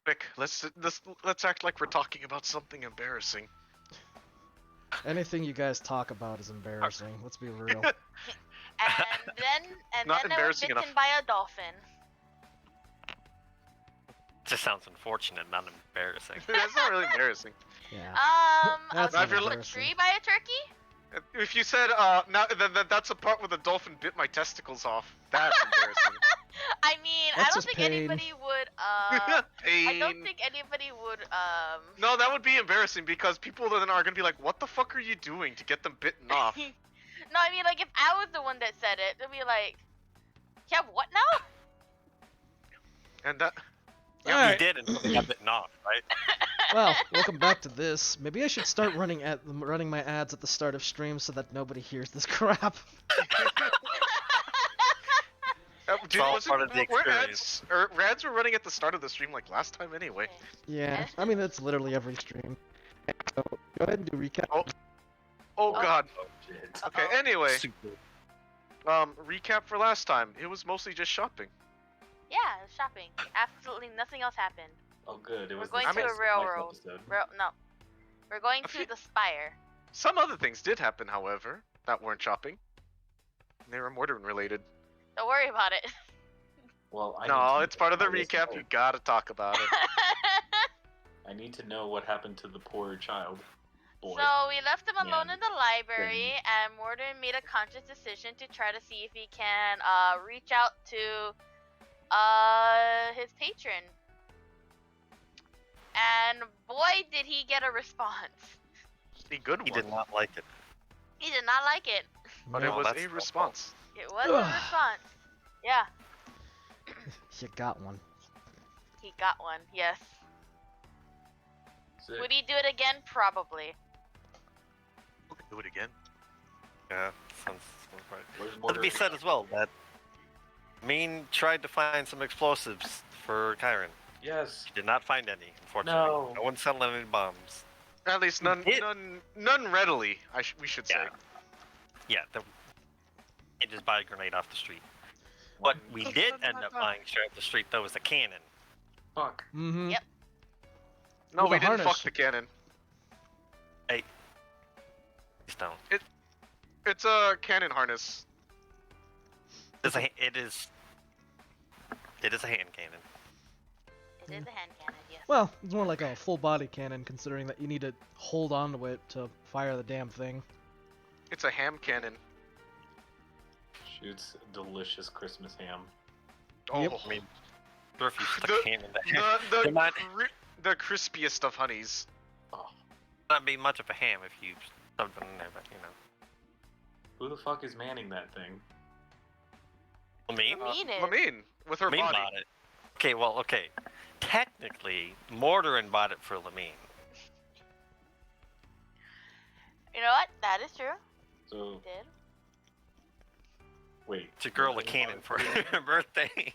Quick, let's act like we're talking about something embarrassing. Anything you guys talk about is embarrassing. Let's be real. And then Not I was embarrassing bitten enough. by a dolphin. Just sounds unfortunate, not embarrassing. That's not really embarrassing. Yeah. I That's was not bitten from a embarrassing. tree by a turkey. If you said, now that's a part where the dolphin bit my testicles off. That's embarrassing. I mean, I That's don't just think pain. anybody would. Pain. I don't think anybody would. No, that would be embarrassing because people then are gonna be like, "What the fuck are you doing to get them bitten off?" No, I mean, like, if I was the one that said it, they'd be like, "You have what now?" And that. You Alright. did until you got bitten off, right? Well, welcome back to this. Maybe I should start running my ads at the start of streams so that nobody hears this crap. Dude, all wasn't- part of the were experience. ads were running at the start of the stream like last time anyway. Yeah, I mean that's literally every stream. So go ahead and do recap. Oh god. Oh shit. Okay. Uh-oh. Anyway, Super. recap for last time. It was mostly just shopping. Yeah, shopping. Absolutely nothing else happened. Oh good. It was going the to a Slice of Life railroad. episode. No, we're going A to few- the Spire. Some other things did happen, however, that weren't shopping. They were Mortarn related. Don't worry about it. Well, I No, need to it's part of the know this recap. now. You gotta talk about it. I need to know what happened to the poor child. Boy. So we left him alone Yeah. in the library, and Morden made a conscious decision to try to see if he can reach out to his patron. And boy, did he get a response. A good one. He did not like it. He did not like it. But No, it was that's a no response. It was a response. Yeah, you got one. he got one. Yes. Sick. Would he do it again? Probably. We can do it again. Yeah, sounds right. Where's But to be Mortar? said as well that Mean tried to find some explosives for Kyron. Yes. He did not find any, unfortunately. No. one selling any bombs. At least none, It- none readily. We should say. Yeah, he just buy a grenade off the street. What we did end up buying straight off the street though was a cannon. Fuck. Mm-hmm. Yep. No, With we a didn't harness. fuck the cannon. Please don't. It's a cannon harness. It is a hand cannon. It is a hand cannon. Yes. Well, it's more like a full body cannon, considering that you need to hold on to it to fire the damn thing. It's a ham cannon. Shoots delicious Christmas ham. Oh, Yep. I mean, sure if you stuck The- a hand in there, the They're not- the crispiest of honeys. Oh. not be much of a ham if you stubbed it in there, but you know. Who the fuck is manning that thing? Lamine? Lamine is. Lamine with her Lamine body. bought it. Okay, well, okay. Technically, Mortarin bought it for Lamine. You know what? That is true. So He did. wait. It's a girl a Mortar cannon bought for it her birthday.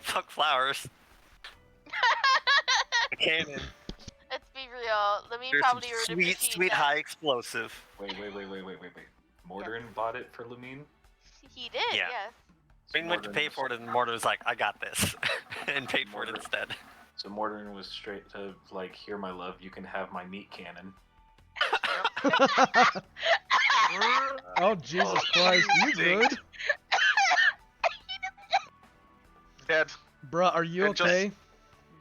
Fuck flowers. A cannon. Let's be real. Lamine There's probably some would sweet, appreciate sweet that. high explosive. Wait. Mortarin bought it for Lamine? He did. Yeah. Yes. Lamine went to pay for it, and Mortarin was like, "I got this," and paid for it instead. So Mortarin was straight to like, here, my love, you can have my meat cannon. Oh Jesus Christ, you good? Dead. Bruh, are you And just- okay?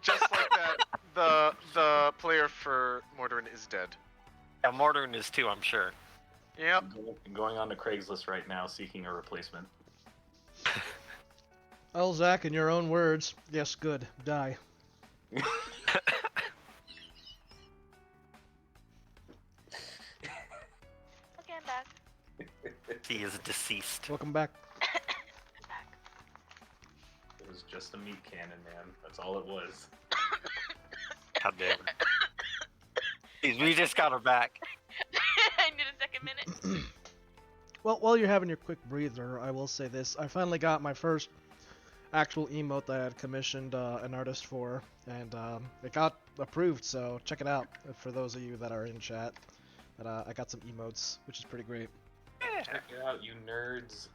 Just like that, the player for Mortarin is dead. Yeah, Mortarin is too, I'm sure. Yep. I'm going on to Craigslist right now, seeking a replacement. Well, Zach, in your own words, yes, good. Die. Okay, I'm back. He is deceased. Welcome back. I'm back. It was just a meat cannon, man. That's all it was. God damn it. Jeez, we just got her back. I need a second minute. Well, while you're having your quick breather, I will say this. I finally got my first actual emote that I had commissioned an artist for, and it got approved, so check it out for those of you that are in chat. But I got some emotes, which is pretty great. Check it out, you nerds.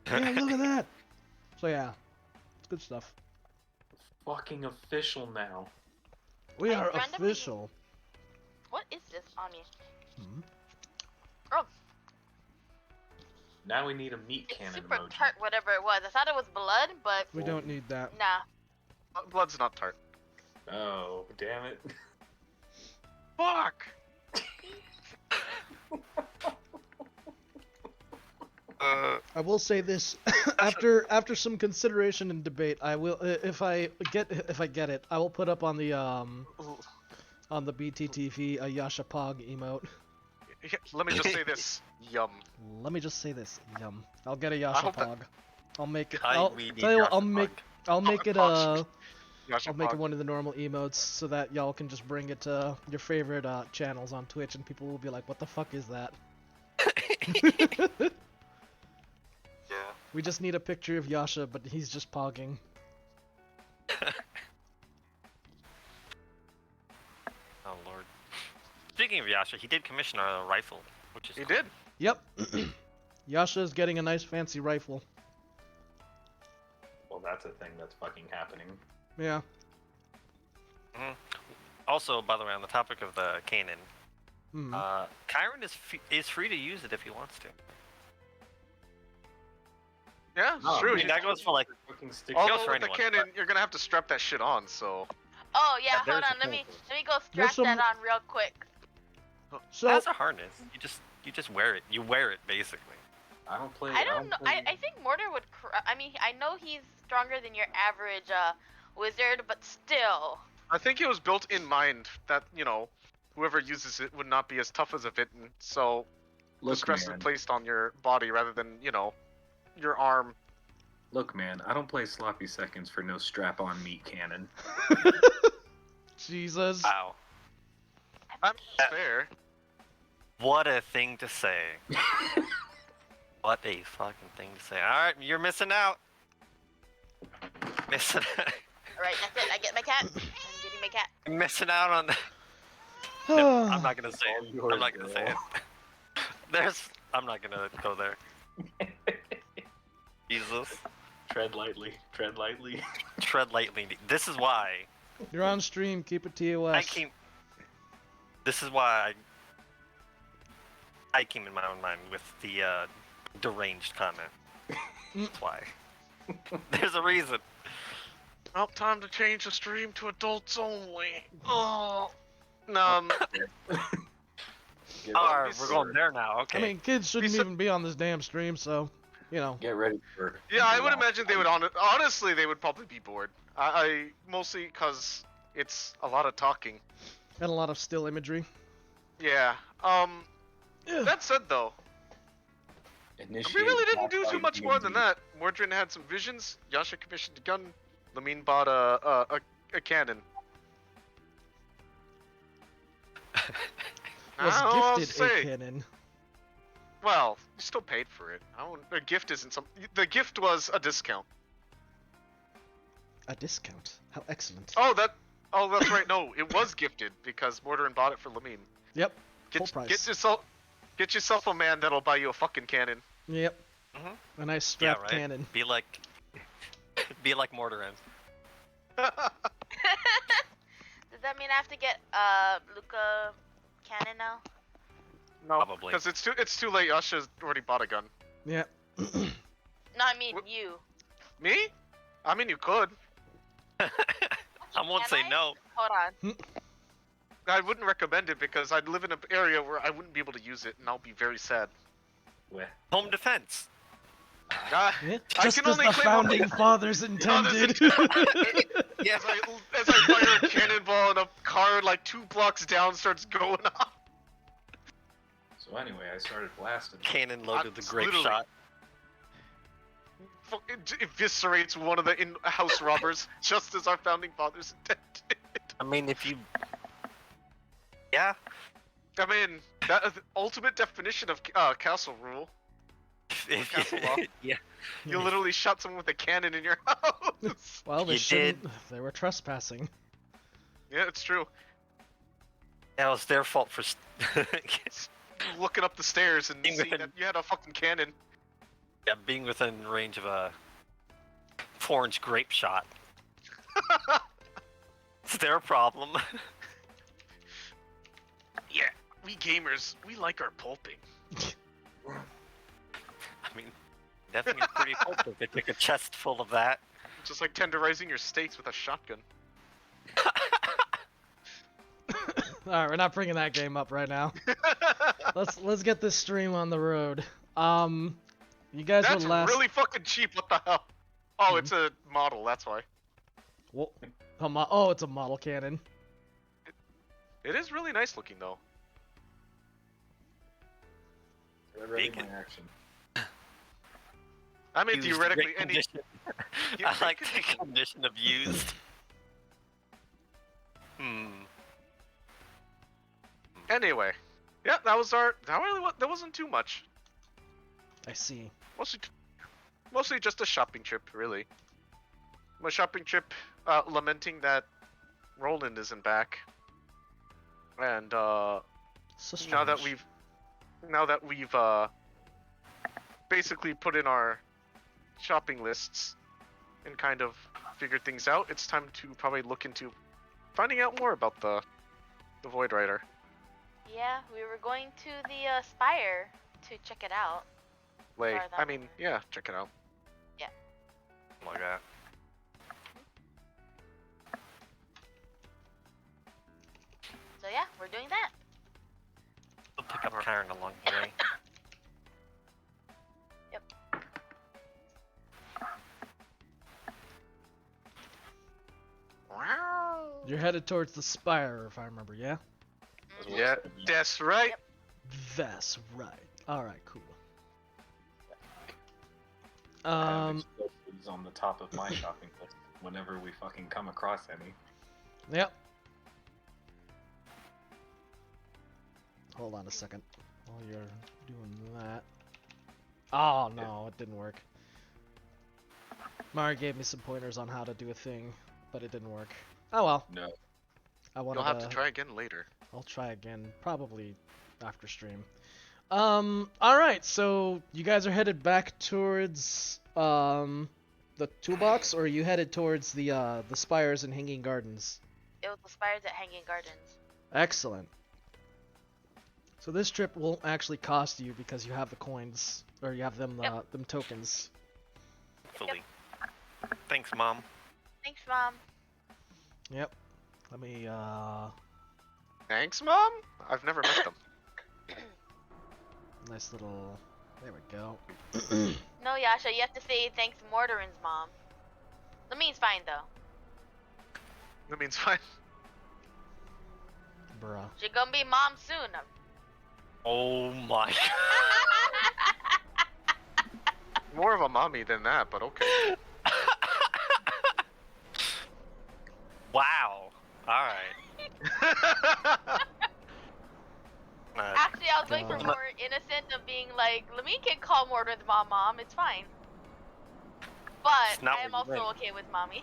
Yeah, look at that! So yeah, it's good stuff. fucking official now. We I are randomly- official. What is this on me? Hmm? Oh, Now we need a meat it's cannon super emoji. tart, whatever it was. I thought it was blood, but We don't need that. nah. Blood's not tart. Oh, damn it. Fuck! I will say this: after some consideration and debate, I will if I get it, I will put up on the BTTV a Yasha Pog emote. Let me just say this. Yum. Let me just say this: yum. I'll get a Yasha hope that- Pog. I'll make it. We need tell you what, I'll Yasha make. Pog. I'll make it Gosh, I'll make it one of the normal emotes so that y'all can just bring it to your favorite channels on Twitch and people will be like, what the fuck is that? Yeah. We just need a picture of Yasha, but he's just pogging. Oh lord. Speaking of Yasha, he did commission a rifle, which is He cool. did. Yep. Yasha is getting a nice fancy rifle. Well, that's a thing that's fucking happening. Yeah. Also, by the way, on the topic of the cannon, Hmm. Kyron is free to use it if he wants to. Yeah, it's Oh, true. I mean, that goes for like Fucking stick Goes Although for with the anyone, cannon, you're gonna have to strap that shit on, so. Oh yeah, Yeah, hold there's on. a Let me purpose. go There's strap that some- on real quick. So, it has a harness. You just wear it. You wear it basically. I don't play. I don't know. play- I think Mortar would. I mean, I know he's stronger than your average wizard, but still. I think it was built in mind that, whoever uses it would not be as tough as a Vitten, so the Look, stress man. is placed on your body rather than, your arm. Look, man. I don't play sloppy seconds for no strap-on meat cannon. Jesus. Wow. I'm fair. What a thing to say. What a fucking thing to say. Alright, you're missing out. Missing Alright, that's it. I get my cat. I'm getting my cat. missing out on No, I'm not gonna say All it. yours, I'm not gonna say girl. it. I'm not gonna go there. Jesus. Tread lightly. Tread lightly. Tread lightly. This is why You're on stream, keep it TOS. I came. This is why I came in my own mind with the deranged comment. That's why. There's a reason. Well, time to change the stream to adults only. Oh. Get, Alright, we're going there now. Okay. I mean, kids shouldn't Besi- even be on this damn stream, so, get ready for. Yeah, I would imagine they would honestly they would probably be bored. I mostly because it's a lot of talking. and a lot of still imagery. Yeah. Ugh. That said though, Initiate we really didn't do too Black much Light more than DMD. that. Mordrin had some visions. Yasha commissioned a gun. Lamine bought a cannon. Was I'll gifted a say. cannon. Well, you still paid for it. A gift isn't some. The gift was a discount. A discount. How excellent. Oh, that's right. No, it was gifted because Mordrin bought it for Lamine. Yep. Full Get, price. get yourself a man that'll buy you a fucking cannon. Yep. Mhm. A nice Yeah, strapped right? cannon. Be like Mortaran. Does that mean I have to get Luca cannon now? No, Probably. because it's too late. Yasha's already bought a gun. Yep. No, I mean What- you. Me? I mean, you could. I won't Can say I? no. Hold on. I wouldn't recommend it because I'd live in an area where I wouldn't be able to use it, and I'll be very sad. Weh. Home defense. Ah, Yeah. I Just can as only the claim founding only- fathers Fathers intended. Yeah. as I fire a cannonball and a car like 2 blocks down starts going off. So anyway, I started blasting. Cannon loaded the grape literally- shot. It eviscerates one of the in-house robbers, just as our founding fathers intended. I mean, if you. Yeah. I mean, that is the ultimate definition of castle rule. If Castle law. yeah. You literally shot someone with a cannon in your house. Well, they You shouldn't. They were trespassing. Yeah, it's true. That was their fault for. Looking up the stairs and Being seeing within- that you had a fucking cannon. Yeah, being within range of a 4-inch grape shot. It's their problem. Yeah, we gamers, we like our pulping. I mean, definitely pretty cool if they took a chest full of that. Just like tenderizing your steaks with a shotgun. Alright, we're not bringing that game up right now. Let's get this stream on the road. You guys That's were last. really fucking cheap. What the hell? Oh, it's a model. That's why. Well, oh, it's a model cannon. It is really nice looking though. Ready Bacon. my action. I mean, Used, theoretically, great any. condition. Yeah, I great like the condition. condition of used. Anyway, yeah, that was our. That wasn't too much. I see. Mostly just a shopping trip, really. My shopping trip, lamenting that Roland isn't back, and now that we've basically put in our shopping lists and kind of figured things out, it's time to probably look into finding out more about the Void Rider. Yeah, we were going to the Spire to check it out. Lay, Or that I mean, yeah, check it out. Oh my god. So yeah, we're doing that. We'll pick up Karen along the way. You're headed towards the Spire, if I remember, yeah? As well Yeah, as the- that's right. Yep. That's right. Alright, cool. I have Um, explosives on the top of my shopping list whenever we fucking come across any. yep. Hold on a second while you're doing that. Oh no, it didn't work. Mari gave me some pointers on how to do a thing, but it didn't work. Oh well. No. I wanted You'll have to try again later. I'll try again, probably after stream. Alright, so you guys are headed back towards the toolbox, or are you headed towards the spires and hanging gardens? It was the Spires at Hanging Gardens. Excellent. So this trip won't actually cost you because you have the coins, or you have them them tokens. Hopefully. Thanks, Mom. Thanks, Mom. Yep. Let me Thanks, Mom? I've never met them. nice little there we go. No, Yasha, you have to say thanks, Mortarin's mom. The means fine though. That means fine. Bruh. She's gonna be mom soon. Oh my More of a mommy than that, but okay. Wow. Alright. Actually, I was going for God. more innocent of being like, Lamine can call Mortarin's mom mom. It's fine. But It's not I am what you also meant. okay with mommy.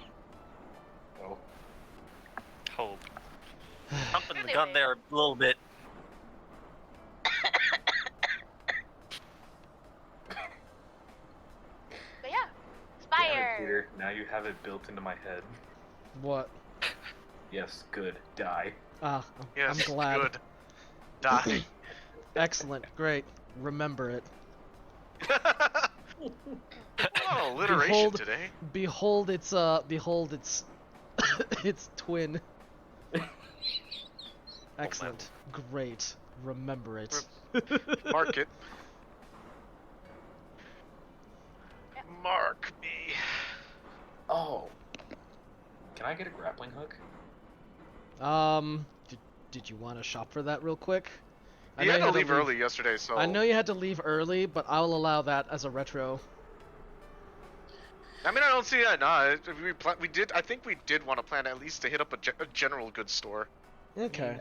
Oh. Hold. Jumping the Anyway. gun there a little bit. But yeah, Damn it, Spire. Peter. Now you have it built into my head. What? Yes, good. Die. Ah, Yes, I'm glad. good. Die. Excellent, great. Remember it. Oh, alliteration Behold- today. Behold its its twin. Excellent. Great. Remember it. Mark it. Yep. Mark me. Oh. Can I get a grappling hook? Did you want to shop for that real quick? I You know had to you leave early yesterday, so. I know you had to leave early, but I'll allow that as a retro. I mean, I don't see that. Nah, we did. I think we did want to plan at least to hit up a general goods store. Okay.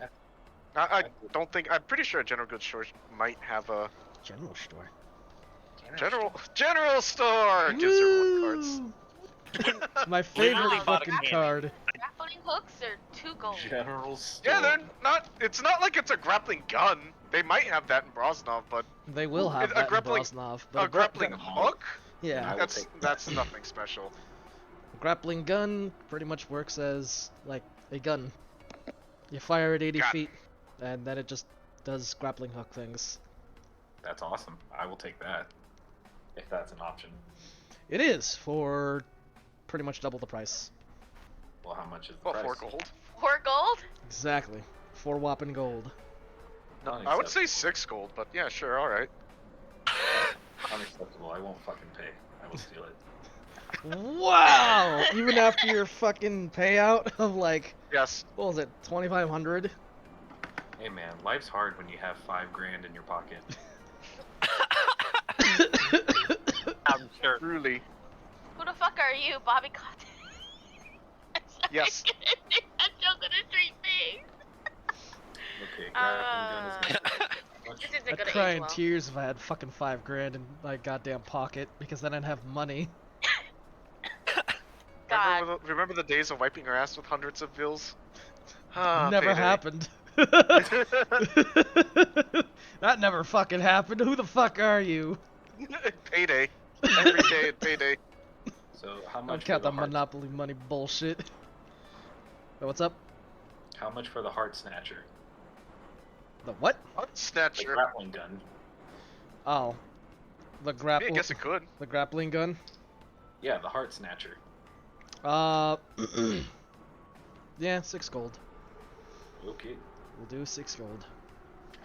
I don't think. I'm pretty sure a general goods store might have a General store. general store. Gives everyone cards. Woo! My favorite Literally bought a fucking candy. card. Grappling hooks are 2 gold. General store. Yeah, they're not. It's not like it's a grappling gun. They might have that in Brosnov, but They will have A that grappling- in Brosnov. a But grappling hook. Yeah. I will That's take that. that's nothing special. Grappling gun pretty much works as like a gun. You fire at 80 Got it. feet, and then it just does grappling hook things. That's awesome. I will take that. If that's an option. It is for pretty much double the price. Well, how much is the Well, price? 4 gold. 4 gold? Exactly. 4 whopping gold. I would say 6 gold, but yeah, sure, all right. Unacceptable. I won't fucking pay. I will steal it. Wow! Even after your fucking payout of like, Yes. what was it, 2,500? Hey man, life's hard when you have $5,000 in your pocket. I'm sure. Truly. Who the fuck are you, Bobby Cotton? Yes. I'm joking, a street thing. Okay, grappling gun is gonna be much. This isn't I'd gonna cry age in well. tears if I had fucking $5,000 in my goddamn pocket because then I'd have money. God. Remember the days of wiping our ass with hundreds of bills? Ah, Never payday. happened. That never fucking happened. Who the fuck are you? Payday. Every day at payday. So how Don't much for count the the heart? Monopoly money bullshit. Oh, what's up? How much for the heart snatcher? The what? The Snatcher. grappling gun. Oh. The I grapple. guess it could. The grappling gun. Yeah, the heart snatcher. Yeah, 6 gold. Okay. We'll do 6 gold.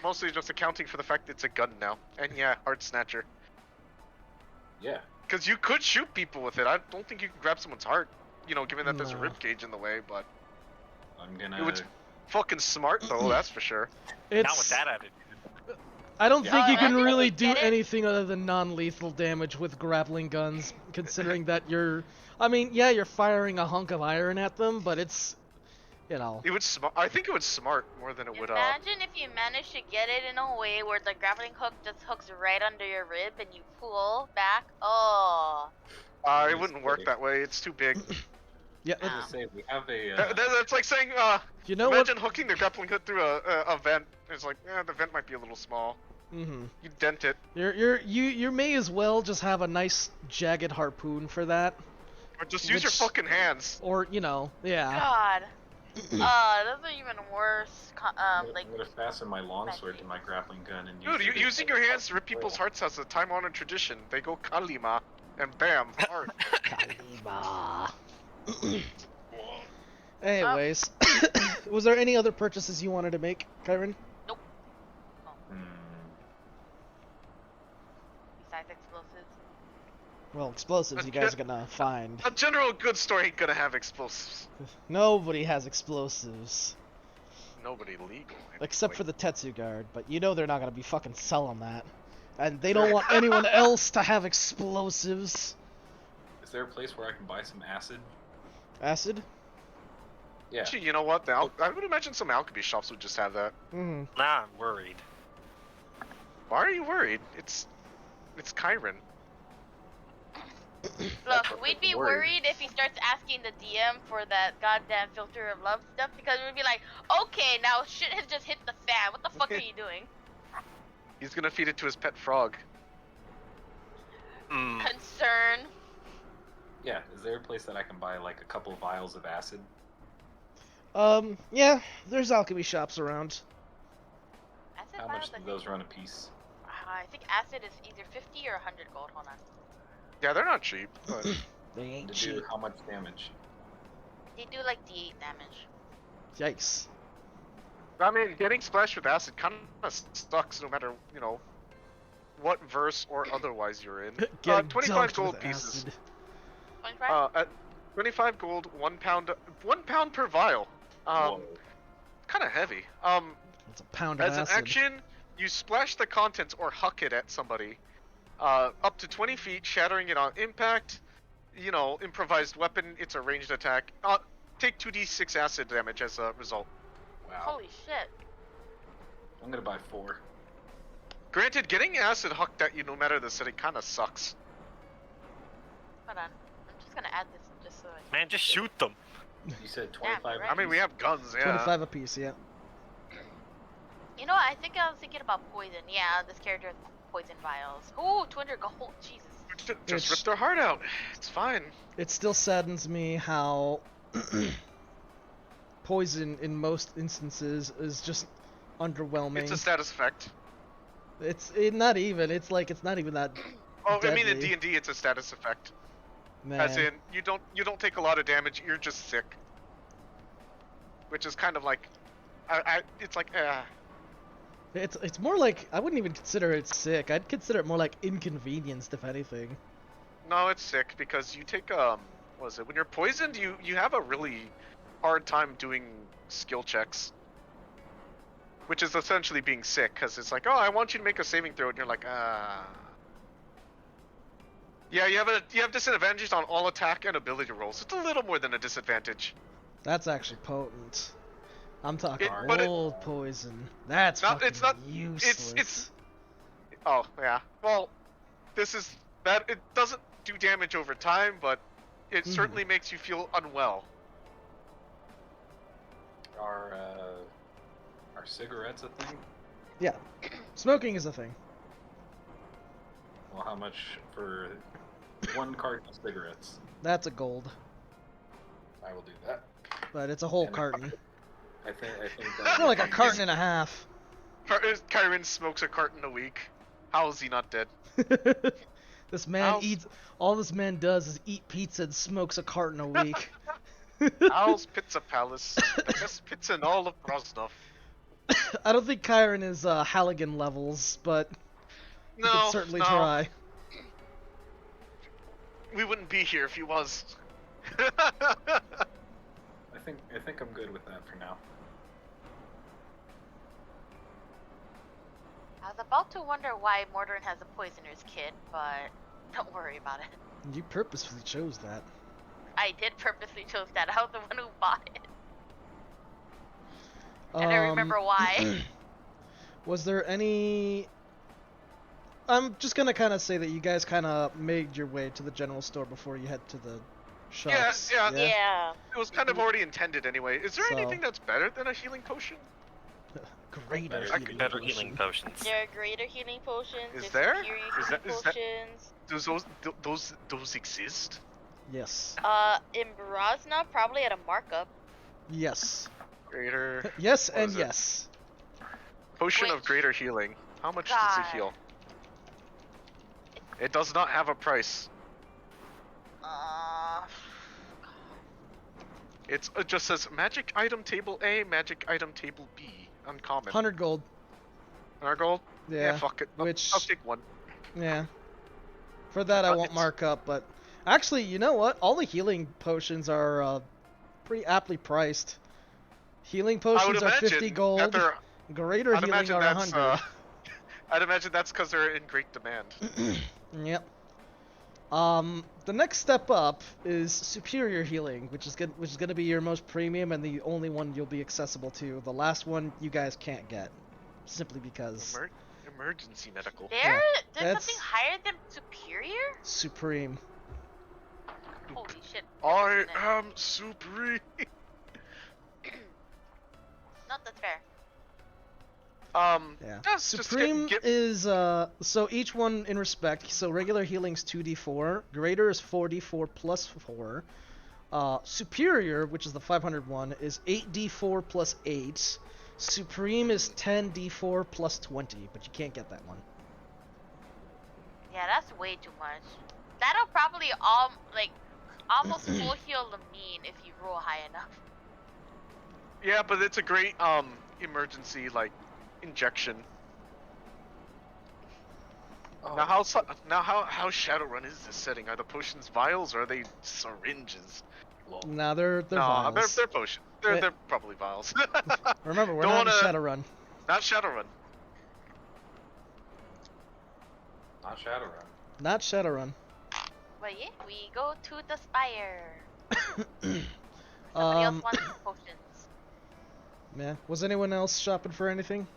Mostly just accounting for the fact it's a gun now. And yeah, heart snatcher. Yeah. Because you could shoot people with it. I don't think you can grab someone's heart. You know, given that there's a No. rib cage in the way, but I'm gonna. it was fucking smart though, that's for sure. It's. Not with that attitude. I don't Yeah. think you Oh, can I really didn't do get it. anything other than non-lethal damage with grappling guns, considering that you're. I mean, yeah, you're firing a hunk of iron at them, but it's. You know. It would I think it would smart more than it would Imagine if you manage to get it in a way where the grappling hook just hooks right under your rib and you pull back. Oh. it wouldn't work that way. It's too big. Yeah. I was gonna say we have a. That's like saying You know what? imagine hooking the grappling hook through a vent. It's like, the vent might be a little small. Mm-hmm. You dent it. You may as well just have a nice jagged harpoon for that, Or just use your Which- fucking hands. or you know, yeah. God. Those are even worse. I'm Like, gonna fasten my longsword to my grappling gun and Dude, use it using as your a hands to rip people's hearts has a time-honored tradition. They go kalima, and bam, heart. Kalima. Anyways, was there any other purchases you wanted to make, Kyron? Hmm. besides explosives. Well, explosives you guys are gonna find. A general good store ain't gonna have explosives. Nobody has explosives. Nobody legal. Except for the Tetsu Guard, but you know they're not gonna be fucking selling that. And they don't want anyone else to have explosives. Is there a place where I can buy some acid? Acid? Yeah. Actually, you know what? I would imagine some alchemy shops would just have that. Mm-hmm. Nah, I'm worried. Why are you worried? It's Kyron. Look, we'd be worried. worried if he starts asking the DM for that goddamn filter of love stuff because we'd be like, okay, now shit has just hit the fan. What the fuck are you doing? He's gonna feed it to his pet frog. Mm. Concern. Yeah. Is there a place that I can buy like a couple vials of acid? Yeah, there's alchemy shops around. Acid How vials, much do those run a piece? I think acid is either 50 or 100 gold. Hold on. Yeah, they're not cheap, but They ain't To cheap. do how much damage? They do like D8 damage. Yikes. I mean, getting splashed with acid kind of sucks no matter, what verse or otherwise you're in. Getting 25 dunked gold with pieces. acid. 25? At 25 gold, 1 pound per vial. Whoa. Kind of heavy. It's a pound of As an acid. action, you splash the contents or huck it at somebody. Up to 20 feet, shattering it on impact. Improvised weapon, it's a ranged attack. Take 2d6 acid damage as a result. Wow. Holy shit. I'm gonna buy 4. Granted, getting acid hucked at you no matter the setting kind of sucks. Hold on. I'm just gonna add this just so I... Man, just shoot them. You said 25. right. I mean, we have guns, yeah. 25 apiece, yeah. You know what? I think I was thinking about poison. Yeah, this character has poison vials. Ooh, 200 gold. Jesus. Just It's- rip their heart out. It's fine. It still saddens me how poison in most instances is just underwhelming. It's a status effect. Not even. It's like it's not even that. Oh, I mean in deadly. D&D it's a status effect. Man. As in, you don't take a lot of damage. You're just sick. Which is kind of like, it's like, It's more like I wouldn't even consider it sick. I'd consider it more like inconvenienced, if anything. no, it's sick because you take what is it? When you're poisoned, you have a really hard time doing skill checks. Which is essentially being sick, because it's like, oh, I want you to make a saving throw, and you're like, Yeah, you have disadvantages on all attack and ability rolls. It's a little more than a disadvantage. That's actually potent. I'm talking but old poison. That's Not- fucking it's not- useless. Oh yeah. Well, this is that. It doesn't do damage over time, but it certainly makes you feel unwell. Are cigarettes a thing? Yeah, smoking is a thing. Well, how much for one carton of cigarettes? That's a gold, I will do that. but it's a whole And carton. I think More like a carton and a half. Kyron smokes a carton a week. How is he not dead? This man How's- eats. All this man does is eat pizza and smokes a carton a week. Owl's Pizza Palace, the best pizza in all of Brosnov. I don't think Kyron is Halligan levels, but we No, could certainly no, try. we wouldn't be here if he was. I think I'm good with that for now. I was about to wonder why Mordrin has a poisoner's kit, but don't worry about it. You purposefully chose that. I did purposely chose that. I was the one who bought it. And I remember why. Was there any... I'm just gonna kind of say that you guys kind of made your way to the general store before you head to the shops. yeah. Yeah. It was kind of already intended anyway. Is there So- anything that's better than a healing potion? Greater Better- healing Better potion. healing potions. There are greater healing potions. Is there's there? superior Is healing that- is that- potions. Does those exist? Yes. In Brosna, probably at a markup. Yes. Greater Yes What and is it? yes. potion of Which- greater healing. How much does God. it heal? It does not have a price. It just says magic item table A, magic item table B, uncommon. 100 gold. 100 gold? Yeah. Fuck it. Which- I'll take one. Yeah. For that, I won't It's- mark up, but actually, you know what? All the healing potions are pretty aptly priced. Healing I would potions are imagine 50 that gold. they're. Greater I'd healing imagine are that's. 100. I'd imagine that's because they're in great demand. Yep. The next step up is superior healing, which is gonna be your most premium and the only one you'll be accessible to. The last one you guys can't get, simply because Emergency medical. There's that's- something higher than superior? supreme. Holy shit. I Isn't it? am supreme. No, that's fair. Yeah. Just Supreme get- is so each one in respect. So regular healing's 2d4, greater is 4d4 plus 4. Superior, which is the 500 one, is 8d4 plus 8. Supreme is 10d4 plus 20, but you can't get that one. Yeah, that's way too much. That'll probably almost full heal the mean if you roll high enough. Yeah, but it's a great emergency like injection. Oh, Now how Shadowrun is this setting? Are the potions vials or are they syringes? lol. Nah, they're no, vials. they're potion. Eh. They're probably vials. Remember, we're Don't not in wanna- Shadowrun. Not Shadowrun. Not Shadowrun. Not Shadowrun. But yeah, we go to the spire. Somebody else Um, wants potions. yeah. Was anyone else shopping for anything?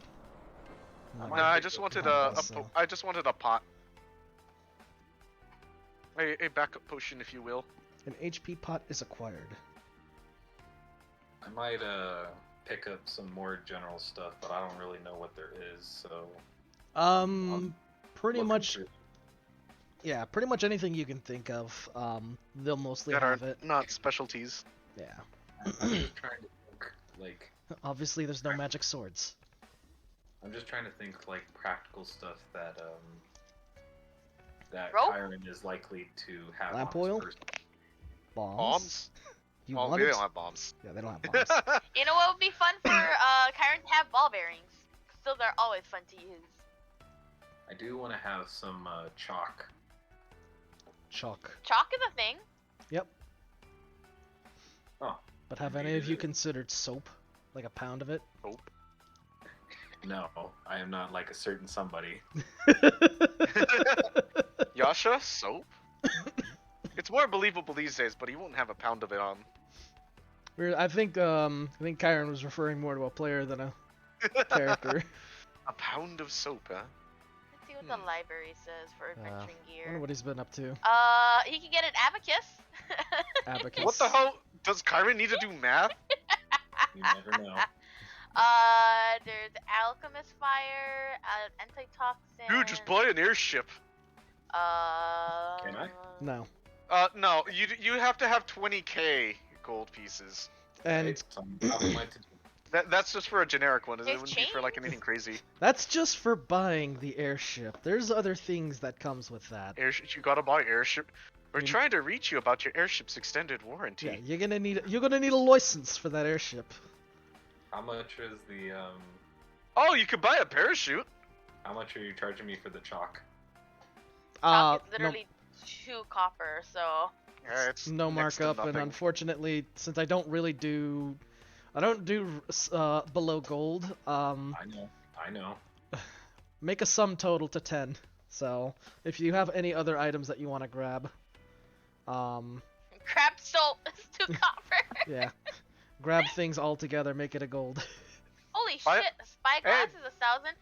I No, might I take just the wanted pot, a I just wanted a pot. A backup potion, if you will. An HP pot is acquired. I might pick up some more general stuff, but I don't really know what there is, so Pretty looking much, through- yeah, pretty much anything you can think of. They'll mostly That are have it. not specialties. Yeah. I'm just trying to think. like Obviously, there's no magic swords. I'm just trying to think like practical stuff that that Rope? Kyron is likely to have Lamp on his oil? person. Bombs? Bombs? You Well, want they it? don't have bombs. Yeah, they don't have bombs. You know what would be fun for Kyron to have ball bearings? Still, they're always fun to use. I do want to have some chalk. Chalk. Chalk is a thing. Yep. Oh, But have Maybe any of you it- considered soap? Like a pound of it? Nope. no, I am not like a certain somebody. Yasha, soap? It's more believable these days, but he won't have a pound of it on. I think Kyron was referring more to a player than a character. A pound of soap, huh? Let's see what the library says for adventuring Wonder gear. what he's been up to. He can get an abacus. Abacus. What the hell? Does Kyron need to do math? You never know. There's alchemist fire, antitoxin. Dude, just buy an airship. Can I? No. No, you have to have 20k gold pieces. And Right, so how am I to do? That's just for a generic one. It There's wouldn't be for like chains. anything crazy. that's just for buying the airship. There's other things that comes with that. Airship, you gotta buy airship. We're You- trying to reach you about your airship's extended warranty. Yeah, you're gonna need a license for that airship. How much is the Oh, you could buy a parachute. how much are you charging me for the chalk? Chalk is No, literally 2 copper, so. Yeah, it's no next to markup, and nothing. unfortunately, since I don't do below gold. I know. Make a sum total to 10. So if you have any other items that you want to grab, Crab soap is 2 copper. yeah, grab things all together, make it a gold. Holy Buy- shit, spyglass is 1,000.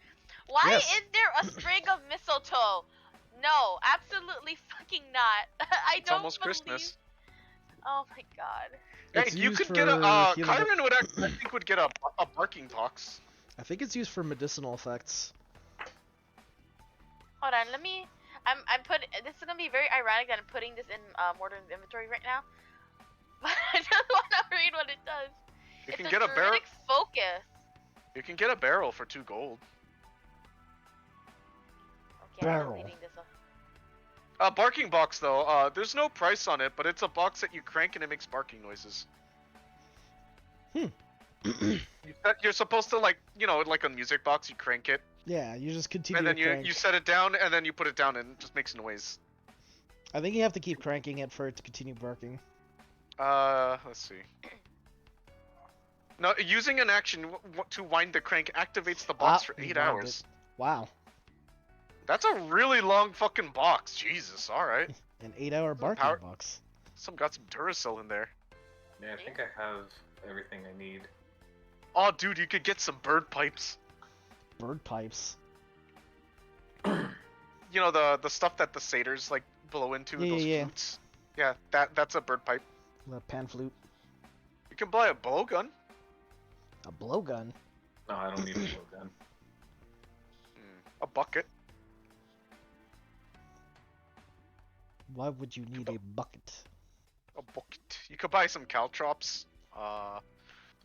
Why Yes. is there a sprig of mistletoe? No, absolutely fucking not. I It's don't almost believe... Christmas. Oh my god. Hey, It's you used could get a. for healing Kyron would I think would get a barking box. I think it's used for medicinal effects. Hold on, let me. I'm putting. This is gonna be very ironic that I'm putting this in Morden's inventory right now. But I just want to read what it does. You It's can a get a barrel. druidic focus. You can get a barrel for 2 gold. Okay, I'm Barrel. reading this up. A barking box though. There's no price on it, but it's a box that you crank and it makes barking noises. You're supposed to like like a music box. You crank it, Yeah, you just continue and then to you crank. you set it down, and then you put it down, and it just makes noise. I think you have to keep cranking it for it to continue barking. Let's see. No, using an action to wind the crank activates the box for you 8 wound hours. Wow, That's a really long fucking box. Jesus, alright. an 8-hour barking power- box. Got some Duracell in there. Yeah, I think I have everything I need. Oh, dude, you could get some bird pipes. Bird pipes. You know the stuff that the satyrs like blow into. Yeah, those yeah. flutes. Yeah, that's a bird pipe. The pan flute. You can buy a blowgun. A blowgun. No, I don't need a blowgun. A bucket. Why would you need a bucket? A bucket. You could buy some caltrops. Oh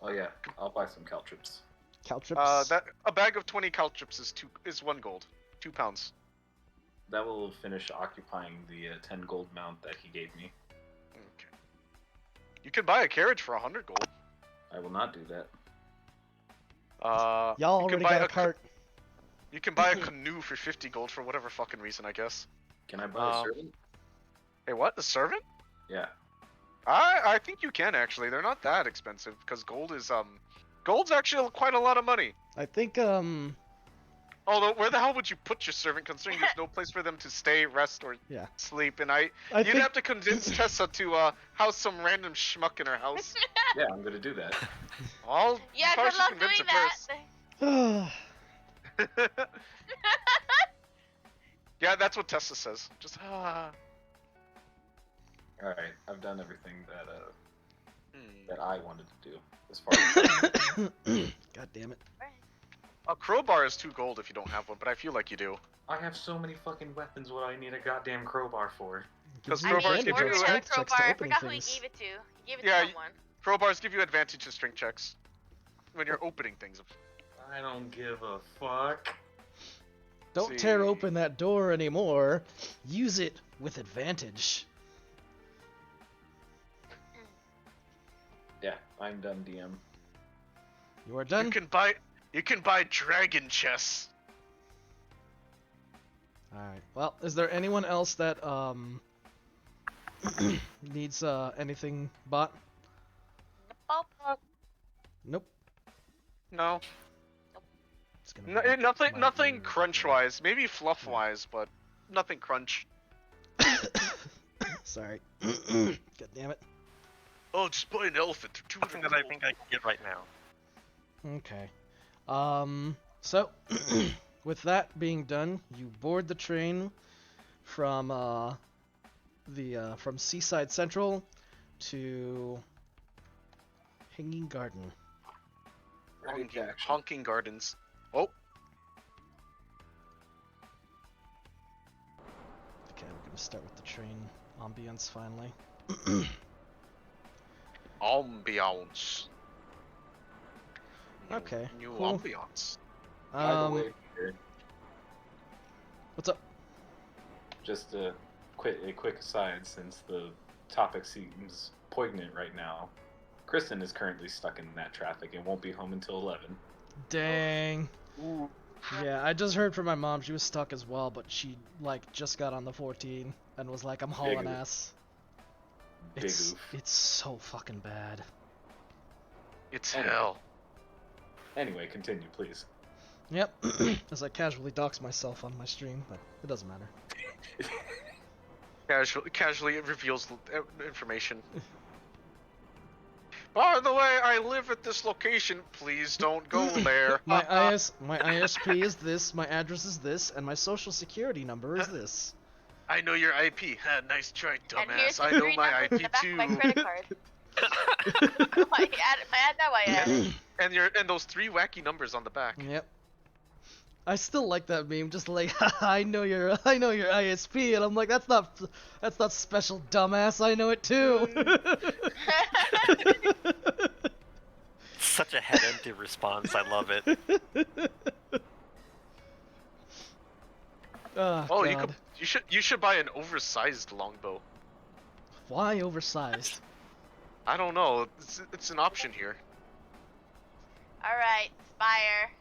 yeah, I'll buy some caltrips. Caltrips? That a bag of 20 caltrops is 1 gold, 2 pounds. That will finish occupying the 10 gold mount that he gave me. Okay. You can buy a carriage for 100 gold. I will not do that. Y'all you can already buy got a cart. You can buy a canoe for 50 gold for whatever fucking reason, I guess. Can I buy a Um, servant? Hey, what? A servant? Yeah. I think you can actually. They're not that expensive because gold's actually quite a lot of money. I think, Although, where the hell would you put your servant considering there's no place for them to stay, rest, or Yeah. sleep? And I you'd think have to convince Tessa to house some random schmuck in her house. Yeah, I'm gonna do that. I'll Yeah, probably good luck should convince doing her that. first. Yeah, that's what Tessa says. Just Alright, I've done everything that Hmm. that I wanted to do. As far as God damn it. A crowbar is 2 gold if you don't have one, but I feel like you do. I have so many fucking weapons, what do I need a goddamn crowbar for? Gives Because you crowbars I mean, give advantage you on Morgan a- strength checks crowbar. to I opening forgot who he things. gave it to. He gave it Yeah, to someone. Crowbars give you advantage to strength checks. when you're opening things. I don't give a fuck. Don't tear See. open that door anymore. Use it with advantage. Yeah, I'm done, DM. You are done? You can buy dragon chests. Alright. Well, is there anyone else that needs anything bought? Nope. No, It's gonna be nothing. my Nothing ears. crunch wise. Maybe fluff wise, but nothing crunch. Sorry. God damn it. Oh, just buy an elephant. They're Something that I think I can get right now. Okay. So with that being done, you board the train from from Seaside Central to Hanging Garden. Honking Gardens. Oh, Okay, we're gonna start with the train ambience finally. ambiance. Okay, New cool. ambiance. By the way, Peter, What's up? just a quick aside, since the topic seems poignant right now. Kristen is currently stuck in that traffic and won't be home until 11. Dang. Ooh. Yeah, I just heard from my mom. She was stuck as well, but she like just got on the 14 and was like, "I'm hauling Big oof. ass." Big It's oof. it's so fucking bad. It's Anyway. hell. Anyway, continue, please. Yep. As I casually dox myself on my stream, but it doesn't matter. Casually, it reveals information. By the way, I live at this location. Please don't go there. My ISP is this, my address is this, and my social security number is this. I know your IP. Nice try, And here's dumbass. the I know three my numbers in the IP back too. of my credit card. I added. And those 3 wacky numbers on the back. Yep. I still like that meme, just like I know your ISP, and I'm like, that's not special, dumbass. I know it too. Such a head empty response. I love it. Oh, You God. you should buy an oversized longbow. Why oversized? I don't know. It's an option here. Alright, Spire.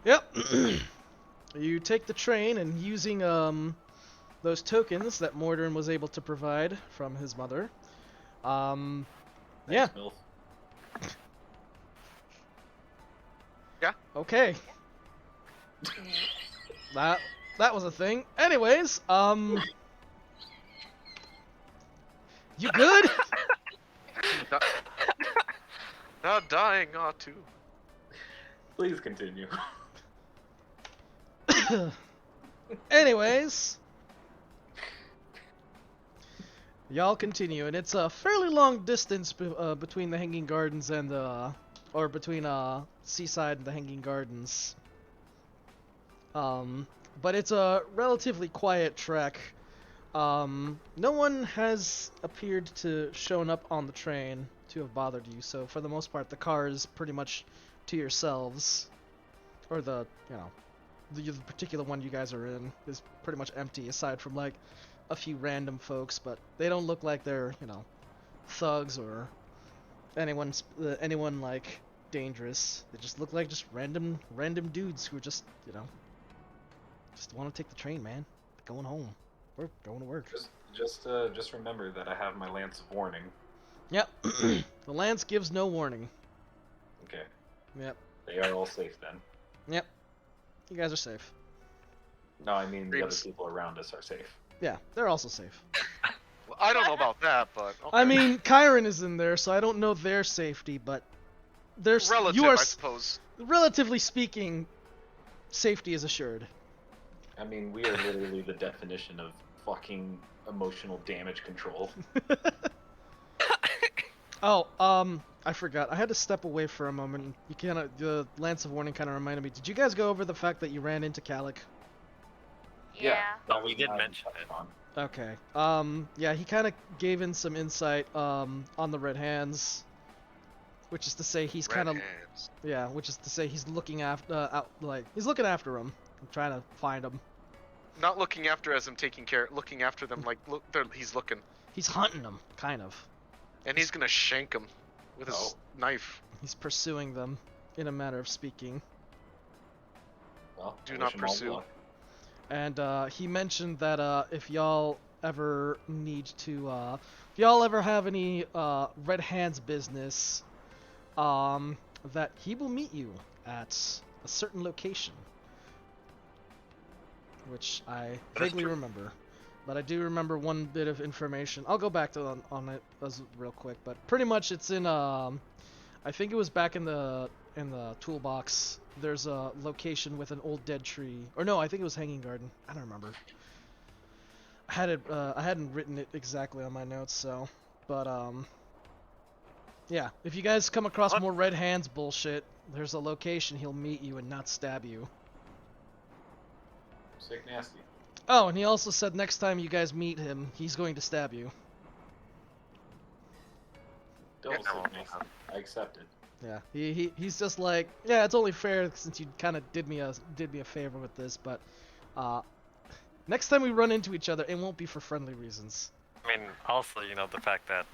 Yep. You take the train, and using those tokens that Mordrin was able to provide from his mother, yeah. Thanks, Milf. Okay. That was a thing. Anyways, you good? Not dying, too. Please continue. Anyways, y'all continue, and it's a fairly long distance between the Hanging Gardens and or between Seaside and the Hanging Gardens. But it's a relatively quiet trek. No one has appeared to shown up on the train to have bothered you, so for the most part, the car is pretty much to yourselves, or the particular one you guys are in is pretty much empty, aside from like a few random folks, but they don't look like they're thugs or anyone like dangerous. They just look like just random dudes who just just want to take the train, man. Going home. We're going to work. Just remember that I have my Lance of Warning. Yep. The lance gives no warning. Okay. Yep. They are all safe then. Yep. You guys are safe. No, I mean the other Dreams. people around us are safe. Yeah, they're also safe. Well, I don't know about that, but okay. I mean, Kyron is in there, so I don't know their safety, but there's relative, you are I suppose. relatively speaking, safety is assured. I mean, we are literally the definition of fucking emotional damage control. Oh, I forgot. I had to step away for a moment. The Lance of Warning kind of reminded me. Did you guys go over the fact that you ran into Calic? Yeah. No, we did mention it. Okay. Yeah, he kind of gave in some insight, on the Red Hands, which is to say he's Red kind of hands. yeah, which is to say he's looking after he's looking after him, trying to find him. Not looking after as I'm taking care, looking after them like he's looking, He's hunting them, kind of. and he's gonna shank him with his knife. He's pursuing them, in a manner of speaking. Well, Do I not wish 'em all pursue. luck. And he mentioned that if y'all ever need to, if y'all ever have any Red Hands business, that he will meet you at a certain location, which I vaguely true. remember. But I do remember one bit of information. I'll go back to on it as real quick. But pretty much it's in I think it was back in the toolbox. There's a location with an old dead tree. Or no, I think it was Hanging Garden. I don't remember. I had it I hadn't written it exactly on my notes, so but yeah, if you guys come across What? more Red Hands bullshit, there's a location he'll meet you and not stab you. Sick nasty. Oh, and he also said next time you guys meet him, he's going to stab you. Double Yeah. sick nasty. I accept it. Yeah, he's just like, yeah, it's only fair since you kind of did me a favor with this, but next time we run into each other, it won't be for friendly reasons. I mean, also, the fact that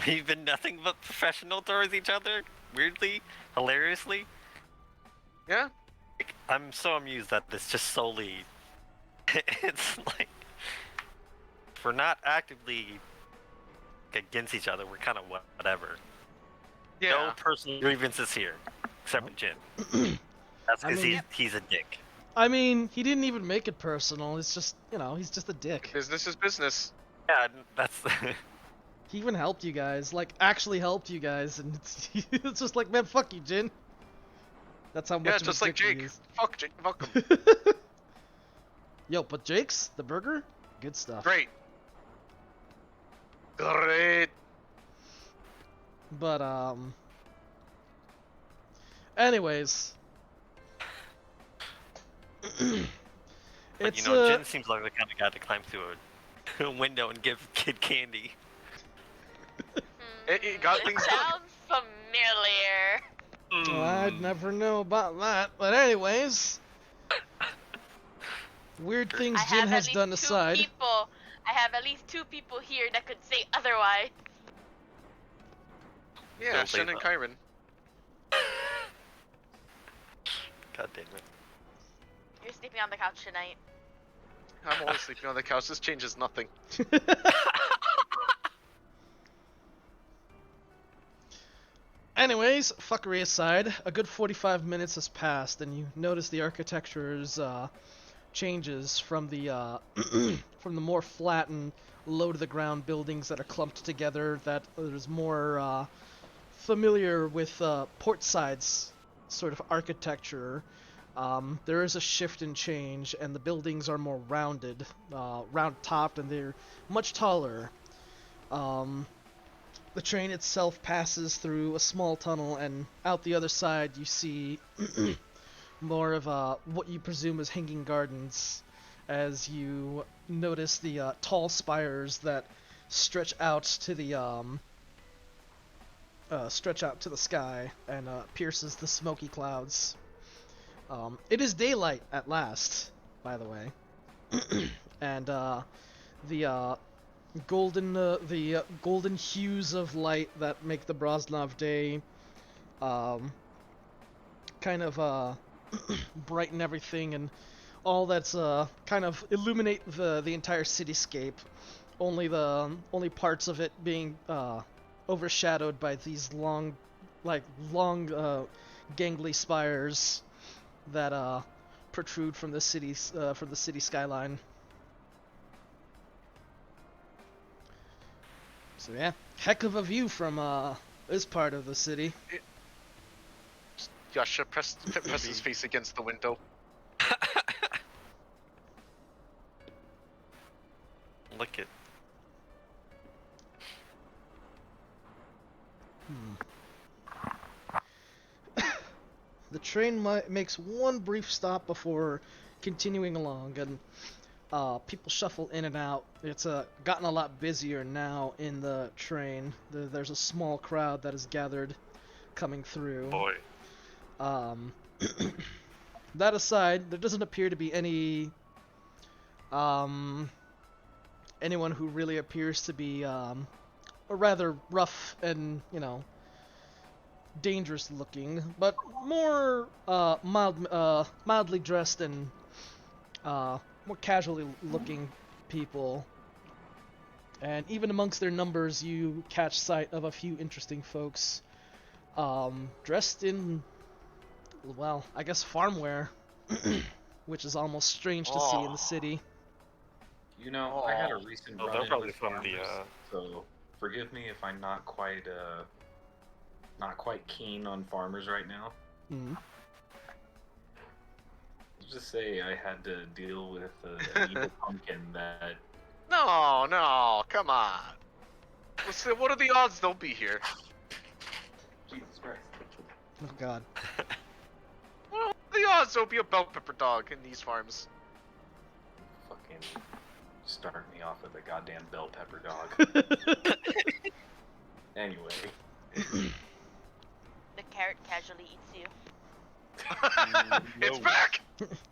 we've been nothing but professional towards each other, weirdly, hilariously. Yeah. Like, I'm so amused that this just solely, it's like, if we're not actively against each other, we're kind of whatever. Yeah. No personal grievances here, except with Jin. That's I because mean, he's a dick. I mean, he didn't even make it personal. It's just, he's just a dick. Business is business. Yeah, that's. He even helped you guys, like, actually helped you guys, and it's just like, man, fuck you, Jin. That's how much Yeah, of a just like dick he Jake. is. Fuck Jake. Fuck him. Yo, but Jake's, the burger, good stuff. Great. Great. But, anyways. But It's, Jin seems like the kind of guy to climb through a window and give kid candy. It got things done. Sounds familiar. I'd never know about that. But anyways. Weird things I Jin have has at done least aside. I have at least 2 people here that could say otherwise. Yeah, Don't say Shen and that. Kyron. God damn it. You're sleeping on the couch tonight. I'm always sleeping on the couch. This changes nothing. Anyways, fuckery aside, a good 45 minutes has passed, and you notice the architecture's changes from the from the more flattened, low-to-the-ground buildings that are clumped together. That there's more familiar with port sides sort of architecture. There is a shift and change, and the buildings are more rounded, round-topped, and they're much taller. The train itself passes through a small tunnel, and out the other side you see more of what you presume is Hanging Gardens, as you notice the tall spires that stretch out to the sky and pierces the smoky clouds. It is daylight at last, by the way, and the golden hues of light that make the Brosnov day kind of brighten everything, and all that's kind of illuminate the entire cityscape. Only parts of it being overshadowed by these long gangly spires that protrude from the city skyline. So yeah, heck of a view from this part of the city. Yasha press his face against the window. Look at. The train makes one brief stop before continuing along, and People shuffle in and out. It's gotten a lot busier now in the train. There's a small crowd that is gathered coming through. Boy. That aside, there doesn't appear to be anyone who really appears to be a rather rough and, dangerous looking, but more mildly dressed and more casually looking people. And even amongst their numbers, you catch sight of a few interesting folks dressed in, well, I guess farm wear, which is almost strange to see in the city. I had a recent Oh, run they're in probably with from the, farmers, so forgive me if I'm not quite keen on farmers right now. Mhm. Let's just say I had to deal with an evil pumpkin that No, come on. Let's see, what are the odds they'll be here? Jesus Christ. Oh god. What are the odds there'll be a bell pepper dog in these farms? Fucking start me off with a goddamn bell pepper dog. Anyway. The carrot casually eats you. It's back!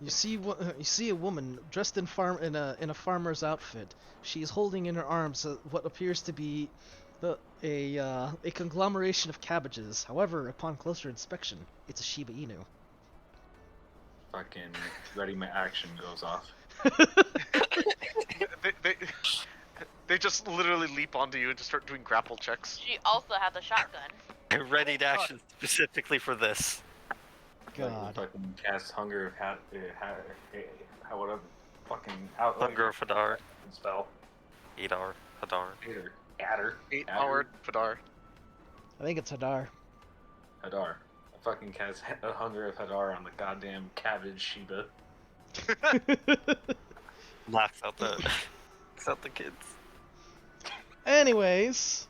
You see a woman dressed in a farmer's outfit. She is holding in her arms what appears to be a conglomeration of cabbages. However, upon closer inspection, it's a Shiba Inu. Fucking ready my action goes off. They just literally leap onto you and just start doing grapple checks. She also has a shotgun. Ready to action specifically for this. God. Fucking cast Hunger of whatever. Fucking out. Hunger of Hadar. Spell. Hadar. Adder. 8-hour Fadar. I think it's Hadar. Hadar. I fucking cast a Hunger of Hadar on the goddamn cabbage Shiba. Knocks out the kids. Anyways.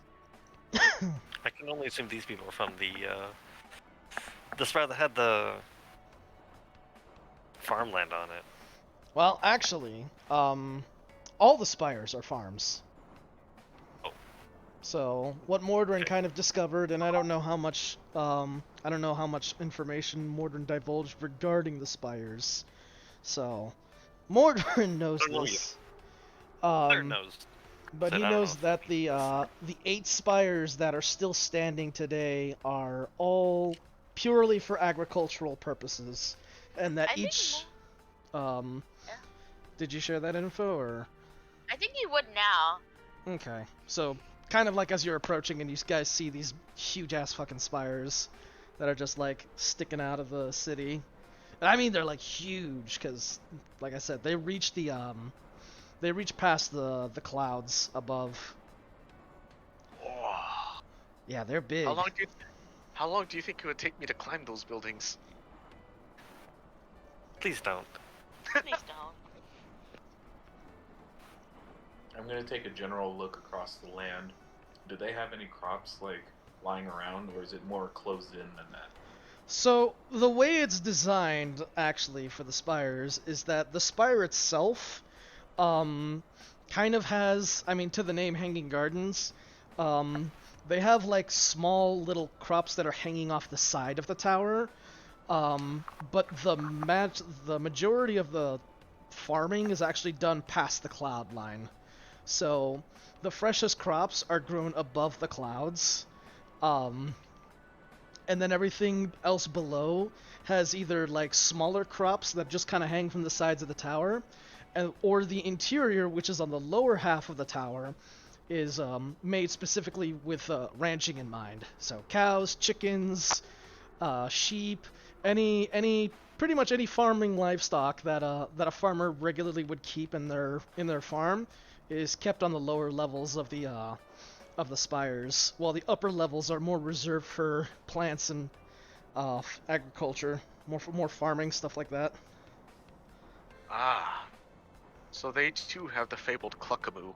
I can only assume these people are from the spire that had the farmland on it. Well, actually, all the spires are farms. Oh. So what Mordrin Okay. kind of discovered, and I don't know how much information Mordrin divulged regarding the spires. So Mordrin knows I don't know this. Claire knows. But Said he I don't knows know. that the 8 spires that are still standing today are all purely for agricultural purposes, and that I think each Yeah. Did you share that info or? I think he would now. Okay, so kind of like as you're approaching and you guys see these huge ass fucking spires that are just like sticking out of the city. And I mean they're like huge because, like I said, they reach past the clouds above. Oh. Yeah, they're big. How long do you think it would take me to climb those buildings? Please don't. Please don't. I'm gonna take a general look across the land. Do they have any crops like lying around, or is it more closed in than that? So the way it's designed actually for the spires is that the spire itself kind of has, I mean, to the name Hanging Gardens, they have like small little crops that are hanging off the side of the tower, but the majority of the farming is actually done past the cloud line. So the freshest crops are grown above the clouds, and then everything else below has either like smaller crops that just kind of hang from the sides of the tower, or the interior, which is on the lower half of the tower, is made specifically with ranching in mind. So cows, chickens, sheep, pretty much any farming livestock that a farmer regularly would keep in their farm is kept on the lower levels of the spires, while the upper levels are more reserved for plants and agriculture, more farming, stuff like that. Ah. So they too have the fabled Cluckamoo.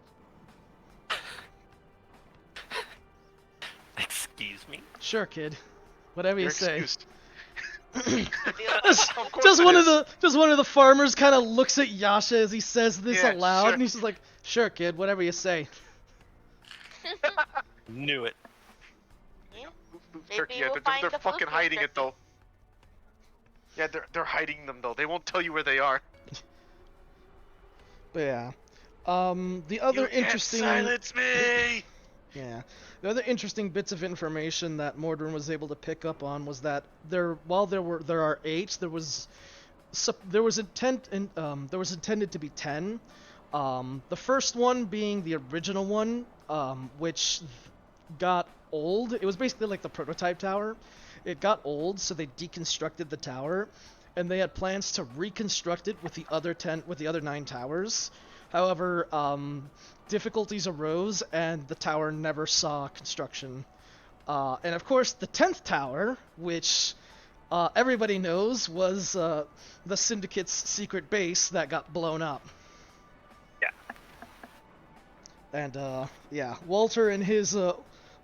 Excuse me? Sure, kid. Whatever you You're say. excused. Just, Of course just it one is. of the farmers kind of looks at Yasha as he says this Yeah, aloud, sure. and he's just like, "Sure, kid, whatever you say." Knew it. Move Maybe turkey. Yeah, we'll they're find the fucking fluke hiding it recipe. though. Yeah, they're hiding them though. They won't tell you where they are. But yeah, the other interesting. Silence me. Yeah. The other interesting bits of information that Mordrin was able to pick up on was that while there are 8, there was intended to be 10. The first one being the original one, which got old. It was basically like the prototype tower. It got old, so they deconstructed the tower, and they had plans to reconstruct it with the other 9 towers. However, difficulties arose, and the tower never saw construction. And of course, the 10th tower, which everybody knows was the Syndicate's secret base that got blown up. Yeah. And yeah, Walter and his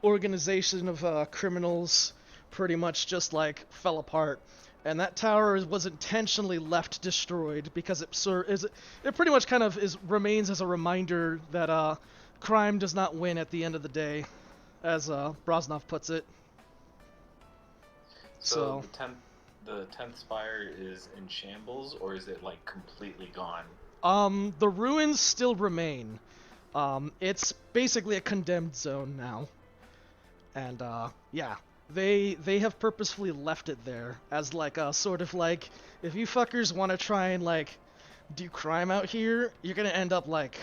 organization of criminals pretty much just like fell apart. And that tower was intentionally left destroyed because it pretty much kind of remains as a reminder that crime does not win at the end of the day, as Brosnov puts it. So the 10th spire is in shambles, or is it like completely gone? The ruins still remain. It's basically a condemned zone now. And yeah. They have purposefully left it there as like a sort of like, if you fuckers want to try and like do crime out here, you're gonna end up like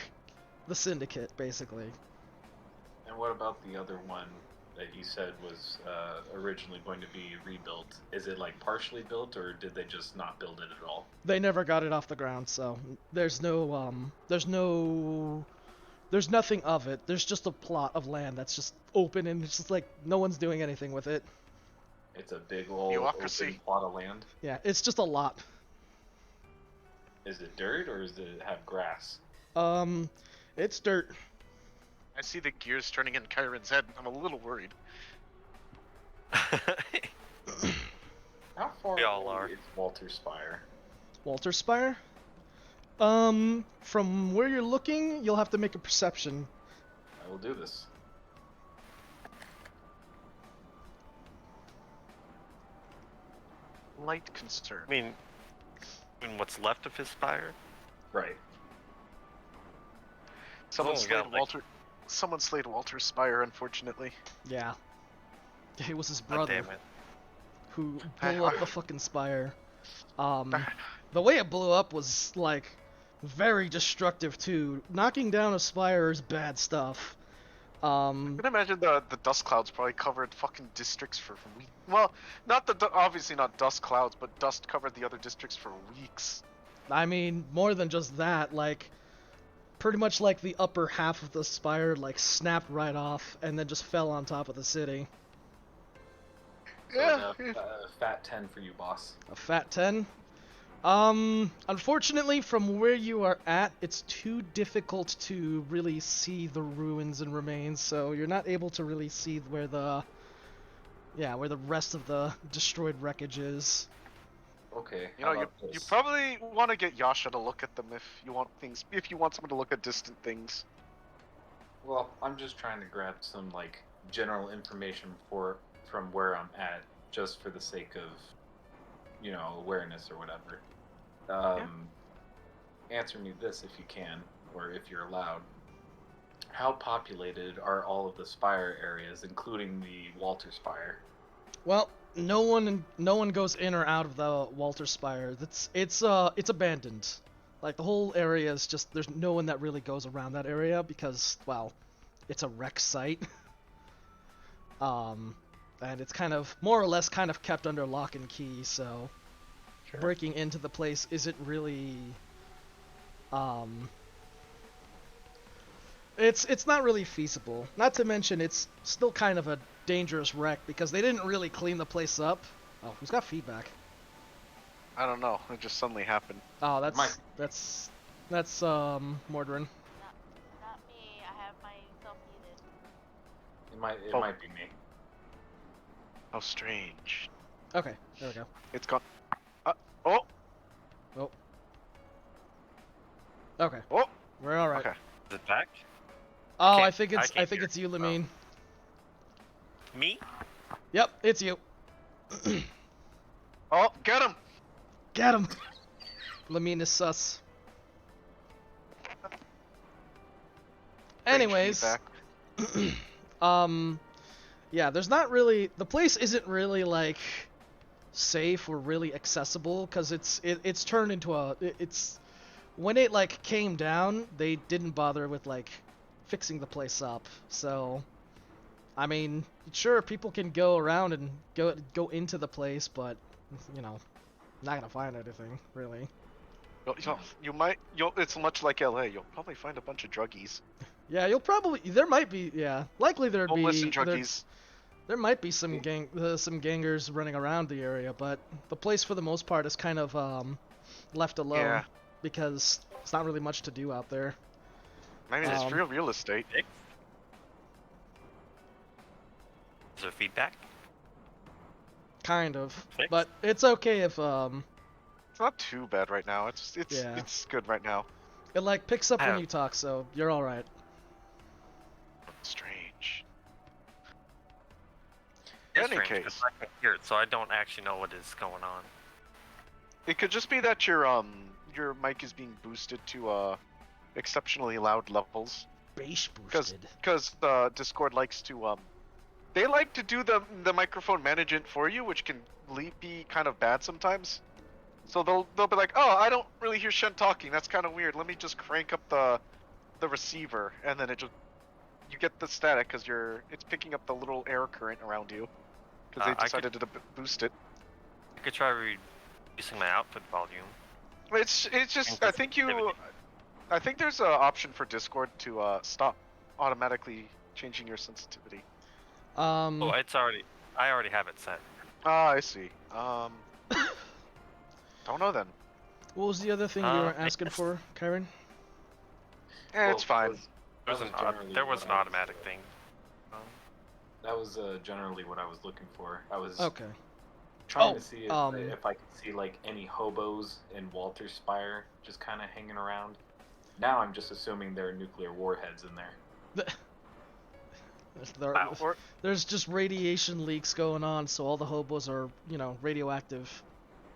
the Syndicate, basically. And what about the other one that you said was originally going to be rebuilt? Is it like partially built, or did they just not build it at all? They never got it off the ground, so there's nothing of it. There's just a plot of land that's just open, and it's just like no one's doing anything with it. It's a big old Bureaucracy. open plot of land. Yeah, it's just a lot. Is it dirt, or does it have grass? It's dirt. I see the gears turning in Kyron's head. I'm a little worried. How far We all away are. is Walter Spire? Walter Spire? From where you're looking, you'll have to make a perception. I will do this. Light concern. I mean, what's left of his spire? Right. Someone Oh, slayed God, like- Walter. Someone slayed Walter Spire, unfortunately. Yeah. It was his God brother damn it. who blew up the fucking spire. The way it blew up was, like, very destructive, too. Knocking down a spire is bad stuff. I can imagine the dust clouds probably covered fucking districts for weeks. Well, not obviously not dust clouds, but dust covered the other districts for weeks. I mean, more than just that, like, pretty much like the upper half of the spire, like, snapped right off and then just fell on top of the city. So Yeah. fat 10 for you, boss. A fat 10? Unfortunately, from where you are at, it's too difficult to really see the ruins and remains, so you're not able to really see where the rest of the destroyed wreckage is. Okay. You how know, you about this? probably want to get Yasha to look at them if you want someone to look at distant things. Well, I'm just trying to grab some like general information from where I'm at, just for the sake of, awareness or whatever. Answer me this if you can, or if you're allowed. How populated are all of the spire areas, including the Walter Spire? Well, no one goes in or out of the Walter Spire. It's abandoned. Like the whole area is just there's no one that really goes around that area because well, it's a wreck site. And it's kind of more or less kind of kept under lock and key, so breaking into the place isn't really it's not really feasible. Not to mention it's still kind of a dangerous wreck because they didn't really clean the place up. Oh, who's got feedback? I don't know. It just suddenly happened. Oh, Mike. that's Mordrin. Not me. I have myself muted. It Oh. might be me. How strange. Okay, there we go. It's gone. Oh, Okay, oh. we're all right. Okay. Is it back? Oh, can't- I think I it's can't hear it's you, it, so- Lamine. Me? Yep, it's you. Oh, get him! Get him. Lamine is sus. Range Anyways, feedback. yeah, there's not really, the place isn't really like safe or really accessible because it's turned into it's when it like came down, they didn't bother with like fixing the place up. So I mean, sure, people can go around and go into the place, but you know, not gonna find anything really. It's much like LA. You'll probably find a bunch of druggies. Yeah, there might be, yeah, likely there'd Homeless be and druggies. there might be some some gangers running around the area, but the place for the most part is kind of left alone Yeah. because it's not really much to do out there. I mean, it's Um, real estate. Is there feedback? Kind of, Fixed? but it's okay if It's not too bad right now. Yeah. It's good right now. it like picks up when Have- you talk, so you're all right. Strange. It's Any strange, 'cause case. I can hear it, so I don't actually know what is going on. It could just be that your mic is being boosted to exceptionally loud levels. Bass Because boosted. Discord likes to they like to do the microphone management for you, which can be kind of bad sometimes. So they'll be like, oh, I don't really hear Shen talking. That's kind of weird. Let me just crank up the receiver, and then you get the static because it's picking up the little air current around you because I they decided to boost it. I could try reducing my output volume. It's just And I think there's an option for Discord to stop automatically changing your sensitivity. Oh, I already have it set. Ah, I see. Don't know then. What was the other thing you were I asking guess- for, Kyron? It's fine. There was an automatic thing. That was generally what I was looking for. I was Okay. trying Oh, to see if I could see like any hobos in Walter Spire just kind of hanging around. Now I'm just assuming there are nuclear warheads in there. There's just radiation leaks going on, so all the hobos are, radioactive.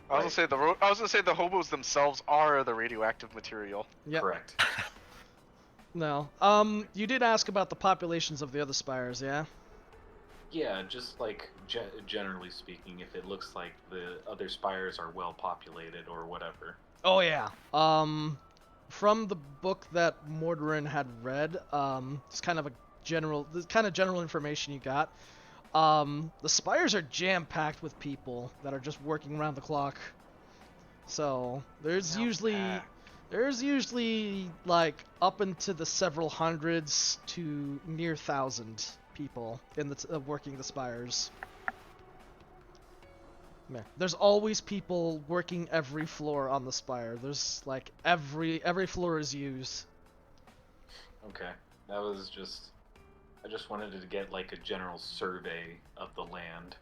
I was gonna say the hobos themselves are the radioactive material. Yep. Correct. No. You did ask about the populations of the other spires, yeah? Yeah, just like generally speaking, if it looks like the other spires are well populated or whatever. Oh yeah. From the book that Mordorin had read, it's kind of general information you got. The spires are jam-packed with people that are just working around the clock. So there's usually like up into the several hundreds to near 1,000 people in working the spires. Yeah. There's always people working every floor on the spire. There's like every floor is used. Okay, that was just. I just wanted to get like a general survey of the land.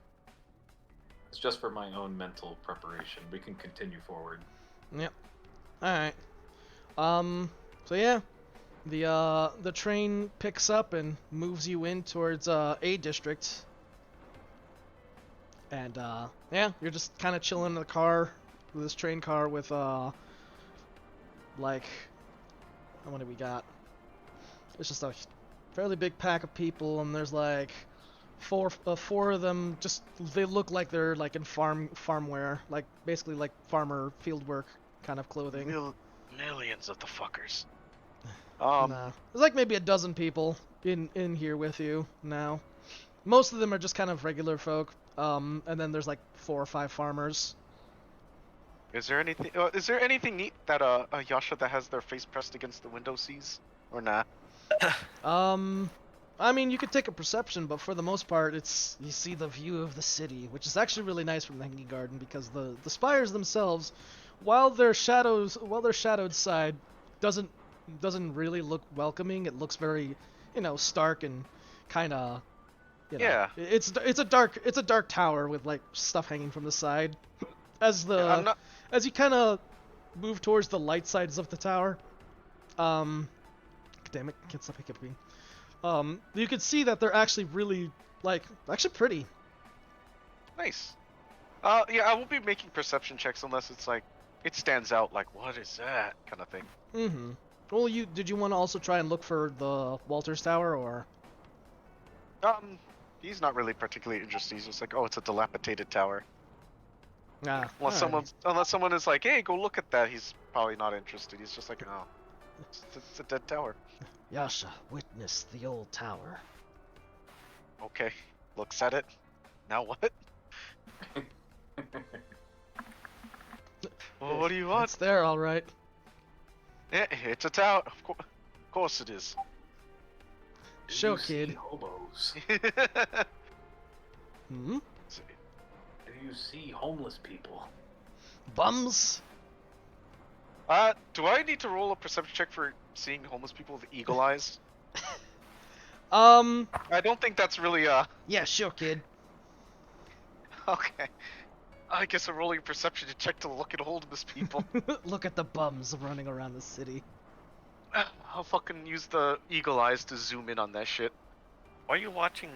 It's just for my own mental preparation. We can continue forward. Yep. All right. So yeah, the train picks up and moves you in towards A district. And yeah, you're just kind of chilling in the car, this train car with like, how many we got? It's just a fairly big pack of people, and there's like four of them. Just they look like they're like in farm wear, like basically like farmer field work kind of clothing. Millions of the fuckers. Nah. There's like maybe a dozen people in here with you now. Most of them are just kind of regular folk. And then there's like 4 or 5 farmers. Is there anything neat that a Yasha that has their face pressed against the window sees, or nah? I mean, you could take a perception, but for the most part, you see the view of the city, which is actually really nice from the Hanging Garden because the spires themselves, while their shadowed side doesn't really look welcoming. It looks very, stark and kind of You know, Yeah. it's a dark tower with like stuff hanging from the side. As I'm not. as you kind of move towards the light sides of the tower, damn it, can't stop hiccuping. You can see that they're actually really actually pretty. Nice. Yeah, I won't be making perception checks unless it's like it stands out. Like, what is that kind of thing? Mm-hmm. Well, did you want to also try and look for the Walters Tower, or? He's not really particularly interested. He's just like, oh, it's a dilapidated tower. Ah, Unless someone is like, hey, go look at that. He's probably not interested. He's just like, oh, it's a dead tower. Yasha, witness the old tower. Okay, looks at it. Now what? Well, what do you want? It's there, all right. Yeah, it's a tower. Of course it is. Show, You see kid. hobos. Hmm. Do you see homeless people? Bums. Do I need to roll a perception check for seeing homeless people with eagle eyes? I don't think that's really Yeah, sure, kid. okay. I guess I'm rolling a perception check to look at homeless people. Look at the bums running around the city. I'll fucking use the eagle eyes to zoom in on that shit. Why are you watching?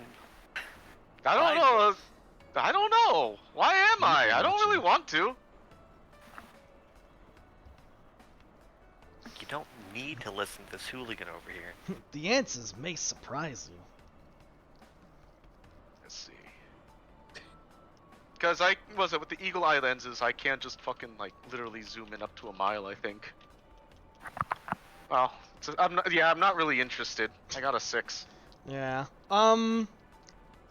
I don't know. I don't know. Why am I? I don't really want to. You don't need to listen to this hooligan over here. The answers may surprise you. Let's see. Because with the eagle eye lenses, I can't just fucking like literally zoom in up to a mile. I think. Well, I'm not really interested. I got a 6. Yeah.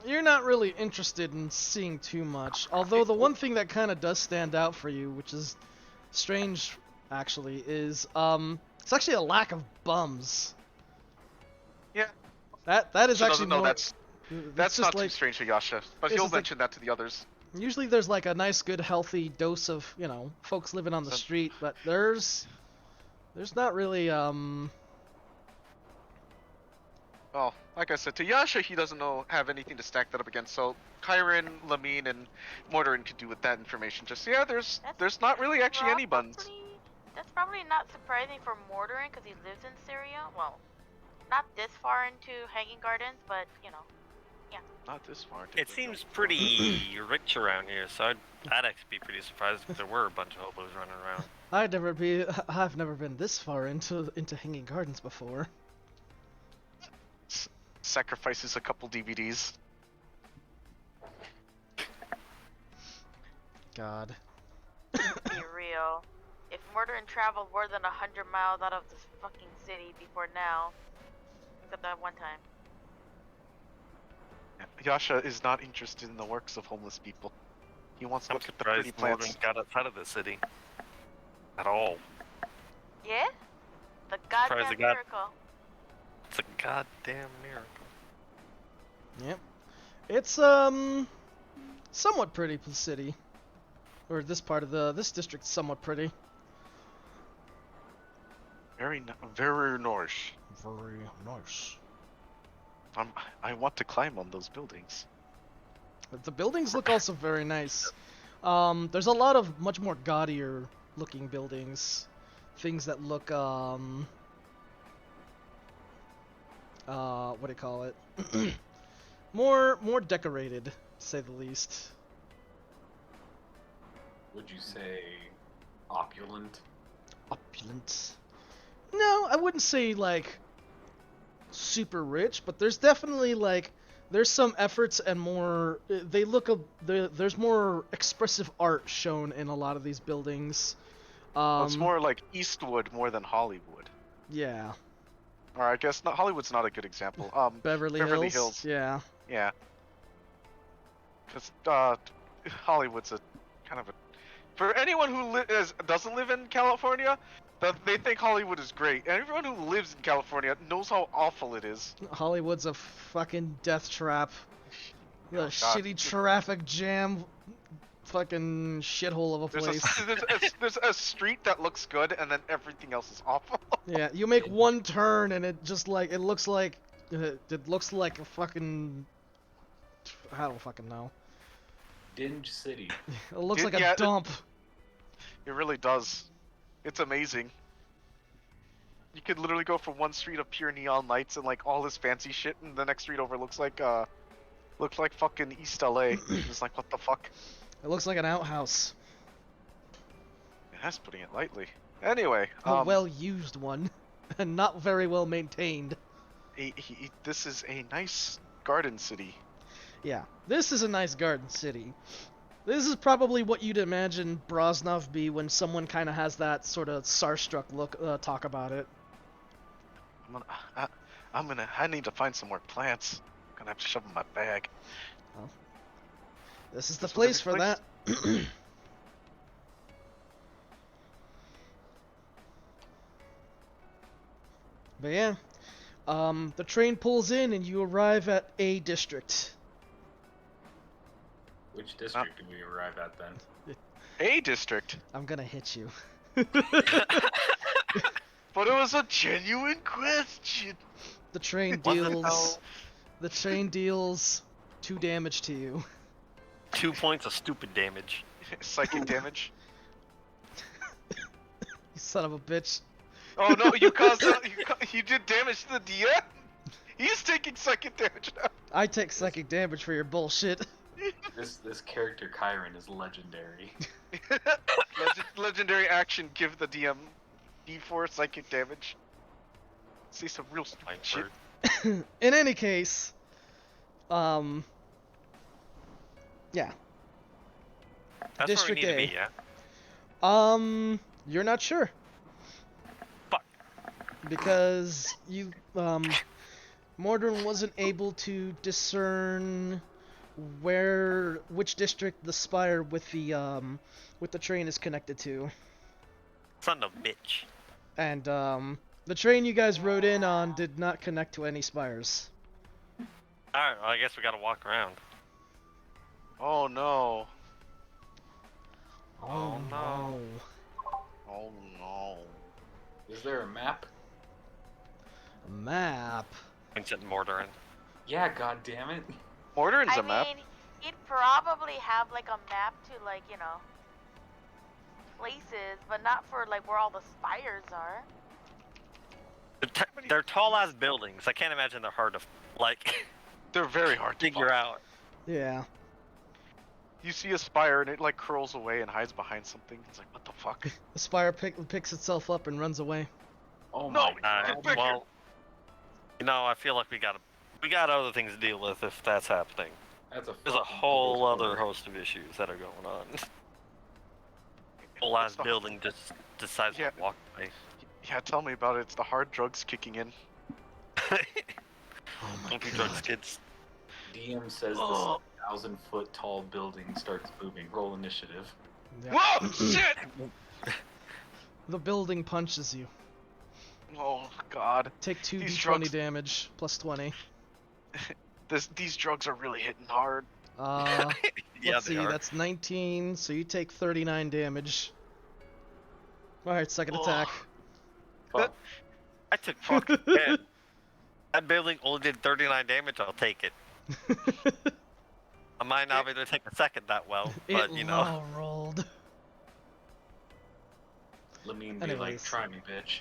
You're not really interested in seeing too much. Although the one thing that kind of does stand out for you, which is strange, actually, is it's actually a lack of bums. Yeah. That is She actually doesn't know more. that's just not too like strange to Yasha, but it's he'll just like- mention that to the others. usually there's like a nice, good, healthy dose of folks living on the street, but there's not really Well, like I said, to Yasha, he doesn't have anything to stack that up against. So Kyron, Lamine, and Mortarin could do with that information. Just there's not really actually any buns. That's probably not surprising for Mortarin because he lives in Syria. Well, not this far into Hanging Gardens, but Not this far. It seems pretty rich around here, so I'd actually be pretty surprised if there were a bunch of hobos running around. I've never been this far into Hanging Gardens before. Sacrifices a couple DVDs. God. be real. If Mortarin traveled more than 100 miles out of this fucking city before now, except that one time. Yasha is not interested in the works of homeless people. He wants to I'm look at the pretty surprised plants. Morgan got outside of the city. At all. Yeah? The Surprised goddamn it got- miracle. It's a goddamn miracle. Yep. It's somewhat pretty city. Or this part of this district's somewhat pretty. Very nice. Very nice. I want to climb on those buildings. But the buildings look also very nice. There's a lot of much more gaudier looking buildings. Things that look what do you call it? more decorated, to say the least. Would you say opulent? Opulent. No, I wouldn't say like super rich, but there's definitely there's some efforts and more. There's more expressive art shown in a lot of these buildings. Well, it's more like Eastwood more than Hollywood. Yeah. Or I guess not. Hollywood's not a good example. Beverly Hills. Yeah. Yeah. Because Hollywood's a kind of a. For anyone who doesn't live in California, they think Hollywood is great. And everyone who lives in California knows how awful it is. Hollywood's a fucking death trap. Oh, A God. shitty traffic jam. Fucking shithole of a place. There's a street that looks good, and then everything else is awful. Yeah, you make one turn and it just it looks like a fucking I don't fucking know. Dinge City. It looks Dude, like a yeah, dump. It really does. It's amazing. You could literally go from one street of pure neon lights and like all this fancy shit, and the next street over looks like fucking East LA. It's like, what the fuck? It looks like an outhouse. Yeah, that's putting it lightly. Anyway, A well-used one, and not very well maintained. this is a nice garden city. Yeah, this is a nice garden city. This is probably what you'd imagine Brosnov be when someone kind of has that sort of starstruck look. Talk about it. I need to find some more plants. I'm gonna have to shove them in my bag. This is the This place was for a that. But yeah, the train pulls in and you arrive at A district. Which district did we arrive at then? A district. I'm gonna hit you. But it was a genuine question. The train What the deals. hell? The train deals 2 damage to you. 2 points of stupid damage. Psychic damage. You son of a bitch. Oh no, you caused you did damage to the DM. He's taking psychic damage now. I take psychic damage for your bullshit. This character Kyron is legendary. Legendary action. Give the DM D4 psychic damage. See some real My shit. word. In any case, yeah. That's District where we A. need to be, yeah? You're not sure. Fuck. Because you, Mordrin wasn't able to discern which district the spire with the train is connected to. Son of a bitch. And, the train you guys rode in on did not connect to any spires. Alright, well, I guess we gotta walk around. Oh no. Oh, no. Oh no. Is there a map? A map. Points at Mordorin. Yeah, god damn it. Mordorin's I a map. mean, he'd probably have like a map to like, you know, places, but not for like where all the spires are. They're tall ass buildings. I can't imagine they're hard to, like, They're very hard to figure find. out. Yeah. You see a spire and it like curls away and hides behind something. It's like, what the fuck? The spire picks itself up and runs away. Oh No, my Get god. back Well, you know, I feel like we got other things to deal with if that's happening. That's a There's a fucking whole double other spoiler. host of issues that are going on. Whole ass It's the- building just decides Yeah. to walk away. Yeah, tell me about it. It's the hard drugs kicking in. Oh my Don't do drugs, kids. DM says Oh. this 1,000-foot tall building starts moving. Roll initiative. Yeah. Whoa! Shit! The building punches you. Oh god. Take 2 These d20 drugs- damage, plus 20. These drugs are really hitting hard. Yeah, Yeah, let's they see, are. that's 19, so you take 39 damage. Alright, second Oh. attack. Fuck. I took fucking 10. That building only did 39 damage, I'll take it. I might not be able to take a second that well, but It you know. low rolled. Lamine be like, Anyways. try me, bitch.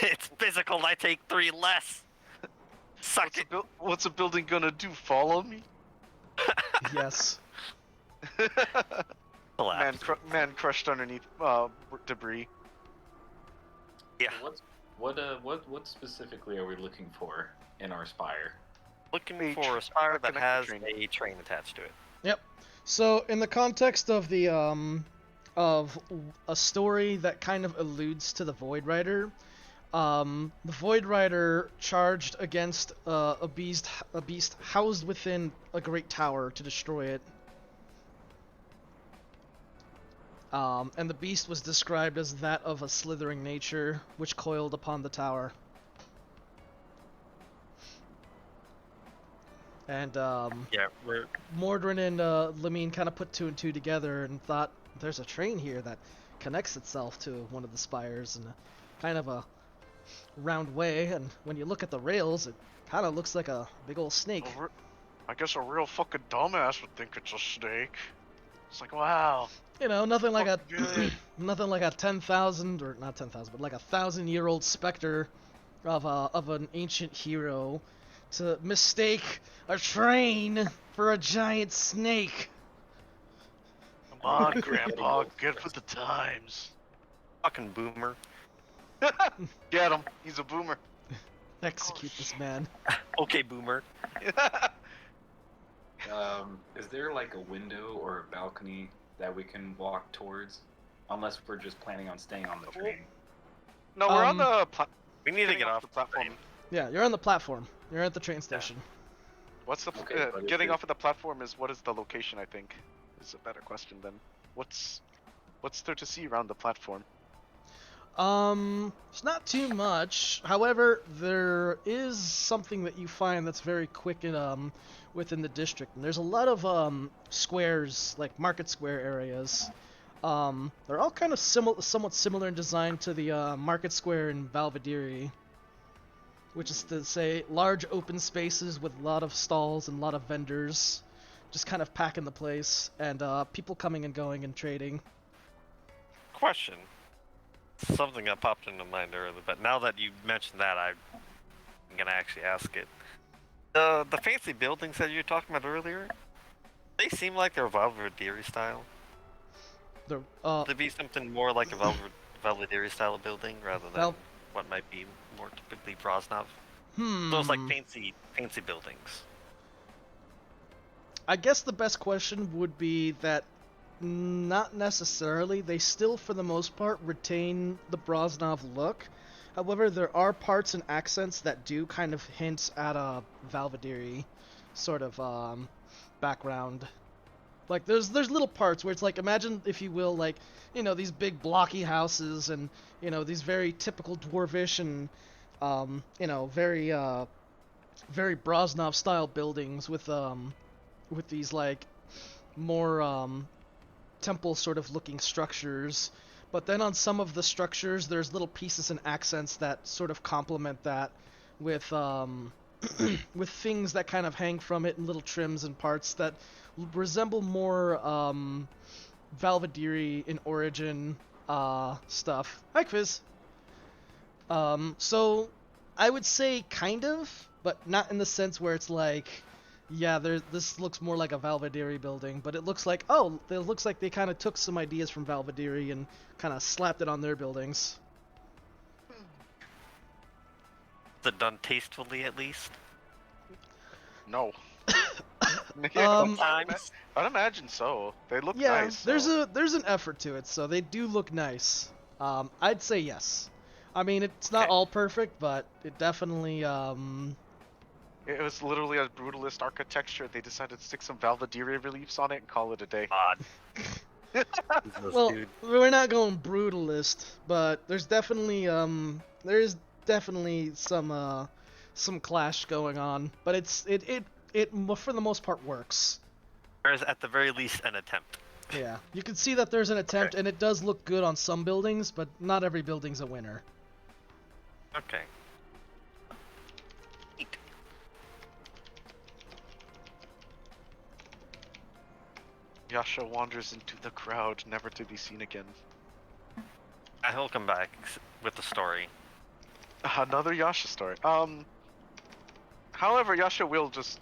It's physical, I take 3 less. Suck it. What's a building gonna do? Follow me? Yes. Collapse. Man crushed underneath debris. Yeah. What specifically are we looking for in our spire? Looking A for a spire that connected has train. a train attached to it. Yep. So in the context of the of a story that kind of alludes to the Void Rider, the Void Rider charged against a beast housed within a great tower to destroy it. And the beast was described as that of a slithering nature, which coiled upon the tower. And Yeah, we're Mordrin and Lamine kind of put 2 and 2 together and thought there's a train here that connects itself to one of the spires in a kind of a round way, and when you look at the rails, it kind of looks like a big old snake. I guess a real fucking dumbass would think it's a snake. It's like, wow. You know, nothing like a Fucking good. nothing like a 10,000 or not 10,000, but like 1,000-year-old specter of an ancient hero to mistake a train for a giant snake. Come on, Grandpa, get with the times. Fucking boomer. Get him. He's a boomer. Execute this man. Okay, boomer. Is there like a window or a balcony that we can walk towards? Unless we're just planning on staying on the train. No, we're on Um, the We need to getting get off the platform. Yeah, you're on the platform. You're at the train station. What's the Okay, but is getting it- off of the platform is what is the location? I think is a better question than what's there to see around the platform. It's not too much. However, there is something that you find that's very quick in within the district. And there's a lot of squares, like market square areas. They're all kind of somewhat similar in design to the market square in Valvadiri, which is to say large open spaces with a lot of stalls and a lot of vendors, just kind of packing the place, and people coming and going and trading. Question. Something that popped into mind earlier, but now that you mentioned that, I'm gonna actually ask it. The fancy buildings that you were talking about earlier, they seem like they're Valvadiri style. The To be something more like a Valvadiri style of building rather than Val- what might be more typically Brosnov. hmm. Those like fancy buildings. I guess the best question would be that not necessarily. They still, for the most part, retain the Brosnov look. However, there are parts and accents that do kind of hint at a Valvadiri sort of background. Like there's little parts where it's like, imagine if you will, like, you know, these big blocky houses and, you know, these very typical dwarvish and you know, very very Brosnov style buildings with these like more temple sort of looking structures, but then on some of the structures there's little pieces and accents that sort of complement that with with things that kind of hang from it and little trims and parts that resemble more Valvadiri in origin stuff. Hi Quiz. So I would say kind of, but not in the sense where it's like, yeah, this looks more like a Valvadiri building, but it looks like, oh, it looks like they kind of took some ideas from Valvadiri and kind of slapped it on their buildings. Is it done tastefully at least? No. Sometimes. I'd imagine so. They look Yeah, nice. there's so. an effort to it, so they do look nice. I'd say yes. I mean, it's not Okay. all perfect, but it definitely It was literally a brutalist architecture. They decided to stick some Valvadiri reliefs on it and call it a day. Odd. Jesus, well, dude. we're not going brutalist, but there's definitely some clash going on, but it for the most part works. There's at the very least an attempt. Yeah, you can see that there's an attempt, and it does look good on some buildings, but not every building's a winner. Okay. Neat. Yasha wanders into the crowd, never to be seen again. He'll come back with the story. Another Yasha story. However, Yasha will just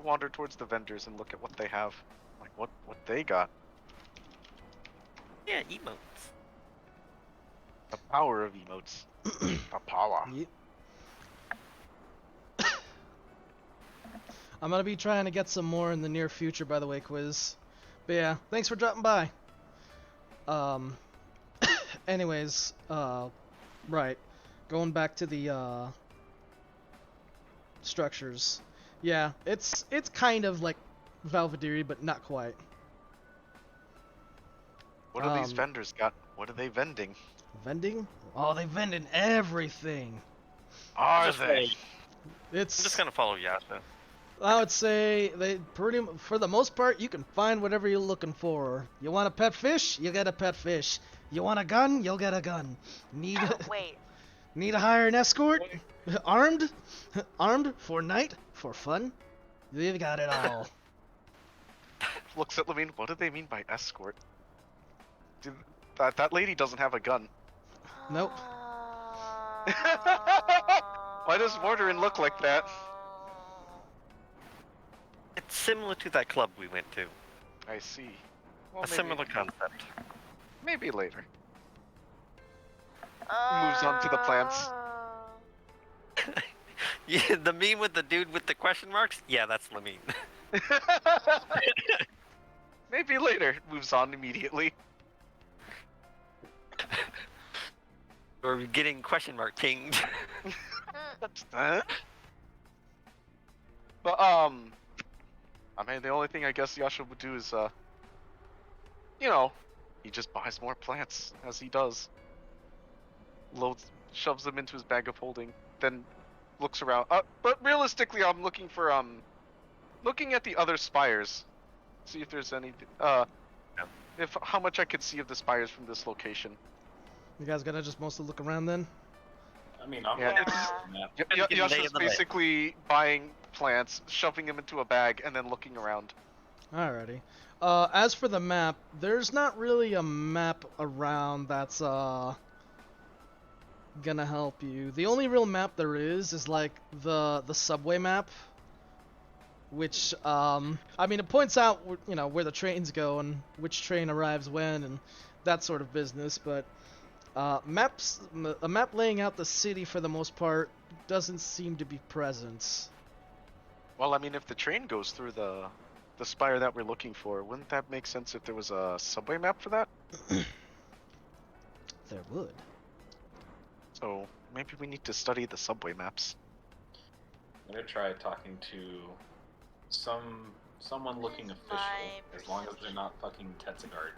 wander towards the vendors and look at what they have. Like what they got. Yeah, emotes. The power of emotes. The power. Yep. I'm gonna be trying to get some more in the near future, by the way, Quiz. But yeah, thanks for dropping by. Anyways, right. Going back to the structures. Yeah, it's kind of like Valvadiri, but not quite. What do these Um, vendors got? What are they vending? Vending? Oh, they vending everything. Are Just they? like- It's I'm just gonna follow Yasha. I would say for the most part, you can find whatever you're looking for. You want a pet fish? You get a pet fish. You want a gun? You'll get a gun. Need Wait. to hire an escort? Armed? Armed for night? For fun? You've got it all. Looks at Levine. What do they mean by escort? Dude, that lady doesn't have a gun. Nope. Why does Mortarin look like that? It's similar to that club we went to. I see. Well, A similar concept. Maybe later. Moves on to the plants. Yeah, the meme with the dude with the question marks? Yeah, that's Lamine. Maybe later. Moves on immediately. Or getting question mark pinged. That's that. But I mean, the only thing I guess Yasha would do is you know, he just buys more plants as he does. Shoves them into his bag of holding, then looks around. But realistically, I'm looking for looking at the other spires, see if there's any if how much I could see of the spires from this location. You guys gonna just mostly look around then? I mean, I'm Yeah. looking Yasha's basically buying plants, shoving them into a bag, and then looking around. Alrighty. As for the map, there's not really a map around that's gonna help you. The only real map there is like the subway map, which I mean, it points out you know where the trains go and which train arrives when and that sort of business. But a map laying out the city for the most part doesn't seem to be present. Well, I mean, if the train goes through the spire that we're looking for, wouldn't that make sense if there was a subway map for that? There would. So maybe we need to study the subway maps. I'm gonna try talking to someone looking official, as long as they're not fucking Tetsugard.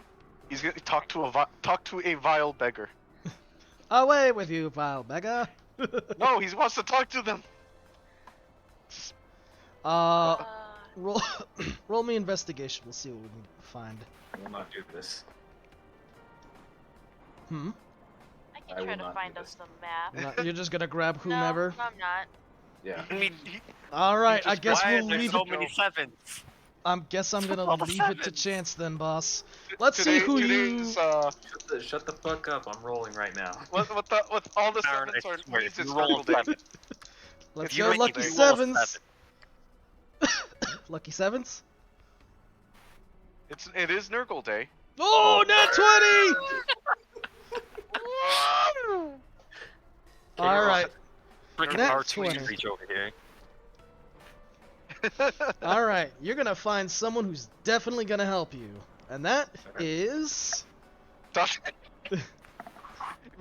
He's gonna talk to a vile beggar. Away with you, vile beggar! No, he wants to talk to them. Roll, roll me investigation. We'll see what we can find. I will not do this. Hmm. I I can will try to not find do us this. some map. You're just gonna grab whomever. No, I'm not. Yeah. I mean, All right, I just- guess why we'll are there leave so it. many sevens? Guess I'm gonna All the leave it to sevens. chance then, boss. Let's see who you. today's, Shut the fuck up! I'm rolling right now. with all the Aaron, sevens I are swear, leads, you it's roll a Knuckle Day. seven. Let's you go, make lucky it, you roll a sevens. seven. Lucky sevens. It is Nurgle Day. Oh, nat 20! All right, Freaking Nat R2 20. reach over here. all right. You're gonna find someone who's definitely gonna help you, and that is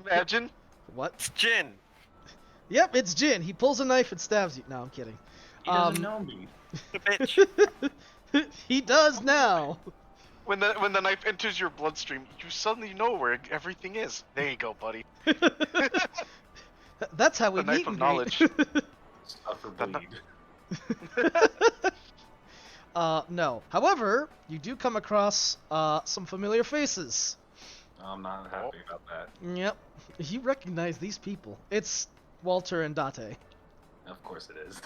Imagine. what? It's Jin. Yep, it's Jin. He pulls a knife and stabs you. No, I'm kidding. He doesn't know me. The bitch. He does now. When the knife enters your bloodstream, you suddenly know where everything is. There you go, buddy. That's how we The knife meet of and knowledge. greet. Suffer The kn- bleed. No. However, you do come across some familiar faces. I'm not happy about that. Yep. You recognize these people. It's Walter and Date. Of course it is.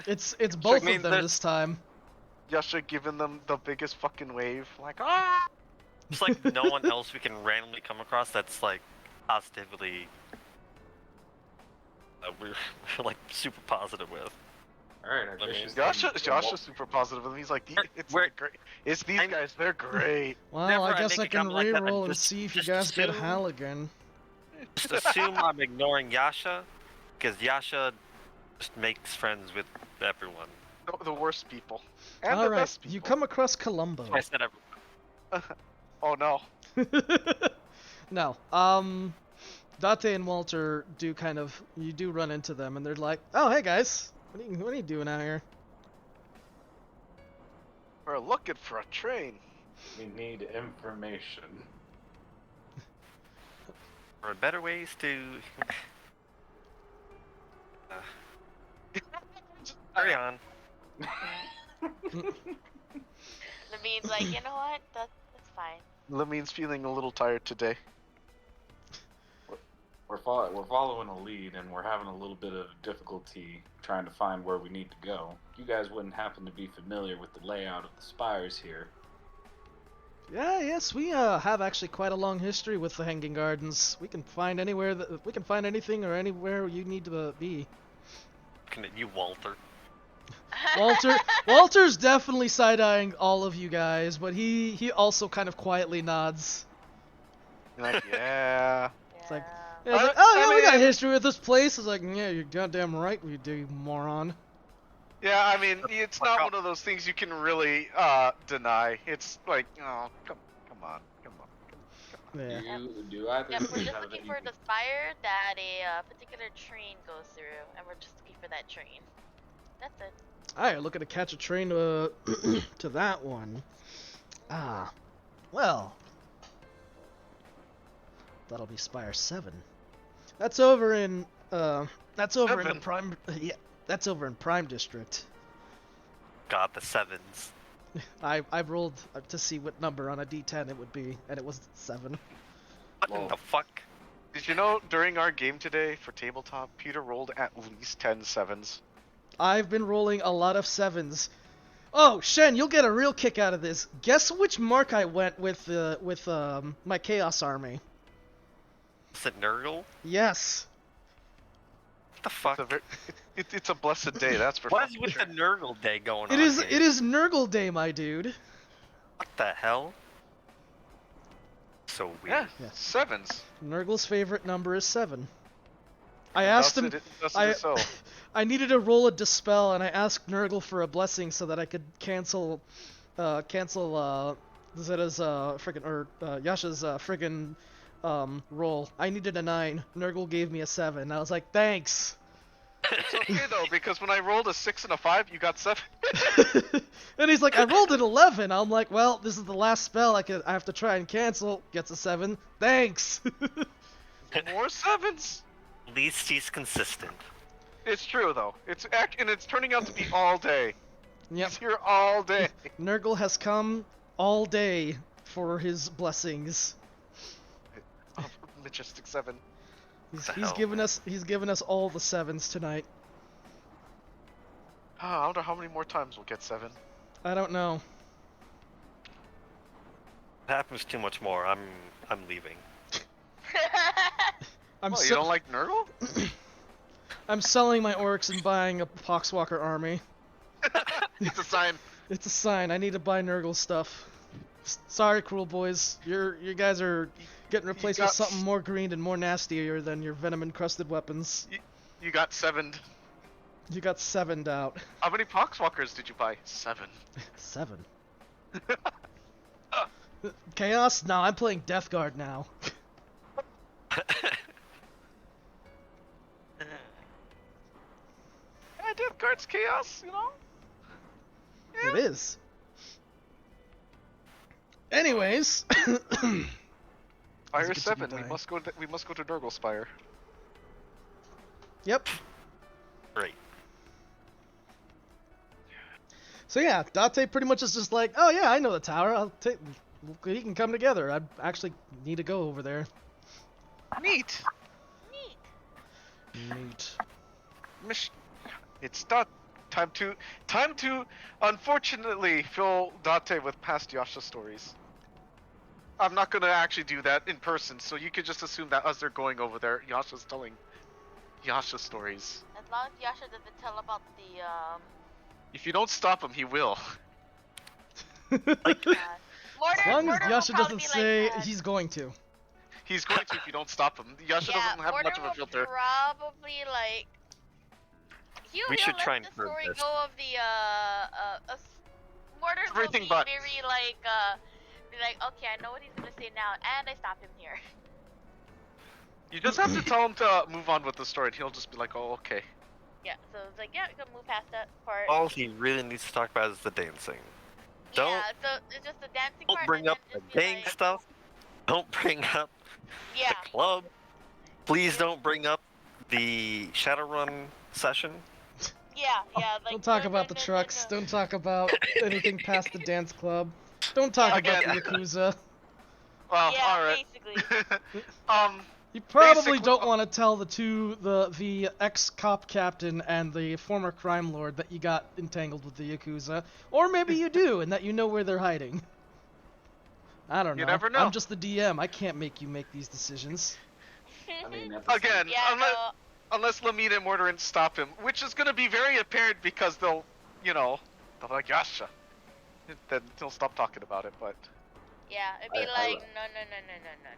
It's both mean, of them there's- this time. Yasha giving them the biggest fucking wave, like ah. It's like no one else we can randomly come across that's like positively. We're like super positive with. Alright, I I guess mean, she's Yasha's super positive, and he's like, We're- great. It's these I'm- guys, they're great. Well, Never I I guess make I a can comment like that, re-roll I'm and just- see if you just guys get assume- Halligan. Just assume I'm ignoring Yasha, because Yasha just makes friends with everyone. The worst people. And All the right, best people. you come across Columbo. I said everyone. Oh no. No. Date and Walter do kind of, you do run into them, and they're like, "Oh, hey guys, what are you doing out here?" We're looking for a train. We need information. Or better ways to. Carry on. Levine's like, you know what? That's fine. Lamine's feeling a little tired today. we're following a lead, and we're having a little bit of difficulty trying to find where we need to go. You guys wouldn't happen to be familiar with the layout of the spires here. Yeah, yes, we have actually quite a long history with the Hanging Gardens. We can find anywhere that we can find anything or anywhere you need to be. Looking at you, Walter. Walter's definitely side-eyeing all of you guys, but he also kind of quietly nods. Like, yeah. It's like, Yeah. yeah, it's like, oh yeah, we got a history with this place. It's like, yeah, you're goddamn right we do, you moron. Yeah, I mean, it's not one of those things you can really deny. It's like, oh, come on. Yeah. Do either Yeah, of we're you just have looking any? for the spire that a particular train goes through, and we're just looking for that train. That's it. Alright, looking to catch a train to to that one. Ah, well, that'll be Spire 7. That's over in in the Seven? Prime. Yeah, that's over in Prime District. God, the sevens. I rolled to see what number on a D10 it would be, and it was 7. What in Whoa. the fuck? Did you know during our game today for tabletop, Peter rolled at least 10 sevens? I've been rolling a lot of 7s. Oh, Shen, you'll get a real kick out of this. Guess which mark I went with my Chaos Army. Is it Nurgle? Yes. What the fuck? It's a blessed day, that's for What is fucking with sure. the Nurgle day going on? It is here? it is Nurgle Day, my dude. What the hell? So weird. Yeah, Yeah. sevens. Nurgle's favorite number is 7. I asked him. Thus I it is so. I needed to roll a dispel, and I asked Nurgle for a blessing so that I could cancel Zeta's Yasha's friggin' roll. I needed a 9. Nurgle gave me a 7. I was like, thanks. It's okay though, because when I rolled a 6 and a 5, you got 7. And he's like, I rolled an 11. I'm like, well, this is the last spell I have to try and cancel. Gets a 7. Thanks. More sevens. At least he's consistent. It's true though. And it's turning out to be all day. Yep. He's here all day. Nurgle has come all day for his blessings. Oh, Majestic 7. He's The hell, given us all the 7s tonight. Oh, I wonder how many more times we'll get 7. I don't know. If it happens too much more, I'm leaving. I'm You don't like Nurgle? I'm selling my orcs and buying a Poxwalker army. It's a sign. It's a sign. I need to buy Nurgle stuff. Sorry, cruel boys. You guys are getting replaced with got something more green and more nastier than your venom encrusted weapons. You got 7'd. You got 7'd out. How many Poxwalkers did you buy? 7. 7. Chaos? No, I'm playing Death Guard now. Yeah, Death Guard's chaos, you know? It is. Anyways, Spire continue 7. dying. We must go to Nurgle Spire. yep. Great. So yeah, Date pretty much is just like, oh yeah, I know the tower. I'll take. We can come together. I actually need to go over there. Neat. Neat. Neat. It's not time to unfortunately fill Date with past Yasha stories. I'm not gonna actually do that in person, so you could just assume that as they're going over there, Yasha's telling Yasha stories. As long as Yasha doesn't tell about the If you don't stop him, he will. Mortar, As long as Mortar will Yasha probably doesn't be say like, he's going to. He's going to if you don't stop him. Yasha yeah, doesn't have Mortar much of a will filter. Probably like. We should let try and the prove story this. go of the Mortar Everything will be but. very be like, okay, I know what he's gonna say now, and I stopped him here. You just have to tell him to move on with the story, and he'll just be like, "Oh, okay." Yeah, so it's like, yeah, we can move past that part. All he really needs to talk about is the dancing. Don't Yeah, so it's just the dancing don't part. bring and up the then just be gang like, stuff. Don't bring up Yeah, the club. Please don't bring up the Shadowrun session. yeah. Like, Don't talk no, about no, the no, trucks. no. Don't talk about anything past the dance club. Don't talk Again. about the Yakuza. Well, Yeah, all right. basically. You probably Basically- don't want to tell the ex-cop captain and the former crime lord that you got entangled with the Yakuza, or maybe you do, and that you know where they're hiding. I don't know. You never know. I'm just the DM. I can't make you make these decisions. I mean, at the same- Again, yeah, unless, no. unless Lamina and Morderin stop him, which is gonna be very apparent because they'll be like, Yasha. Then he'll stop talking about it, but Yeah, it'd be I- like, I-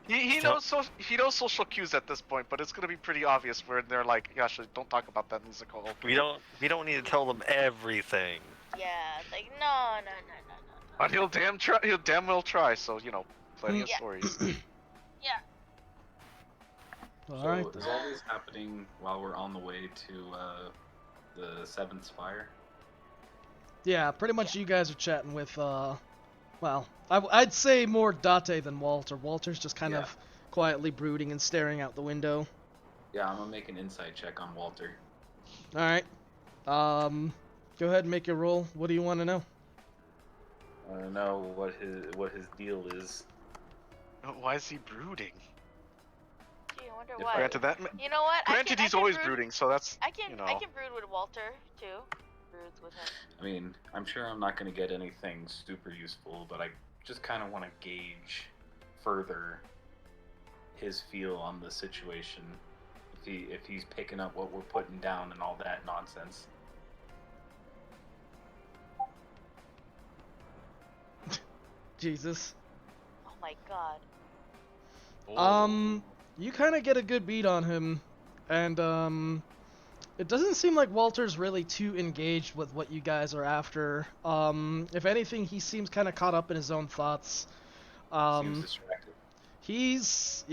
no. he So- knows social cues at this point, but it's gonna be pretty obvious where they're like, Yasha, don't talk about that musical. We don't need to tell them everything. Yeah, like, no. But he'll damn well try, so plenty of Yeah. stories. Yeah. So Alright. is all this happening while we're on the way to the Seventh Spire? Yeah, pretty much you guys are chatting with, well, I'd say more Date than Walter. Walter's just kind Yeah. of quietly brooding and staring out the window. Yeah, I'm gonna make an insight check on Walter. Alright. Go ahead and make your roll. What do you want to know? I don't know what his deal is. Why is he brooding? Gee, I wonder If why. Granted, You know what? granted, he's always brooding, so that's I can know. I can brood with Walter too. Broods with him. I mean, I'm sure I'm not gonna get anything super useful, but I just kind of want to gauge further his feel on the situation. If he's picking up what we're putting down and all that nonsense. Jesus. Oh my god. You kind of get a good beat on him, and it doesn't seem like Walter's really too engaged with what you guys are after. If anything, he seems kind of caught up in his own thoughts. Seems distracted. He's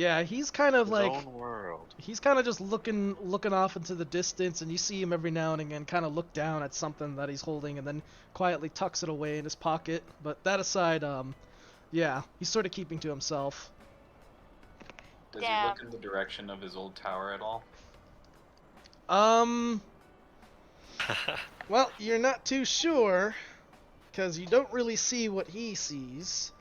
kind of his like own world. he's kind of just looking off into the distance, and you see him every now and again kind of look down at something that he's holding, and then quietly tucks it away in his pocket. But that aside, yeah, he's sort of keeping to himself. Does he Damn. look in the direction of his old tower at all? Well, you're not too sure, because you don't really see what he sees.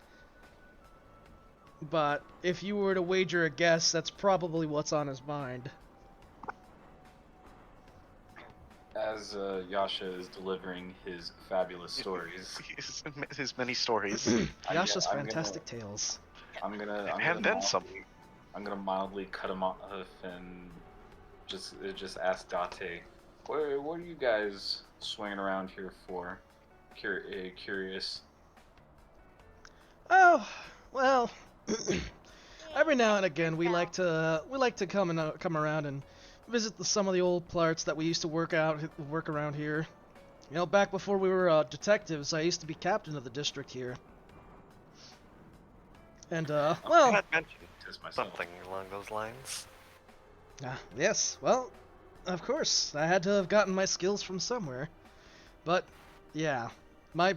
But if you were to wager a guess, that's probably what's on his mind. As Yasha is delivering his fabulous stories, His many stories. Yasha's I'm fantastic tales. I'm gonna And then some. I'm gonna mildly cut him off and just ask Date, what are you guys swinging around here for? Curious. Oh, well, every now and again we like to come around and visit some of the old parts that we used to work around here. You know, back before we were detectives, I used to be captain of the district here. And I well, had mentioned Tis myself. something along those lines. yes, well, of course, I had to have gotten my skills from somewhere. But yeah, my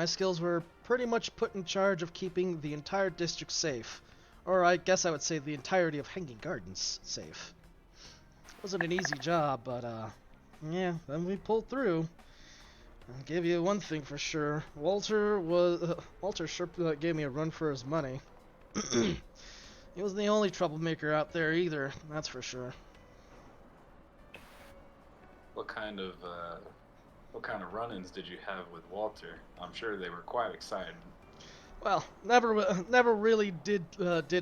skills were pretty much put in charge of keeping the entire district safe, or I guess I would say the entirety of Hanging Gardens safe. Wasn't an easy job, but yeah, then we pulled through. I'll give you one thing for sure. Walter sure gave me a run for his money. He wasn't the only troublemaker out there either, that's for sure. What kind of run-ins did you have with Walter? I'm sure they were quite excited. Well, never really did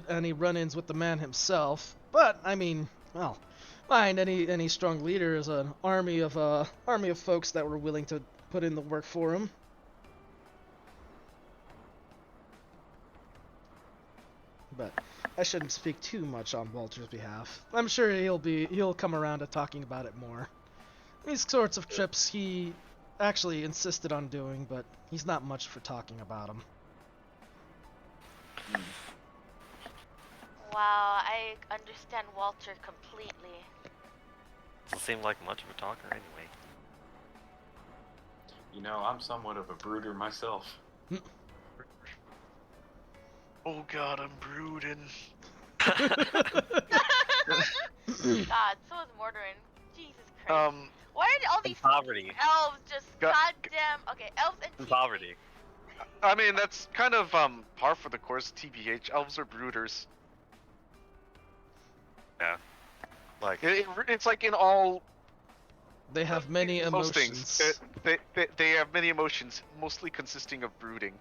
any run-ins with the man himself, but I mean, well, find any strong leader is an army of folks that were willing to put in the work for him. But I shouldn't speak too much on Walter's behalf. I'm sure he'll come around to talking about it more. These sorts of trips he actually insisted on doing, but he's not much for talking about them. Wow, I understand Walter completely. Doesn't seem like much of a talker anyway. You know, I'm somewhat of a brooder myself. Oh god, I'm brooding. God, so is Morderin. Jesus Christ. Why did all these Poverty. elves just Got- goddamn? Okay, elves and In tieflings. poverty. I mean, that's kind of par for the course. TBH, elves are brooders. Like, It's like in all They have many most emotions. things. They have many emotions, mostly consisting of brooding.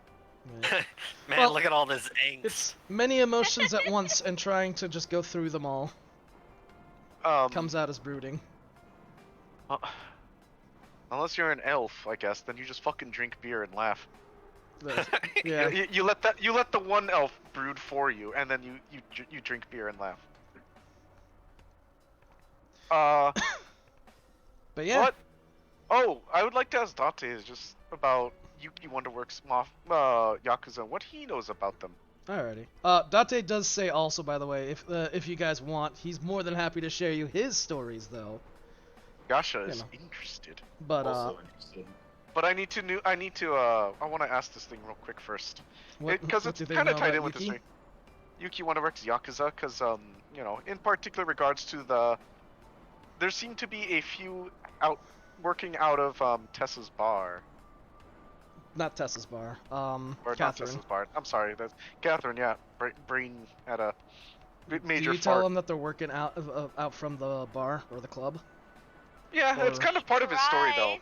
Yeah. man, Well, look at all this angst. It's many emotions at once, and trying to just go through them all comes out as brooding. uh, unless you're an elf, I guess, then you just fucking drink beer and laugh. Yeah. You let the one elf brood for you, and then you drink beer and laugh. But yeah. What? Oh, I would like to ask Date just about Yuki Wonderworks Yakuza, what he knows about them. Alrighty. Date does say also, by the way, if you guys want, he's more than happy to share you his stories, though. Yasha is know. interested. But Also interested. But I want to ask this thing real quick first. Because what do it's they kind of know tied about in with this Yuki? thing. Yuki Wonderworks Yakuza, because, in particular regards to there seem to be a few working out of, Tessa's bar. Not Tessa's bar. Or not Catherine. Tessa's bar. I'm sorry, that's Catherine, yeah. Brain at a major Do you tell fart. them that they're working out from the bar or the club? Yeah, it's or- kind of part of his story, though.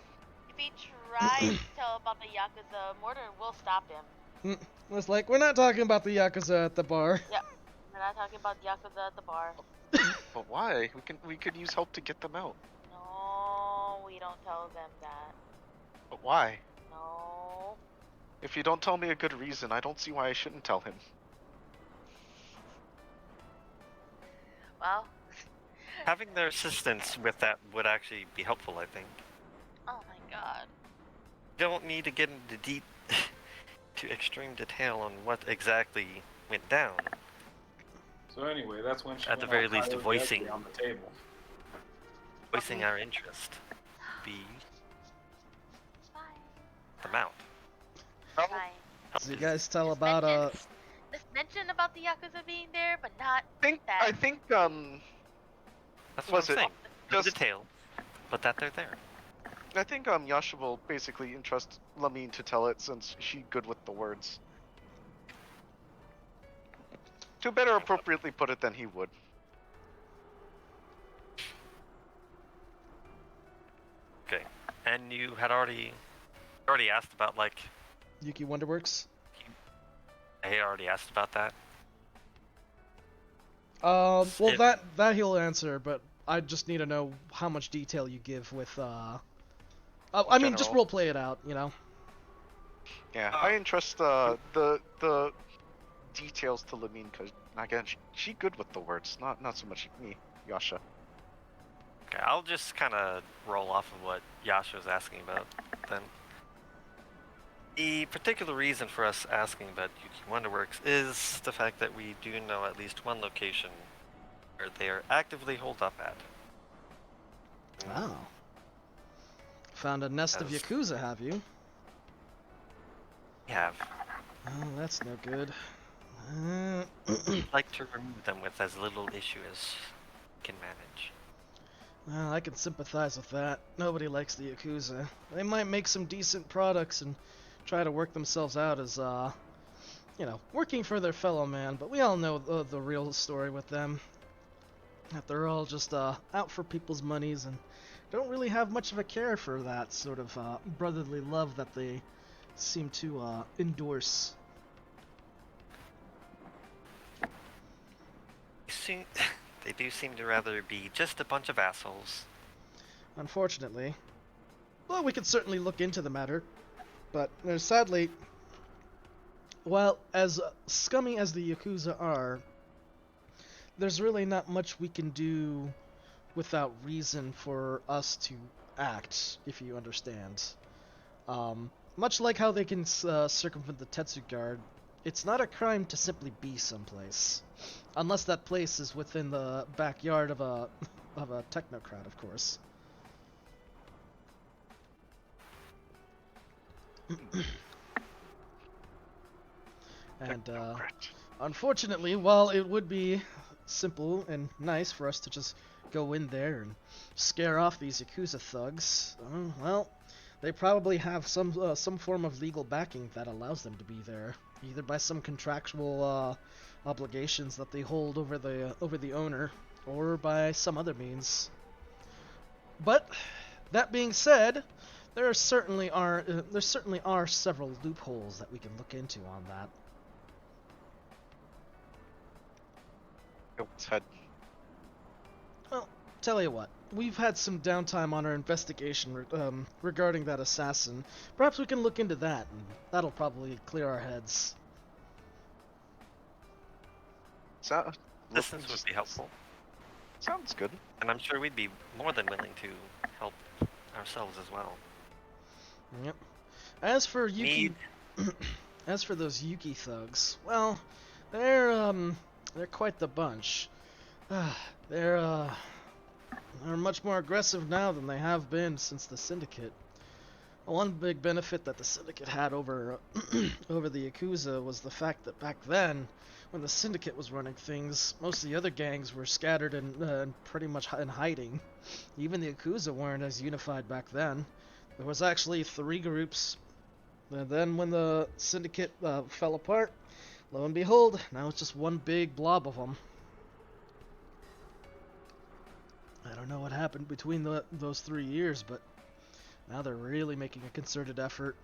If he tries to tell about the Yakuza, Morden will stop him. It's like, we're not talking about the Yakuza at the bar. We're not talking about Yakuza at the bar. But why? We could use help to get them out. No, we don't tell them that. But why? No. If you don't tell me a good reason, I don't see why I shouldn't tell him. Well, Having their assistance with that would actually be helpful, I think. oh my god. You don't need to get into to extreme detail on what exactly went down. So anyway, that's when she At the went very all least, Kyle voicing- Jeffrey on the table. Voicing our interest. Be Fine. the mount. Fine. So you guys tell Just about Just mention about the Yakuza being there, but not I think That's Was what I'm it saying. No just- detail, but that they're there. Yasha will basically entrust Lamine to tell it since she's good with the words. To better appropriately put it than he would. Okay. And you had already asked about, like, Yuki Wonderworks. I had already asked about that. Well, If- that he'll answer, but I just need to know how much detail you give with I mean, just General. roleplay it out, you know. Yeah, I entrust the details to Lamine because again, she good with the words, not so much me, Yasha. Okay, I'll just kind of roll off of what Yasha was asking about then. The particular reason for us asking about Yuki Wonderworks is the fact that we do know at least one location where they are actively holed up at. Wow. Found a nest of Yes. Yakuza, have you? We have. Oh, that's no good. We'd like to remove them with as little issue as we can manage. Well, I can sympathize with that. Nobody likes the Yakuza. They might make some decent products and try to work themselves out as, working for their fellow man, but we all know the real story with them. That they're all just, out for people's monies and don't really have much of a care for that sort of, brotherly love that they seem to, endorse. They do seem to rather be just a bunch of assholes. Unfortunately. Well, we could certainly look into the matter, but sadly, while as scummy as the Yakuza are, there's really not much we can do without reason for us to act, if you understand. Much like how they can circumvent the Tetsu Guard, it's not a crime to simply be someplace. Unless that place is within the backyard of a technocrat, of course. And unfortunately, while it would be simple and nice for us to just go in there and scare off these Yakuza thugs, well, they probably have some form of legal backing that allows them to be there, either by some contractual obligations that they hold over the owner, or by some other means. But that being said, there certainly are several loopholes that we can look into on that. Let's head. Well, tell you what, we've had some downtime on our investigation regarding that assassin. Perhaps we can look into that, and that'll probably clear our heads. Assistance would be helpful, Sounds good. and I'm sure we'd be more than willing to help ourselves as well. Yep. As for Yuki, Need as for those Yuki thugs, well, they're quite the bunch. They're much more aggressive now than they have been since the Syndicate. One big benefit that the Syndicate had over over the Yakuza was the fact that back then, when the Syndicate was running things, most of the other gangs were scattered and pretty much in hiding. Even the Yakuza weren't as unified back then. There was actually 3 groups. And then when the Syndicate fell apart, lo and behold, now it's just one big blob of them. I don't know what happened between those 3 years, but now they're really making a concerted effort.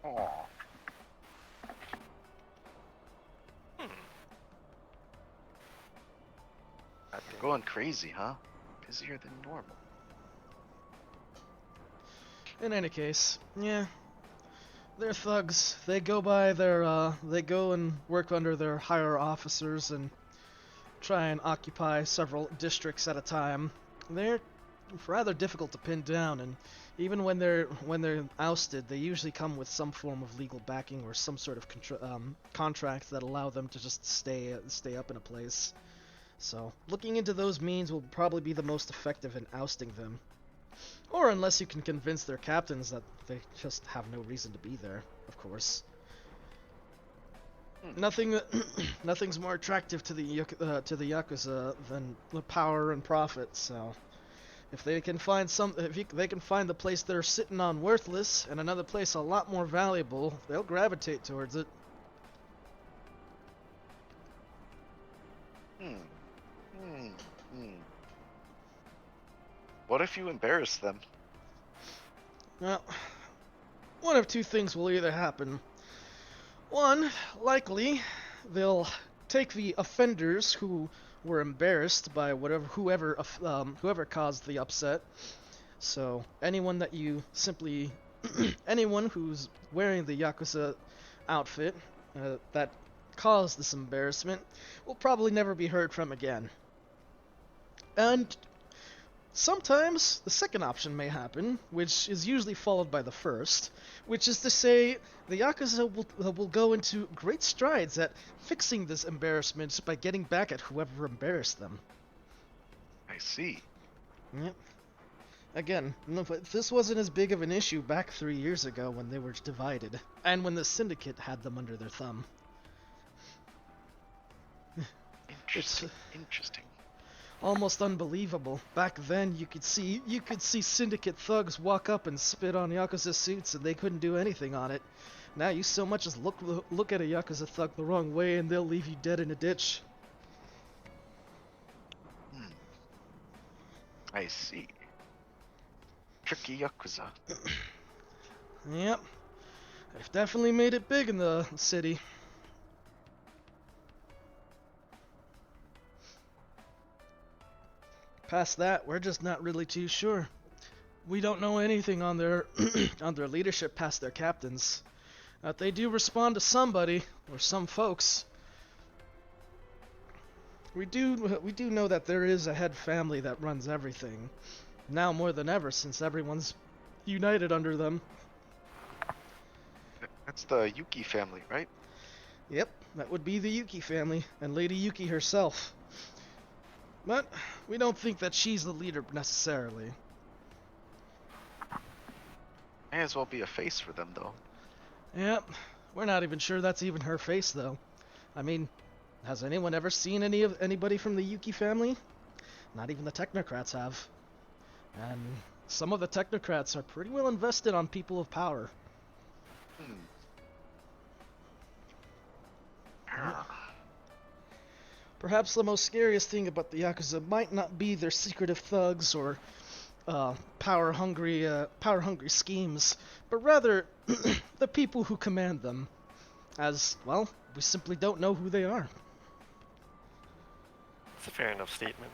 Aw. They're going crazy, huh? Busier than normal. In any case, yeah, they're thugs. They go by their, they go and work under their higher officers and try and occupy several districts at a time. They're rather difficult to pin down, and even when they're ousted, they usually come with some form of legal backing or some sort of contract that allow them to just stay up in a place. So, looking into those means will probably be the most effective in ousting them. Or unless you can convince their captains that they just have no reason to be there, of course. Nothing's more attractive to the Yakuza than the power and profit. So, if they can find they can find the place they're sitting on worthless and another place a lot more valuable, they'll gravitate towards it. What if you embarrass them? Well, one of two things will either happen. One, likely, they'll take the offenders who were embarrassed by whoever caused the upset. So anyone who's wearing the Yakuza outfit that caused this embarrassment will probably never be heard from again. And sometimes the second option may happen, which is usually followed by the first, which is to say the Yakuza will go into great strides at fixing this embarrassment by getting back at whoever embarrassed them. I see. Yep. Again, this wasn't as big of an issue back 3 years ago when they were divided, and when the Syndicate had them under their thumb. Interesting. Almost unbelievable. Back then, you could see Syndicate thugs walk up and spit on Yakuza suits, and they couldn't do anything on it. Now you so much as look at a Yakuza thug the wrong way, and they'll leave you dead in a ditch. I see. Tricky Yakuza. Yep. They've definitely made it big in the city. Past that, we're just not really too sure. We don't know anything on their on their leadership past their captains. They do respond to somebody or some folks. We do know that there is a head family that runs everything. Now more than ever, since everyone's united under them. That's the Yuki family, right? Yep, that would be the Yuki family, and Lady Yuki herself. But we don't think that she's the leader necessarily. May as well be a face for them, though. Yep, we're not even sure that's even her face, though. I mean, has anyone ever seen anybody from the Yuki family? Not even the technocrats have. And some of the technocrats are pretty well invested on people of power. Perhaps the most scariest thing about the Yakuza might not be their secretive thugs or power-hungry schemes, but rather the people who command them. As, well, we simply don't know who they are. It's a fair enough statement.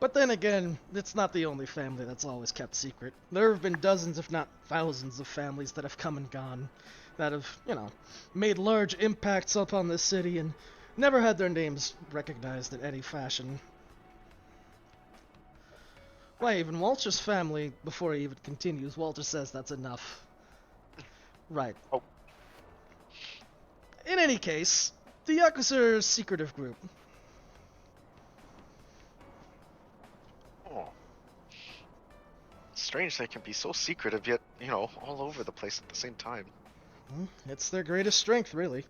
But then again, it's not the only family that's always kept secret. There have been dozens, if not thousands, of families that have come and gone, that have, made large impacts upon this city and never had their names recognized in any fashion. Why, even Walter's family, before he even continues, Walter says that's enough. Right. Oh. In any case, the Yakuza are a secretive group. Oh. Strange they can be so secretive yet, all over the place at the same time. It's their greatest strength, really.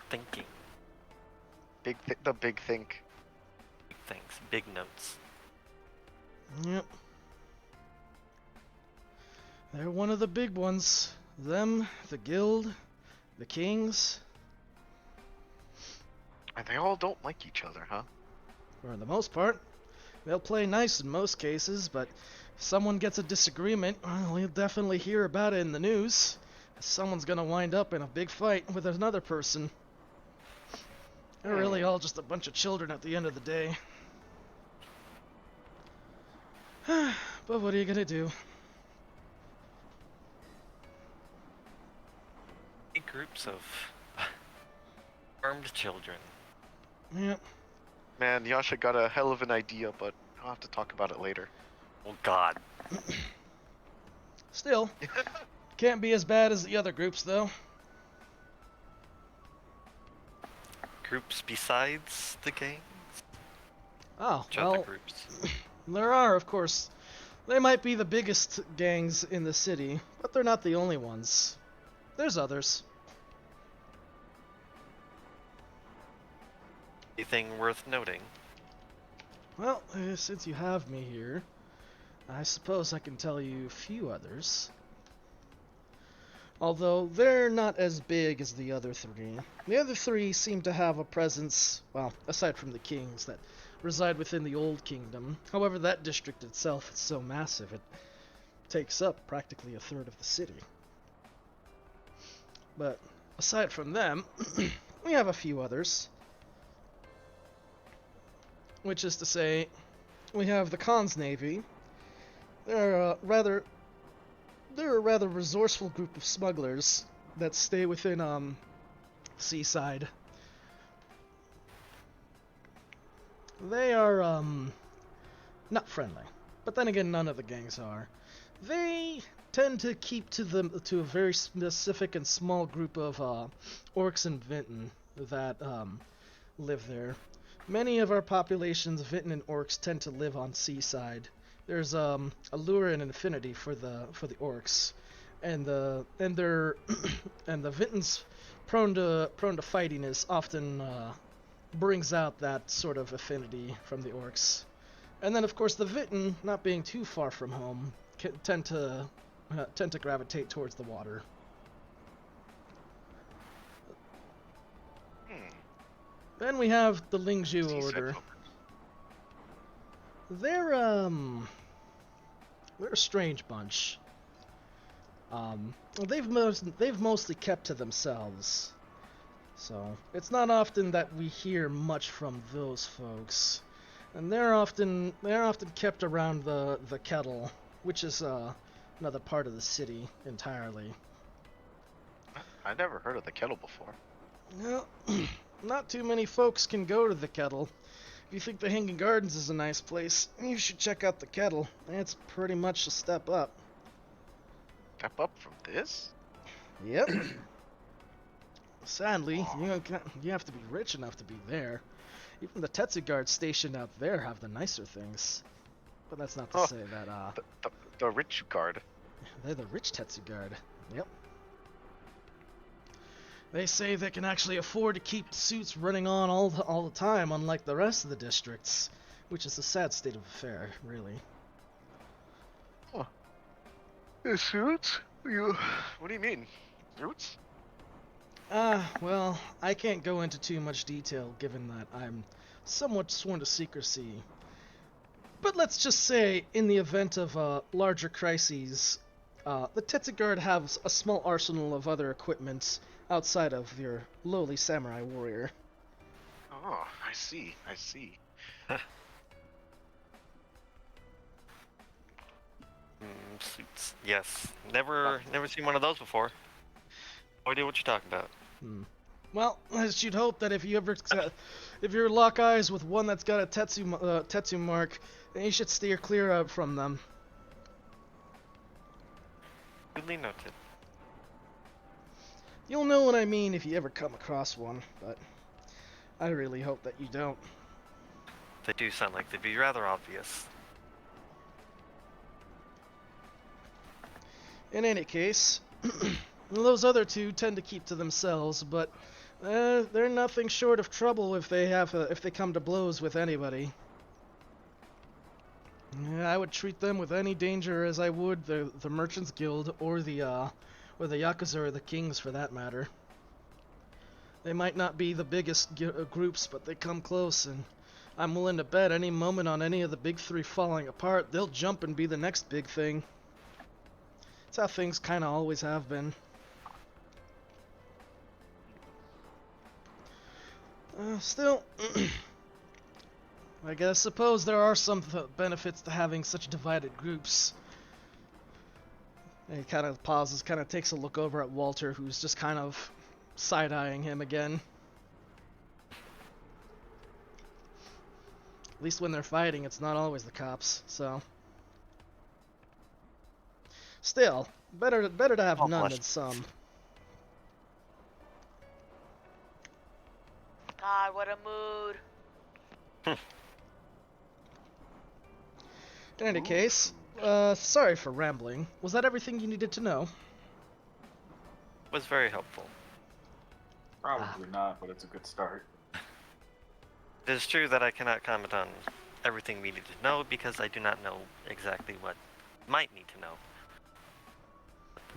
Thinking. The big think. Big things. Big notes. Yep. They're one of the big ones. Them, the guild, the kings. And they all don't like each other, huh? For the most part. They'll play nice in most cases, but if someone gets a disagreement, well, you'll definitely hear about it in the news. Someone's gonna wind up in a big fight with another person. They're really all just a bunch of children at the end of the day. But what are you gonna do? Big groups of armed children. Yep. Man, Yasha got a hell of an idea, but I'll have to talk about it later. Oh God. Still, can't be as bad as the other groups, though. Groups besides the gangs? Oh, Which other well, groups? there are, of course. They might be the biggest gangs in the city, but they're not the only ones. There's others. Anything worth noting? Well, since you have me here, I suppose I can tell you a few others. Although they're not as big as the other three. The other three seem to have a presence, well, aside from the kings that reside within the Old Kingdom. However, that district itself is so massive it takes up practically a third of the city. But aside from them, we have a few others. Which is to say, we have the Khan's Navy. They're a rather resourceful group of smugglers that stay within Seaside. They are not friendly, but then again, none of the gangs are. They tend to keep to a very specific and small group of orcs and Vinton that live there. Many of our populations, Vinton and orcs, tend to live on Seaside. There's a lure and affinity for the orcs, and the Vinton's prone to fighting is often brings out that sort of affinity from the orcs. And then of course the Vinton, not being too far from home, tend to gravitate towards the water. Then we have the Lingzhu Order. They're a strange bunch. They've mostly kept to themselves, so it's not often that we hear much from those folks, and they're often kept around the kettle, which is another part of the city entirely. I never heard of the kettle before. No, not too many folks can go to the kettle. If you think the Hanging Gardens is a nice place, you should check out the kettle. It's pretty much a step up. Step up from this? Yep. Sadly, you have to be rich enough to be there. Even the Tetsu guards stationed out there have the nicer things. But that's not to say that, The rich guard. they're the rich Tetsu guard. Yep. They say they can actually afford to keep the suits running on all the time, unlike the rest of the districts, which is a sad state of affair, really. The suits? What do you mean? Roots? Well, I can't go into too much detail given that I'm somewhat sworn to secrecy. But let's just say, in the event of larger crises, the Tetzigard have a small arsenal of other equipment outside of your lowly samurai warrior. Oh, I see. I see. Suits. Yes. Never seen one of those before. No idea what you're talking about. Well, as you'd hope that if you lock eyes with one that's got a Tetsu mark, then you should steer clear out from them. Duly noted. You'll know what I mean if you ever come across one, but I really hope that you don't. They do sound like they'd be rather obvious. In any case, those other two tend to keep to themselves, but they're nothing short of trouble if they come to blows with anybody. Yeah, I would treat them with any danger as I would the Merchants Guild or the Yakuza or the Kings for that matter. They might not be the biggest groups, but they come close, and I'm willing to bet any moment on any of the big three falling apart, they'll jump and be the next big thing. That's how things kind of always have been. Still, I suppose there are some benefits to having such divided groups. He kind of pauses, kind of takes a look over at Walter, who's just kind of side-eyeing him again. At least when they're fighting, it's not always the cops, so... Still, better to have none than some. God, what a mood. In any case, sorry for rambling. Was that everything you needed to know? Was very helpful. Probably not, but it's a good start. It is true that I cannot comment on everything we need to know because I do not know exactly what might need to know.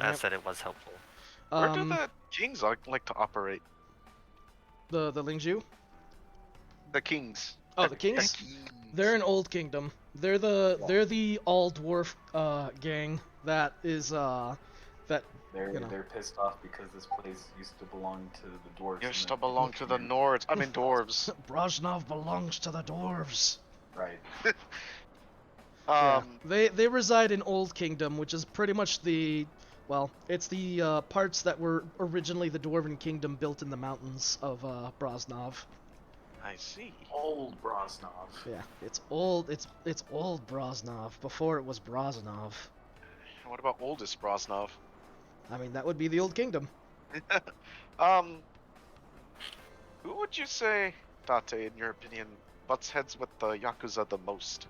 As said, it was helpful. Where do the kings like to operate? The Lingzhu? The kings. Oh, the kings? They're an Old Kingdom. They're the all dwarf gang that is They're pissed off because this place used to belong to the dwarves. Used to belong to the Nords. I mean dwarves. Brajnov belongs to the dwarves. Right. They reside in Old Kingdom, which is pretty much it's the parts that were originally the Dwarven Kingdom built in the mountains of Brosnov. I see. Old Brosnov. Yeah, it's old Brosnov, before it was Brosnov. What about oldest Brosnov? I mean, that would be the Old Kingdom. Who would you say, Date, in your opinion, butts heads with the Yakuza the most?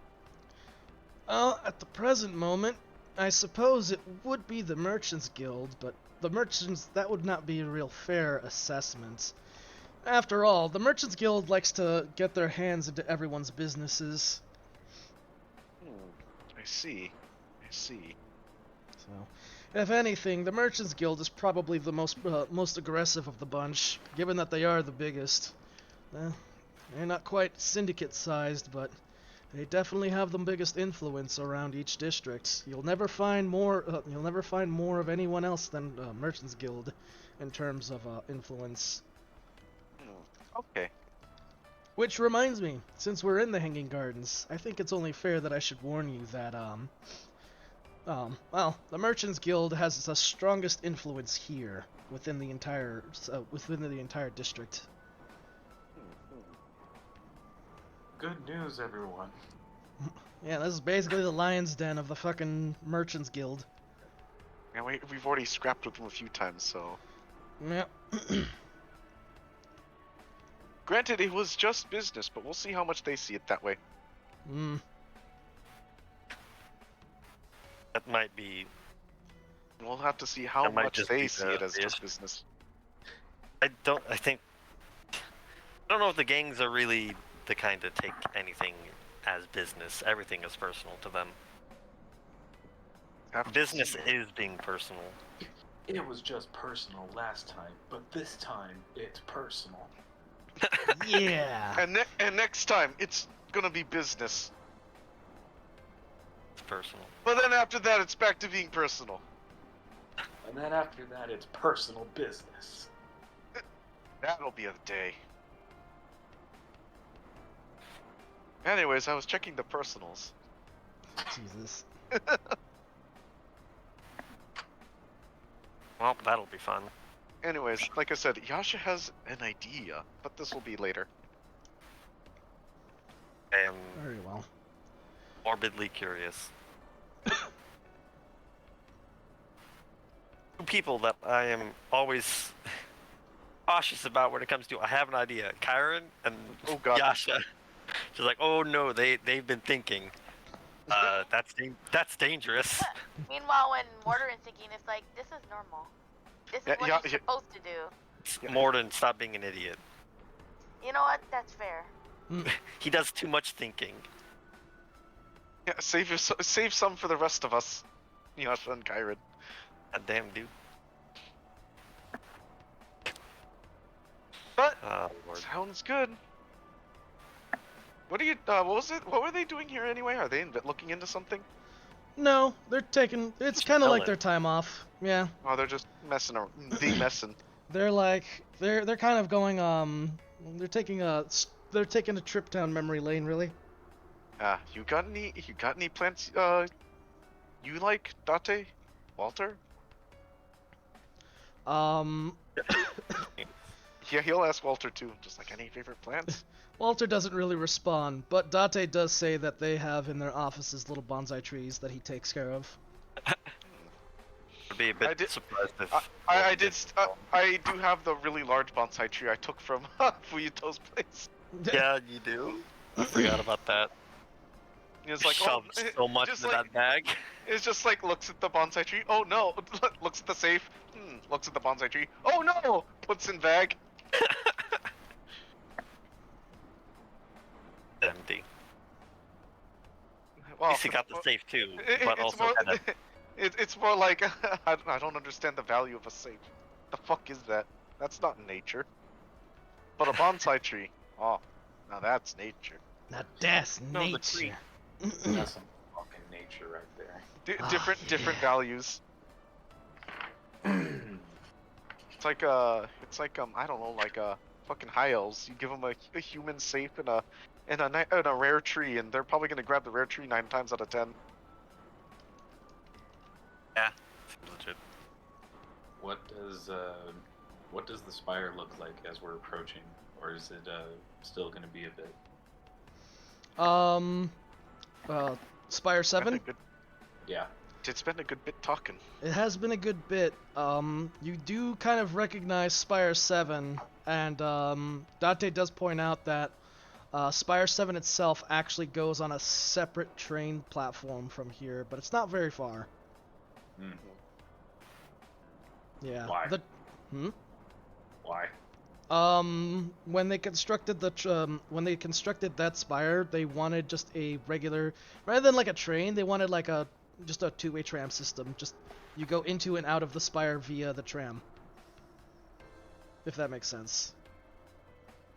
At the present moment, I suppose it would be the Merchants Guild, but the Merchants, that would not be a real fair assessment. After all, the Merchants Guild likes to get their hands into everyone's businesses. I see. So, if anything, the Merchants Guild is probably the most aggressive of the bunch, given that they are the biggest. They're not quite syndicate-sized, but they definitely have the biggest influence around each district. You'll never find more of anyone else than Merchants Guild in terms of influence. Okay. Which reminds me, since we're in the Hanging Gardens, I think it's only fair that I should warn you that the Merchants Guild has the strongest influence here within the entire district. Good news, everyone. Yeah, this is basically the lion's den of the fucking Merchants Guild. And we've already scrapped with them a few times, so... Yeah. Granted, it was just business, but we'll see how much they see it that way. That might be... We'll have to see how much they see it as just business. I don't know if the gangs are really the kind to take anything as business. Everything is personal to them. After Business zero. is being personal. It was just personal last time, but this time it's personal. Yeah. And next time it's gonna be business. It's personal. But then after that, it's back to being personal. And then after that, it's personal business. That'll be a day. Anyways, I was checking the personals. Jesus. Well, that'll be fun. Anyways, like I said, Yasha has an idea, but this will be later. I am Very well. morbidly curious. Two people that I am always cautious about when it comes to I have an idea. Kyron and Oh god. Yasha. She's like, oh no, they've been thinking. That's dangerous. Meanwhile, when Mortar is thinking, it's like, this is normal. This is Yeah, what yeah, you're yeah. supposed to do. Yeah. Morden, stop being an idiot. You know what? That's fair. He does too much thinking. Yeah, save some for the rest of us. Yasha and Kyron. God damn, dude. But Oh, Lord. sounds good. What do you? What was it? What were they doing here anyway? Are they looking into something? No, they're taking. It's kind of like Chilling. their time off. Yeah, Oh, they're just messing around. The messing. they're like they're kind of going. They're taking a trip down memory lane, really. You got any plans? You like Date, Walter? Yeah, he'll ask Walter too. Just like any favorite plants? Walter doesn't really respond, but Date does say that they have in their offices little bonsai trees that he takes care of. I'd be a I bit did- surprised if. I did. I do have the really large bonsai tree I took from Fuyuto's place. Yeah, you do. I forgot about that. It's like Shoved so much just into like, that bag. It's just like looks at the bonsai tree. Oh no! Looks at the safe. Looks at the bonsai tree. Oh no! Puts in bag. Empty. At Well, least he got the safe too, but it's also more, had a it's more like I don't understand the value of a safe. The fuck is that? That's not nature. But a bonsai tree. Oh, now that's nature. Now that's No, the tree. nature. That's some fucking nature right there. Different yeah. values. It's like I don't know, like fucking high elves. You give them a human safe and a rare tree, and they're probably gonna grab the rare tree 9 times out of 10. Yeah, seems legit. What does the spire look like as we're approaching, or is it still going to be a bit? Spire Spend a 7. good- Yeah. Did spend a good bit talking. It has been a good bit. You do kind of recognize Spire 7, and Date does point out that Spire 7 itself actually goes on a separate train platform from here, but it's not very far. Hmm. Yeah. Why? Why? When they constructed that spire, they wanted just a regular, rather than like a train, they wanted like just a two-way tram system. Just you go into and out of the spire via the tram. If that makes sense.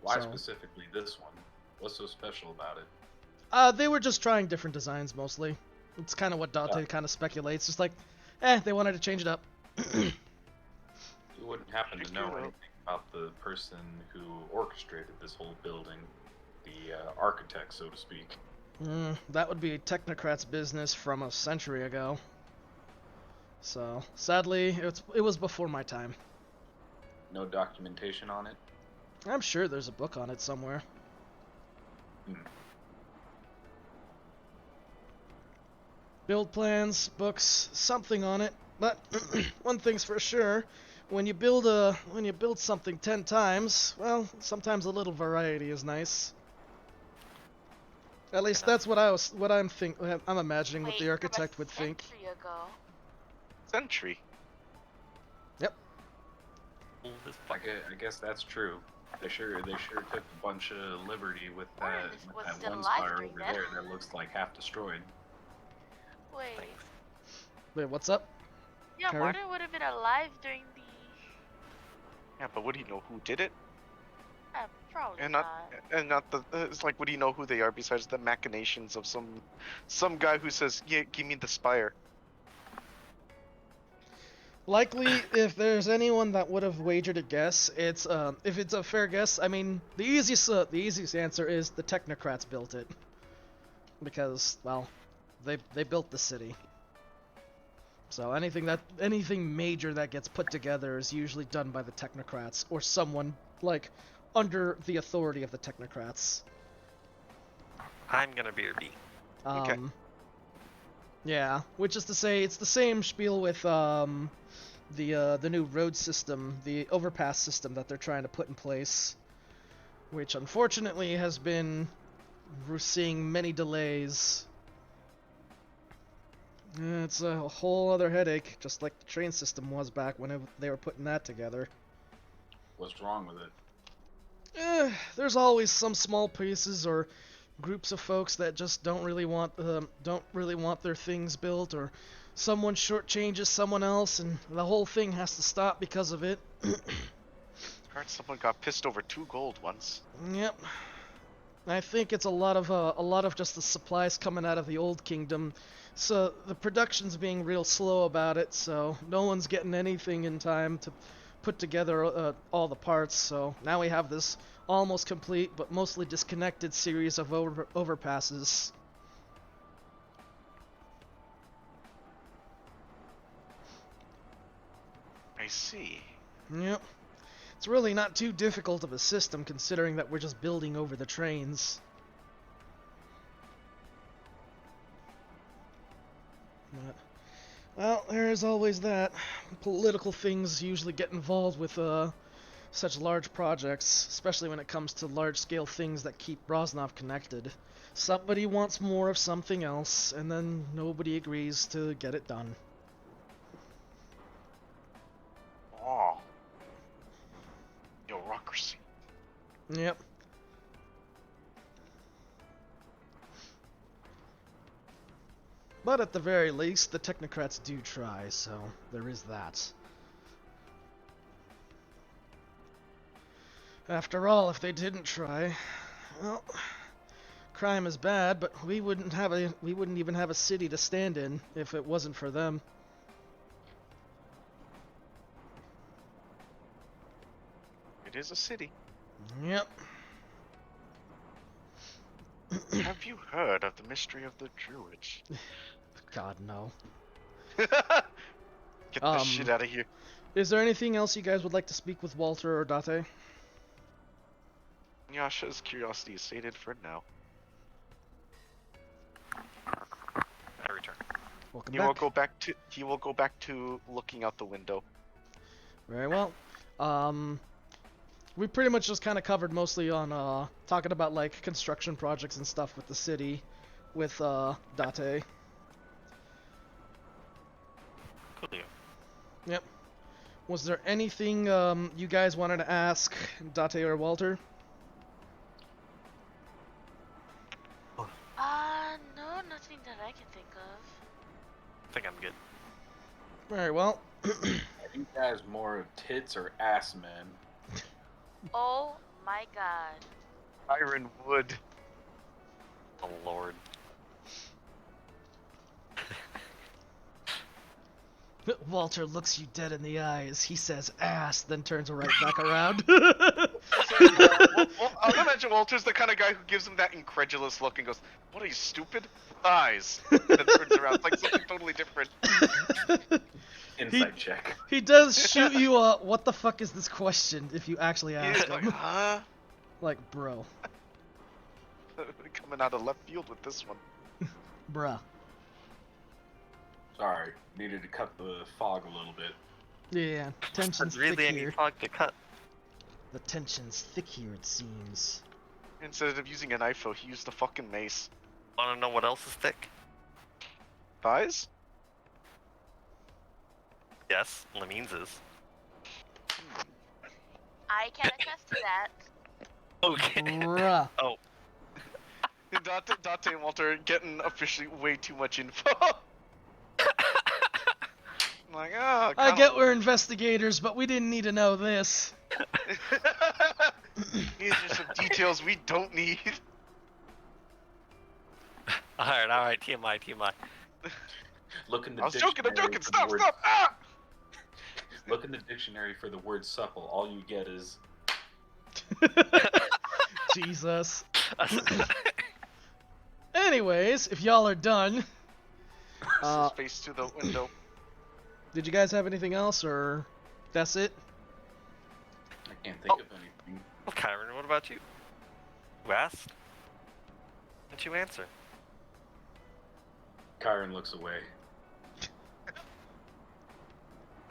Why So- specifically this one? What's so special about it? They were just trying different designs mostly. It's kind of what Date Yeah. kind of speculates. Just like, they wanted to change it up. You wouldn't happen to Check know it out. anything about the person who orchestrated this whole building, the architect, so to speak. That would be a technocrat's business from a century ago. So, sadly, it was before my time. No documentation on it. I'm sure there's a book on it somewhere. Build plans, books, something on it. But one thing's for sure, when you build something 10 times, well, sometimes a little variety is nice. At least that's what I'm imagining what Wait, the from a architect would think. century ago. Century. This I guess that's true. They sure took a bunch of liberty with Warren that, was that still one alive spire during over that. there that looks like half destroyed. Wait. Wait, what's up? Yeah, Karen? Morden would have been alive during the. Yeah, but would he know who did it? Probably And not. not the. It's like, would he know who they are besides the machinations of some guy who says, "Yeah, give me the spire." Likely, if there's anyone that would have wagered a guess, it's if it's a fair guess. I mean, the easiest answer is the technocrats built it, because well, they built the city. So anything major that gets put together is usually done by the technocrats or someone like under the authority of the technocrats. I'm gonna be a B. Okay. Yeah, which is to say, it's the same spiel with the new road system, the overpass system that they're trying to put in place, which unfortunately has been we're seeing many delays. It's a whole other headache, just like the train system was back when they were putting that together. What's wrong with it? There's always some small pieces or groups of folks that just don't really want their things built, or someone shortchanges someone else, and the whole thing has to stop because of it. Heard someone got pissed over 2 gold once. Yep. I think it's a lot of just the supplies coming out of the old kingdom, so the production's being real slow about it. So no one's getting anything in time to put together all the parts. So now we have this almost complete but mostly disconnected series of overpasses. I see. Yep. It's really not too difficult of a system considering that we're just building over the trains. But, well, there's always that. Political things usually get involved with such large projects, especially when it comes to large-scale things that keep Brosnov connected. Somebody wants more of something else, and then nobody agrees to get it done. Oh. Bureaucracy. Yep. But at the very least, the technocrats do try, so there is that. After all, if they didn't try, well, crime is bad, but we wouldn't even have a city to stand in if it wasn't for them. It is a city. Yep. Have you heard of the mystery of the Druids? God, no. Get that shit out of here. Is there anything else you guys would like to speak with Walter or Date? Yasha's curiosity is sated for now. I return. Welcome He back. will go back to looking out the window. Very well. We pretty much just kind of covered mostly on talking about like construction projects and stuff with the city, with Date. Coolio. Yep. Was there anything you guys wanted to ask Date or Walter? No, nothing that I can think of. I think I'm good. Very well. Are you guys more of tits or ass men? Oh my god. Iron wood. Oh lord. Walter looks you dead in the eyes. He says ass, then turns right back around. Well, I'll imagine Walter's the kind of guy who gives him that incredulous look and goes, "What are you, stupid? Eyes." And then turns around. It's like something totally different. Insight check. He does shoot you a what the fuck is this question if you actually ask He's like, him. huh? Like, bro. Coming out of left field with this one. Bruh. Sorry, needed to cut the fog a little bit. Yeah, tension's Really thick any here. fog to cut. The tension's thick here, it seems. Instead of using a knife, though, he used a fucking mace. Wanna know what else is thick? Thighs? Yes, Lamine's is. I can attest to that. Okay. Bruh. Oh, Dante and Walter are getting officially way too much info. I'm like, oh, I get we're investigators, but we didn't need to know this. These are some details we don't need. Alright, TMI. Look in the I was dictionary. joking, I'm joking. for the Stop, word- stop. Ah! Look in the dictionary for the word supple. All you get is Jesus. Anyways, if y'all are done, This is face to the window. did you guys have anything else, or that's it? I can't think of anything. Well, Kyron, what about you? You asked? Didn't you answer? Kyron looks away.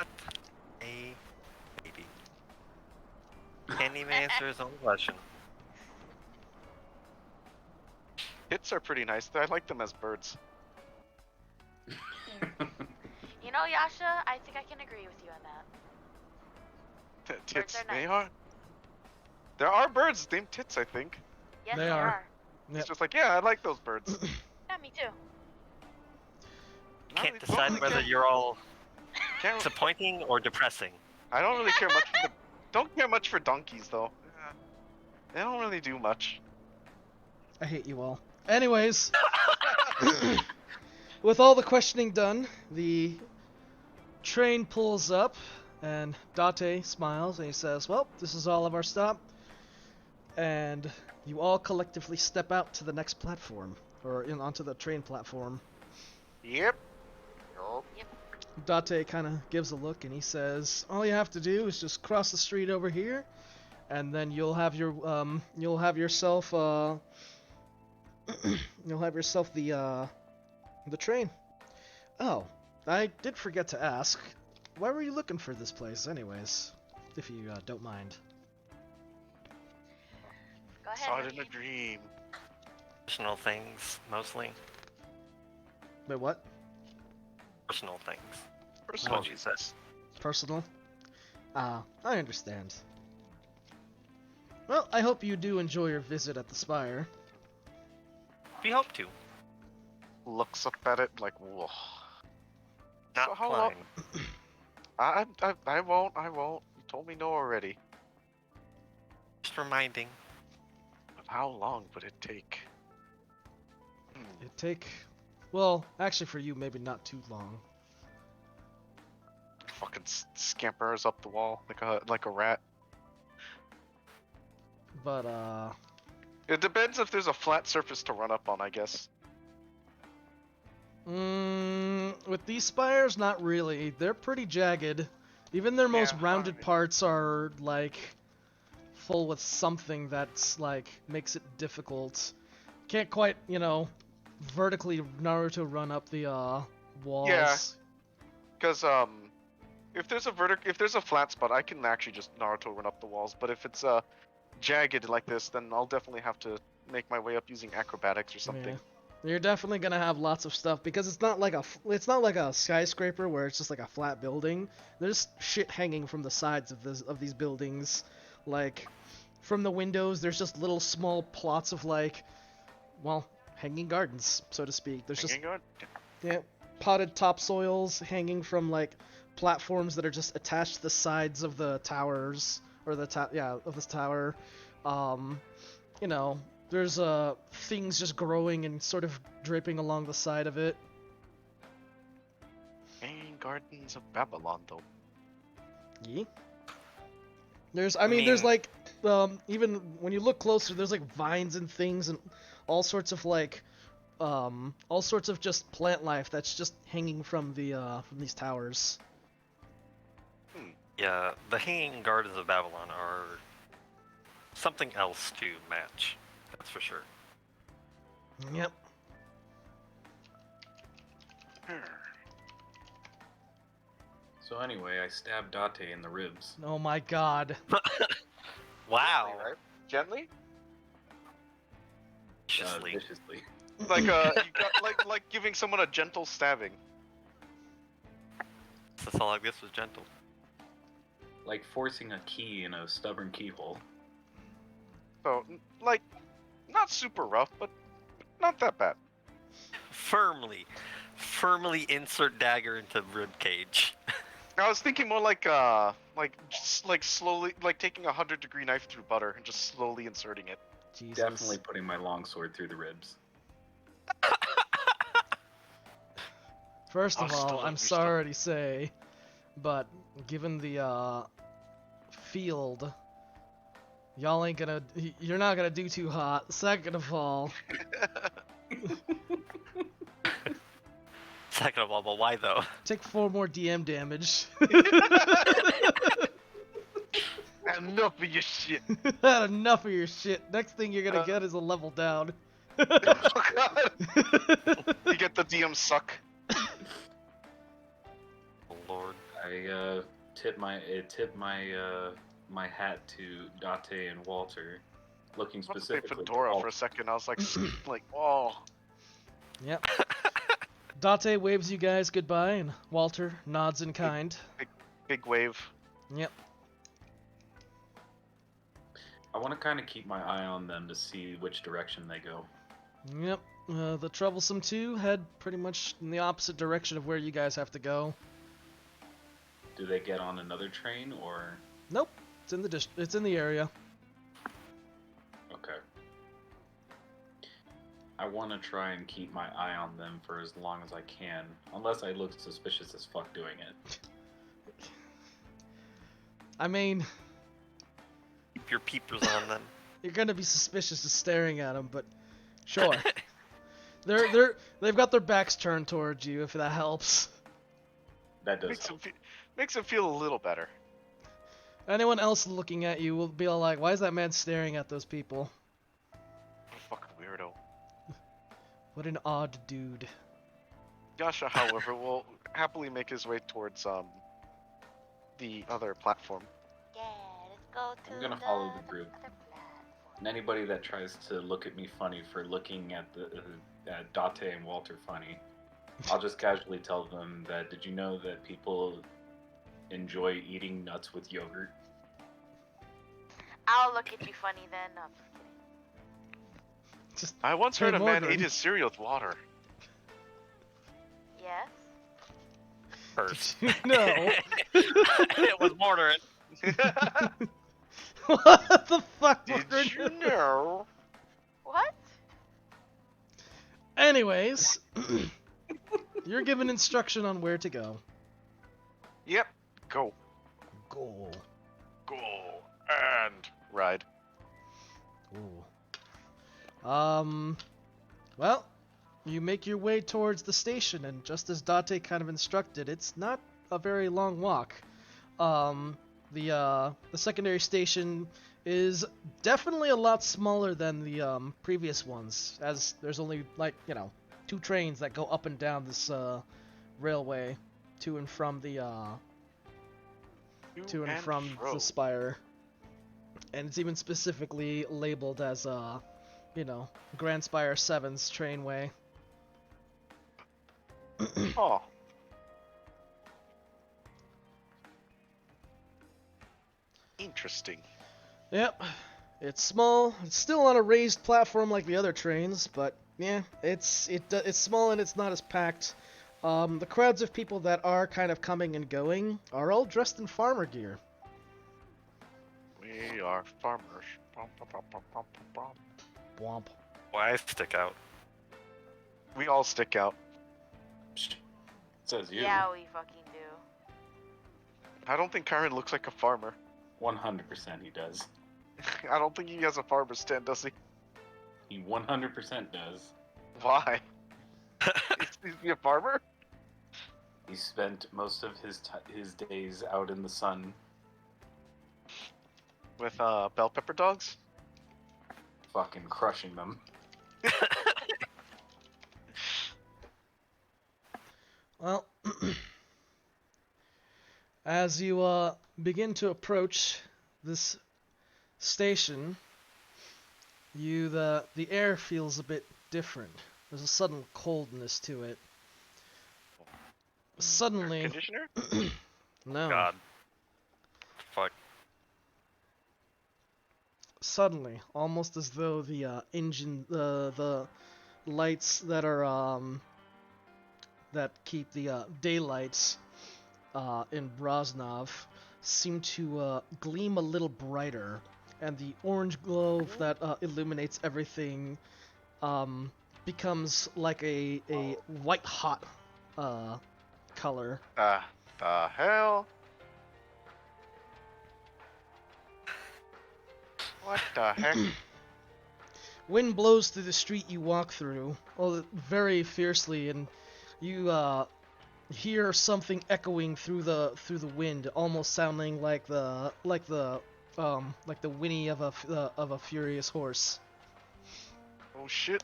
A baby. Can't even answer his own question. Hits are pretty nice. I like them as birds. You know, Yasha, I think I can agree with you on that. Tits. are They nice. are. There are birds named Tits, I think. Yes, They there are. are. Yep. It's just like, yeah, I like those birds. Yeah, me too. Can't Don't decide really whether care- you're all can't- disappointing or depressing. I don't really care much for don't care much for donkeys though. They don't really do much. I hate you all. Anyways, with all the questioning done, the train pulls up, and Date smiles and he says, "Well, this is all of our stop." And you all collectively step out to the next platform, or onto the train platform. Yep. Date kind of gives a look and he says, "All you have to do is just cross the street over here, and then you'll have your you'll have yourself you'll have yourself the train." Oh, I did forget to ask, why were you looking for this place, anyways? If you don't mind. Go ahead. Saw it in Ricky. a dream. Personal things, mostly. Wait, what? Personal things. Personal what she said. Personal? Ah, I understand. Well, I hope you do enjoy your visit at the Spire. We hope to. Looks up at it like, whoa. Not So how long- flying. I won't. You told me no already. Just reminding. But how long would it take? It'd take... Well, actually for you, maybe not too long. Fucking scampers up the wall like a rat. But, It depends if there's a flat surface to run up on, I guess. with these spires, not really. They're pretty jagged. Even their most Yeah, rounded alright. parts are, like, full with something that's, like, makes it difficult. Can't quite, vertically Naruto run up the, walls. Yeah. Because if there's a flat spot, I can actually just Naruto run up the walls. But if it's jagged like this, then I'll definitely have to make my way up using acrobatics or something. Yeah. You're definitely gonna have lots of stuff because it's not like a skyscraper where it's just like a flat building. There's shit hanging from the sides of these buildings, like from the windows. There's just little small plots of hanging gardens, so to speak. There's just Hanging on? potted topsoils hanging from like platforms that are just attached to the sides of the towers or of this tower. There's things just growing and sort of draping along the side of it. Hanging Gardens of Babylon, though. Yeah. There's like, even when you look closer, there's like vines and things and all sorts of just plant life that's just hanging from these towers. Yeah, the Hanging Gardens of Babylon are something else to match. That's for sure. Yep. So anyway, I stabbed Date in the ribs. Oh my god. Wow. Gently, right? Gently? Viciously. Viciously. Like you got like giving someone a gentle stabbing. That's all like this was gentle. Like forcing a key in a stubborn keyhole. So like not super rough, but not that bad. firmly insert dagger into rib cage. I was thinking more like just like slowly, like taking a 100-degree knife through butter and just slowly inserting it. Jesus. Definitely putting my longsword through the ribs. First of I'll still all, love I'm your stuff. sorry to say, but given the field, y'all ain't gonna. You're not gonna do too hot. Second of all, Second of all, but why though? take 4 more DM damage. Enough of your shit. Had enough of your shit. Next thing you're gonna Uh. get is a level down. Oh god. You get the DM suck. Oh, Lord. I tip my my hat to Date and Walter, looking I was gonna say specifically. Fedora to for a second. I was like, like, oh. Yep. Date waves you guys goodbye, and Walter nods in kind. Big wave. Yep. I want to kind of keep my eye on them to see which direction they go. Yep. The Troublesome 2 head pretty much in the opposite direction of where you guys have to go. Do they get on another train or? Nope. It's in the it's in the area. Okay. I want to try and keep my eye on them for as long as I can, unless I look suspicious as fuck doing it. I mean, Keep your peepers on them. you're gonna be suspicious of staring at them, but sure. They've got their backs turned towards you, if that helps. That does Makes him, help. makes him feel a little better. Anyone else looking at you will be all like, "Why is that man staring at those people? Fucking weirdo. What an odd dude." Yasha, however, will happily make his way towards the other platform. Yeah, let's go to I'm gonna the follow the group. other platform. And anybody that tries to look at me funny for looking at the at Date and Walter funny, I'll just casually tell them that. Did you know that people enjoy eating nuts with yogurt? I'll look at you funny then. No, I'm just kidding. Just I once Hey, heard a man Morgan. ate his cereal with water. Yes. First. no. It was Mortar. What the fuck? Did Morgan? you know? What? Anyways, you're given instruction on where to go. Yep. Go. Go. Go. And ride. Ooh. Well, you make your way towards the station, and just as Date kind of instructed, it's not a very long walk. The secondary station is definitely a lot smaller than the previous ones, as there's only, like, 2 trains that go up and down this railway to and from the fro. the Spire. And it's even specifically labeled as Grand Spire 7's trainway. Oh. Interesting. Yep. It's small. It's still on a raised platform like the other trains, but yeah, it's small and it's not as packed. The crowds of people that are kind of coming and going are all dressed in farmer gear. We are farmers. Bum, bum, bum, bum, bum, bum, bum. Womp. Why stick out? We all stick out. Says you. Yeah, we fucking do. I don't think Kyron looks like a farmer. 100% he does. I don't think he has a farmer's stand, does he? He 100% does. Why? Is he a farmer? He spent most of his days out in the sun, With bell pepper dogs? fucking crushing them. Well, as you begin to approach this station, the air feels a bit different. There's a sudden coldness to it. Suddenly, Conditioner? no. God. Fuck. Suddenly, almost as though the engine, the lights that are that keep the daylights in Brosnov seem to gleam a little brighter, and the orange glow that illuminates everything becomes like a white hot color. The hell? What the heck? Wind blows through the street you walk through, very fiercely, and you hear something echoing through the wind, almost sounding like the whinny of a furious horse. Oh shit.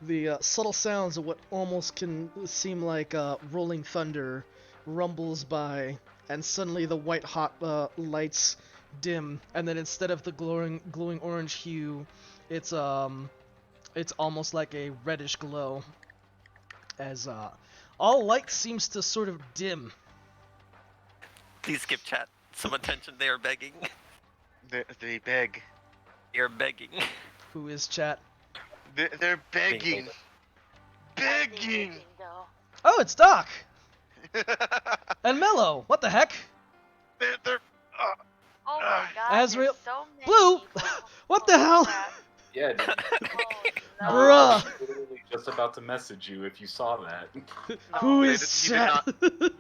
The subtle sounds of what almost can seem like rolling thunder rumbles by, and suddenly the white hot lights dim, and then instead of the glowing orange hue, it's almost like a reddish glow, as all light seems to sort of dim. Please skip chat. Some attention. They are begging. They beg. You're begging. Who is chat? They're begging. Begging. Though. Oh, it's Doc and Mello. What the heck? They're Oh my god. Azrael- there's so many Blue! people. What the hell? crap. Yeah, dude. Oh, no. Bruh. I was literally just about to message you if you saw that. Who they is did- you did chat?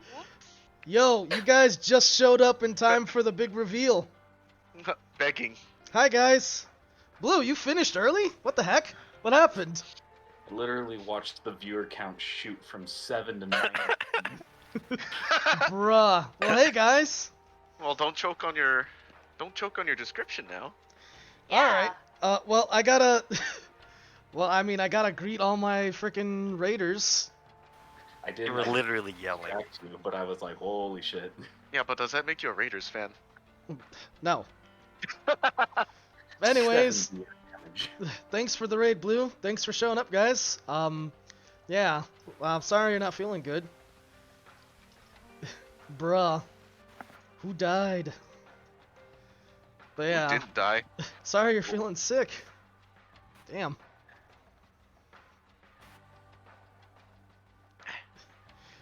Yo, you guys just showed up in time for the big reveal. begging. Hi guys. Blue, you finished early? What the heck? What happened? I literally watched the viewer count shoot from 7 to 9. Bruh. Well, hey guys. Well, don't choke on your description now. Yeah. Alright. Well, I gotta... well, I mean, I gotta greet all my frickin' raiders. I did You were literally yelling. react to, but I was like, holy shit. Yeah, but does that make you a Raiders fan? No. Anyways, 7 viewer damage. thanks for the raid, Blue. Thanks for showing up, guys. Yeah. Well, I'm sorry you're not feeling good. Bruh. Who died? But Who yeah. didn't die? Sorry you're feeling sick. Damn.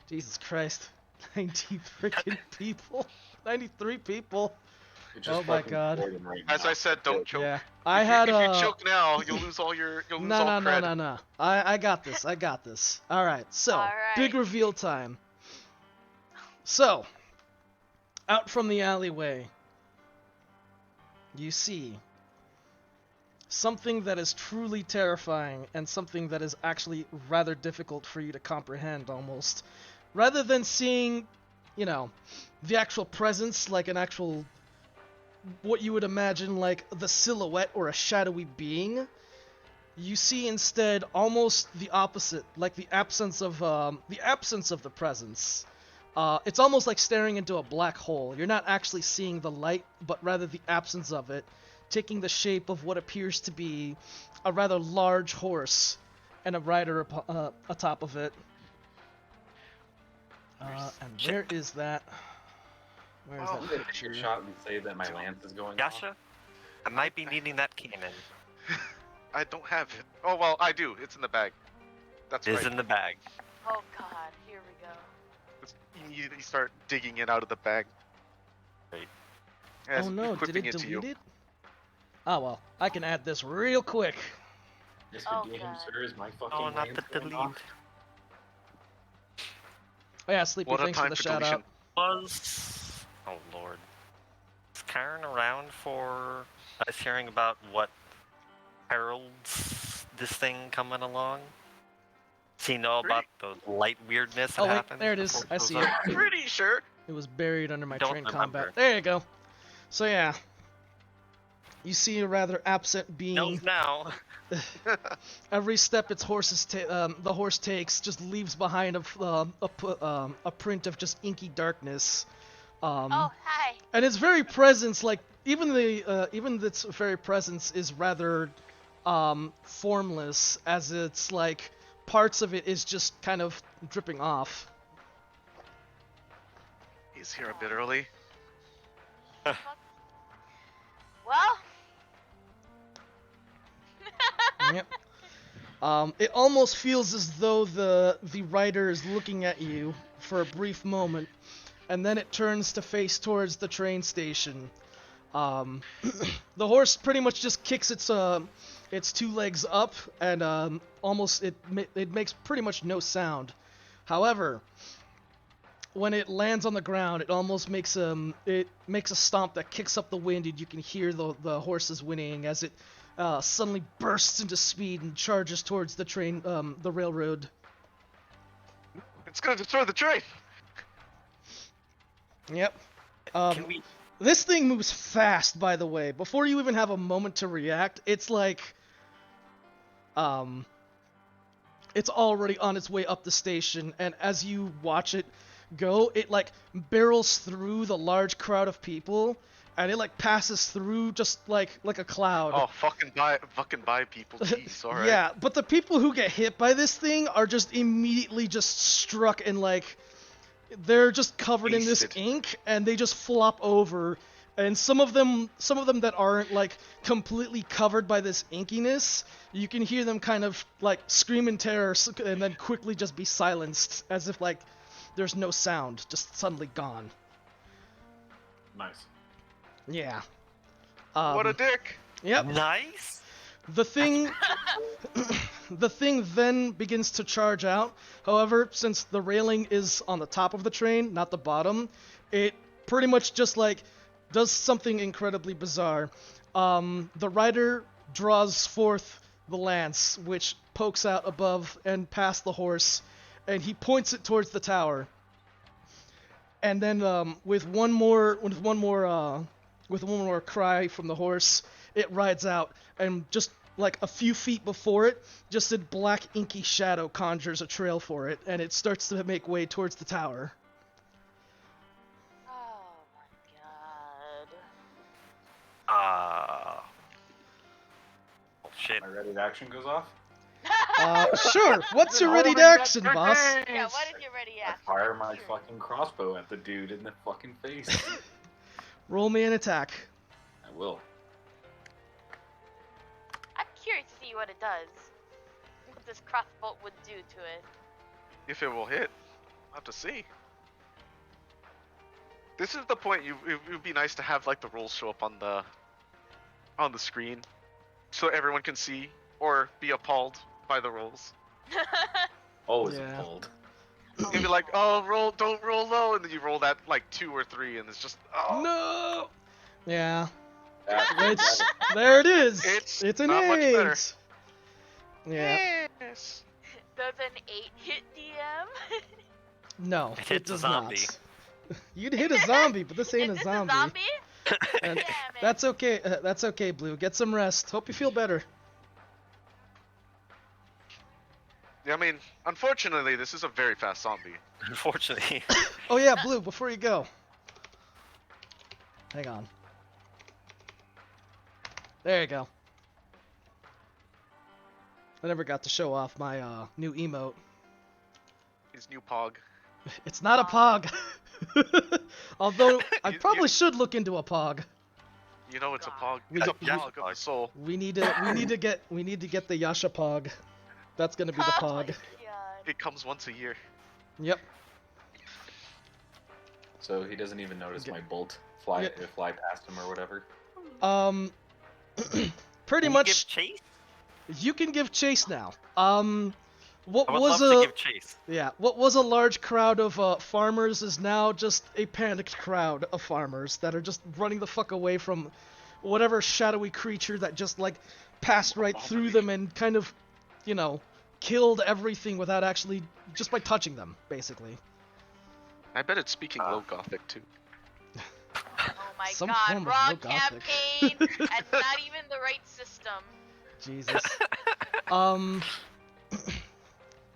Jesus Christ. 90 freaking people. 93 people. It's just Oh my fucking God. boredom right As now. I said, don't choke. Yeah. If I you- had if you choke now, you'll lose all No. cred. I got this. I got this. All right. So, All big right. reveal time. So, out from the alleyway, you see something that is truly terrifying and something that is actually rather difficult for you to comprehend almost. Rather than seeing, you know, the actual presence, like an actual, what you would imagine like the silhouette or a shadowy being, you see instead almost the opposite, like the absence of the presence. It's almost like staring into a black hole. You're not actually seeing the light, but rather the absence of it, taking the shape of what appears to be a rather large horse and a rider atop of it. And where is that? Where is Oh, I'm that gonna take picture? a shot and say that my lance is going off. Yasha, I might be needing that cannon. I don't have it. Oh well, I do. It's in the bag. That's It is right. in the bag. Oh god, here we go. You start digging it out of the bag. Right. As Oh no, did equipping it to you. delete it? Oh well, I can add this real quick. Mr. Oh, Game, God. sir, is my fucking Oh, not lance the going delete. off? Oh yeah, Sleepy, What a thanks for time the for shout deletion. out. Was oh lord, is Karen around for us hearing about what heralds this thing coming along? Does he know about the light weirdness that Oh wait, happens? there it is. before I goes see up? it. Pretty sure. It was buried under my Don't train remember. combat. There you go. So yeah, you see a rather absent being. Knows now. Every step the horse takes just leaves behind a print of just inky darkness. Oh, hi. And its very presence, like even its very presence is rather formless, as it's like parts of it is just kind of dripping off. He's here a bit early. Well, Yep. It almost feels as though the rider is looking at you for a brief moment, and then it turns to face towards the train station. The horse pretty much just kicks its 2 legs up, and almost it makes pretty much no sound. However, when it lands on the ground, it almost makes a stomp that kicks up the wind, and you can hear the horse's whinnying as it suddenly bursts into speed and charges towards the railroad. It's gonna destroy the train. Yep. Can we? This thing moves fast, by the way. Before you even have a moment to react, it's like, it's already on its way up the station, and as you watch it go, it like barrels through the large crowd of people, and it like passes through just like a cloud. Oh, fucking buy people. Jeez, alright. Yeah, but the people who get hit by this thing are just immediately just struck and like they're just covered in this Wasted. ink, and they just flop over. And some of them that aren't like completely covered by this inkiness, you can hear them kind of like scream in terror and then quickly just be silenced as if like there's no sound, just suddenly gone. Nice. Yeah. What a dick. Yep. Nice. The thing then begins to charge out. However, since the railing is on the top of the train, not the bottom, it pretty much just like does something incredibly bizarre. The rider draws forth the lance, which pokes out above and past the horse, and he points it towards the tower. And then with one more cry from the horse, it rides out, and just like a few feet before it, just a black inky shadow conjures a trail for it, and it starts to make way towards the tower. Oh my Oh shit. My ready to action goes off. god. Sure. What's your ready to Holding action, that boss? Yeah, what is your ready I action? fire my fucking crossbow at the dude in the fucking face. Roll me an attack. I will. I'm curious to see what it does. What this crossbow would do to it. If it will hit, I'll have to see. This is the point. It would be nice to have like the rolls show up on the screen, so everyone can see or be appalled by the rolls. Always Yeah. appalled. You'd be like, oh, don't roll low, and then you roll that like 2 or 3, and it's just, oh. No. Yeah. That- Which there it is. It's an not much 8. better. Yeah. Yes. Does an 8 hit DM? No, It it hits a does zombie. not. You'd hit a zombie, but this ain't Is a this zombie. a zombie? And Damn it. that's okay. That's okay, Blue. Get some rest. Hope you feel better. Yeah, I mean, unfortunately, this is a very fast zombie. Unfortunately. Oh yeah, Blue. Before you go, hang on. There you go. I never got to show off my new emote. His new pog. It's not a pog. Although I You- probably you- should look into a pog. You know it's a pog. We It's a got- pog of the soul. We need to get the Yasha pog. That's gonna be the Oh my pog. god. It comes once a year. Yep. So he doesn't even notice my bolt fly Yeah. fly past him or whatever. Pretty Can we much give chase? you can give chase now. What I would was love a to give chase. what was a large crowd of farmers is now just a panicked crowd of farmers that are just running the fuck away from whatever shadowy creature that just like passed right through them and kind of, you know, killed everything without actually just by touching them, basically. I bet it's speaking low gothic too. Oh my Some god. form of Wrong low gothic. campaign and not even the right system. Jesus.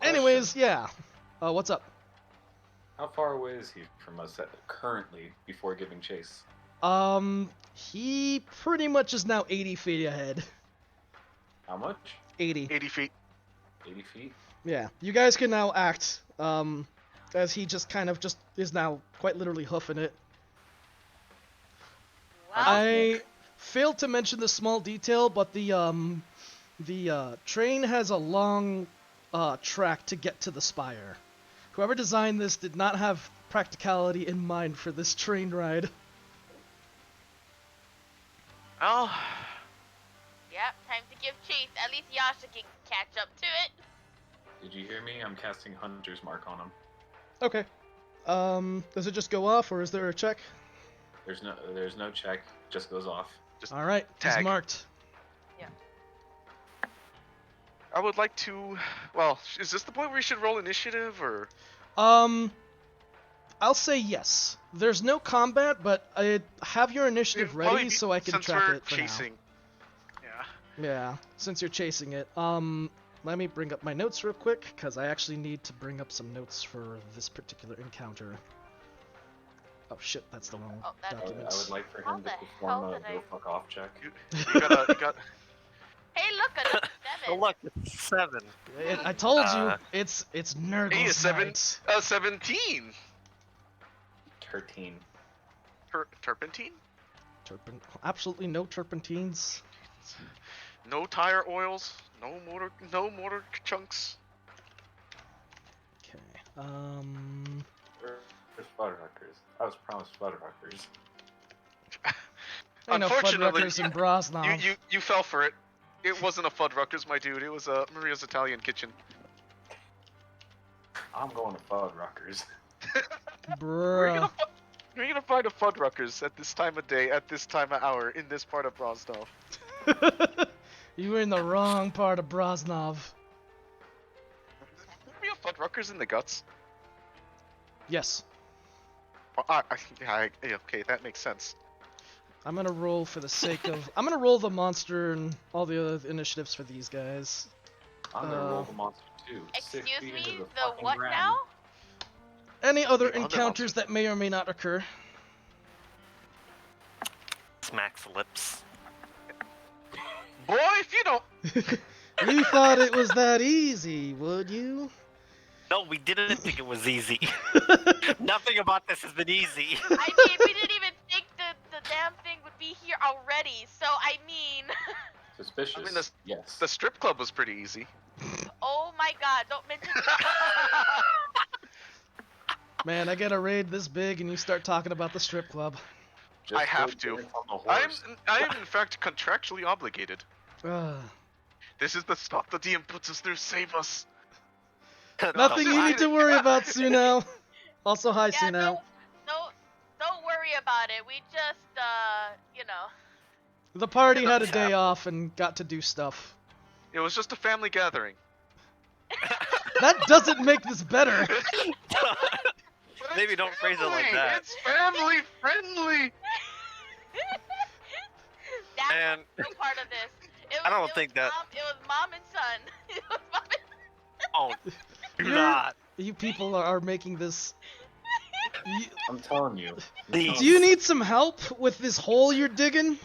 Anyways, yeah. What's up? How far away is he from us currently before giving chase? He pretty much is now 80 feet ahead. How much? 80. 80 feet. 80 feet? Yeah. You guys can now act, as he just kind of just is now quite literally hoofing it. Well, I failed to mention the small detail, but the The train has a long track to get to the spire. Whoever designed this did not have practicality in mind for this train ride. Oh, Yep, time to give chase. At least Yasha can catch up to it. Did you hear me? I'm casting Hunter's Mark on him. Okay. Does it just go off, or is there a check? There's no check. Just goes off. All right, it's tag. marked. I would like to. Well, is this the point where we should roll initiative, or? I'll say yes. There's no combat, but I have your initiative Well, ready so I can since track we're it for chasing. Yeah. now. Yeah, since you're chasing it. Let me bring up my notes real quick, because I actually need to bring up some notes for this particular encounter. Oh shit, that's the wrong Oh, that- document. I would like for How him to the perform hell a did I- go fuck off check. You got. Hey, look, another Oh, 7. look, it's 7. I told you, Uh, it's Nurgle's Hey, a 7. night. 17. 13. Turpentine. Absolutely no turpentines. No tire oils. No motor chunks. Okay. There's Fuddruckers. I was promised Fuddruckers. I know Unfortunately, Fuddruckers and Brosnov. You fell for it. It wasn't a Fuddruckers, my dude. It was a Maria's Italian Kitchen. I'm going to Fuddruckers. Bruh. You're gonna find a Fuddruckers at this time of day, at this time of hour, in this part of Brosnov. You were in the wrong part of Brosnov. We have Fuddruckers in the guts. Yes. Okay, that makes sense. I'm gonna roll for the sake of... I'm gonna roll the monster and all the other initiatives for these guys. I'm gonna roll the monster too. 6 Excuse feet me, into the fucking what ground. now? Any other The other encounters that may or may not occur. Smacks lips. Boy, if you don't. You thought it was that easy, would you? No, we didn't think it was easy. Nothing about this has been easy. I mean, we didn't even think the damn thing would be here already. So, I mean, Suspicious. I mean, yes. The strip club was pretty easy. oh my god, don't mention Man, I get a raid this big and you start talking about the strip club. Just I have go to. dance on the I horse. am in fact contractually obligated. Ugh. This is the stop the DM puts us through. Save us. Nothing you need to worry about, Sunao. Also, hi, Yeah, Sunao. don't worry about it. We just, you know. The party had a day off and got to do stuff. It was just a family gathering. That doesn't make this better. Maybe don't phrase it like that. It's family friendly. That's And the part of this. It was, I don't it was think that- It was mom and son. It was mom and oh, do You're- not. You people are making this... I'm telling you. Please. Do you need some help with this hole you're digging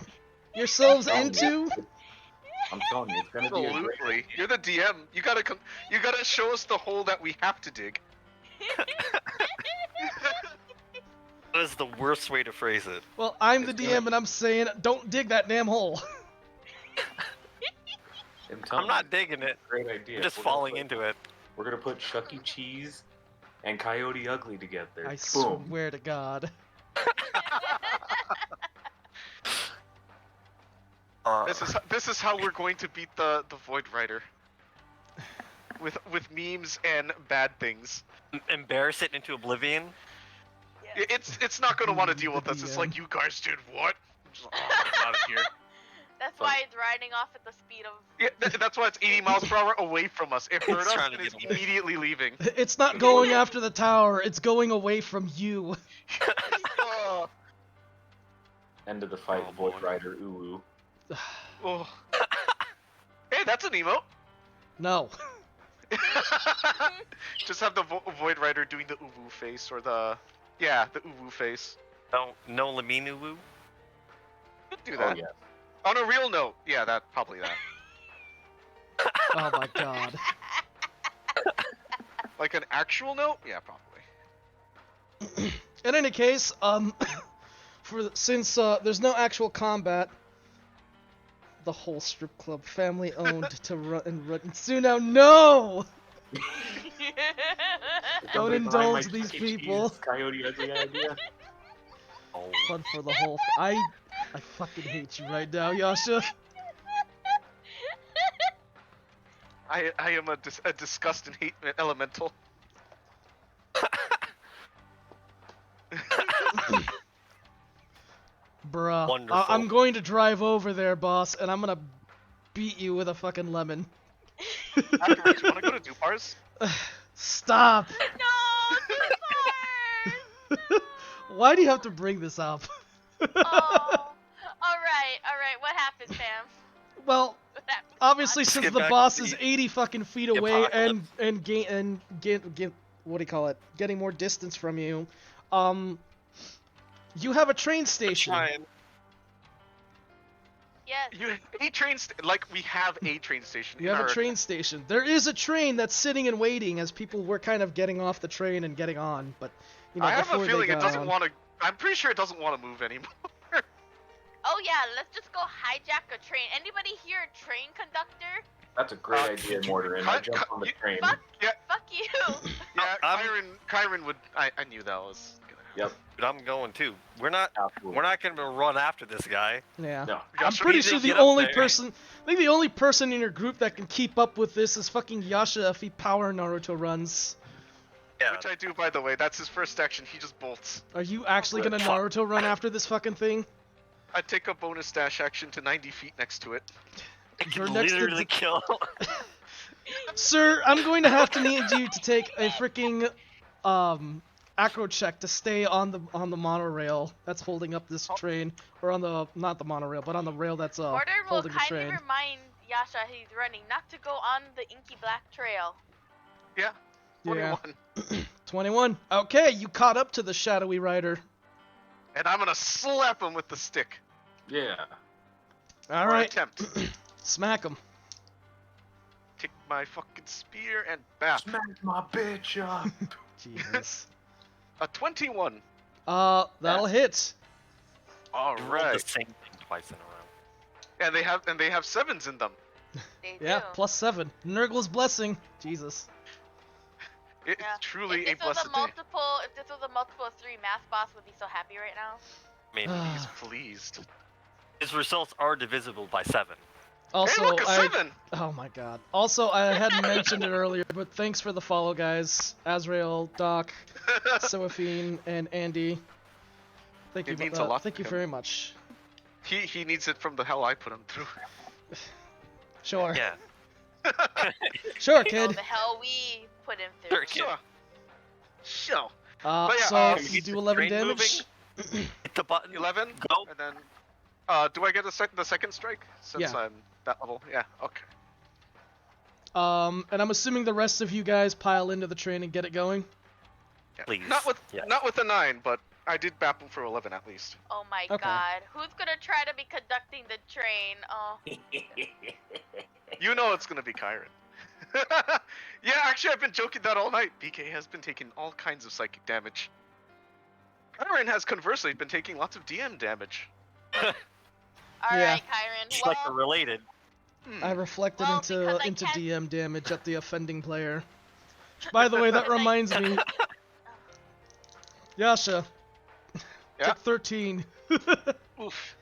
yourselves into? I'm telling you, it's gonna be a great. Absolutely. You're the DM. You gotta show us the hole that we have to dig. That is the worst way to phrase it. Well, I'm the It's DM gonna- and I'm saying, don't dig that damn hole. I'm not digging it. Great idea. I'm just We're gonna falling put- into it. We're gonna put Chuck E. Cheese and Coyote Ugly together. I Boom. swear to God. This is how we're going to beat the Void Rider. With memes and bad things. Embarrass it into oblivion. It's not gonna want to deal with The us. It's DM. like, you guys did what? Just, oh, I'm out of here. That's why it's riding off at the speed of. Yeah, that's why it's 80 miles per hour away from us. It heard It's us trying and to is get away. immediately leaving. It's not going after the tower, it's going away from you. Oh, End of the fight, Oh, Void boy. Rider Uwu. oh. Hey, that's an emote. No. Just have the Void Rider doing the uwu face or the uwu face. No Laminu woo. Could do Oh that. yeah. On a real note, yeah, probably that. Oh my God. Like an actual note, yeah, probably. In any case, since there's no actual combat, the whole strip club, family owned to run and run. Suno, no! Don't Somebody behind my indulge these Chuck E. Cheese people. Coyote Ugly idea. Oh, Fun for the whole. I fucking hate you right now, Yasha. I am a disgust and hate elemental. Bruh. Wonderful. I'm going to drive over there, boss, and I'm gonna beat you with a fucking lemon. Afterwards, you wanna go to Dupar's? Stop! No, the bars! Why do you have to bring this up? Oh. Alright, what happened, Sam? Well, What happened? obviously, Let's since get the back boss to is the 80 fucking feet away and apocalypse. get what do you call it? Getting more distance from you, you have a train station. trying. Yes. We have a train station. You in have a our- train station. There is a train that's sitting and waiting as people were kind of getting off the train and getting on, but you know, I have before a they feeling it got doesn't on- want to. I'm pretty sure it doesn't want to move anymore. Oh yeah, let's just go hijack a train. Anybody here a train conductor? That's a great idea, Mortarin. I jumped on the train. Fuck, Yeah. fuck you. Yeah, I'm- Kyron would. I knew that was gonna happen. Yep, But I'm going too. We're not absolutely. gonna run after this guy. Yeah. No. I'm Yasha, pretty you sure just the get up only there. person, I think the only person in your group that can keep up with this is fucking Yasha if he power Naruto runs. Yeah. Which I do, by the way. That's his first action. He just bolts. Are you actually gonna Fuck. Naruto run after this fucking thing? I take a bonus dash action to 90 feet next to it. You're Can next to literally kill. Sir, I'm going to have to need you to take a freaking acro check to stay on the monorail that's holding up this train, or on the not the monorail, but on the rail that's Order will holding the kindly train. remind Yasha he's running not to go on the inky black trail. Yeah. 21. Yeah. 21. Okay, you caught up to the shadowy rider. And I'm gonna slap him with the stick. Yeah. All Or right, attempt. smack him. Take my fucking spear and bap. Smack my bitch up. Jesus. A 21. That'll hit. All You rolled right. the same thing twice in a row. And they have sevens in them. They Yeah, do. +7. Nurgle's blessing. Jesus. It's Yeah. truly a If this was blessed a day. multiple, if this was a multiple of 3, Mass Boss would be so happy right now. I mean, He's pleased. his results are divisible by 7. Also, hey, look, a I 7! oh my god. Also, I hadn't mentioned it earlier, but thanks for the follow, guys. Azrael, Doc, Sophine, and Andy. Thank you. It means a lot Thank to you him. very much. He needs it from the hell I put him through. Sure. Yeah. Sure, Oh, kid. the hell we put him through. Sure, kid. Sure. Sure. But yeah, so can we you get do the 11 train damage. Hit the button. 11. Go. And then, do I get the second strike since Yeah. I'm that level? Yeah. Okay. And I'm assuming the rest of you guys pile into the train and get it going. Yeah. Please. Yes. Not with the 9, but I did bap him for 11 at least. Oh my Okay. god. Who's gonna try to be conducting the train? Oh. You know it's gonna be Kyron. Yeah, actually, I've been joking that all night. BK has been taking all kinds of psychic damage. Kyron has conversely been taking lots of DM damage. Alright, Yeah. Kyron. It's like they're Well, related. I reflected Well, because I into can't- DM damage at the offending player. By the way, that Because I- reminds me. Yasha. Yeah? Took 13. Oof.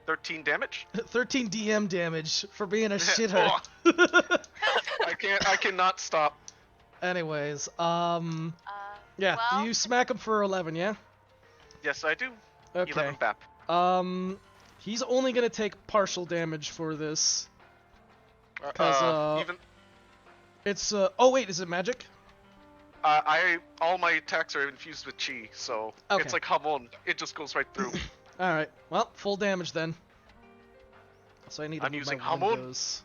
13 damage? 13 DM damage for being a shitter. I cannot stop. Anyways, uh, yeah, well, you smack him for 11, yeah? Yes, I do. Okay. 11 bap. He's only gonna take partial damage for this. 'Cause, even It's, oh wait, is it magic? all my attacks are infused with chi, so Okay. it's like Hamon. It just goes right through. Alright, well, full damage then. So I need to I'm move using my Hamon. windows.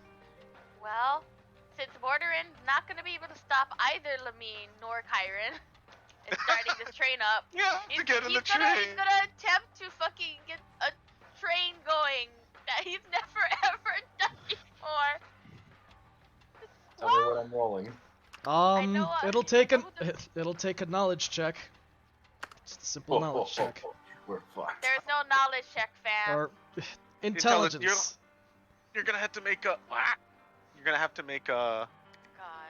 well, since Mortarin's not gonna be able to stop either Lamine nor Kyron in starting this train up, Yeah, to get in the train. he's gonna attempt to fucking get a train going that he's never ever done before. Tell me what I'm rolling. know, It'll I take know it'll take a knowledge check. Just a simple knowledge check. We're fucked. There's no knowledge check, fam. Or intelligence. You're gonna have to make a. You're gonna have to make a.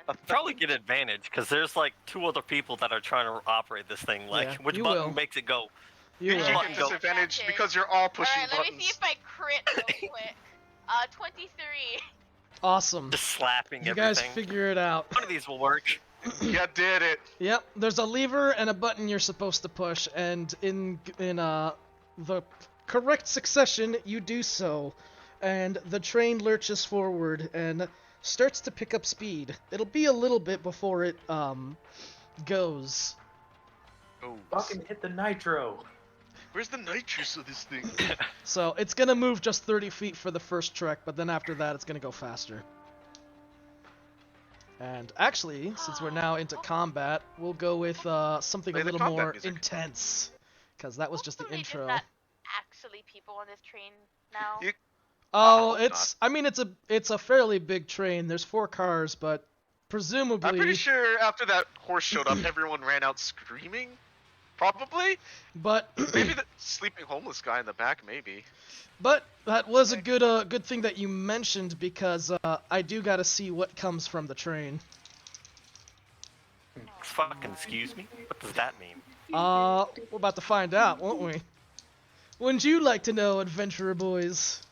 God. Probably get advantage because there's like 2 other people that are trying to operate this thing. Like, Yeah, which you button will. makes it go? You You will. get Button go. disadvantage because you're all pushing Alright, let me see buttons. if I crit real quick. 23. Awesome. Just slapping You guys everything. figure it out. One of these will work. You did it. Yep, there's a lever and a button you're supposed to push, and in the correct succession, you do so, and the train lurches forward and starts to pick up speed. It'll be a little bit before it goes. Oh, Fucking hit the nitro. where's the nitrous of this thing? So it's gonna move just 30 feet for the first trek, but then after that it's gonna go faster. And actually, since we're now into combat, we'll go with something Play a the little combat more music. intense, because that was just the Hopefully intro. There's not actually people on this train now. You- Oh, hope it's. I mean, it's a fairly big train. There's 4 cars, but presumably. I'm pretty sure after that horse showed up, everyone ran out screaming. Probably. But Maybe the sleeping homeless guy in the back. Maybe. but that was a good thing that you mentioned, because I do gotta see what comes from the train. Fucking excuse me? What does that mean? We're about to find out, won't we? Wouldn't you like to know, adventurer boys?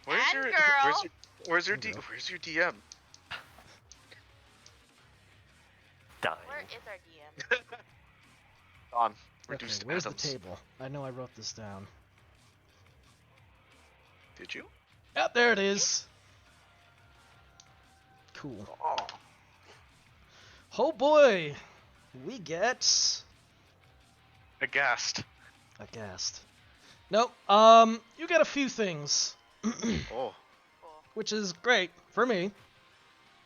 Where's And your girl. where's your DM? Dying. Where is our DM? On Okay, reduced where's atoms. the table? I know I wrote this down. Did you? Yep, there it is. Cool. Oh. Oh boy, we get Aghast. aghast. Nope. You get a few things, Oh. Cool. which is great for me,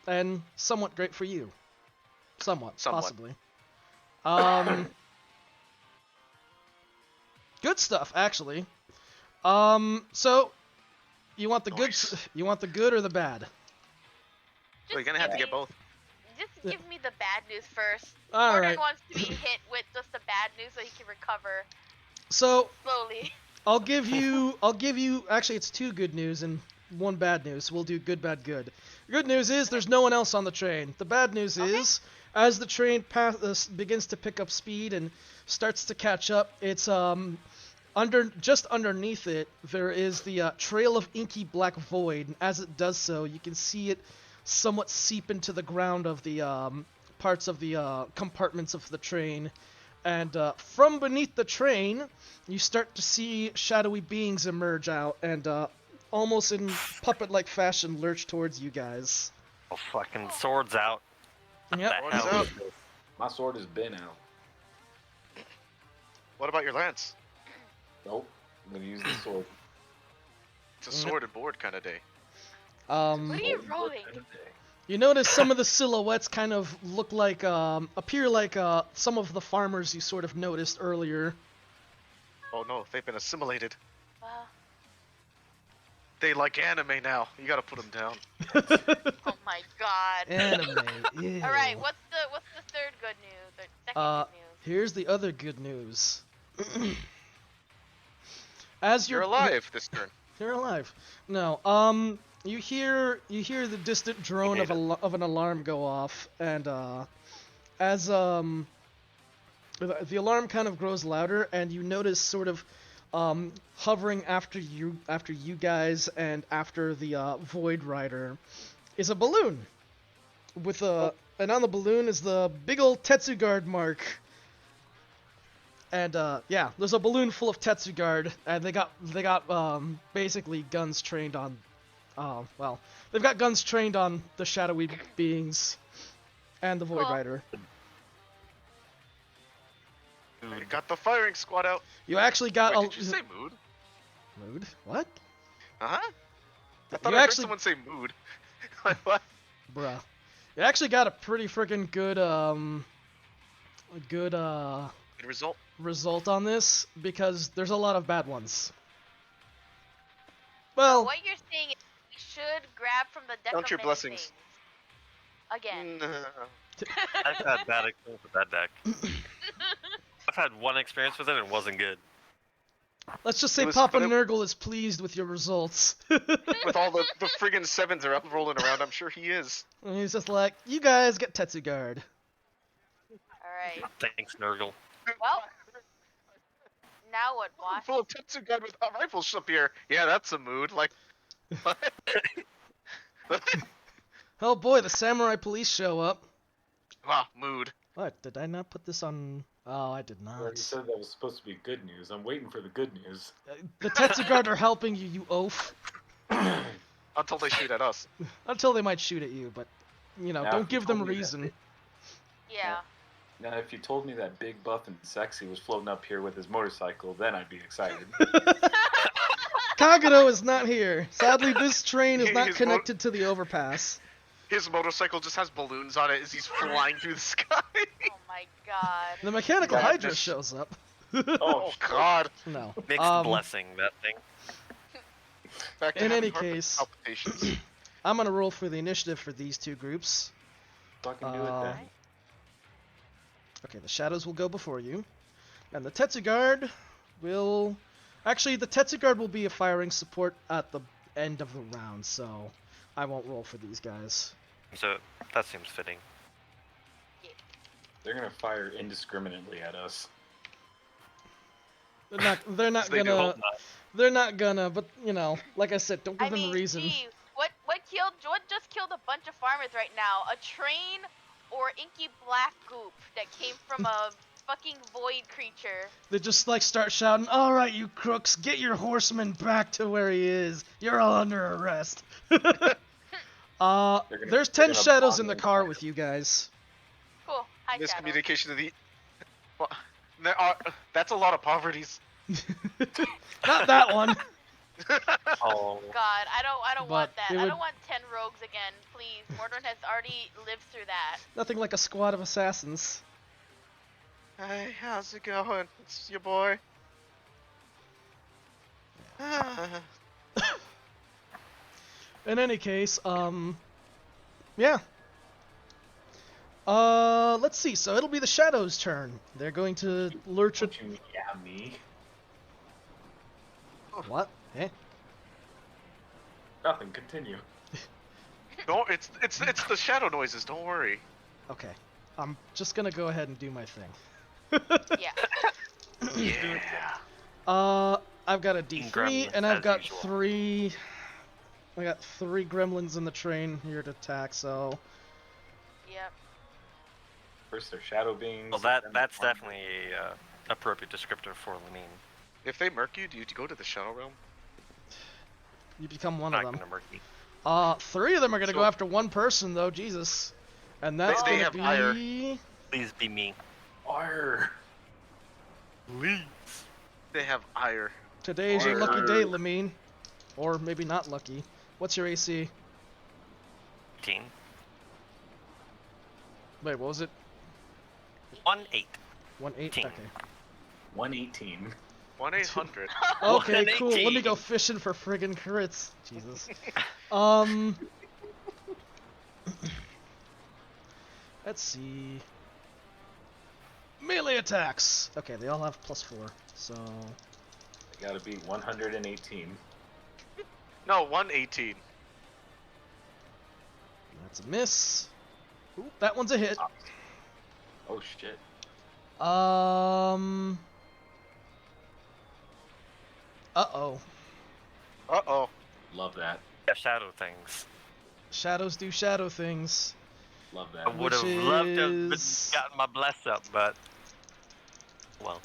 and somewhat great for you. Somewhat. Possibly. Good stuff, actually. So you want the Nice. you want the good or the bad? So Just you're gonna have to give get both. Just give me the bad news first. All Gordon right. wants to be hit with just the bad news so he can recover So slowly. I'll give you actually it's 2 good news and 1 bad news. We'll do good, bad, good. Good news is there's no one else on the train. The bad news is as the train begins to pick up speed and starts to catch up, it's just underneath it there is the trail of inky black void, and as it does so, you can see it somewhat seep into the ground of the parts of the compartments of the train. And from beneath the train, you start to see shadowy beings emerge out and almost in puppet-like fashion lurch towards you guys. Oh, fucking swords out. Yep. What the Swords hell out. is this? My sword has been out. What about your lance? Nope. I'm gonna use the sword. It's a sword and board kind of day. What are you Sword rolling? and a day. You notice some of the silhouettes kind of look like, appear like some of the farmers you sort of noticed earlier. Oh no, they've been assimilated. Well, They like anime now. You gotta put them down. oh my god. Anime, yeah. All right, what's the third good news or second good news? Here's the other good news. As You're alive this turn. You're alive. No, you hear the distant drone of an alarm go off, and as the alarm kind of grows louder, and you notice sort of hovering after you guys and after the Void Rider is a balloon with and on the balloon is the big ol' Tetsugard mark. And yeah, there's a balloon full of Tetsugard, and they got basically guns trained on, well, they've got guns trained on the shadowy beings, and the Void Cool. Rider. You got the firing squad out. You actually got Wait, did you say mood? mood. What? I thought You I heard actually- someone say mood. Like what? Bruh. You actually got a pretty freaking good Good result. result on this because there's a lot of bad ones. Well, What you're saying is we should grab from the deck Count of your many blessings. things. Again. I've had bad experience with that deck. I've had one experience with it and it wasn't good. Let's just say was- Papa but it- Nurgle is pleased with your results. With all the friggin' 7s are up rolling around, I'm sure he is. And he's just like, you guys get Tetsugard. Alright. Thanks, Nurgle. Well, now what, boss? Full of Tetsugan with rifles up here. Yeah, that's a mood. Like, what? Oh boy, the samurai police show up. Wow, mood. What? Did I not put this on? Oh, I did Well, not. you said that was supposed to be good news. I'm waiting for the good news. The Tetsugard are helping you, you oaf. Until they shoot at us. Until they might shoot at you, but, you know, Now, don't if you give them told me that reason. Yeah. Now, if you told me that big, buff, and sexy was floating up here with his motorcycle, then I'd be excited. Kagero is not here. Sadly, this train is not His mo- connected to the overpass. His motorcycle just has balloons on it as he's flying through the sky. Oh my god. The mechanical God, Hydra this- shows up. Oh god. No. Mixed blessing, that thing. Back to In having any heart case- palpitations. I'm gonna roll for the initiative for these two groups. Fucking do it then. Okay, the shadows will go before you. And the Tetsugard will... Actually, the Tetsugard will be a firing support at the end of the round, so I won't roll for these guys. So that seems fitting. They're gonna fire indiscriminately at us. They're not They do. gonna... Hope not. They're not gonna, but, you know, like I said, don't give I them mean, a reason. gee, what just killed a bunch of farmers right now? A train or inky black goop that came from a fucking void creature. They just, like, start shouting, alright, you crooks, get your horseman back to where he is. You're all under arrest. There's 10 gonna shadows bomb in the them. car with you guys. Cool. Hi, Shadow. Miscommunication to the. Well, that's a lot of poverties. Not that one. Oh, God, I don't want But that. it I would- don't want 10 rogues again, please. Mordor has already lived through that. Nothing like a squad of assassins. Hey, how's it going? It's your boy. In any case, yeah. Let's see. So it'll be the Shadows' turn. They're going to lurch at... Don't you yeah me? What? Eh? Nothing. Continue. No, it's the shadow noises. Don't worry. Okay. I'm just gonna go ahead and do my thing. Yeah. Yeah. I've got a D3, Gremlins, and I've as got usual. three... I got 3 gremlins in the train here to attack, so... Yep. First, they're shadow beings. well, then that's they're definitely a appropriate descriptor for Lenine. If they murk you, do you go to the shadow realm? You become one Not of them. gonna murky. 3 of them are gonna go So- after one person, though, Jesus. And that's They gonna have be... ire. Please be me. Arr! Please. They have ire. Today's your lucky Arr. day, Lamine. Or maybe not lucky. What's your AC? 15. Wait, what was it? 1-8. 1-8? Teen. Okay. 118. 1-800. Okay, cool. Let me 118. go fishing for friggin' crits. Jesus. Let's see. Melee attacks! Okay, they all have +4, so... They gotta beat 118. No, 118. That's a miss. Oop, that one's a hit. Oh shit. Uh-oh. Uh-oh. Love that. Yeah, shadow things. Shadows do shadow things. Love I that. would have Which loved to have is- gotten my bless up, but well,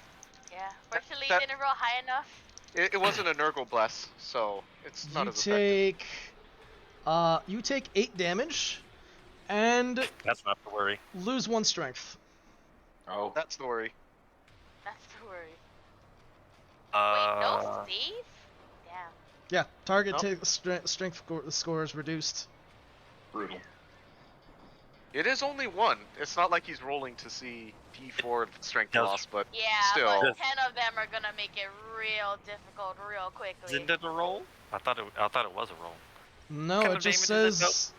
Yeah. Fortunately, that- it didn't roll high enough. It wasn't a Nurgle bless, so it's not You as effective. you take 8 damage, and that's not to worry. lose 1 strength. Oh, That's the worry. That's the worry. Wait, no Uh, save? Damn. Yeah, target Nope. strength score is reduced. brutal. It is only 1. It's not like he's rolling to see D4 strength Does- loss, but Yeah, Still. but 10 of them are gonna make it real difficult real quickly. isn't it a roll? I thought it was a roll. No, kind it of just damage is it, says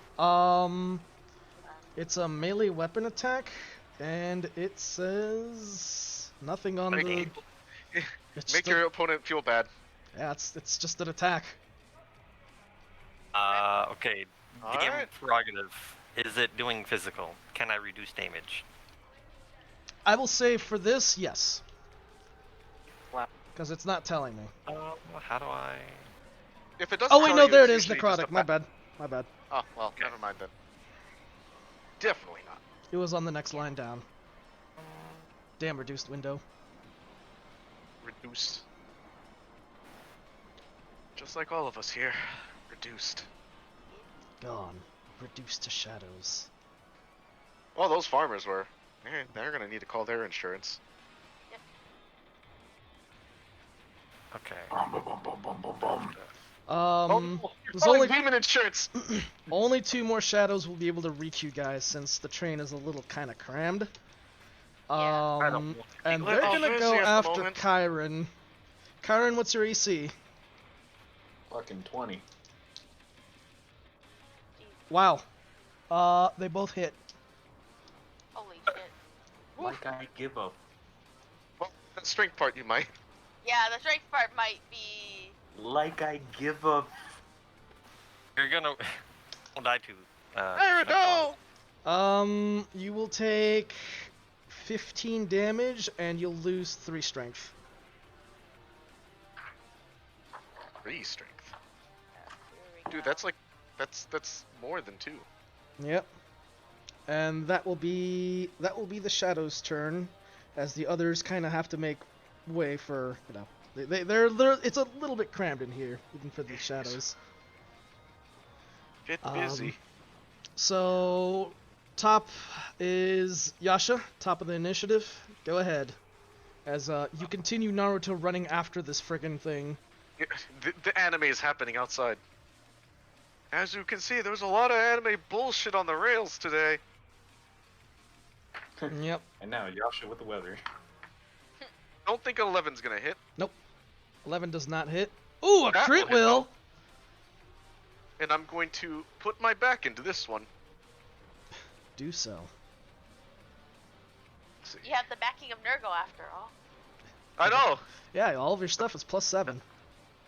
it's a melee weapon attack, and it says nothing on like, the. It's Make just your opponent feel bad. yeah, it's just an attack. Okay. All DM right. prerogative. Is it doing physical? Can I reduce damage? I will say for this, yes. Wow. Because it's not telling me. How do I? If it doesn't Oh wait, tell no, you, there it's it is, usually just necrotic. a My bad. My bad. Oh well, never mind then. Definitely not. It was on the next line down. Damn, reduced window. Reduced. Just like all of us here. Reduced. Gone. Reduced to shadows. Well, those farmers were. They're gonna need to call their insurance. Okay. There's calling only demon insurance. only 2 more shadows will be able to reach you guys since the train is a little kind of crammed. I don't know. And Let they're me gonna busy go at the after moment. Kyron. Kyron, what's your AC? Fucking 20. Wow. They both hit. Holy shit. Like I give up. Well, that strength part you might. Yeah, the strength part might be. Like I give up. You're gonna die to. There we go. You will take 15 damage and you'll lose 3 strength. 3 strength. Here we Dude, go. that's more than 2. Yep. And that will be the shadows' turn, as the others kind of have to make way for, you know, they're it's a little bit crammed in here, even for the shadows. Get busy. So, top is Yasha, top of the initiative. Go ahead, as you continue Naruto running after this friggin' thing. The anime is happening outside. As you can see, there's a lot of anime bullshit on the rails today. Yep. And now Yasha with the weather. Don't think 11's gonna hit. 11 does not hit. Ooh, a That crit will hit, will. And I'm going to put my back into this one. Do so. Let's see. You have the backing of Nurgle after all. I know. Yeah, all of your stuff is +7.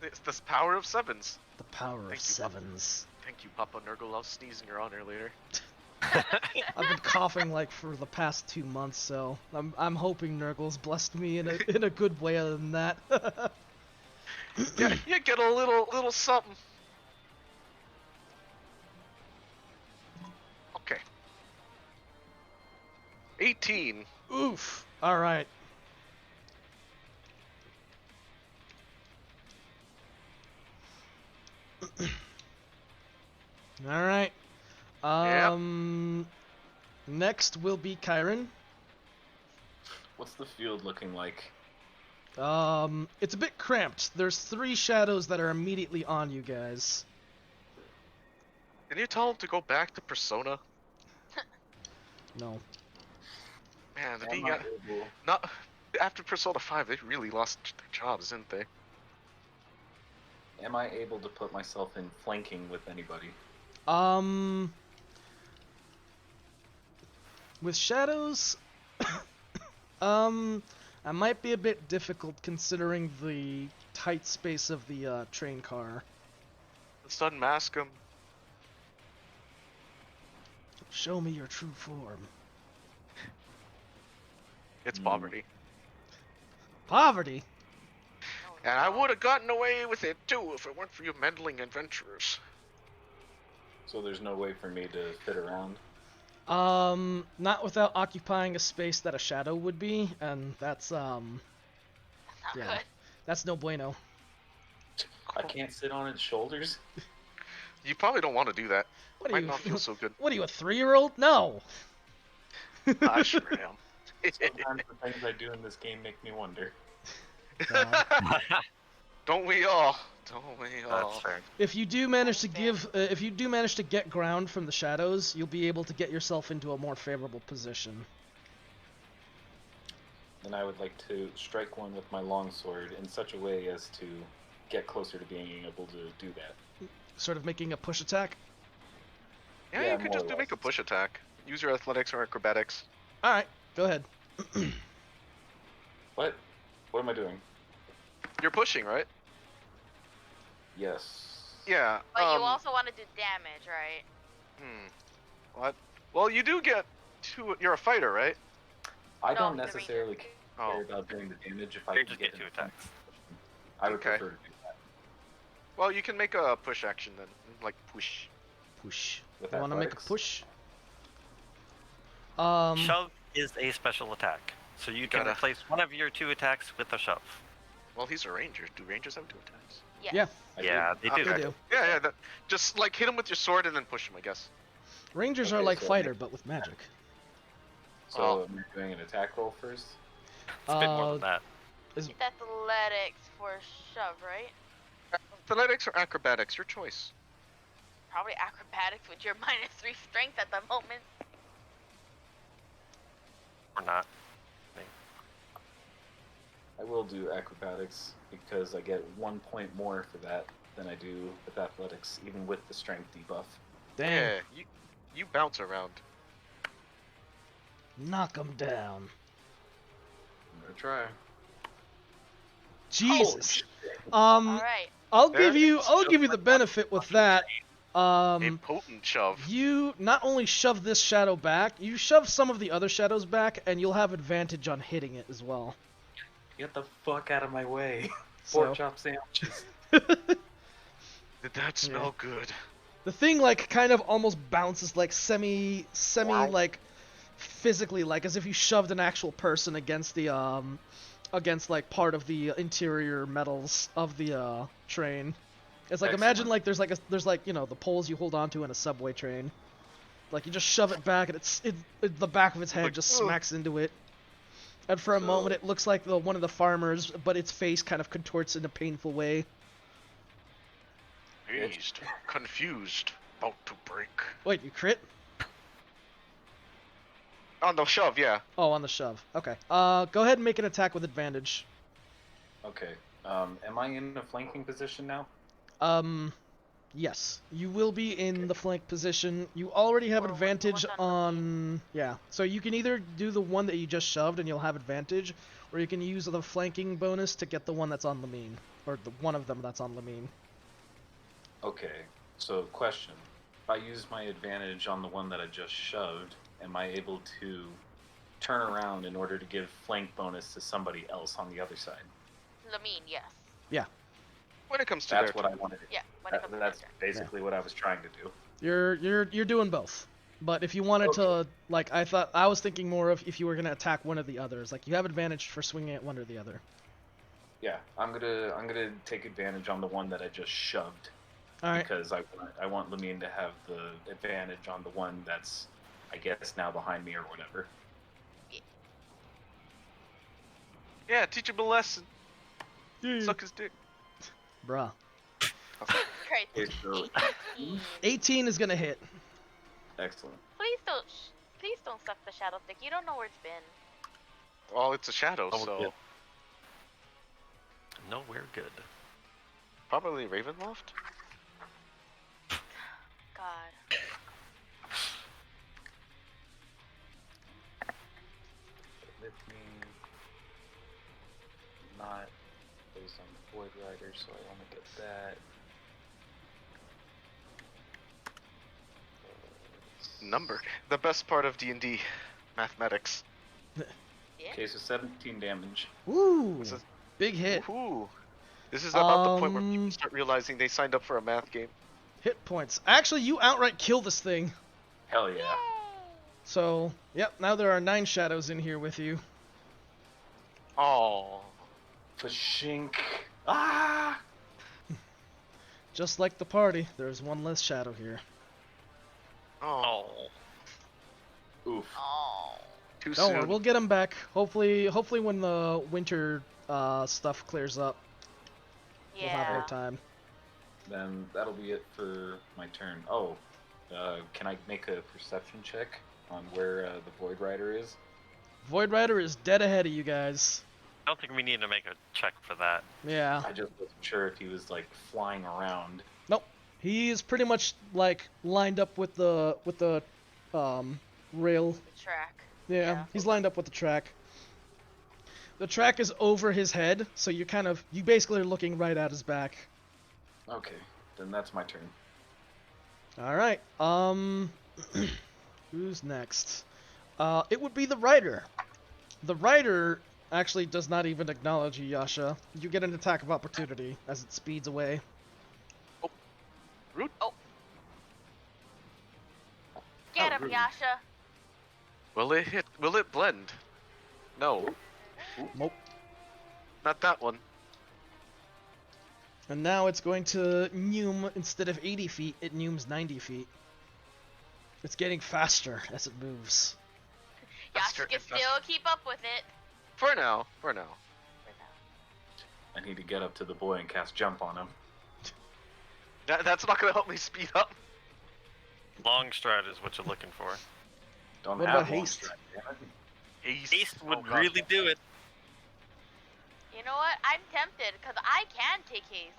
It's the power of 7s. The power of Thank you, Papa. 7s. Thank you, Papa Nurgle. I was sneezing your honor later. I've been coughing like for the past 2 months, so I'm hoping Nurgle's blessed me in a good way other than that. Yeah, you get a little something. Okay. 18. Oof. All right. All right. Next will be Kyron. What's the field looking like? It's a bit cramped. There's 3 shadows that are immediately on you guys. Can you tell him to go back to Persona? No. Man, the Am being I out, able- not after Persona 5, they really lost their jobs, didn't they? Am I able to put myself in flanking with anybody? With shadows, I might be a bit difficult considering the tight space of the train car. Let's unmask him. Show me your true form. It's poverty. Poverty? And I would have gotten away with it too if it weren't for you meddling adventurers. So there's no way for me to fit around? Not without occupying a space that a shadow would be, and that's, That's not Yeah. good. that's no bueno. I can't sit on its shoulders? You probably don't want to do that. What are Might you, not feel so good. what are you, a 3-year-old? No! I sure am. Sometimes the things I do in this game make me wonder. God. Don't we all? Don't we all? That's fair. If you do manage to if you do manage to get ground from the shadows, you'll be able to get yourself into a more favorable position. Then I would like to strike one with my longsword in such a way as to get closer to being able to do that. Sort of making a push attack. Yeah, Yeah, you could more just or make a less. push attack. Use your athletics or acrobatics. Alright, go ahead. What? What am I doing? You're pushing, right? Yes. Yeah. But you also want to do damage, right? What? Well, you do get two. You're a fighter, right? I No, don't the ranger. necessarily care Oh. about doing the damage if I They can just get get 2 in front. attacks. I would Okay. prefer to do that Well, you can make a push action then, like push. Push. with You want to make a athletics. push? Shove is a special attack, so you can Gotta- replace one of your 2 attacks with a shove. Well, he's a ranger. Do rangers have 2 attacks? Yes. Yeah. I Yeah, do. they do. They Okay. do. Yeah, yeah. Just like hit him with your sword and then push him, I guess. Rangers are Okay, like so fighter, but with magic. So am I doing an attack roll first? It's a bit more than that. It's athletics for shove, right? Athletics or acrobatics, your choice. Probably acrobatics with your -3 strength at the moment. Or not. I will do acrobatics because I get 1 point more for that than I do with athletics, even with the strength debuff. Damn. Yeah, you bounce around. Knock him down. I'm gonna try. Jesus. All right. I'll There give you the benefit with that. A potent shove. You not only shove this shadow back, you shove some of the other shadows back, and you'll have advantage on hitting it as well. Get the fuck out of my way. So- Pork chop sandwiches. Did that smell good? The thing like kind of almost bounces like semi Wow. like physically, like as if you shoved an actual person against the against like part of the interior metals of the train. It's like imagine Excellent. like there's like you know the poles you hold onto in a subway train. Like you just shove it back and the back of its head Like, just ugh. smacks into it. And for a So- moment it looks like one of the farmers, but its face kind of contorts in a painful way. Dazed, confused, about to break. Wait, you crit? On the shove, yeah. Oh, on the shove. Okay. Go ahead and make an attack with advantage. Okay. Am I in a flanking position now? Yes. You will be in the flank position. You already have Or the advantage ones on on... Yeah. So you can either do the one that you just shoved and you'll have advantage, or you can use the flanking bonus to get the one that's on Lamine. Or the one of them that's on Lamine. Okay. So, question. If I use my advantage on the one that I just shoved, am I able to turn around in order to give flank bonus to somebody else on the other side? Lamine, yes. When it comes to That's their what I wanted. Yeah. When it comes to That's their turn. basically what I was trying to do. You're doing both. But if you wanted to, Okay. like, I was thinking more of if you were gonna attack one of the others. Like, you have advantage for swinging at one or the other. Yeah, I'm gonna take advantage on the one that I just shoved Alright. because I want Lamine to have the advantage on the one that's, I guess, now behind me or whatever. Yeah, teach him a lesson. Hmm. Suck his dick. Bruh. Christ. Okay, so 18. 18 is gonna hit. excellent. Please don't suck the shadow stick. You don't know where it's been. Well, it's a shadow, Oh, so good. Nowhere good. probably Ravenloft. God. With me, not based on the Void Rider, so I want to get that. Numbered. The best part of D&D, mathematics. Yeah. Okay, so 17 damage. Ooh. This is- Big hit. Woohoo! This is about the point where people Um, start realizing they signed up for a math game. Hit points. Actually, you outright kill this thing. Hell yeah. Yay! So, yep, now there are 9 shadows in here with you. Oh. Pashink. Ah! Just like the party, there's one less shadow here. Oh. Oh. Oof. Oh. Too Don't soon. worry, we'll get them back. Hopefully when the winter stuff clears up, we'll have Yeah. more time. Then that'll be it for my turn. Oh, can I make a perception check on where the Void Rider is? Void Rider is dead ahead of you guys. I don't think we need to make a check for that. Yeah. I just wasn't sure if he was like flying around. He's pretty much like lined up with the rail. The track. Yeah, Yeah. he's lined up with the track. The track is over his head, so you basically are looking right at his back. Okay, then that's my turn. All right. Who's next? It would be the rider. The rider actually does not even acknowledge you, Yasha. You get an attack of opportunity as it speeds away. Rude. Get Oh, him, really? Yasha. Will it hit? Will it blend? No, Nope. not that one. And now it's going to Noom, instead of 80 feet, it Nooms 90 feet. It's getting faster as it moves. Faster Yasha can and still faster. keep up with it. For now. For now. I need to get up to the boy and cast jump on him. That's not gonna help me speed up. Long stride is what you're looking for. Don't What have about long haste? stride, damn it. Haste would Oh, God. really do it. You know what? I'm tempted because I can take haste.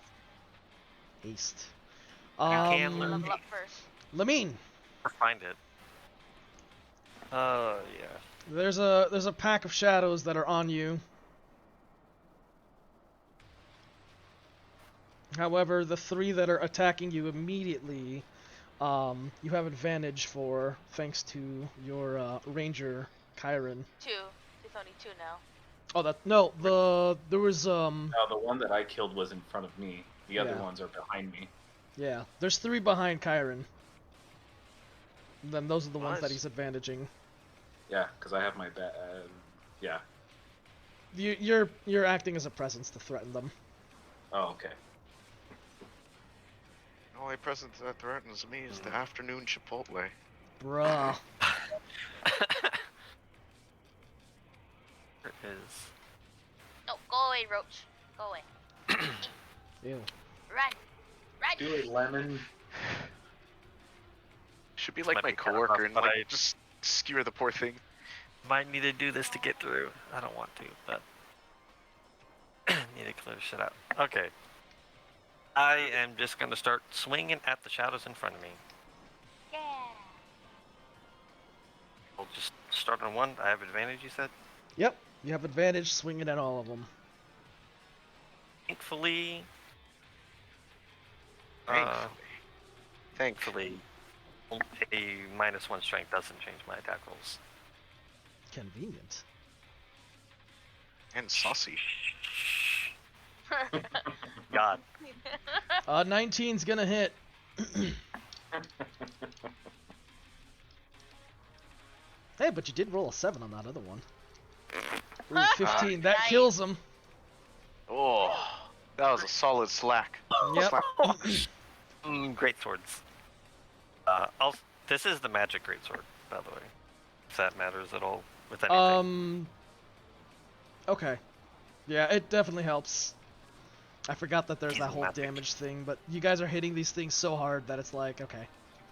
Haste. can learn. Level up first. Lamine, Or find it. Yeah. there's a pack of shadows that are on you. However, the 3 that are attacking you immediately, you have advantage for, thanks to your ranger, Kyron. 2. It's only 2 now. Oh, there was No, the one that I killed was in front of me. The other Yeah. ones are behind me. yeah, there's 3 behind Kyron. And then those are the ones that Nice. he's advantaging. Yeah, because I have my yeah. You're acting as a presence to threaten them. Oh, okay. The only presence that threatens me is the afternoon Chipotle. Bruh. There is. No, go away, Roach. Go away. Ew. Run. Run. Do it, Lemon. Should be This like might my be kind of coworker rough, and but like I- just skewer the poor thing. Might need to do this to get through. I don't want to, but need to clear shit out. Okay. I am just gonna start swinging at the shadows in front of me. Yeah. We'll just start on one. I have advantage, you said? Yep, you have advantage swinging at all of them. Thankfully. Thankfully. Thankfully, a -1 strength doesn't change my attack rolls. Convenient. And saucy. God. 19's gonna hit. Hey, but you did roll a 7 on that other one. Ooh, 15. That Nice. kills him. Oh, that was a solid slack. Yep. Great swords. This is the magic great sword, by the way. If that matters at all with anything. Okay. Yeah, it definitely helps. I forgot that there's He's that whole magic. damage thing, but you guys are hitting these things so hard that it's like, okay.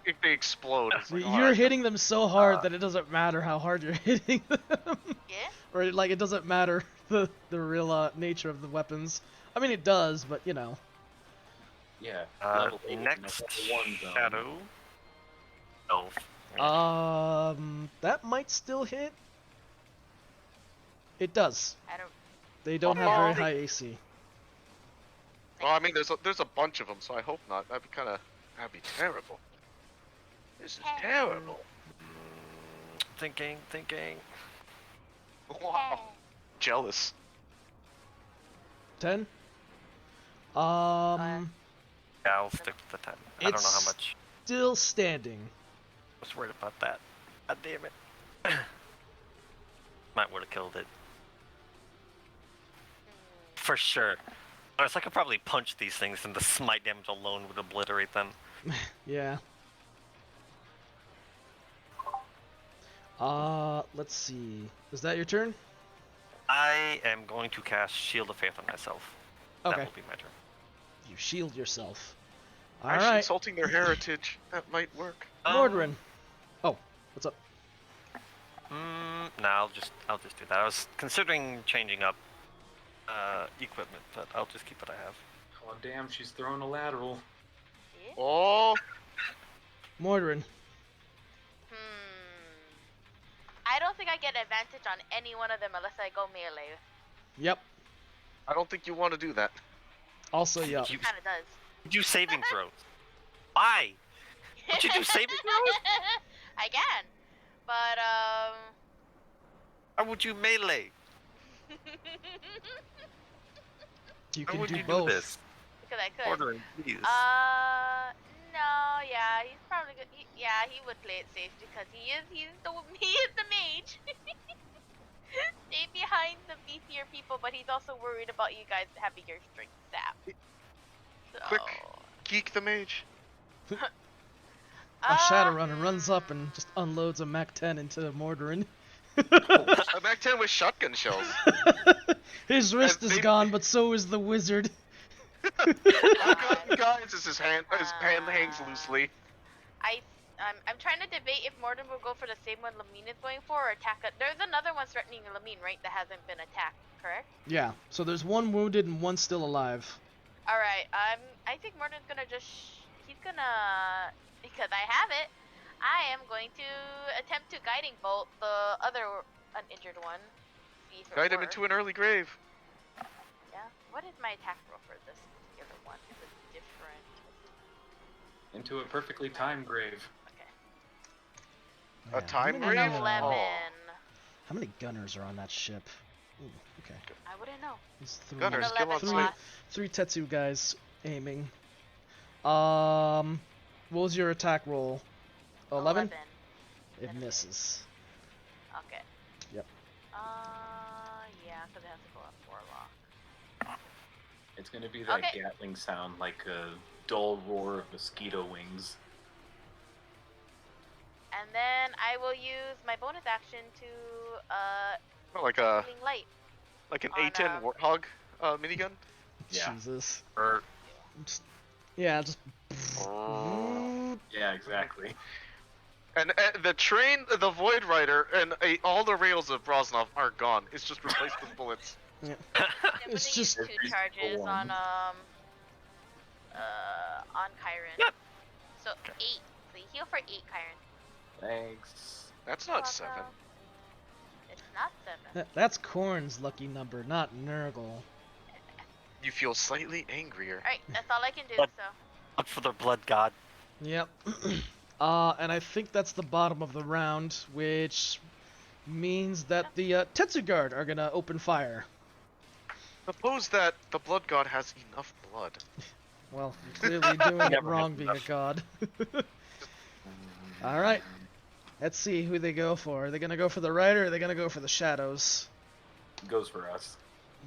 If they explode, it's like, You're alright. hitting them so hard that it doesn't matter how hard you're hitting them. Yeah? Or like it doesn't matter the real nature of the weapons. I mean it does, but you know. Yeah. level 8 in the Next level 1 zone. shadow. Elf. That might still hit. It does. I don't. They don't have very high AC. Well, I mean, there's a bunch of them, so I hope not. That'd be terrible. This is terrible. Thinking. Wow. Jealous. 10. Yeah, I'll stick with the 10. I don't know how It's- much. Still standing. I was worried about that. God damn it. Might would have killed it. For sure. Or else I could probably punch these things and the smite damage alone would obliterate them. Yeah. Let's see. Is that your turn? I am going to cast Shield of Faith on myself. Okay. That will be my turn. You shield yourself. Actually, Alright. insulting their heritage. That might work. Mordrin. Oh, what's up? No, I'll just do that. I was considering changing up equipment, but I'll just keep what I have. Oh, damn, she's throwing a lateral. Yeah? Oh, Mordrin. I don't think I get advantage on any one of them unless I go melee. Yep. I don't think you want to do that. Also, yep. You Kind of does. do saving throws. Why? Would you do saving throws? I can, but Or would you melee? You How can would do you both. do this? because I could. Ordering, please. No, yeah, he's probably good. Yeah, he would play it safe because he is the mage. Stay behind the beefier people, but he's also worried about you guys having your strength sapped. So, Quick. Geek the mage. A Shadowrunner runs up and just unloads a Mac-10 into Mordorin. A Mac 10 with shotgun shells. His wrist is they- gone, but so is the wizard. Guys, his hand hangs loosely. I'm trying to debate if Morden will go for the same one Lamine is going for or attack it. There's another one threatening Lamine, right? That hasn't been attacked, correct? Yeah, so there's one wounded and one still alive. Alright, I think Morden's gonna he's gonna, because I have it, I am going to attempt to guiding bolt the other uninjured one. See if it Guide him works. into an early grave. Yeah. What is my attack roll for this particular one? Is it different? Into a perfectly timed grave. Okay. A time how many, grave? 11. Oh. How many gunners are on that ship? Ooh, okay. I wouldn't know. There's three. Gunners, An kill 11 on three, sight. three Tetsu guys aiming. What was your attack roll? 11? It misses. Okay. Yep. Yeah, because it has to go up Warlock. It's gonna be that Okay. Gatling sound, like a dull roar of mosquito wings. And then I will use my bonus action to Like Healing light. an On, A10 Warthog minigun. Yeah. Jesus. Or Yeah, just. yeah, exactly. And the train, the Void Rider, and all the rails of Brosnov are gone. It's just replaced with bullets. I'm gonna It's use just- 2 Every charges single on one. Chiron. Yep. So 8. So you heal for 8, Chiron. Thanks. That's not 7. It's not 7. That's Korn's lucky number, not Nurgle. You feel slightly angrier. Alright, that's all I can do, But- so. Look for the blood god. Yep. And I think that's the bottom of the round, which means that the Tetsuguard are gonna open fire. Suppose that the Blood God has enough blood. Well, you're clearly doing it Never wrong has being a enough. god. Alright. Let's see who they go for. Are they gonna go for the Rider or are they gonna go for the Shadows? Goes for us.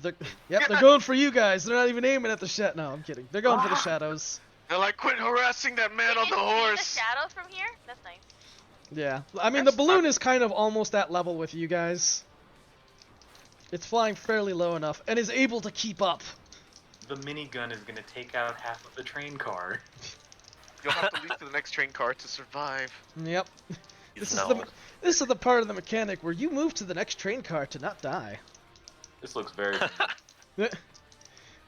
Yep, they're going for you guys. They're not even aiming at the Shadows. No, I'm kidding. They're going for the Shadows. They're like, quit harassing that man You on the can see horse! the shadows from here? That's nice. Yeah. I mean, That's the balloon is kind of almost at level with you guys. It's flying fairly low enough and is able to keep up. The minigun is gonna take out half of the train car. You'll have to leap to the next train car to survive. Yep. He's This is the part of the mechanic where you move to the next train car to not die. This looks very.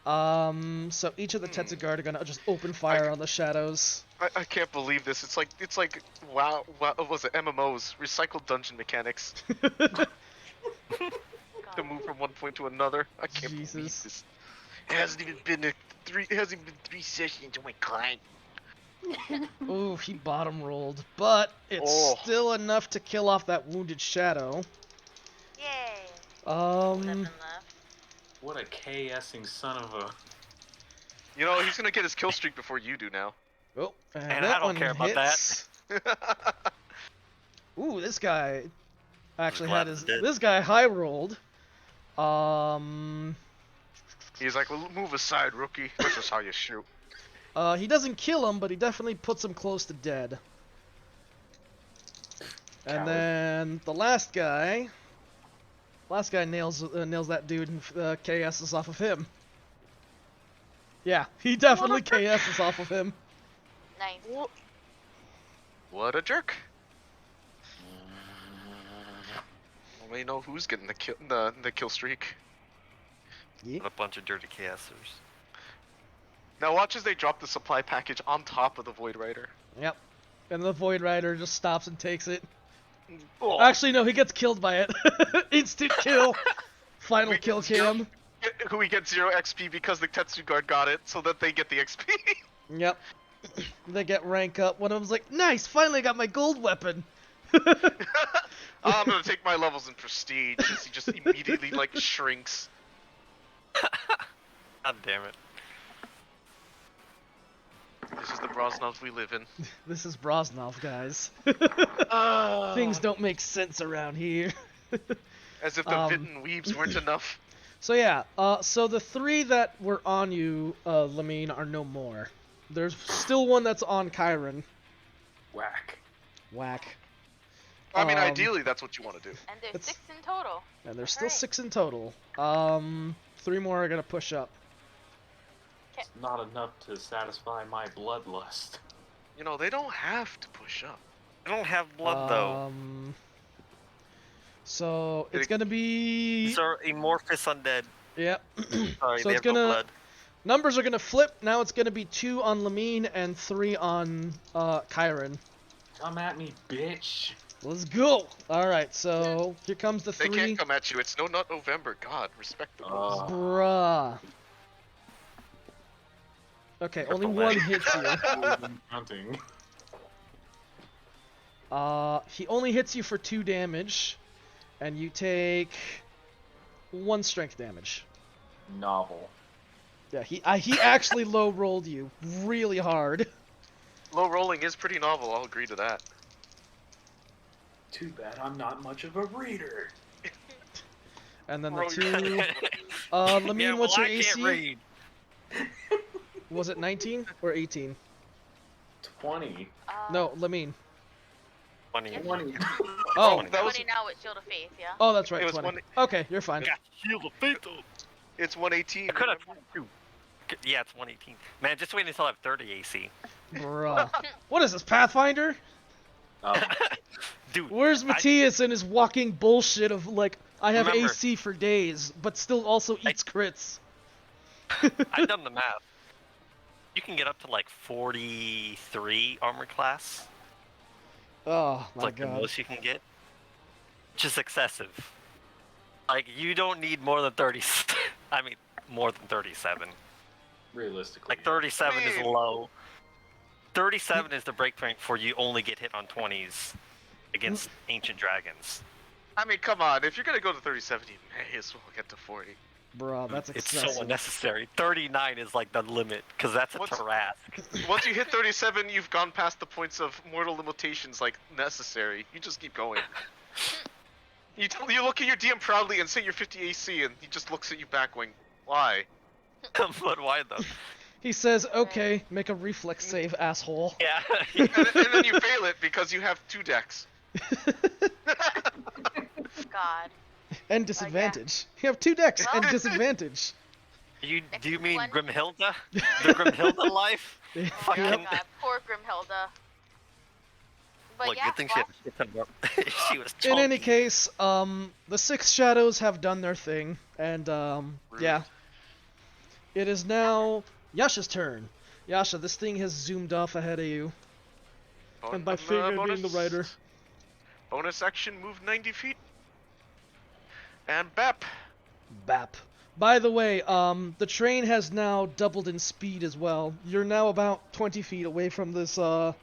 So each of the Tetsuguard are gonna just open fire on the Shadows. I can't believe this. It's like wow, what was it? MMOs, recycled dungeon mechanics to move from one point to another. I can't believe Jesus. this. It hasn't even been 3 sessions. Oh my god. Ooh, he bottom rolled, but it's Oh. still enough to kill off that wounded Shadow. Yay. 7 Um, left. What a KSing son of a. You know he's gonna get his kill streak before you do now. oh, and And that I don't one care about that. hits. Ooh, this guy actually glad had it's his. dead. This guy high rolled. He's like, well, move aside, rookie. This is how you shoot. He doesn't kill him, but he definitely puts him close to dead. And Coward. then the last guy nails that dude and KS's off of him. Yeah, he definitely KS's off of him. Nice. What a jerk. We know who's getting the kill streak. Yeah. A bunch of dirty casters. Now watch as they drop the supply package on top of the Void Rider. Yep. And the Void Rider just stops and takes it. Oh, Actually, no, he gets killed by it. Instant kill. Final We kill get zero- cam. Who we get 0 XP because the Tetsu guard got it, so that they get the XP. Yep. They get rank up. One of them's like, nice, finally got my gold weapon. I'm gonna take my levels in prestige. He just immediately like shrinks. God damn it. This is the Brosnov we live in. This is Brosnov, guys. Uh, Things don't make sense around here. As if the Um, Vitten weebs weren't enough. So yeah, so the 3 that were on you, Lamine, are no more. There's still one that's on Chiron. Whack. Whack. I mean, Um, ideally, that's what you want to do. And there's It's- 6 in total. And there's still Alright. 6 in total. 3 more are gonna push up. It's not enough to satisfy my bloodlust. You know, they don't have to push up. I don't have blood though. So it's It- gonna be. These are amorphous undead. Yep. Sorry, So they it's have no gonna- blood. Numbers are gonna flip. Now it's gonna be 2 on Lamine and 3 on Chiron. Come at me, bitch. Let's go. All right. So here comes the They 3. can't come at you. It's no nut November. God, respect the rules. Bruh. Okay, only Triple one A. hits you. Hunting. He only hits you for 2 damage, and you take 1 strength damage. Novel. Yeah, he actually low rolled you really hard. Low rolling is pretty novel. I'll agree to that. Too bad I'm not much of a reader. And then the Roll your- 2. Lamine, yeah, what's well, your I AC? can't read. Was it 19 or 18? 20. No, Lamine. 20. 20. Oh, that was 20 now with Shield of Faith, yeah? oh, that's right. It was 20. 1. Okay, you're fine. Got shield of faith though. It's 118. I could have remember? 22. Yeah, it's 118. Man, just wait until I have 30 AC. Bruh. What is this, Pathfinder? Dude, Where's Matthias and his walking bullshit of like, I have Remember- AC for days, but still also eats crits? I've done the math. You can get up to like 43 armor class. Oh It's my like the god. most you can get. Which is excessive. Like, you don't need more than 30. I mean, more than 37. Realistically. Like, 37 is Man. low. 37 is the break point for you only get hit on 20s against ancient dragons. I mean, come on. If you're gonna go to 37, you may as well get to 40. Bruh, that's It's excessive. so unnecessary. 39 is like the limit, because that's a What's- Tarask. Once you hit 37, you've gone past the points of mortal limitations, like necessary. You just keep going. You look at your DM proudly and say you're 50 AC, and he just looks at you back, going, "Why?" But why though? He says, okay, make a reflex save, asshole. Yeah. And then you fail it because you have 2 decks. God. And disadvantage. You have 2 decks and Well- disadvantage. Do you mean One- Grimhilda? The Grimhilda life? Oh Fucking- my god, poor Grimhilda. But Look, yeah, good thing she well, had she was In any chunky. case, the 6 shadows have done their thing, and yeah. It is now Yasha's turn. Yasha, this thing has zoomed off ahead of you. And by finger, I mean the rider. Bonus action, move 90 feet. And bap. Bap. By the way, the train has now doubled in speed as well. You're now about 20 feet away from this, well,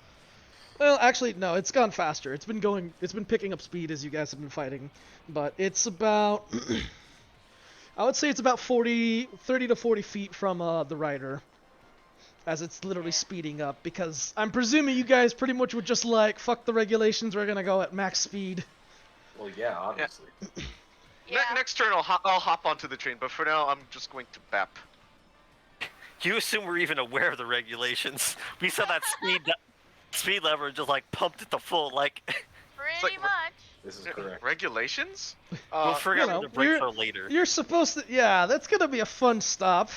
actually, no, it's gone faster. It's been picking up speed as you guys have been fighting. But it's about, I would say it's about 30 to 40 feet from, the rider. As it's literally speeding up, because I'm presuming you guys pretty much were just like, fuck the regulations, we're gonna go at max speed. Well, yeah, obviously. yeah. Next turn, I'll hop onto the train, but for now, I'm just going to bap. You assume we're even aware of the regulations. We saw that speed lever just like pumped it to full. Like Pretty like- much. This is correct. Regulations? we'll figure you out know, the breaks we're- are later. You're supposed to, yeah, that's gonna be a fun stop.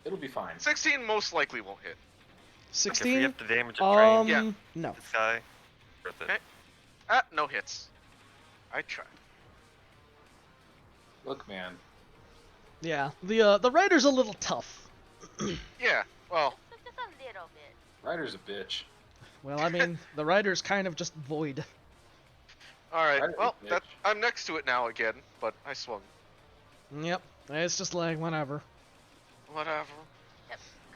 It'll be fine. 16 most likely won't hit. If we 16? have to damage a train, Yeah. No. this guy, worth it. Okay. No hits. I tried. Look, man. Yeah, the rider's a little tough. Yeah, well, Just a little bit. Ryder's a bitch. Well, I mean, the rider's kind of just void. All right. Alright, Well, bitch. I'm next to it now again, but I swung. Yep. It's just like whatever. Whatever.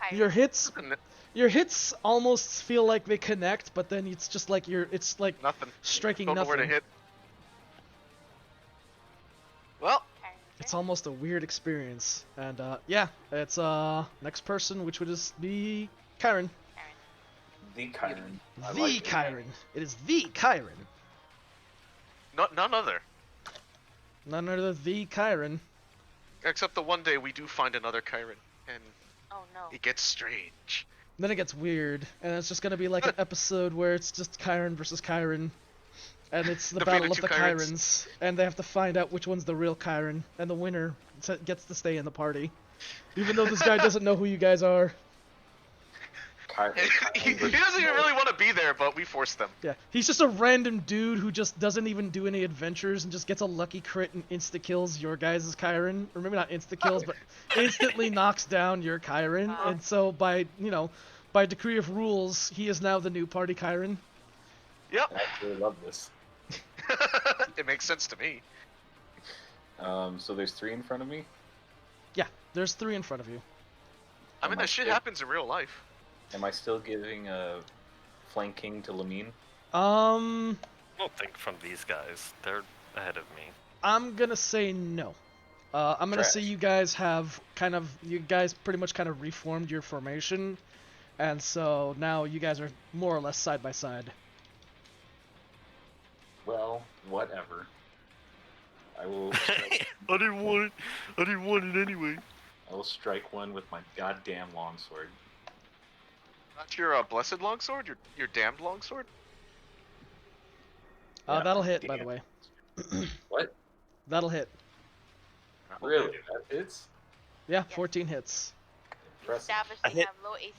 Kyrie. Your hits almost feel like they connect, but then it's just like it's like Nothing. striking Don't know where to nothing. hit. Well, Kyrie. It's almost a weird experience. And yeah, it's next person, which would just be Kyron. The Chiron. I The like it. Kyron. It is the Kyron. none other. None other than the Kyron. Except the one day we do find another Chiron, and Oh no. it gets strange. Then it gets weird, and it's just gonna be like an episode where it's just Kyron versus Kyron, and it's the Defeat battle of two the Chirons. Chirons, and they have to find out which one's the real Kyron, and the winner gets to stay in the party, even though this guy doesn't know who you guys are. he doesn't even really want to be there, but we force them. Yeah, he's just a random dude who just doesn't even do any adventures and just gets a lucky crit and insta kills your guys' Kyron, or maybe not insta kills, but instantly knocks down your Kyron, and so by by decree of rules, he is now the new party Kyron. Yep. I actually love this. It makes sense to me. So there's 3 in front of me. Yeah, there's 3 in front of you. I mean, Am I that shit still- happens in real life. Am I still giving a flanking to Lamine? I don't think from these guys. They're ahead of me. I'm gonna say no. I'm gonna say Trash. you guys pretty much kind of reformed your formation, and so now you guys are more or less side by side. Well, whatever. I will. I didn't want it. I didn't want it anyway. I will strike one with my goddamn longsword. Not your blessed longsword, your damned longsword. Yeah, That'll hit, by the damn. way. What? That'll hit. Really? That hits? Yeah, Yes. 14 hits. Impressive. Established I they hit- have low AC.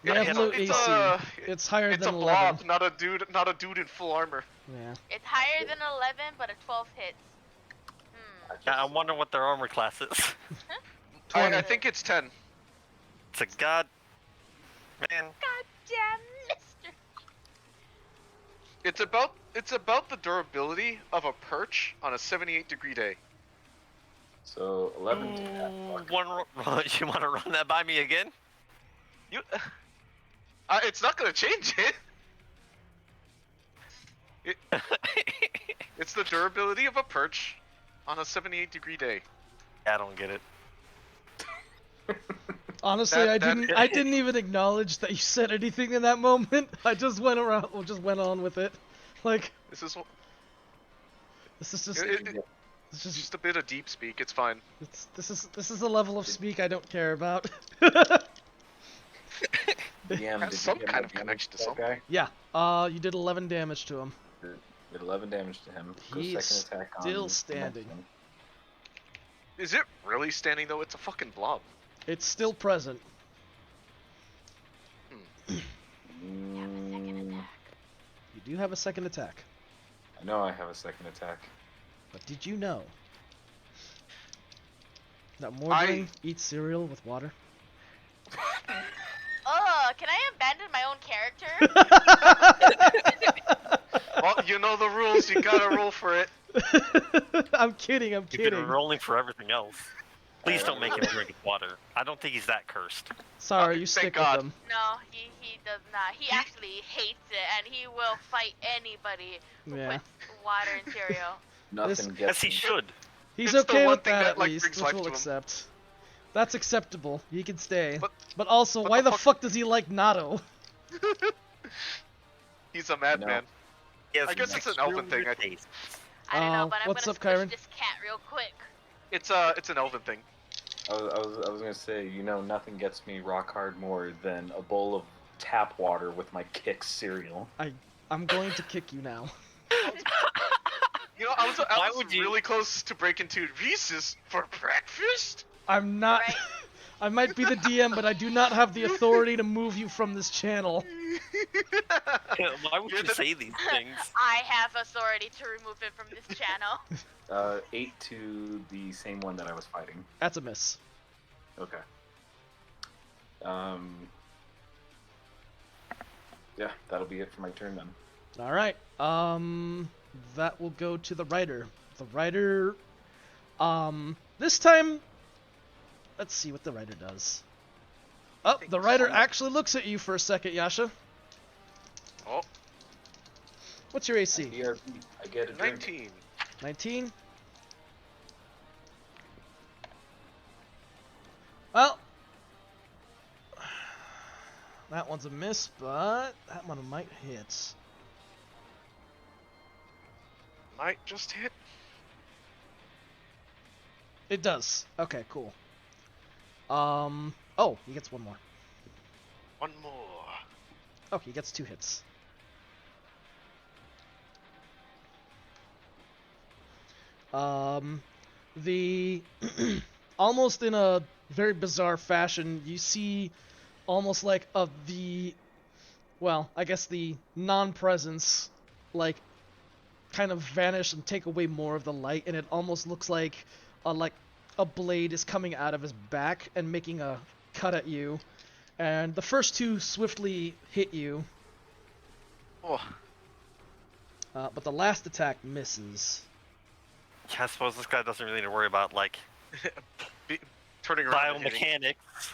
They Yeah, have low it's AC. a- It's higher It's a than blob, 11. not a dude in full armor. Yeah. It's higher than 11, but a 12 hits. Yeah, I'm wondering what their armor class is. I 20. think it's 10. It's a god. Man, God damn, mister. It's about the durability of a perch on a 78-degree day. So 11 to that. you want to run that by me again? You, it's not gonna change it. It's the durability of a perch on a 78-degree day. I don't get it. Honestly, That- I didn't even acknowledge that you said anything in that moment. I just went on with it. Like, This is this is just it's just a bit of deep speak. It's fine. this is a level of speak I don't care about. DM, Has did some you get kind my of connection to damage something. that Yeah. You did 11 damage to him. guy? Did 11 damage to him. Go He is second attack on still the next standing. one. Is it really standing though? It's a fucking blob. It's still present. Mm, You do have a second attack. I know I have a second attack. But did you know that Mordring eats cereal with water? Oh, can I abandon my own character? Well, you know the rules. You gotta roll for it. I'm kidding. I'm You've been kidding. rolling for everything else. Please don't make him drink water. I don't think he's that cursed. Sorry, you Thank stick God. with him. No, he does not. He actually hates it, and he will fight anybody who Yeah. puts water in cereal. Nothing This- gets As he me. should. He's It's the okay one with thing that that, at like, least, brings which life we'll to him. accept. That's acceptable. He can stay. But also, but why the the fuck- fuck does he like Natto? He's a madman. He has I guess it's an elven thing, I think. I don't know, but I'm what's gonna up, Kyron? squish this cat real quick. It's an elven thing. I was gonna say, nothing gets me rock hard more than a bowl of tap water with my Kix cereal. I'm going to kick you now. You know, I was Why was would you- really close to breaking two Reese's for breakfast. I'm not. Right. I might be the DM, but I do not have the authority to move you from this channel. Why would You're you the- say these things? I have authority to remove it from this channel. 8 to the same one that I was fighting. That's a miss. Okay. Yeah, that'll be it for my turn then. All right. that will go to the rider. The rider, this time, let's see what the rider does. Oh, the rider actually looks at you for a second, Yasha. Oh, What's your AC? BRB. I get a drink. 19. 19? Well, that one's a miss, but that one might hit. Might just hit. It does. Okay, cool. Oh, he gets one more. One more. Oh, he gets 2 hits. The almost in a very bizarre fashion, you see almost like well, I guess the non-presence, like, kind of vanish and take away more of the light, and it almost looks like a blade is coming out of his back and making a cut at you. And the first 2 swiftly hit you, Oh, but the last attack misses. Yeah, I suppose this guy doesn't really need to worry about like turning around. and hitting. biomechanics.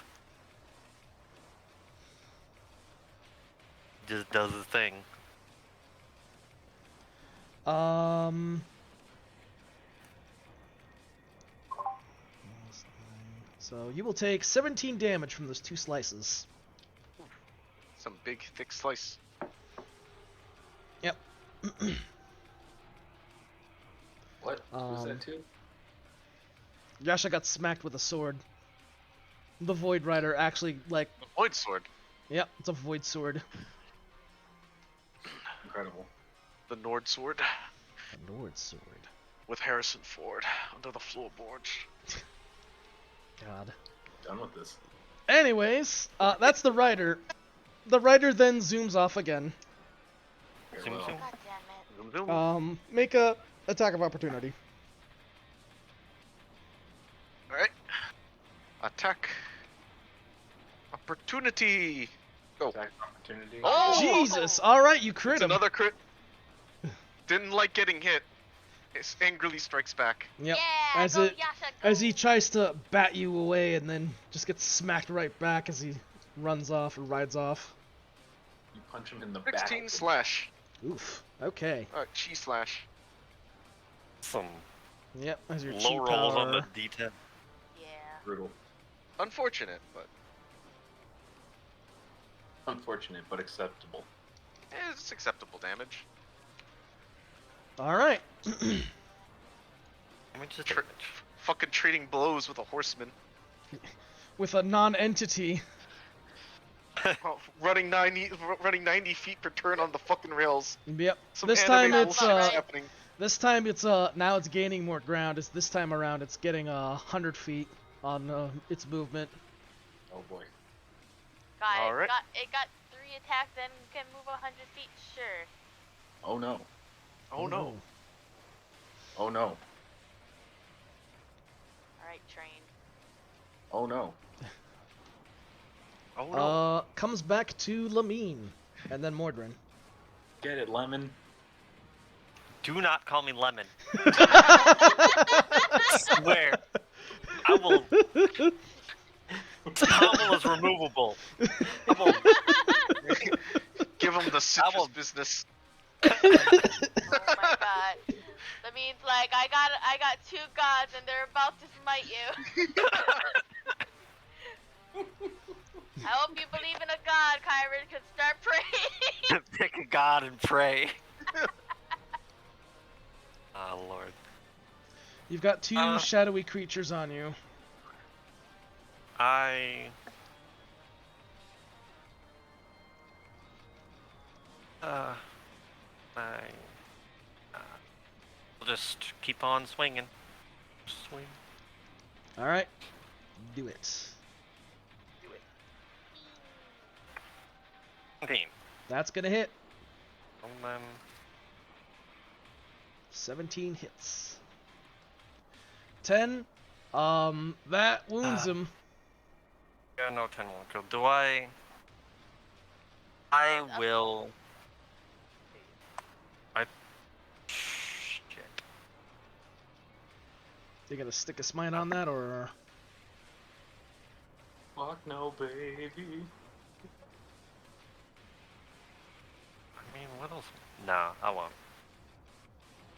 Just does his thing. So you will take 17 damage from those 2 slices. Some big thick slice. Yep. What? Was that 2? Yasha got smacked with a sword. The Void Rider actually, like, The void sword. yep, it's a Void Sword. Incredible. The Nord sword. A Nord Sword. With Harrison Ford under the floorboards. God. Done with this. Anyways, that's the Rider. The Rider then zooms off again. Farewell. Zoom. God damn it. Zoom, zoom. Make a attack of opportunity. Alright. Attack. Opportunity. Go. Attack opportunity. Oh! Jesus! Alright, you crit It's him. another crit. Didn't like getting hit. It angrily strikes back. Yep. Yeah, As go it Yasha, as go. he tries to bat you away and then just gets smacked right back as he runs off or rides off. You punch him in the back. 16 slash. Oof. Okay. Chi slash. Some Yep, as your low chi rolls on the power. D10. Yeah. Brutal. Unfortunate, but Unfortunate, but acceptable. it's acceptable damage. Alright. Damage is Tr- damage. Fucking trading blows with a horseman. With a non-entity. Oh, running 90 feet per turn on the fucking rails. Yep. Some This anime time it's bullshit's happening. now it's gaining more ground. This time around it's getting 100 feet on its movement. Oh boy. Guys, Alright. it got 3 attacks and can move 100 feet. Sure. Oh no. Oh no. Oh no. Alright, train. Oh no. Oh no. Comes back to Lamine, and then Mordrin. Get it, Lemon. Do not call me Lemon. Swear. I will. Pommel is removable. I will. Give him the citrus will- business. Oh my god. That means like I got 2 gods and they're about to smite you. I hope you believe in a god, Kyron, can start praying. Pick a god and pray. Oh lord. You've got 2 shadowy creatures on you. I will just keep on swinging. Swing. Alright. Do it. Okay. That's gonna hit. And then 17 hits. 10. That wounds him. yeah, no 10 won't kill. Do I? I will. You gonna stick a smite on that, or? Fuck no, baby. I mean, what else? Nah, I won't.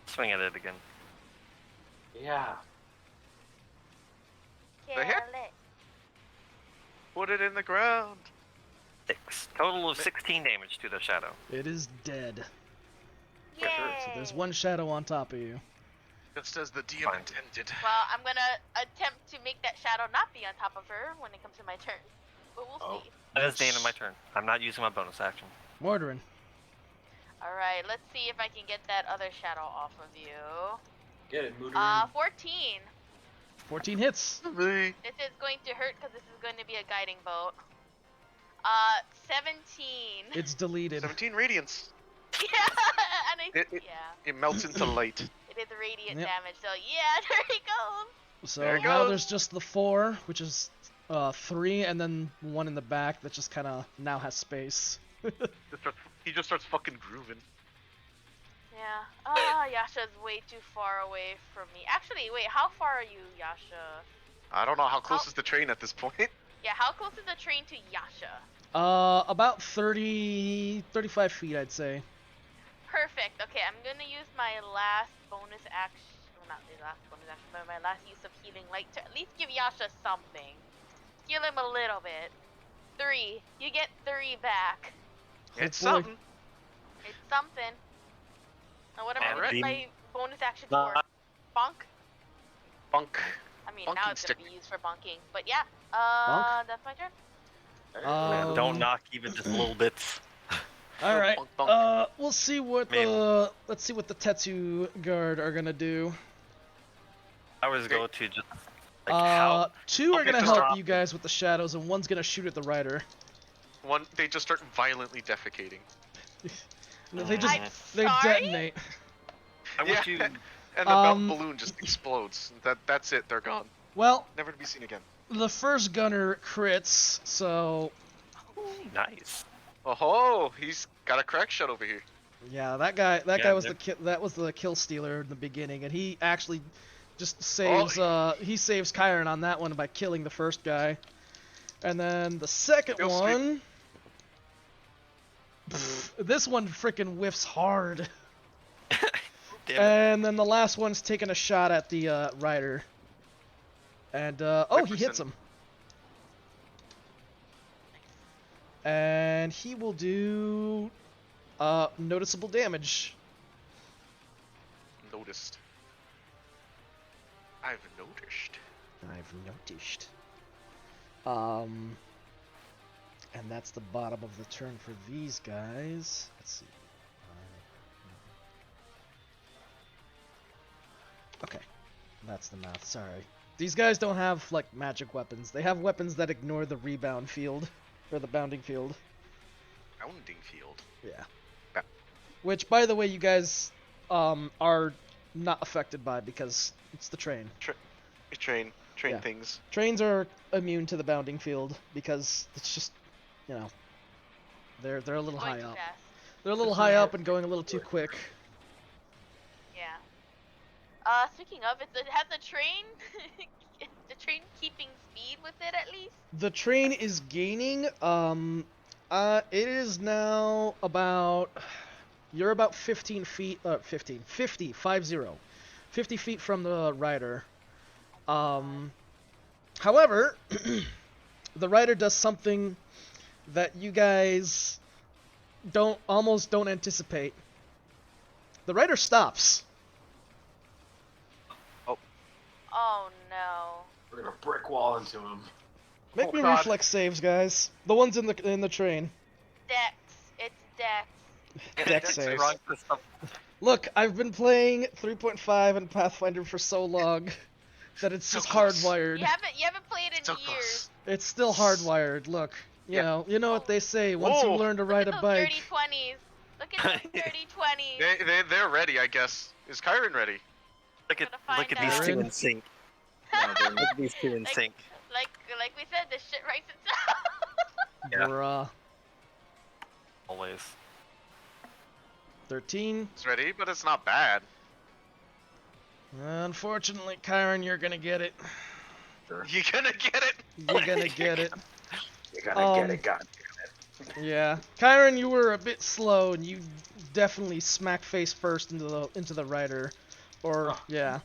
Swing at it again. Yeah. Kill The hit? it. Put it in the ground. 6. Total of 16 damage to the shadow. It is dead. Yay! So there's one shadow on top of you. Just as the DM Fine. intended. Well, I'm gonna attempt to make that shadow not be on top of her when it comes to my turn. But we'll Oh. see. That is the end of my turn. I'm not using my bonus action. Mortarin. Alright, let's see if I can get that other shadow off of you. Get it, Mooter. 14. 14 hits. Me. This is going to hurt because this is going to be a guiding bolt. 17. It's deleted. 17 radiance. Yeah, and It- yeah, It melts into light. it is radiant Yep. damage. So yeah, there he goes. So There it now goes. there's just the 4, which is 3, and then one in the back that just kind of now has space. He just starts fucking grooving. Yeah. Yasha's way too far away from me. Actually, wait, how far are you, Yasha? I don't know how close Oh. is the train at this point. Yeah, how close is the train to Yasha? About 35 feet, I'd say. Perfect. Okay, I'm gonna use my last bonus action. Well, not the last bonus action, but my last use of healing light to at least give Yasha something. Heal him a little bit. 3. You get 3 back. It's Hopefully. something. It's something. Now what am I Alright. using my bonus action Nah. for? Bonk? Bunk. I mean, Bonking now it's stick. gonna be used for bonking. But yeah, Bonk? that's my turn. Um, Don't knock even just little bits. All right. Bonk, bonk. We'll see what Maybe. let's see what the Tetsu guard are gonna do. I always go to just like how 2 are Okay, gonna just help drop you guys with the shadows, and 1's gonna shoot at the rider. One, they just start violently defecating. They just I'm they sorry? detonate. I want you. And the Um, balloon just explodes. That's it. They're gone. Well, Never to be seen again. the first gunner crits, so Nice. Oh ho! He's got a crack shot over here. yeah, that guy Yeah, was yep. that was the kill stealer in the beginning, and he actually just saves he saves Kyron on that one by killing the first guy, and then the second Kill streak. one, this one freaking whiffs hard, Damn it. and then the last one's taking a shot at the rider, and oh, he hits Wickerson. him, and he will do noticeable damage. Noticed. I've noticed. I've noticed. And that's the bottom of the turn for these guys. Let's see. Okay, that's the math. Sorry. These guys don't have like magic weapons. They have weapons that ignore the rebound field or the bounding field. Bounding field. Yeah. Ba- Which, by the way, you guys are not affected by because it's the train. Train Yeah. things. Trains are immune to the bounding field because it's just, you know, they're a little Going high too up. fast. They're a little It's high not up and going a little too quick. Yeah. Speaking of, it has the train. The train keeping speed with it at least. The train is gaining. It is now about. You're about 15 feet. 50 feet from the rider. However, the rider does something that you guys almost don't anticipate. The rider stops. Oh no. We're gonna brick wall into him. Make Oh, me God. reflex saves, guys. The ones in the train. Dex. It's Dex. Dex Dex saves. saves. Wrong for stuff. Look, I've been playing 3.5 and Pathfinder for so long that it's So just close. hardwired. You haven't played in So years. close. It's still hardwired. Look, Yeah. you know what they say. Once you Whoa. learn to Look ride at a those bike, dirty 20s. Look at those dirty 20s. They're ready, I guess. Is Kyron ready? Look at Gonna look at find these two out. in sync. Look at these two in Like- sync. Like we said, this shit writes itself. Yeah. bruh. Always. 13. It's ready, but it's not bad. Unfortunately, Kyron, you're gonna get it. Sure. You gonna get it? You're gonna get it. You gotta get Um, it, God. Yeah, Kyron, you were a bit slow, and you definitely smack face first into the rider, or Oh. yeah,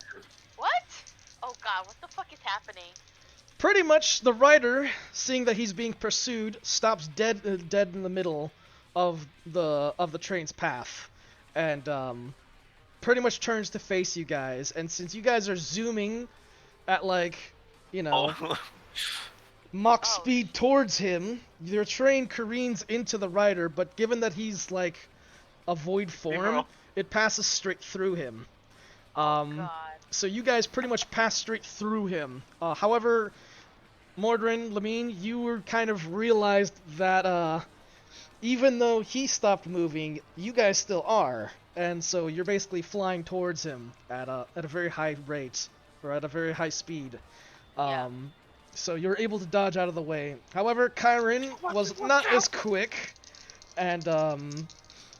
What? Oh god, what the fuck is happening? pretty much the rider, seeing that he's being pursued, stops dead in the middle of the train's path, and pretty much turns to face you guys. And since you guys are zooming at like, you know, Oh. Mach Oh. speed towards him, your train careens into the rider, but given that he's like a void form, bro. it passes straight through him. God. So you guys pretty much pass straight through him. However, Mordrin, Lamine, you were kind of realized that even though he stopped moving, you guys still are, and so you're basically flying towards him at a very high rate, or at a very high speed. Yeah. So you're able to dodge out of the way. However, Kyron was not as quick, and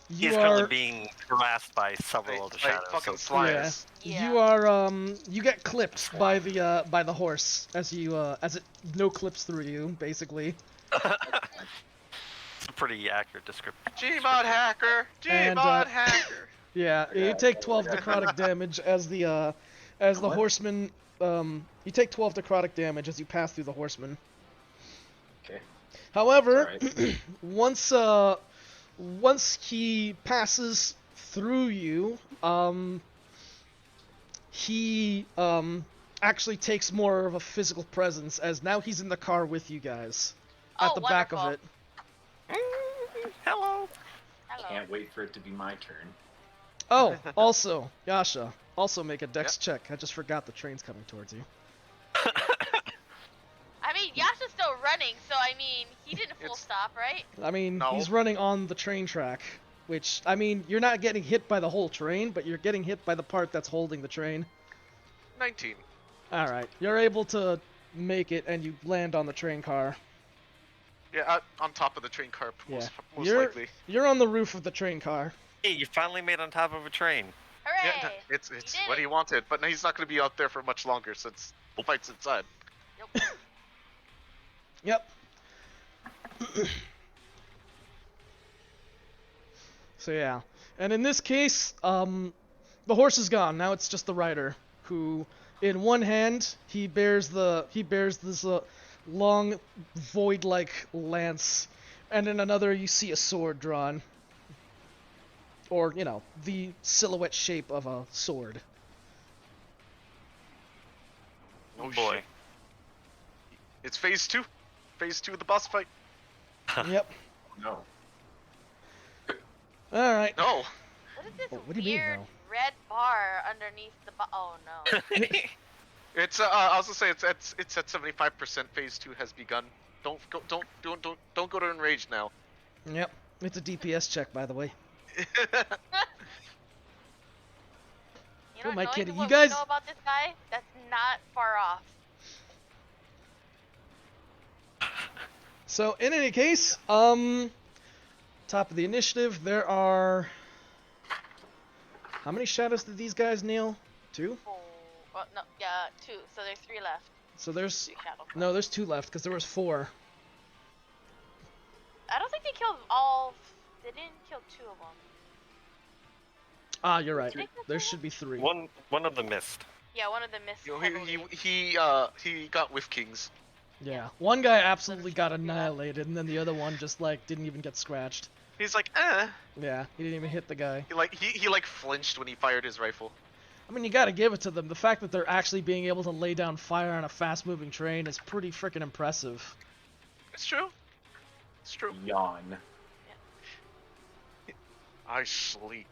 you He's currently are being harassed by several other Like shadows. fucking So flyers. Yeah. you are you get clipped by the horse as it no clips through you basically. it's a pretty accurate description. Gmod hacker. And, Gmod hacker. Yeah, you take 12 necrotic damage as the What? horseman. You take 12 necrotic damage as you pass through the horseman. Okay. However, It's once he passes through you, he actually takes more of a physical presence, as now he's in the car with you guys at Oh, the back of wonderful. it. Hello. Hello. Can't wait for it to be my turn. Oh, also, Yasha, also make a dex check. I just forgot the train's coming towards you. I mean, Yasha's still running, so I mean, he didn't full It's- stop, right? I mean, No. he's running on the train track, which, I mean, you're not getting hit by the whole train, but you're getting hit by the part that's holding the train. 19. Alright, you're able to make it, and you land on the train car. Yeah, on top of the train car, most You're- likely. You're on the roof of the train car. Hey, you finally made on top of a train. Hooray! Yeah, it's did what it. he wanted, but he's not going to be out there for much longer since the fight's inside. Nope. Yep. So yeah, and in this case, the horse is gone. Now it's just the rider, who, in one hand, he bears this long void-like lance, and in another you see a sword drawn, or you know, the silhouette shape of a sword. Oh boy. shit. It's phase 2. Phase 2 of the boss fight. Yep. No. All right. No. What is this Oh, what do you mean, weird no? red bar underneath the oh no. It's I was gonna say it's at 75%. Phase 2 has begun. Don't go to enrage now. Yep. It's a DPS check, by the way. You Who know, am I knowing kidding? what You guys- we know about this guy, that's not far off. So in any case, top of the initiative, there are how many shadows did these guys nail? 2? Oh, well, no, yeah, 2. So there's 3 left. So there's 3 shadows. no, there's 2 left because there was 4. I don't think they killed all. They didn't kill 2 of them. Ah, you're right. Did they kill There 2 of should be 3. one of them missed. Yeah, one of them missed. You know, heavily. he got Whiff Kings. Yeah, one guy absolutely got annihilated, and then the other one just like didn't even get scratched. He's like, Yeah, he didn't even hit the guy. He like flinched when he fired his rifle. I mean, you gotta give it to them. The fact that they're actually being able to lay down fire on a fast-moving train is pretty freaking impressive. It's true. It's true. Yawn. I sleep.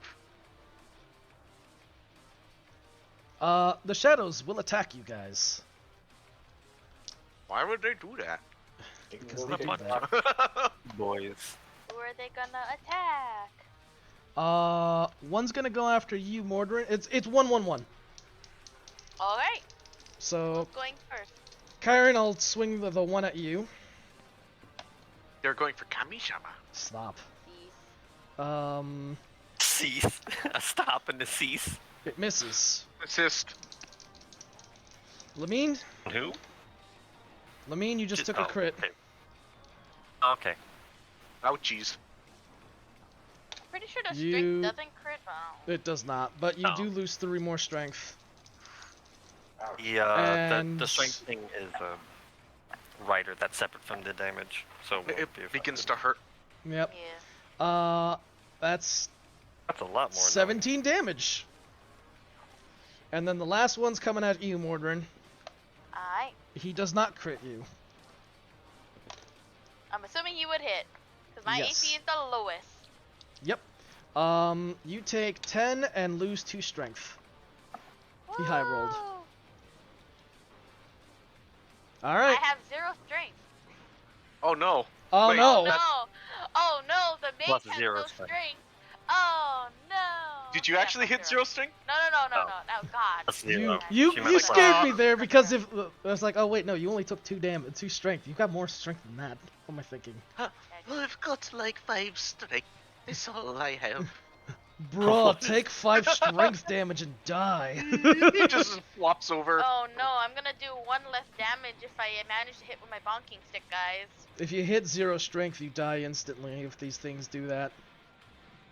The shadows will attack you guys. Why would they do that? Because Well, they we do did that. Boys. Who are they gonna attack? One's gonna go after you, Mordrin. It's 1-1-1. All right, So, going first. Kyron, I'll swing the one at you. They're going for Kamishama. Stop. Please. Cease. A stop and a cease. It misses. Assist. Lamine, Who? you just took a crit. Okay. Okay. Ouchies. Pretty sure the You- strength doesn't crit. Oh. It does not, but you Oh. do lose 3 more strength. Ouch. The And- strength thing is a rider that's separate from the damage, so it It won't be begins affected. to hurt. Yep. Yeah. That's That's a lot more. 17 damage. And then the last one's coming at you, Mordrin. Alright. He does not crit you. I'm assuming you would hit. Because my Yes. AC is the lowest. Yep. You take 10 and lose 2 strength. He high rolled. Woo! All right. I have 0 strength. Oh no. Oh wait, no. that's- No! Oh no, the mage Plus has 0 no strength. strength. Oh no! Did you Yeah, actually plus hit 0 string? No. Oh. No, God. That's You 0. you She you meant scared me like- there because if I was like, oh wait, no, you only took 2 strength. You got more strength than that. What am I thinking? I've got like 5 strength. That's all I have. Bro, take 5 strength damage and die. He just flops over. Oh no, I'm gonna do 1 less damage if I manage to hit with my bonking stick, guys. If you hit 0 strength, you die instantly if these things do that.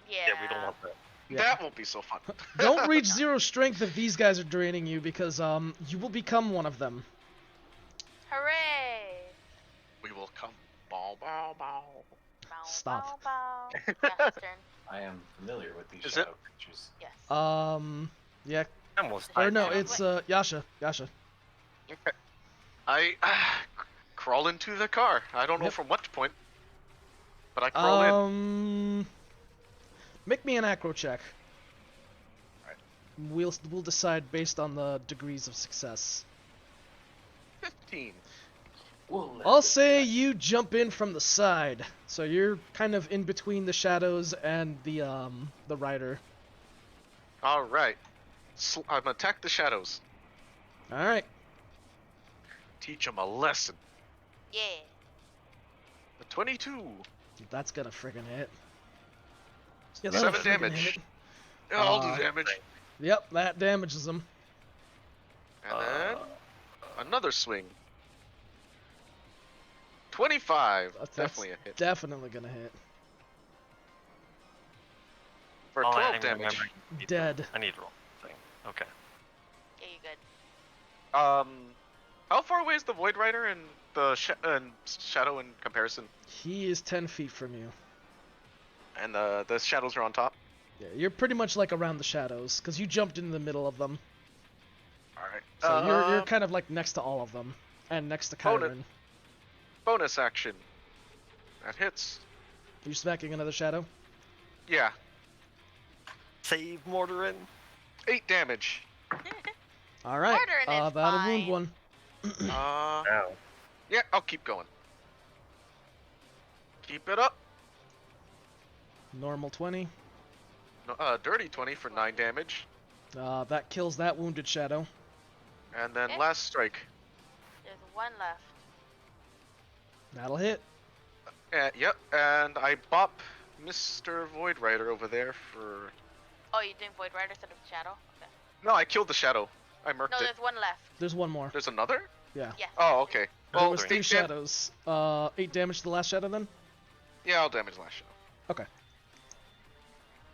Yeah. Yeah, we don't want that. Yeah. That won't be so fun. Don't reach 0 strength if these guys are draining you because you will become one of them. Hooray! We will come. Bow, bow, bow. Bow, Stop. bow, bow. Yeah, his turn. I am familiar with these Is shadow creatures. Yes. Yeah. I almost Or died no, there. it's Yasha. Yasha. I crawl into the car. I don't know Yep. from what point, but I crawl in. Make me an acro check. Alright. We'll decide based on the degrees of success. 15. We'll let I'll this say guy- you jump in from the side, so you're kind of in between the shadows and the rider. All right. I'm attack the shadows. All right. Teach them a lesson. Yeah. The 22. That's gonna friggin' hit. Yeah, 7 friggin' damage. hit. All the damage. Yep, that damages him. And then another swing. 25. That's Definitely a hit. Definitely gonna hit. For Oh, I 12 didn't damage. remember. I need to- Dead. I need to roll thing. Okay. Yeah, you good. How far away is the Void Rider and the Shadow in comparison? He is 10 feet from you. And the shadows are on top. Yeah, you're pretty much like around the shadows, because you jumped in the middle of them. All right. So you're kind of like next to all of them, and next to Opponent. Kyron. Bonus action. That hits. Are you smacking another shadow? Yeah. Save Mortarin. 8 damage. All right. Mortarin is That'll wound fine. one. Ow. Yeah, I'll keep going. Keep it up. Normal 20. No, dirty 20 for 9 damage. That kills that wounded shadow. And then Okay. last strike. There's 1 left. That'll hit. Yep, and I bop Mr. Void Rider over there for... Oh, you did Void Rider instead of Shadow? Okay. No, I killed the shadow. I murked No, it. there's 1 left. There's one more. There's another? Yeah. Yes. Oh, okay. There Well, was 3 shadows. 8 damage to the last shadow then? Yeah, I'll damage last shadow. Okay.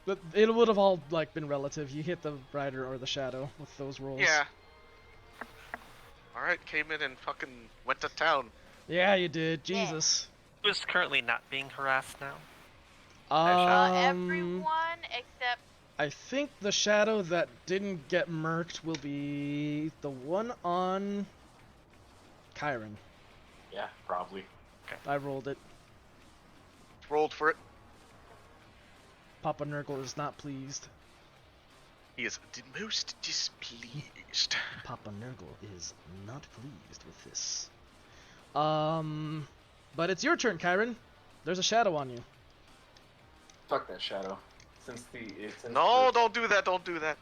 But it would have all like been relative. You hit the rider or the shadow with those rolls. Yeah. Alright, came in and fucking went to town. Yeah, you did. Yeah. Jesus. Who's currently not being harassed now? Everyone except I think the shadow that didn't get murked will be the one on Kyron. Yeah, probably. I rolled it. Rolled for it. Papa Nurgle is not pleased. He is the most displeased. Papa Nurgle is not pleased with this. But it's your turn, Kyron. There's a shadow on you. Fuck that shadow. Since No, don't do that, don't do that.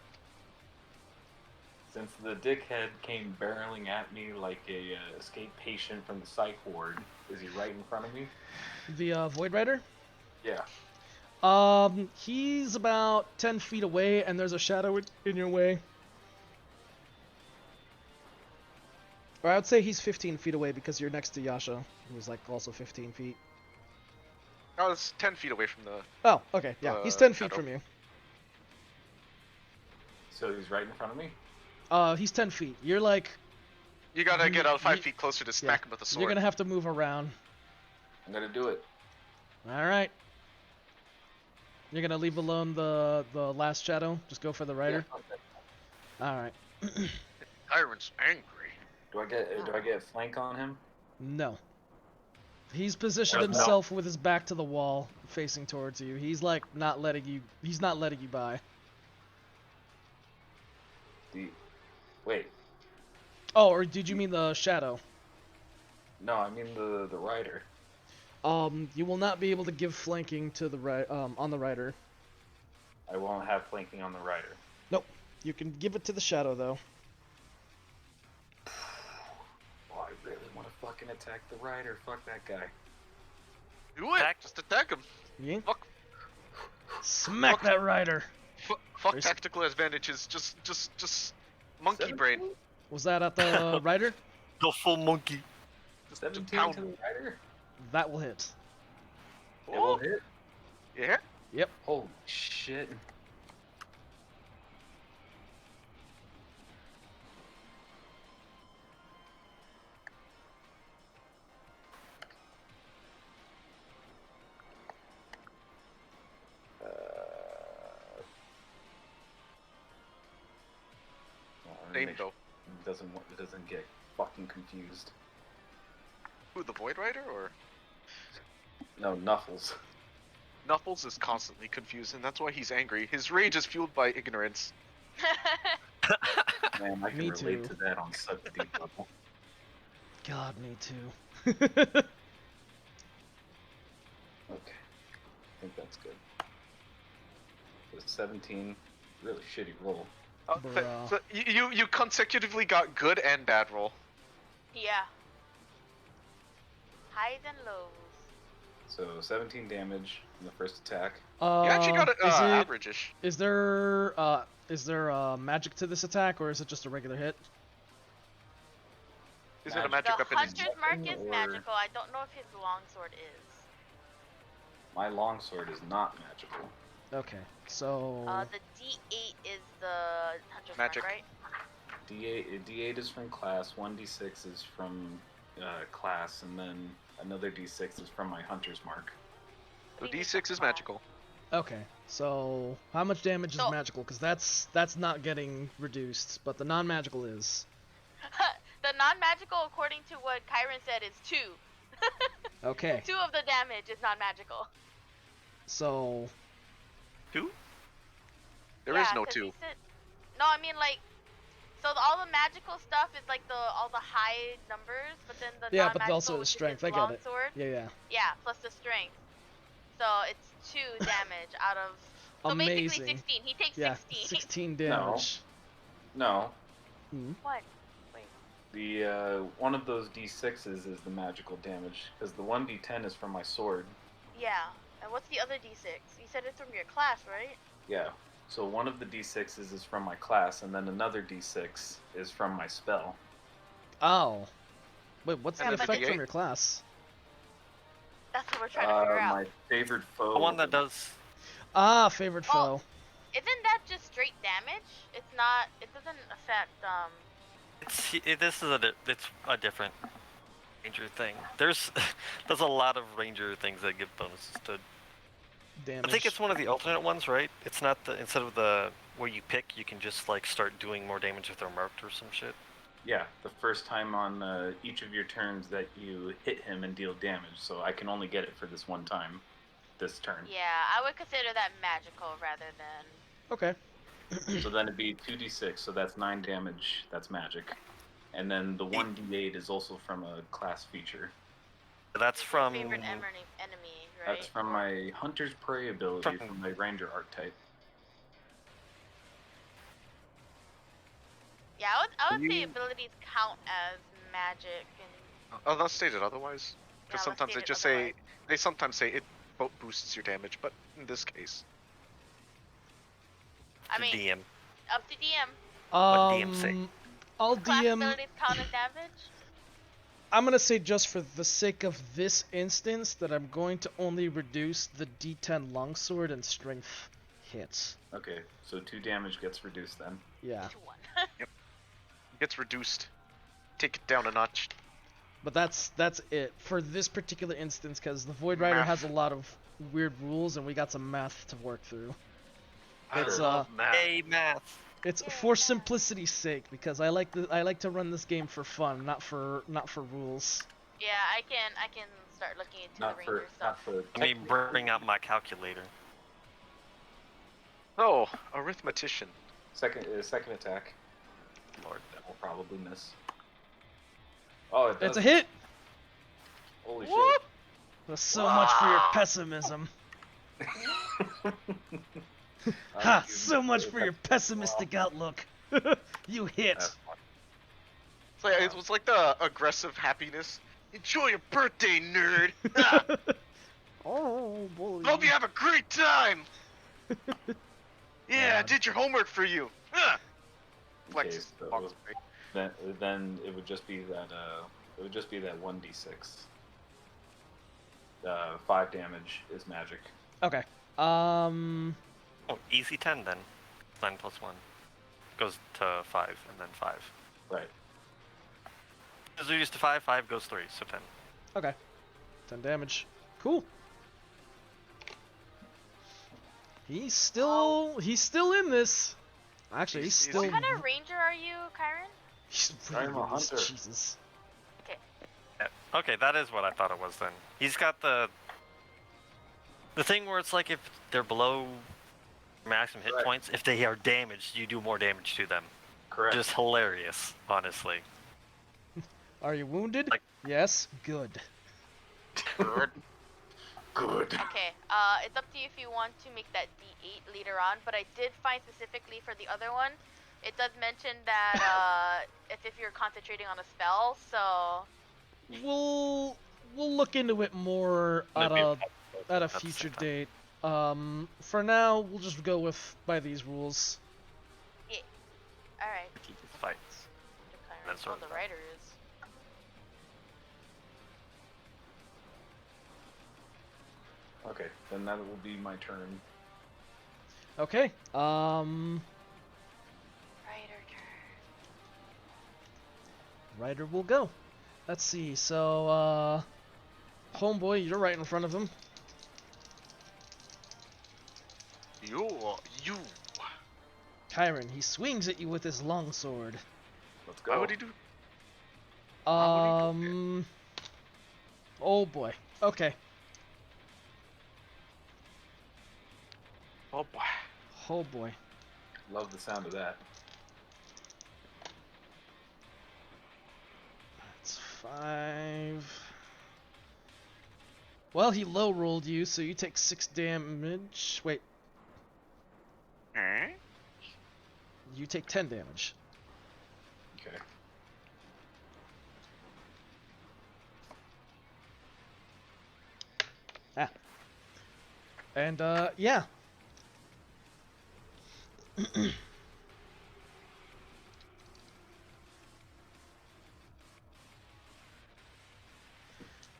Since the dickhead came barreling at me like a escaped patient from the psych ward, is he right in front of me? The Void Rider? Yeah. He's about 10 feet away, and there's a shadow in your way. Or I would say he's 15 feet away because you're next to Yasha, who's like also 15 feet. I was 10 feet away from the. Oh, okay, yeah, he's 10 feet shadow. from you. So he's right in front of me? He's 10 feet. You're like, You gotta get out 5 you- feet closer to smack him with a sword. you're gonna have to move around. I'm gonna do it. Alright. You're gonna leave alone the last shadow? Just go for the rider? Yeah, okay. Alright. Tyrant's angry. Do I get flank on him? No. He's positioned No. himself with his back to the wall, facing towards you. He's like not letting you by. Wait. Oh, or did you mean the shadow? No, I mean the rider. You will not be able to give flanking to the on the rider. I won't have flanking on the rider. You can give it to the shadow though. Oh, I really want to fucking attack the rider. Fuck that guy. Do it! Attack. Just attack him! Yeah. Fuck. Smack that rider. Fuck There's- tactical advantages. Just monkey brain. Was that at the rider? Go full monkey. 17 pound. to the rider? That will hit. It will hit. Yeah. Holy shit. Name though. It doesn't get fucking confused. Who, the Void Rider or No, Knuffles. Knuffles is constantly confused, and that's why he's angry. His rage is fueled by ignorance. Man, I can Me relate too. to that on such a deep level. God, me too. Okay. I think that's good. So 17, really shitty roll. Bruh. So you consecutively got good and bad roll. Yeah. Highs and lows. So 17 damage in the first attack. You actually got it is average-ish. Is there magic to this attack, or is it just a regular hit? Is it a Magic. magic The weapon? Hunter's Mark is or- magical. I don't know if his longsword is. My longsword is not magical. Okay, so The D8 is the Hunter's Magic. Mark, right? D8 is from class, 1d6 is from class, and then another d6 is from my hunter's mark. The D6 is magical. okay, so how much damage is So- magical? Because that's not getting reduced, but the non-magical is. The non-magical, according to what Kyron said, is 2. Okay, 2 of the damage is non-magical. so There is Yeah, no 'cause 2. he said- No, I mean like, so all the magical stuff is like all the high numbers, but then the yeah, but non-magical, also the which is strength. his I get it. longsword, Yeah. yeah, plus the strength. So it's 2 damage out of. So basically Amazing. 16. He takes Yeah, 16. 16 damage. No, What? the one of those d6s is the magical damage, because the 1d10 is from my sword. Yeah. And what's the other D6? You said it's from your class, right? Yeah. So one of the d6s is from my class, and then another d6 is from my spell. Oh, wait, what's And the the effect from D8? your class? That's what we're trying to figure out. My favorite foe. The one that does. Ah, favorite foe. Isn't that just straight damage? It's not. It doesn't affect. This is it's a different ranger thing. There's a lot of ranger things that give bonuses to. Damage. I think it's one of the alternate ones, right? It's not the instead of the where you pick, you can just like start doing more damage if they're marked or some shit. Yeah, the first time on each of your turns that you hit him and deal damage. So I can only get it for this one time, this turn. Yeah, I would consider that magical rather than. Okay. So then it'd be 2d6, so that's 9 damage, that's magic. And then the 1d8 is also from a class feature. That's Your from. favorite enemy, right? That's from my Hunter's Prey ability from my Ranger archetype. Yeah, I would say You- abilities count as magic and. Unless stated otherwise. Yeah, Because unless sometimes they stated just otherwise. say, they sometimes say it boosts your damage, but in this case. I mean, DM. up to DM. What DM say? I'll Class DM. abilities count as damage? I'm gonna say just for the sake of this instance that I'm going to only reduce the D10 longsword and strength hits. Okay, so 2 damage gets reduced then. Yeah, To 1. Gets reduced. Take it down a notch. but that's it for this particular instance because the Void Rider Math. has a lot of weird rules and we got some math to work through. I It's, love math. Hey, math. It's Yeah, for yeah. simplicity's sake because I like to run this game for fun, not for rules. Yeah, I can start looking into Not the for ranger stuff. not for. Let me bring up my calculator. Oh, arithmetician. Second attack. Lord. That will probably miss. Oh, it does. It's a hit. Holy Whoop! That's so much for your pessimism. shit. Ha! So much for your pessimistic outlook. You hit. That's fine. It was like the aggressive happiness. Enjoy your birthday, nerd. Ah, Oh boy. hope you have a great time. Yeah, I Yeah. did your homework for you. Ah. Okay, Flexes so walks away. then it would just be that 1d6. 5 damage is magic. Okay. Oh, easy 10 then. 9 plus 1 goes to 5, and then 5. Right. As we used to 5, 5 goes 3, so 10. Okay. 10 damage. Cool. He's still in this. Actually, he's He's- still. What kind of ranger are you, Kyron? He's I'm a really in this. hunter. Jesus. Yeah. Okay, that is what I thought it was then. He's got the thing where it's like if they're below maximum hit Right. points, if they are damaged, you do more damage to them. Correct. Just hilarious, honestly. Are you wounded? Like- Yes. Good. Good. Good. Okay, it's up to you if you want to make that D8 later on, but I did find specifically for the other one, it does mention that it's if you're concentrating on a spell, so We'll look into it more at Maybe a at the future same time. date. For now, we'll just go by these rules. alright. Keep his fights. That's Oh, sort the of- writer is. Okay, then that will be my turn. Okay. Writer turn. Ryder will go. Let's see. So, homeboy, you're right in front of him. You. Kyron, he swings at you with his longsword. Let's go. Why would he do? Why would he do Oh boy. Okay. Oh boy. Oh boy. Love the sound of that. That's 5. Well, he low rolled you, so you take 6 damage. Wait, Eh? you take 10 damage. Okay. And, yeah.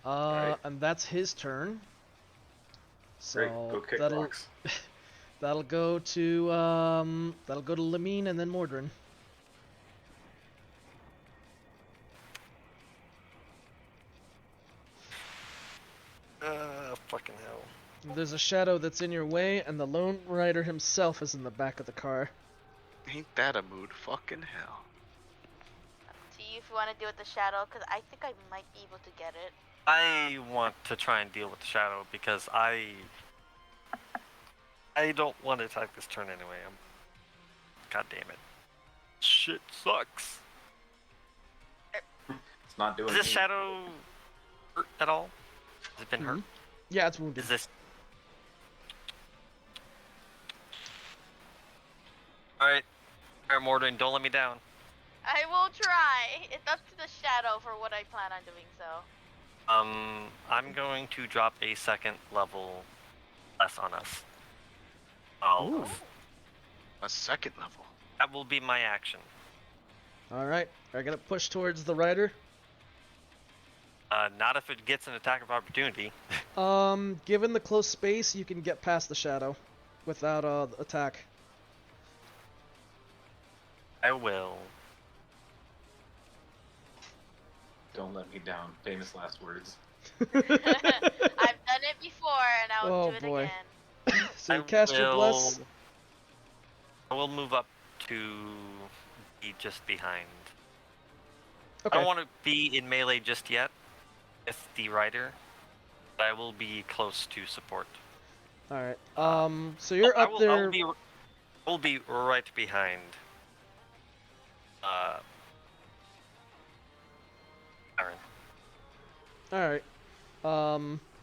Alright. And that's his turn. So Great. Go kick that'll rocks. that'll go to Lamine and then Mordrin. Fucking hell. There's a shadow that's in your way, and the Lone Rider himself is in the back of the car. Ain't that a mood? Fucking hell. Up to you if you want to deal with the shadow, because I think I might be able to get it. I want to try and deal with the shadow because I don't want to attack this turn anyway. God damn it. Shit sucks. It's not doing Is this me. shadow hurt at all? Has it been hurt? Yeah, it's wounded. Is this? Alright. Alright, Mordrin, don't let me down. I will try. It's up to the shadow for what I plan on doing so. I'm going to drop a second level less on us. Ooh. A second level. That will be my action. Alright, are you gonna push towards the rider? Not if it gets an attack of opportunity. Given the close space, you can get past the shadow without attack. I will. Don't let me down. Famous last words. I've done it before, and I'll Oh, do it boy. again. So you cast your bless. I will move up to be just behind. I Okay. don't want to be in melee just yet with the rider, but I will be close to support. Alright. So you're up there. I will be right behind. Aaron. Alright.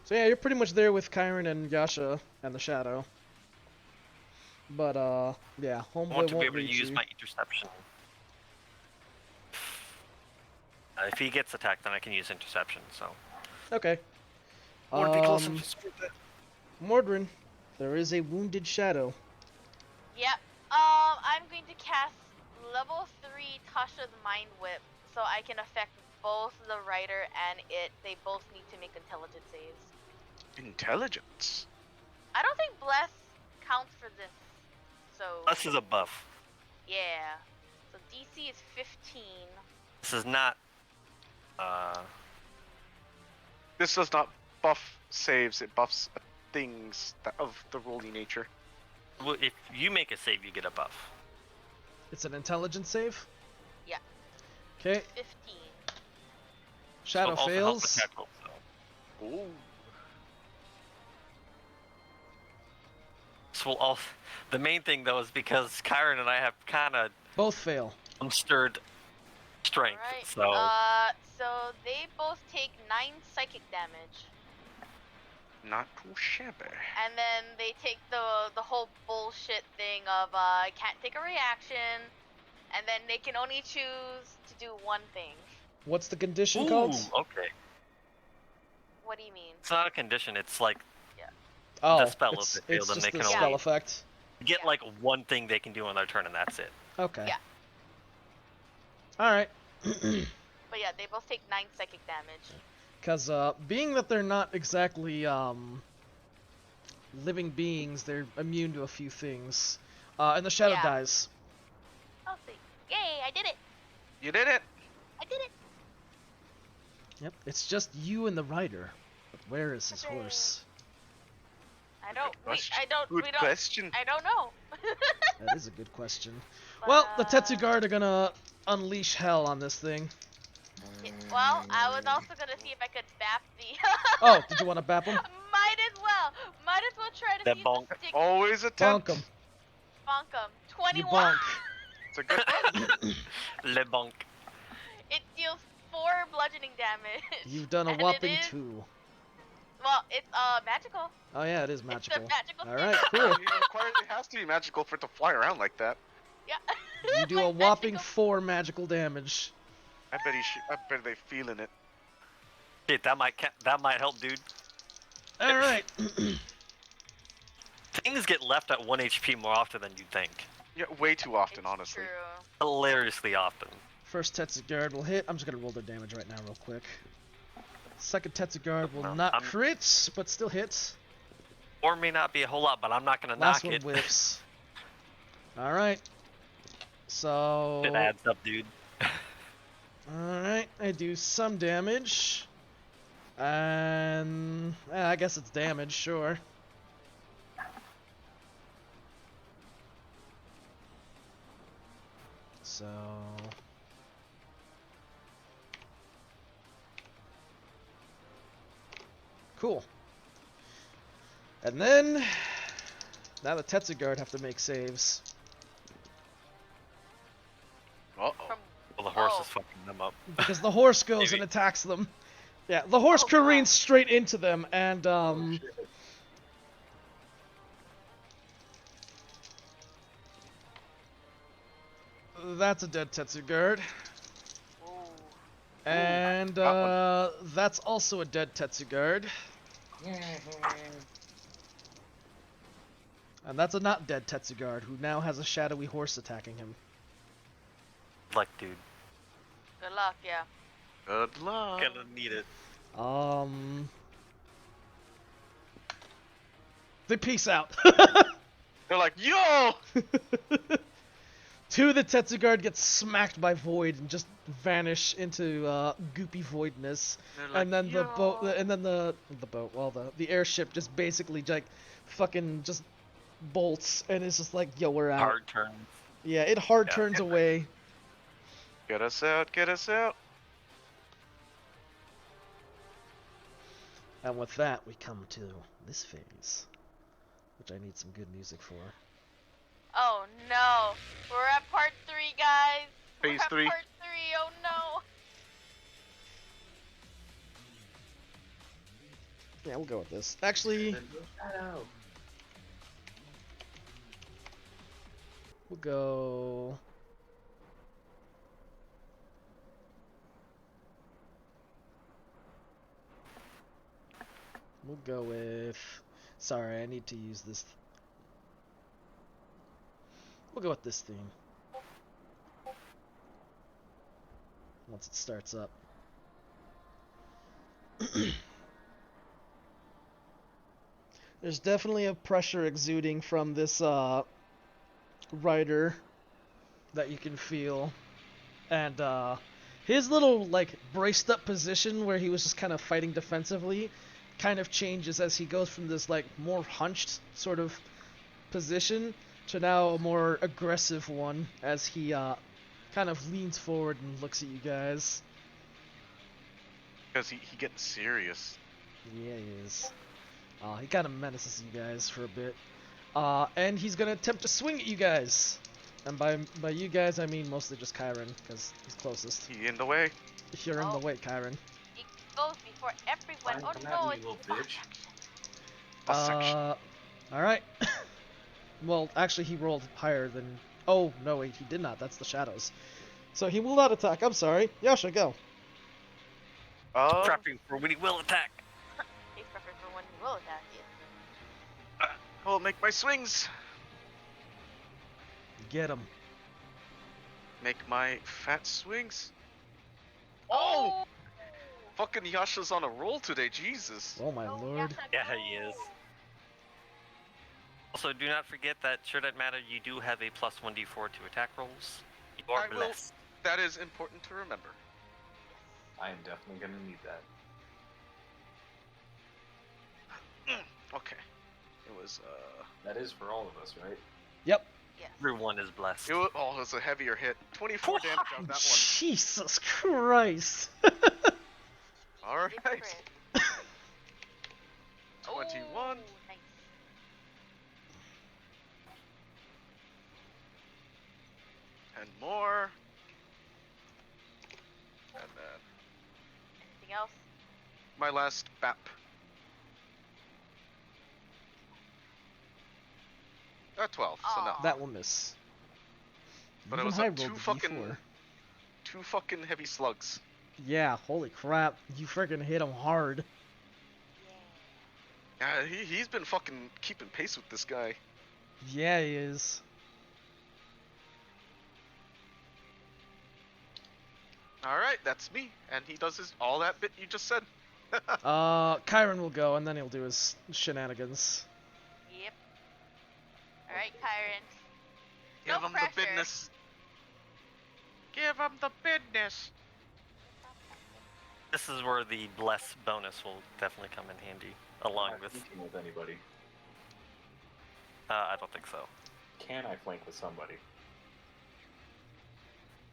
So yeah, you're pretty much there with Kyron and Yasha and the Shadow. But, yeah, I Homeboy want to be won't able to reach use you. my interception. If he gets attacked, then I can use interception. So. Okay. I want to be close enough to support that. Mordrin, there is a wounded Shadow. Yep. I'm going to cast level 3 Tasha's Mind Whip, so I can affect both the rider and it. They both need to make intelligence saves. Intelligence. I don't think Bless counts for this, so This is a buff. yeah. So DC is 15. This is not. This does not buff saves, it buffs things that of the rolly nature. Well, if you make a save, you get a buff. It's an intelligence save? Yeah. Okay, 15. Shadow Also help with fails. tactical, so. Ooh. This will all. The main thing though is because Kyron and I have kind of Both fail. stirred strength, Alright. so So they both take 9 psychic damage. Not too shabby. And then they take the whole bullshit thing of can't take a reaction, and then they can only choose to do one thing. What's the condition Ooh, called? okay. What do you mean? It's not a condition. It's like Oh, the spell it's, of the field, it's and just they the can spell only- effect. you get Yeah. like one thing they can do on their turn, and that's it. Okay. Yeah. Alright. But yeah, they both take 9 psychic damage. Because, being that they're not exactly, living beings, they're immune to a few things. And the Shadow Yeah. dies. Oh, sweet. Yay, I did it! You did it! I did it! Yep, it's just you and the rider. But where is his Hooray. horse? I don't, question. I don't, Good we don't, question. I don't know. That is a good question. Well, the But, Tetsu Guard are gonna unleash hell on this thing. Well, I was also gonna see if I could bap the. Oh, did you want to bap him? Might as well. Might as well try to That see if bonk. the stick Always Bonk attempt. him. bonk him. You 21. bonk. It's a good one. Le bonk. It deals 4 bludgeoning damage. You've done a And it whopping is- 2. Well, it's magical. Oh yeah, it is It's magical. a magical Alright, stick. cool. It has to be magical for it to fly around like that. Yeah. You do Like a whopping magical. 4 magical damage. I bet they feeling it. Shit, that might help, dude. Alright. Things get left at 1 HP more often than you'd think. Yeah, way too often, It's honestly. True. Hilariously often. First Tetsu Guard will hit. I'm just gonna roll their damage right now real quick. Second Tetsu Guard will No, not I'm- crit, but still hits. Or may not be a whole lot, but I'm not gonna Last knock one it. whiffs. Alright. So... It adds up, dude. Alright, I do some damage. And... I guess it's damage, sure. So... Cool. And then... Now the Tetsu Guard have to make saves. Uh-oh. From Well, the horse Oh. is fucking them up. Because the horse goes Maybe. and attacks them. Yeah, the horse Oh, God. careens straight into them, and that's a dead Tetsu Guard. Ooh. And that that's also a dead Tetsu Guard. And that's a not dead Tetsu Guard, who now has a shadowy horse attacking him. Like, dude. Good luck, yeah. Good luck. Gonna need it. They peace out. They're like, yo! Two of the Tetsuguard get smacked by Void and just vanish into goopy voidness. They're like, And then the boat, "Yo." and then the boat, well, the airship just basically like fucking just bolts and it's just like, yo, we're out. Hard turns. Yeah, it hard Yeah. turns away. Get us out, get us out. And with that, we come to this phase, which I need some good music for. Oh no. We're at part 3, guys. Phase We're at 3. part 3, oh no. Yeah, we'll go with this. Actually, we'll go. We'll go with. Sorry, I need to use this. We'll go with this theme. Once it starts up. There's definitely a pressure exuding from this rider that you can feel. And his little like braced up position where he was just kind of fighting defensively kind of changes as he goes from this like more hunched sort of position to now a more aggressive one as he kind of leans forward and looks at you guys. Because he getting serious. Yeah, he is. He kind of menaces you guys for a bit. And he's gonna attempt to swing at you guys. And by you guys, I mean mostly just Kyron, because he's closest. He in the way. If you're in the way, Kyron. He goes before everyone. Fine, Oh come no, at it's me, little bitch. A section. Alright. Well, actually, he rolled higher than... Oh, no, wait, he did not. That's the shadows. So he will not attack. I'm sorry. Yasha, go. Prepping for when he will attack. He's prepared for when he will attack you. I'll make my swings. Get him. Make my fat swings. Oh! Fucking Yasha's on a roll today, Jesus. Oh, my lord. Yes, Yeah, he is. Also, do not forget that, sure that matter, you do have a plus 1d4 to attack rolls. You are I will- blessed. That is important to remember. I am definitely gonna need that. Okay. It was, That is for all of us, right? Yep. Yes. Everyone is blessed. it was a heavier hit. 24 damage on that one. Jesus Christ. Alright. Different. 21. Oh, nice. And more. And then Anything else? my last BAP. At 12, so no. Aw. That will miss. But it Even was I up rolled two a fucking D4. two fucking heavy slugs. Yeah, holy crap. You freaking hit him hard. Yeah. He's been fucking keeping pace with this guy. Yeah, he is. Alright, that's me. And he does all that bit you just said. Kyron will go, and then he'll do his shenanigans. Yep. Alright, Kyron. Give No him pressure. the business. Give him the business. This is where the bless bonus will definitely come in handy, along Am I with. flanking with anybody? I don't think so. Can I flank with somebody?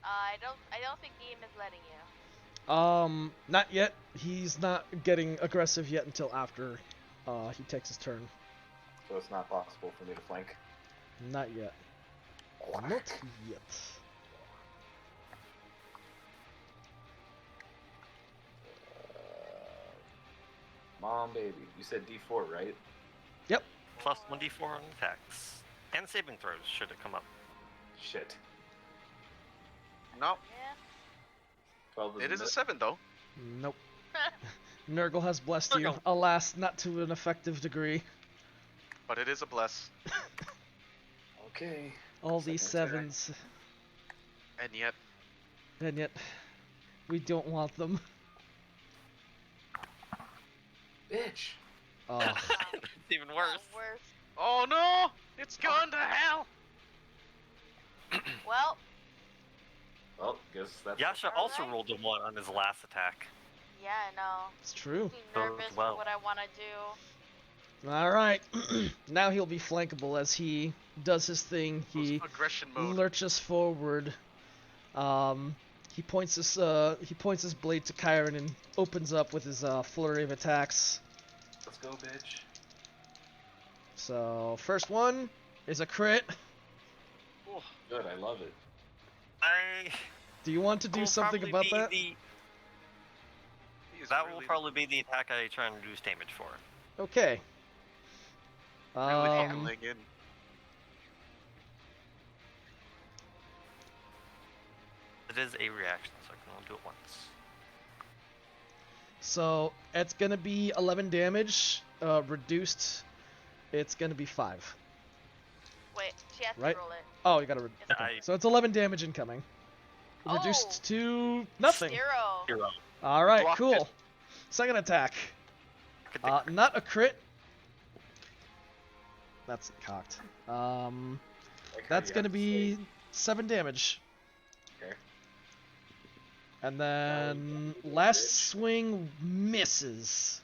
I don't think game is letting you. Not yet. He's not getting aggressive yet until after he takes his turn. So it's not possible for me to flank. Not yet. Not yet. Mom, baby, you said D4, right? Plus 1d4 on attacks. And saving throws, should it come up. Shit. No, Yeah. 12 it is a miss. 7 though. Nope. Nurgle has blessed you. Nurgle. Alas, not to an effective degree. But it is a bless. Okay. All these Second attack. sevens, And yet, and yet We don't want them. Bitch. Oh, It's even worse. Worse. Oh no! It's gone to hell! Well, Well, guess that's. Yasha also Alright. rolled a 1 on his last attack. yeah, I know. it's true. I'm nervous well. for what I want to do. Alright. Now he'll be flankable as he does his thing. He Aggression mode. lurches forward. He points his blade to Kyron and opens up with his flurry of attacks. Let's go, bitch. So first one is a crit. Oh, Good, I love it. Do you want to do will something probably about be that? he is That will really- probably be the attack I try and reduce damage for. Okay. really buckling in. It is a reaction, so I can only do it once. So it's gonna be 11 damage. Reduced. It's gonna be 5. Wait, she has Right. to roll it. Oh, you gotta. Yes, Okay. I- So it's 11 damage incoming. Oh. Reduced to nothing. 0. 0. All right, Blocked cool. it. Second attack. Could take crit. Not a crit. That's cocked. Like how That's you gonna have to be say- 7 damage. Okay. And Now then we got last bitch. swing misses.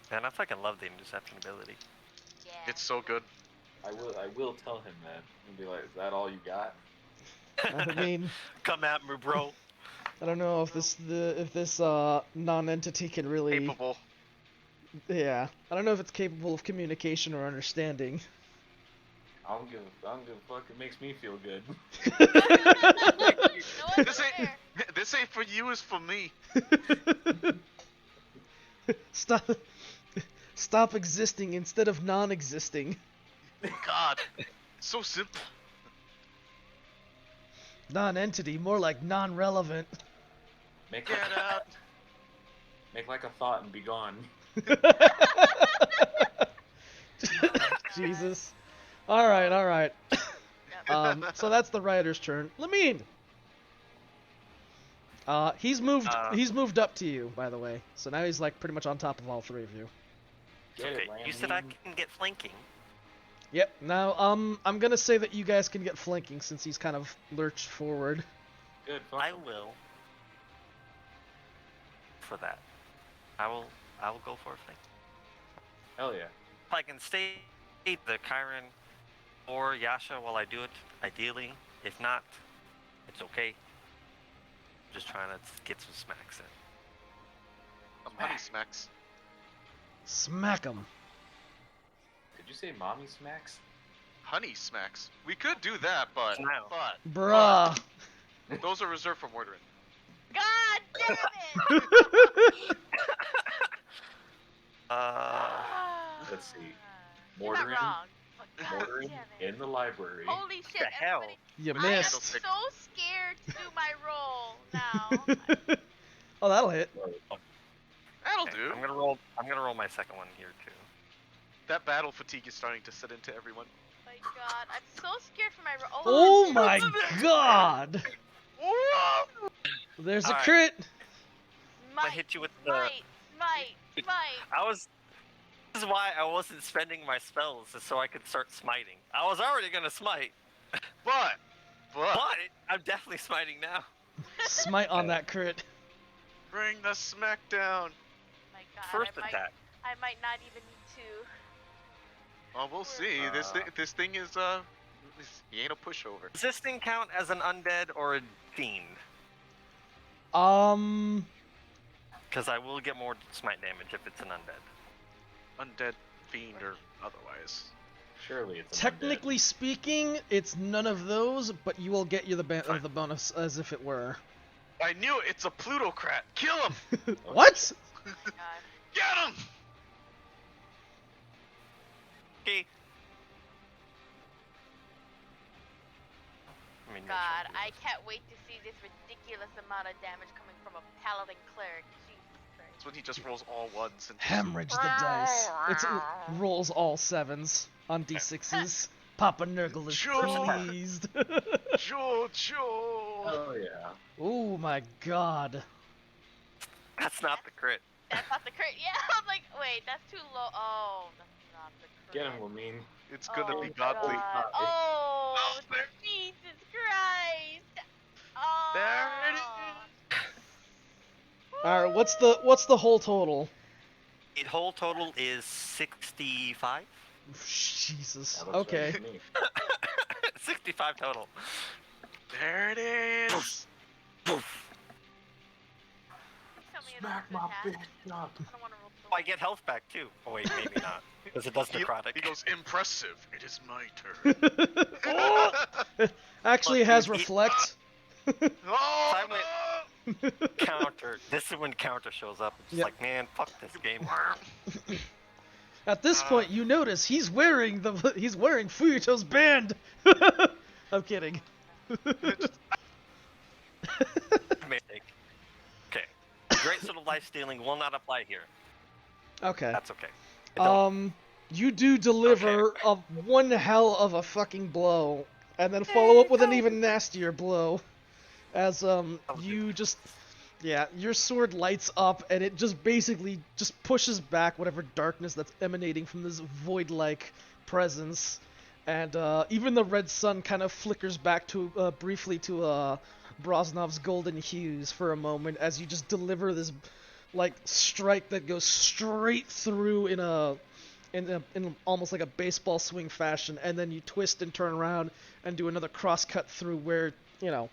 Man, I fucking love the interception ability. Yeah. It's so good. I will tell him that and be like, "Is that all you got?" I mean, Come at me, bro. I don't know if this non-entity can really. Capable. Yeah, I don't know if it's capable of communication or understanding. I don't give a fuck. It makes me feel good. No one's This ain't there. this ain't for you, it's for me. Stop existing instead of non-existing. God, so simple. Non-entity, more like non-relevant. Make Get like, out. make like a thought and be gone. Jesus. Alright, alright. Yep. So that's the rider's turn. Lamine! He's moved up to you, by the way. So now he's like pretty much on top of all three of you. Get Okay, it, you said I Landine. can get flanking. Yep, now, I'm gonna say that you guys can get flanking since he's kind of lurched forward. Good. Fuck I him. will. For that. I will go for a flank. Hell yeah. If I can stay the Kyron or Yasha while I do it, ideally. If not, it's okay. Just trying to get some smacks in. Honey smacks. Smack him. Could you say mommy smacks? Honey smacks. We could do that, but No. Bruh. those are reserved for Mordrin. God damn it! Let's see. You're not Mordrin? wrong. But God Mordrin damn it. in the library. Holy shit, The hell? everybody. You I am missed. so scared to do my roll now. Oh, that'll hit. That'll Okay, do. I'm gonna roll my second one here too. That battle fatigue is starting to set into everyone. My god, I'm so scared for my roll. Oh my god! Whoa! There's a Alright. crit! I Might, hit you with the. might. This is why I wasn't spending my spells, is so I could start smiting. I was already gonna smite, But but I'm definitely smiting now. Smite on that crit. bring the smack down. My god, First I might, attack. I might not even need to. Oh, we'll see. This thing is he ain't a pushover. Does this thing count as an undead or a fiend? Because I will get more smite damage if it's an undead. Undead fiend or otherwise. Surely it's an Technically speaking, it's none of those, but you will get the bonus as if it were. I knew it. It's a plutocrat. Kill him. What? My god. Get him. Okay. I mean, God, I can't wait to see this ridiculous amount of damage coming from a paladin cleric. Jesus Christ. That's when he just rolls all ones and Hemorrhage the dice. It rolls all sevens on d6s. Papa Nurgle is Sure. pleased. Jojo. Oh yeah. Oh my god. That's not the crit. That's not the crit. Yeah, I'm like, wait, that's too low. Oh, that's not the crit. Get him, Lamine. It's gonna Oh be my godly. God. Hi. Oh, Oh, there- Jesus Christ. Oh. There it is. All right, what's the whole total? The whole total is 65. Jesus. That looks Okay. right to me. 65 total. There it is. Poof. Please tell me I don't Smack have to my attack. bitch up. I don't want to roll so Oh, I get health back too. Oh wait, maybe not, because it does necrotic. He goes, impressive. It is my turn. Actually, it Look, has dude, reflect. Oh, Silent. Counter. This is when counter shows up. It's just Yep. like, man, fuck this game. At this point, you notice he's wearing Fuyuto's band. I'm kidding. Mistake. Okay. Great sort of life stealing will not apply here. Okay. That's okay. I don't- You do deliver a one hell of a fucking blow, and then follow up with an even nastier blow, as you just, yeah, your sword lights up, and it just basically just pushes back whatever darkness that's emanating from this void-like presence, and even the red sun kind of flickers back to briefly to Brosnov's golden hues for a moment as you just deliver this like strike that goes straight through in almost like a baseball swing fashion, and then you twist and turn around and do another cross cut through where, you know,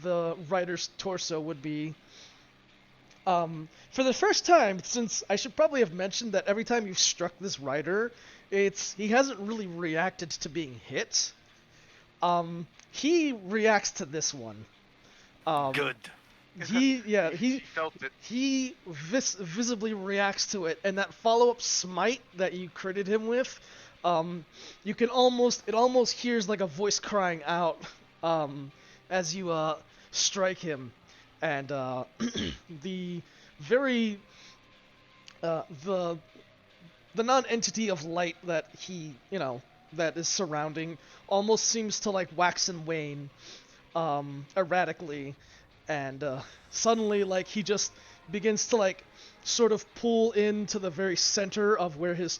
the rider's torso would be. For the first time, since I should probably have mentioned that every time you've struck this rider, he hasn't really reacted to being hit. He reacts to this one. Good. He felt it. he visibly reacts to it, and that follow-up smite that you critted him with, it almost hears like a voice crying out, as you strike him, and the very the non-entity of light that that is surrounding almost seems to like wax and wane, erratically. And suddenly, like, he just begins to like sort of pull into the very center of where his,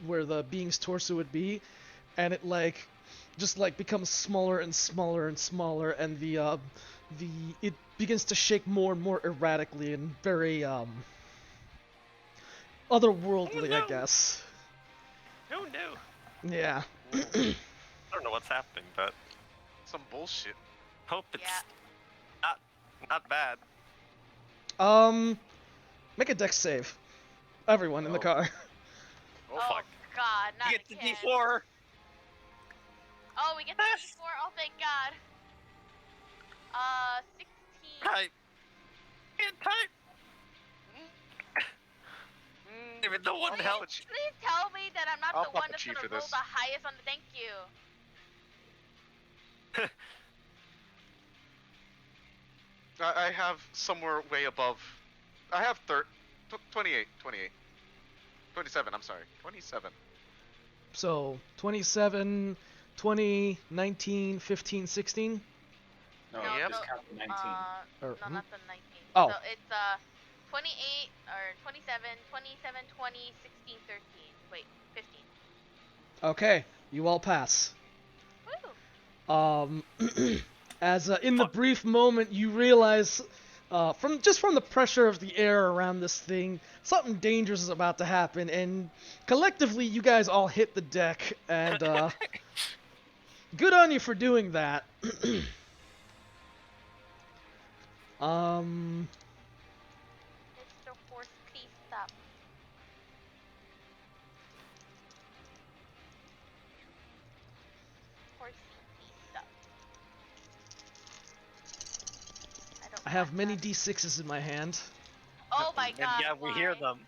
where the being's torso would be, and it like just like becomes smaller and smaller and smaller, and it begins to shake more and more erratically and very otherworldly, Oh, no. I guess. Oh no. Yeah. I don't know what's happening, but Some bullshit. hope it's Yeah. not bad. Make a dex save. Everyone in the Oh. car. Oh, fuck. God, not You get the again. D4. Oh, we get the D4. Oh, thank God. 16. Type. And type. Even though one Please, help. please tell me that I'm not I'll the pop one a that's G gonna for roll this. the highest on the thank you. I have somewhere way above. I have 28. 27, I'm sorry. 27. So 27, 20, 19, 15, 16. No, No, Yep. just count the 19. Or, No, hmm? not the 19. Oh. So it's 28 or 27, 27, 20, 16, 13. Wait, 15. Okay, you all pass. Woo! As in the brief moment you realize, from the pressure of the air around this thing, something dangerous is about to happen, and collectively you guys all hit the deck, and good on you for doing that. Mr. Horse, please stop. Horsey, please stop. I have want many that. d6s in my hand, Oh my And God! yeah, we hear why? them.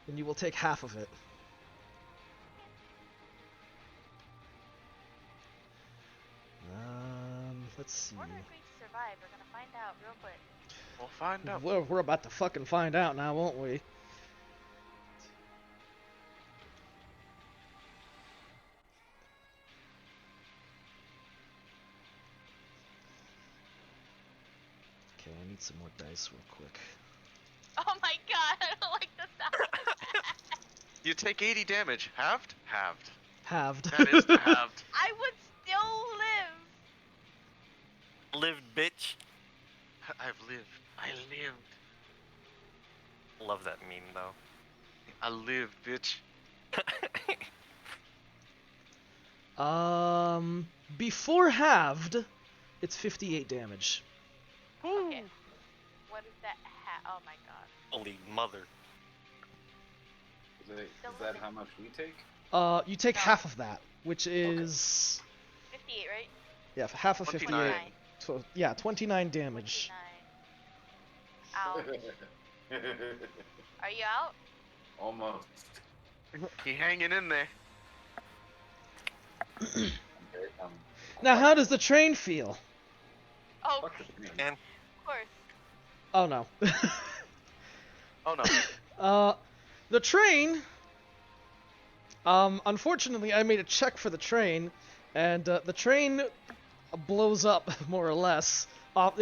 and you will take half of it. Let's see. What are we going to survive? We're gonna find out real quick. We'll find out. We're about to fucking find out now, won't we? need some more dice real quick. Oh my god, I don't like the sound of that. You take 80 damage. Halved? Halved. Halved. That is the halved. I would still live. Live, bitch. I've lived. I lived. Love that meme though. I lived, bitch. Before halved, it's 58 damage. Okay. What is that? Oh my god. Holy mother. Is that how much we take? You take No. half of that, which is 58, right? yeah, half of 58. 29. So yeah, 29 damage. 29. Ouch. Are you out? Almost. He hanging in there. Okay, Now, how does the train feel? Oh, fuck this man. And of course. Oh no. Oh no. The train. Unfortunately, I made a check for the train, and the train blows up more or less. I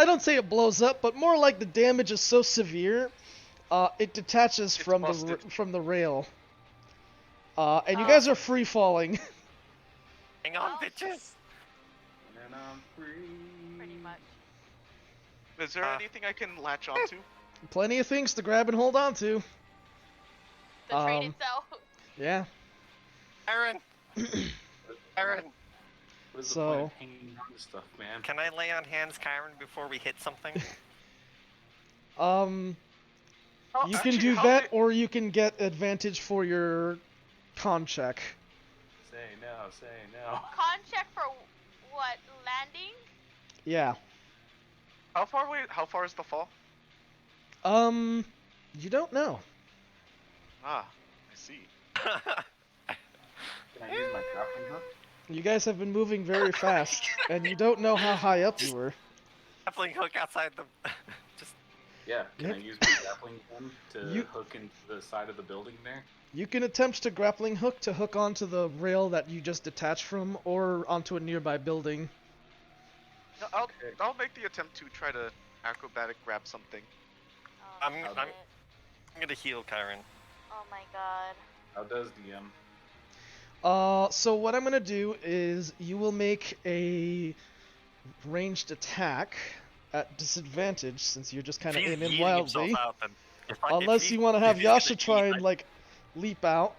don't say it blows up, but more like the damage is so severe, it detaches It's from busted. from the rail. And you Oh. guys are free falling. hang on, Oh. bitches. And I'm free. Pretty much. Is there anything I can latch onto? Plenty of things to grab and hold on to. The train Um, itself. Yeah. Aaron, Aaron, What is the So- point of hanging on to stuff, man? can I lay on hands, Kyron, before we hit something? You can Actually, do how that, big- or you can get advantage for your con check. Say no, say no. Con check for what? Landing? Yeah. How far is the fall? You don't know. Ah, I see. Can I use my grappling hook? You guys have been moving very fast, and you don't know how high up you were. Grappling hook outside the. Just Yeah, can I Yep. use my grappling gun to You- hook into the side of the building there? You can attempt to grappling hook to hook onto the rail that you just detached from, or onto a nearby building. No, I'll Okay. I'll make the attempt to try to acrobatic grab something. Oh, I'm- shit. I'm- I'm gonna heal Kyron. Oh my god. How does DM? So what I'm gonna do is you will make a ranged attack at disadvantage, since you're just kind of If he's aiming yeeting himself wildly. out, then if Unless you want to if have he's gonna Yasha try yeet, and like leap out.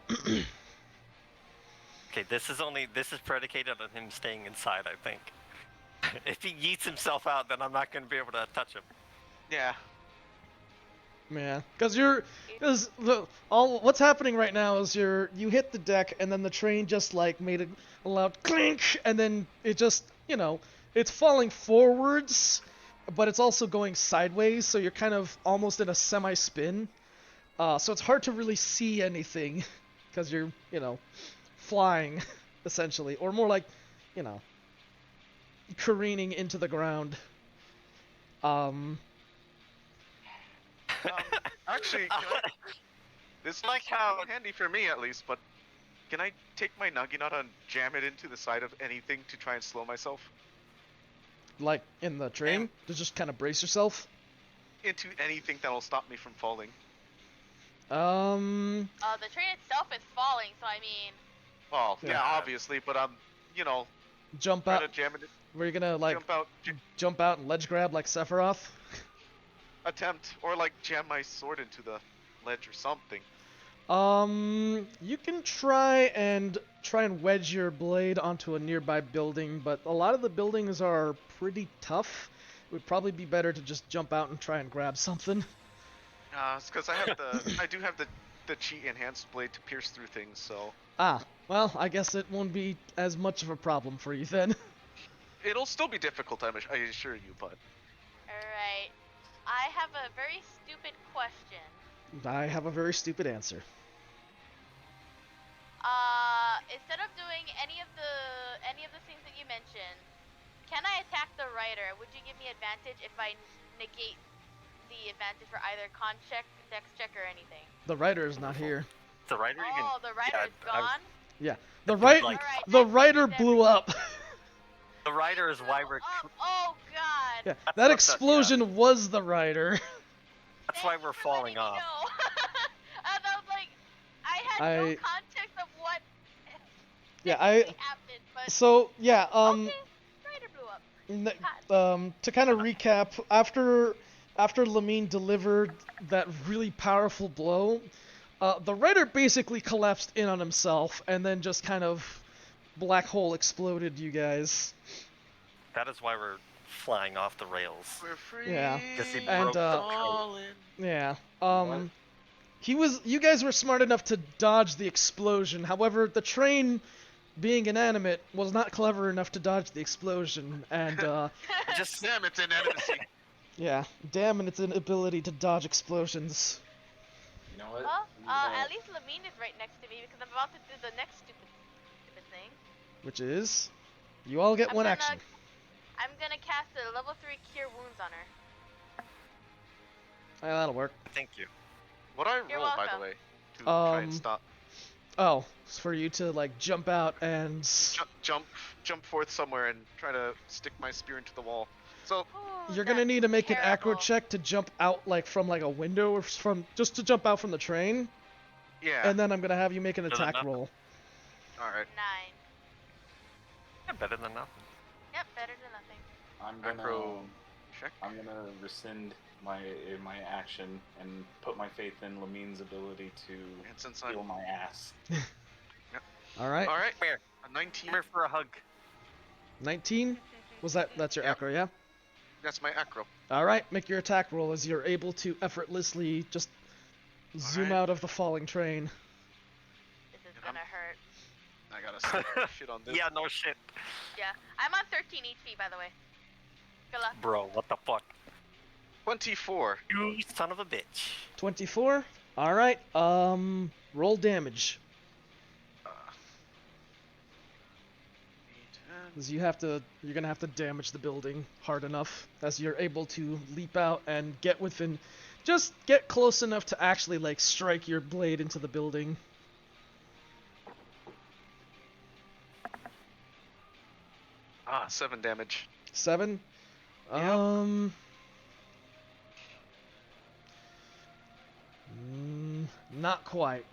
Okay, this is predicated on him staying inside, I think. If he yeets himself out, then I'm not gonna be able to touch him. Yeah. Yeah, because what's happening right now is you hit the deck and then the train just like made a loud clink and then it just it's falling forwards, but it's also going sideways, so you're kind of almost in a semi-spin. So it's hard to really see anything because you're flying essentially, or more like careening into the ground. Actually, this Like is how- handy for me at least. But can I take my Naginata and jam it into the side of anything to try and slow myself? Like in the train, to just kind of brace yourself. Into anything that'll stop me from falling. The train itself is falling, so I mean, Well, Yeah. yeah, obviously, but I'm, Jump trying out. to jam it. Where you gonna like jump out, jump out and ledge grab like Sephiroth? attempt, or like jam my sword into the ledge or something. You can try and wedge your blade onto a nearby building, but a lot of the buildings are pretty tough. It would probably be better to just jump out and try and grab something. It's because I do have the chi enhanced blade to pierce through things, so Ah, well, I guess it won't be as much of a problem for you then. it'll still be difficult. I assure you, but alright. I have a very stupid question. I have a very stupid answer. Instead of doing any of the things that you mentioned, can I attack the writer? Would you give me advantage if I negate the advantage for either con check, dex check, or anything? The writer is not here. The writer, you can. Oh, the writer's I was- gone? The Dude, right like- Alright, the that writer fixes blew up. The writer is why everything. we're. Oh god! Yeah, That's that what explosion was the rider. That's why Thanks we're for letting falling me off. know. And I was like, I had no I- context of what Yeah, technically happened, but So yeah, okay, Rider blew up. to kind of recap, after Lamine delivered that really powerful blow, the Rider basically collapsed in on himself and then just kind of black hole exploded you guys. That is why we're flying off the rails. We're free. Yeah. Because he And, broke the code. falling. Yeah. What? You guys were smart enough to dodge the explosion. However, the train, being inanimate, was not clever enough to dodge the explosion, and Just Damn, it's inanimacy. yeah, damn its inability to dodge explosions. You know what? Well, You know, at least Lamine is right next to me because I'm about to do the next stupid thing. Which is, you all get I'm one gonna- action. I'm gonna cast a level 3 Cure Wounds on her. Yeah, that'll work. thank you. What I You're roll, by the welcome. way, to try and Um, stop, Oh, it's for you to like jump out and jump forth somewhere and try to stick my spear into the wall. So Ooh, you're gonna that's need to make an acro terrible. check to jump out like from like a window or just to jump out from the train, yeah. and then I'm gonna have you make an Does it attack not- roll. All right. 9. Yeah, better than nothing. Yep, better than nothing. I'm gonna Acro check. I'm gonna rescind my action and put my faith in Lamine's ability to And since heal I'm my ass. All right, all right, Where? a 19. Come here for a hug. 19. That's your Yep. acro, yeah? That's my acro. All right, make your attack roll as you're able to effortlessly just zoom Alright. out of the falling train. This is And gonna hurt. I gotta stop shit on this. Yeah, no shit. Yeah, I'm on 13 HP by the way. Good luck. Bro, what the fuck? 24. You son of a bitch. 24. All right. Roll damage. Uh, 'Cause you're gonna have to damage the building hard enough as you're able to leap out and just get close enough to actually like strike your blade into the building. Ah, 7 damage. 7. Yep. Not quite.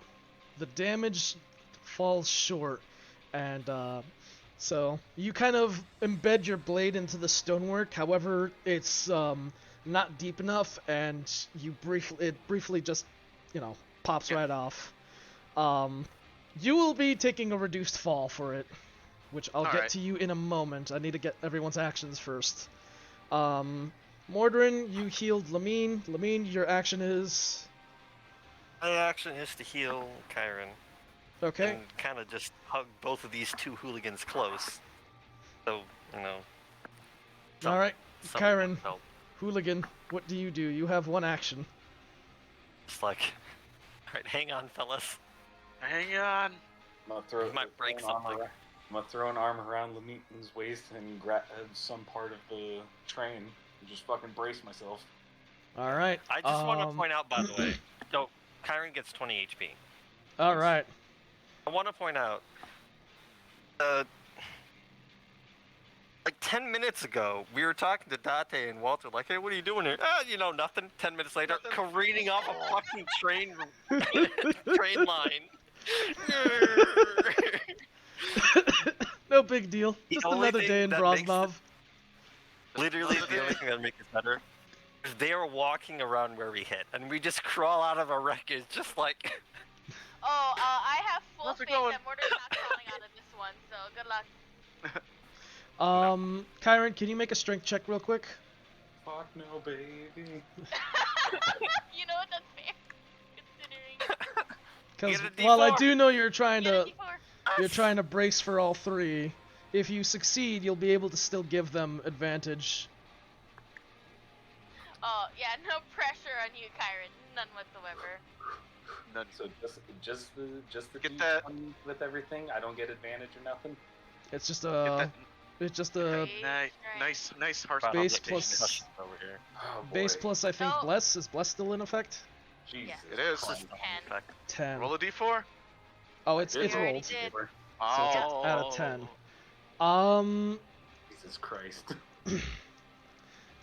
The damage falls short, and so you kind of embed your blade into the stonework. However, it's not deep enough, and it briefly just pops Yeah. right off. You will be taking a reduced fall for it, which I'll get Alright. to you in a moment. I need to get everyone's actions first. Mordrin, you healed Lamine. Lamine, your action is My action is to heal Kyron. okay. And kind of just hug both of these two hooligans close. So, All right, some Kyron. help. Hooligan, what do? You have one action. Just like, alright, hang on, fellas. Hang on. I'm gonna throw, You might break throw an arm something. around- I'm gonna throw an arm around Lamine's waist and grab some part of the train and just fucking brace myself. All right. I just want to point out, by the way, so Kyron gets 20 HP. All right. I want to point out, like 10 minutes ago, we were talking to Date and Walter, like, hey, what are you doing here? Nothing. 10 minutes later, Nothing. careening off a fucking train line. No big deal. The Just only another thing day in that makes Brosnov. Literally, the only thing that makes it better is they are walking around where we hit, and we just crawl out of a wreckage, just like. Oh, I have full How's it faith going? that Mortar's not crawling out of this one, so good luck. Kyron, can you make a strength check real quick? Fuck no, baby. You know what? That's fair. Considering. Because Get a while I D4. do know you're trying Get a to D4. you're trying to brace for all three, if you succeed, you'll be able to still give them advantage. Oh, yeah, no pressure on you, Kyron. None whatsoever. None. So just the Get that- D1 with everything. I don't get advantage or nothing. It's just Get a that it's just a Great nice heart Probably Base palpitation. plus- concussions over here. Oh, base boy. plus I think No. bless. Is bless still in effect? Jesus Yeah. It is. Christ. 10. 10. Roll a d4. Oh, it's You already rolled. did. So it's out of 10. Oh. Um Jesus Christ.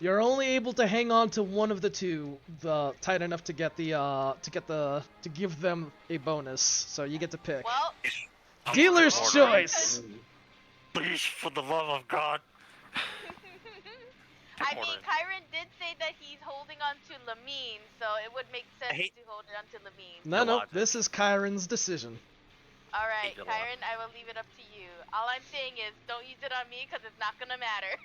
You're only able to hang on to one of the two, the tight enough to get to give them a bonus. So you get to pick. Well, Dealer's Alright. choice. Please, for the love of God. I mean, Mortar. Kyron did say that he's holding on to Lamine, so it would make sense hate- to hold it on to Lamine. No, Your no, logic. this is Kyron's decision. Alright, your Kyron, I will leave it up to you. All I'm saying is, don't use it on me, because it's not gonna matter.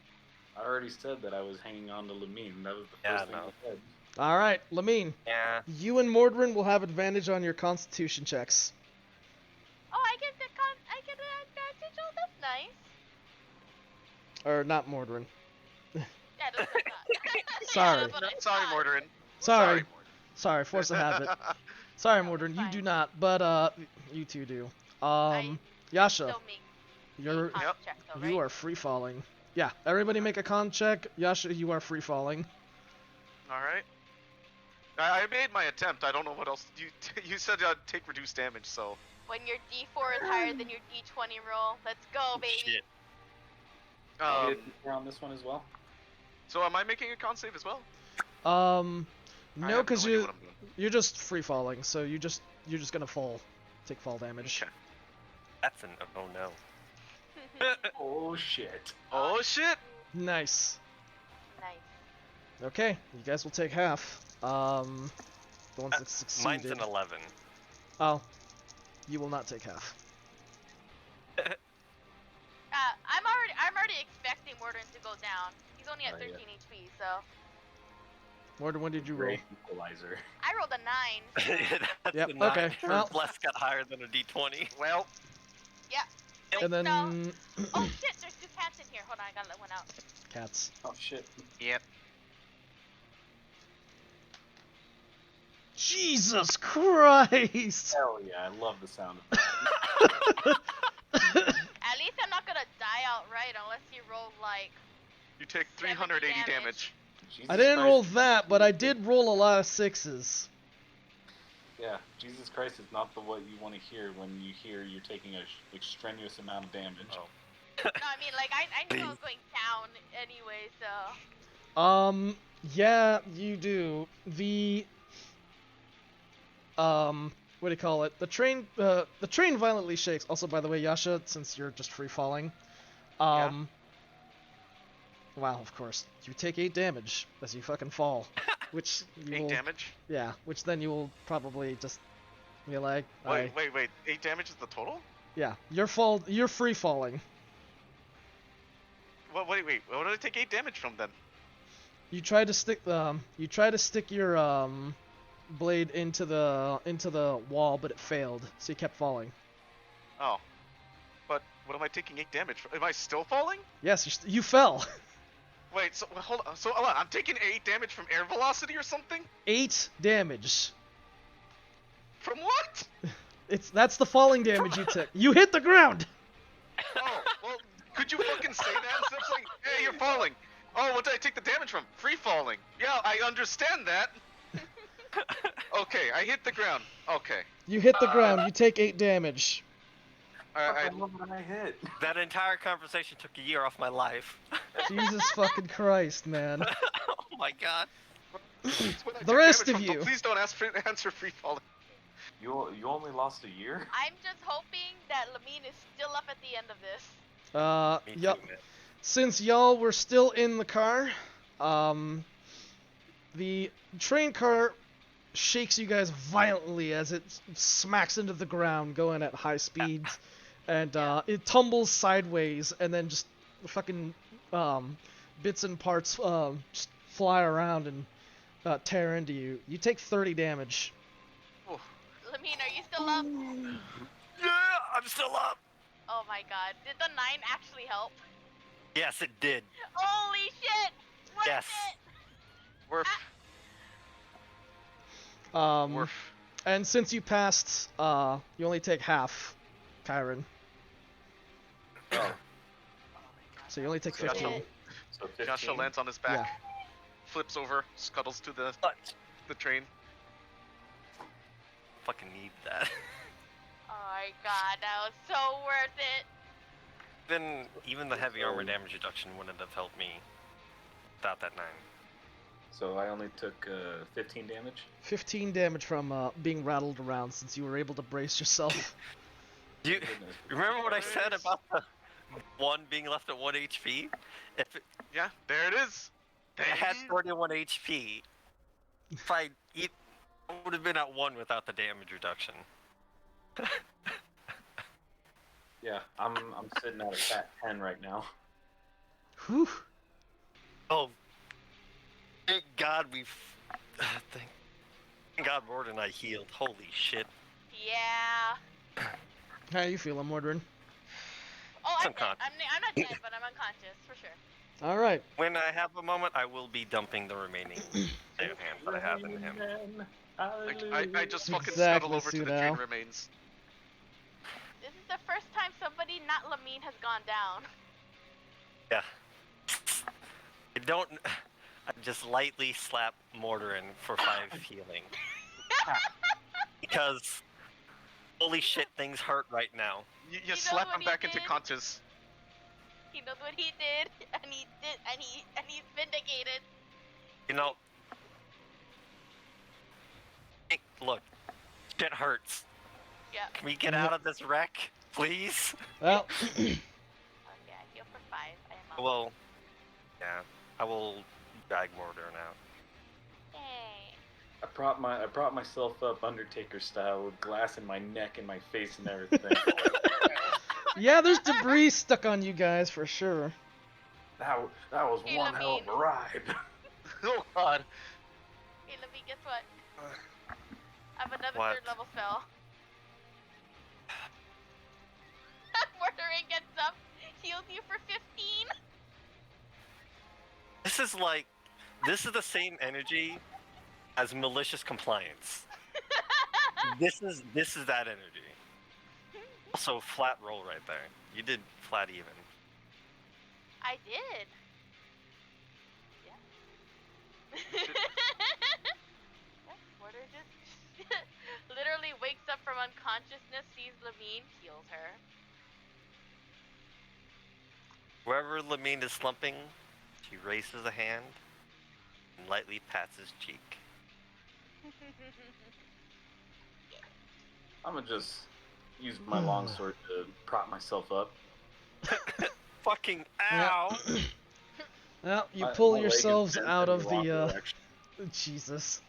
I already said that I was hanging on to Lamine. That was the Yeah, first thing no. I said. All right, Lamine, Yeah. you and Mordrin will have advantage on your Constitution checks. Oh, I get an advantage? Oh, that's nice. Or not Mordrin. Yeah, that's what I thought. Sorry. Yeah, that's what I Sorry, thought. Mortarin. Sorry, Mordrin. sorry, force of habit. Sorry, No, Mordrin, it's you fine. do not, but you two do. I Yasha, Still make you're con Yep. check, though, right? you are free falling. Yeah, everybody make a con check. Yasha, you are free falling. Alright. I made my attempt. I don't know what else. You said take reduced damage, so. When your D4 is higher than your D20 roll. Let's go, baby. Shit. We're on this one as well. So am I making a con save as well? No, I have because no idea what I'm doing. you're just free falling, so you're just gonna fall, take fall damage. Okay. That's an oh no. Oh shit. Oh shit! Nice. Nice. Okay, you guys will take half. The ones that Mine's succeeded. an 11. Oh, you will not take half. I'm already expecting Mordrin to go down. He's only at Oh, 13 yeah. HP, so Mordrin, what did you roll? Great equalizer. I rolled a 9. That's Yep, a nine. okay, Her well- bless got higher than a D20. Well, And then No. Oh shit, there's 2 cats in here. Hold on, I gotta let one out. cats. Oh shit. yep. Jesus Christ! Hell yeah, I love the sound of that. At least I'm not gonna die outright unless you roll like. You take 70 380 damage. damage. Jesus I didn't Christ. roll that, but I did roll a lot of 6s. Yeah, Jesus Christ is not the what you want to hear when you hear you're taking a extraneous amount of damage. Oh. No, I mean like I knew I was going down anyway, so. Yeah, you do. The what do you call it? The train violently shakes. Also, by the way, Yasha, since you're just free falling, wow, of course, you take 8 damage as you fucking fall, which you 8 will, damage? yeah, which then you will probably just be like, Wait. 8 damage is the total? yeah, you're free falling. Wait. What did I take 8 damage from then? You try to stick your blade into the wall, but it failed, so you kept falling. Oh. But what am I taking 8 damage from? Am I still falling? Yes, you fell. Wait, so hold on. So hold on, I'm taking 8 damage from air velocity or something? 8 damage. From what? That's the falling damage you took. You hit the ground. Oh, well, could you fucking say that instead of saying, hey, you're falling? Oh, what did I take the damage from? Free falling. Yeah, I understand that. Okay, I hit the ground. Okay. You hit the ground. You take 8 damage. I What did I hit? That entire conversation took a year off my life. Jesus fucking Christ, man. Oh my god. it's when I The took rest damage of from, you. so please don't answer free falling. You only lost a year? I'm just hoping that Lamine is still up at the end of this. Me Yup. too, man. Since y'all were still in the car, the train car shakes you guys violently as it smacks into the ground, going at high speeds, and it tumbles sideways, and then just fucking bits and parts just fly around and tear into you. You take 30 damage. Lamine, are you still up? Yeah, I'm still up. Oh my god. Did the 9 actually help? Yes, it did. Holy shit! What Yes. it? Worf. Um, and since you passed, you only take half, Kyron. Oh. So you only take Gotcha. 15. So 15. Joshua lands on his back, Yeah. flips over, scuttles to the But train. fucking need that. Oh my god, that was so worth it. Then even the heavy armor damage reduction wouldn't have helped me. without that 9. So I only took 15 damage. 15 damage from being rattled around since you were able to brace yourself. You Goodness. remember what I said about the one being left at 1 HP? If it Yeah, there it is. had Baby. 41 HP, if I would have been at 1 without the damage reduction. Yeah, I'm sitting at a fat 10 right now. Whew. Oh, thank God thank God Mord and I healed. Holy shit. Yeah. How you feeling, Mordrin? Oh, I'm dead. Unconscious. I'm not dead, but I'm unconscious for sure. All right. When I have a moment, I will be dumping the remaining state of hand that I have in him. I just fucking Exactly, scuttle over to the Sunao. drain remains. This is the first time somebody not Lamine has gone down. Yeah. I don't. I just lightly slap Mortarin for 5 healing. Because, holy shit, things hurt right now. You know slap what him he back into did? conscious. He knows what he did, and he's vindicated. You know. Look, shit hurts. Yeah. Can we get out of this wreck, please? Well, Oh yeah, heal for 5. I am up. Well, yeah, I will drag Mortarin out. Yay. I prop myself up Undertaker style with glass in my neck and my face and everything. yeah, there's debris stuck on you guys for sure. that was Hey, one hell of a ride. Oh god. Hey, let me guess what? I have another What? 3rd level spell. Mortarin gets up, heals you for 15. This is the same energy as malicious compliance. This is that energy. Also, flat roll right there. You did flat even. I did. Yeah. Yeah, Mortar just literally wakes up from unconsciousness, sees Lamine, heals her. Wherever Lamine is slumping, she raises a hand and lightly pats his cheek. I'm gonna just use my longsword to prop myself up. Fucking ow! Well, you My pull leg is yourselves bent out in of the wrong the, direction. Jesus.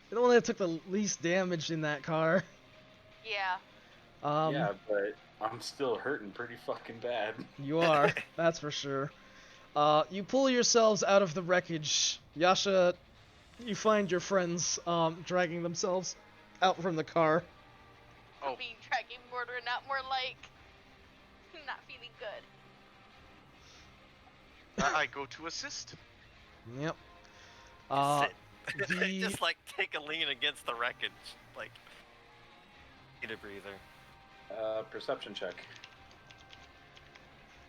You're the one that took the least damage in that car. Yeah. Yeah, but I'm still hurting pretty fucking bad. You are, that's for sure. You pull yourselves out of the wreckage. Yasha, you find your friends, dragging themselves out from the car. Oh. Being dragging Mortar, not more like not feeling good. I go to assist. Yep. Sit. the- Just like take a lean against the wreckage. Like, need a breather. Perception check.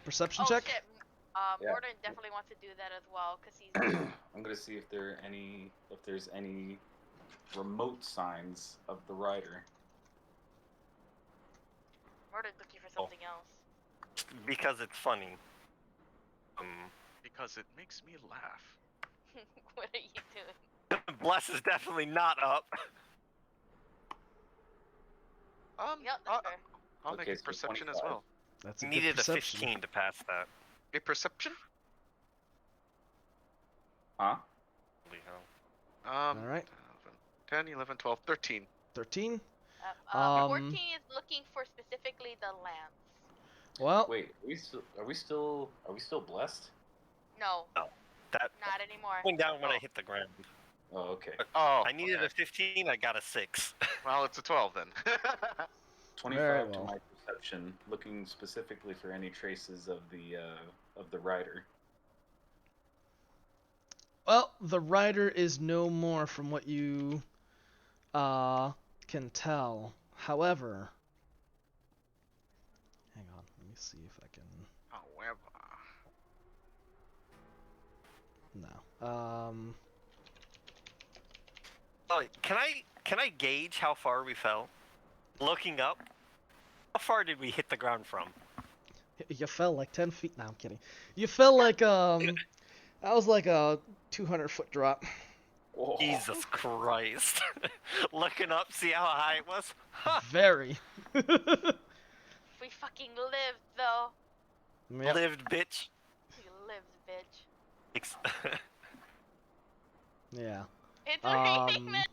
Perception Oh check? shit. Yeah. Mortar definitely wants to do that as well, cause he's. I'm gonna see if there's any remote signs of the rider. Mortar's looking for something else. Because it's funny. Because it makes me laugh. What are you doing? Bless is definitely not up. Yep, that's fair. I'll Okay, make a so perception as 25. well. That's a good Needed a perception. 15 to pass that. A perception? Huh? Holy hell. Alright. 10, 11, 12, 13. 13? 14 is looking for specifically the lance. Well, Wait, are we still blessed? No, That not anymore. went down when I hit the ground. Oh, okay. Oh, I needed okay. a 15, I got a 6. Well, it's a 12 then. 25 Very to well. my perception, looking specifically for any traces of the rider. well, the rider is no more from what you can tell. However, hang on, let me see if I can. However. No. Oh, can I gauge how far we fell? Looking up, how far did we hit the ground from? You fell like 10 feet. No, I'm kidding. You fell like That was like a 200-foot drop. Oh. Jesus Christ. Looking up, see how high it was? Ha! Very. We fucking lived, though. Yep. Lived, bitch. We lived, bitch. Ex- Yeah. It's raining, Um, man.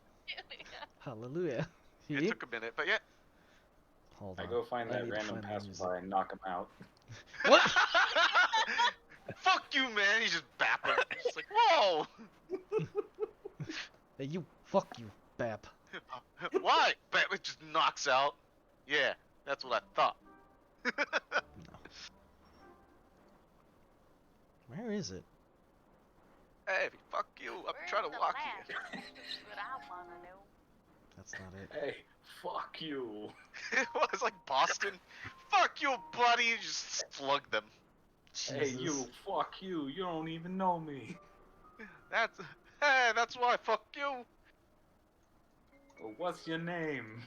Hallelujah. It He? took a minute, but yeah. Hold I on. go find I that need to random find the music. passerby and knock him out. What? Fuck you, man. He's just bapping. It's like, whoa. Hey, you. Fuck you, Bap. Why? Bap, it just knocks out. Yeah, that's what I thought. Where is it? Hey, fuck you. I'm Where's trying to the walk land? here. That's what I wanna know. That's not it. Hey, fuck you. Well, it's like Boston. Fuck you, buddy. You just slug them. Hey, you, Jesus. fuck you. You don't even know me. That's why. Fuck you, Well, what's your name?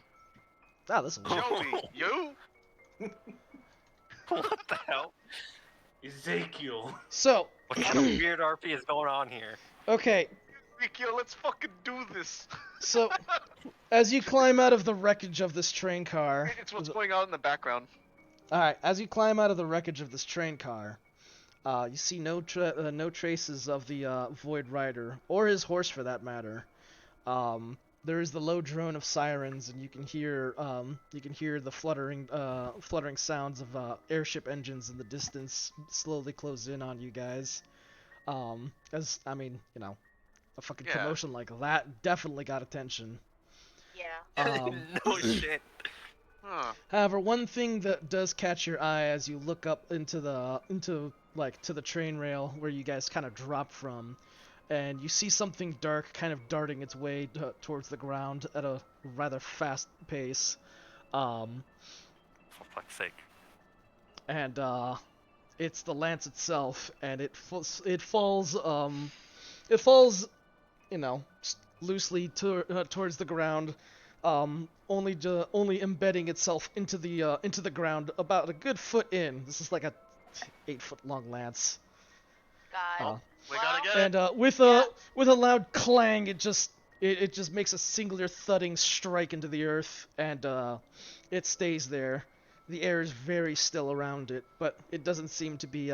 Ah, this one. Joey. You? what the hell? Ezekiel. So, What kind of weird RP is going on here? okay. Rikio, let's fucking do this. So, as you climb out of the wreckage of this train car, It's what's going on in the background. all right. As you climb out of the wreckage of this train car, you see no traces of the Void Rider or his horse, for that matter. There is the low drone of sirens, and you can hear the fluttering sounds of airship engines in the distance slowly close in on you guys. As I mean, you know, a fucking Yeah. commotion like that definitely got attention. Yeah. no shit. Huh. However, one thing that does catch your eye as you look up into the train rail where you guys kind of drop from, and you see something dark kind of darting its way towards the ground at a rather fast pace. For fuck's sake. And it's the lance itself, and it falls, you know, loosely towards the ground, only embedding itself into the ground about a good foot in. This is like a 8-foot long lance. God. We gotta get And it. with a loud clang, it just makes a singular thudding strike into the earth, and it stays there. The air is very still around it, but it doesn't seem to be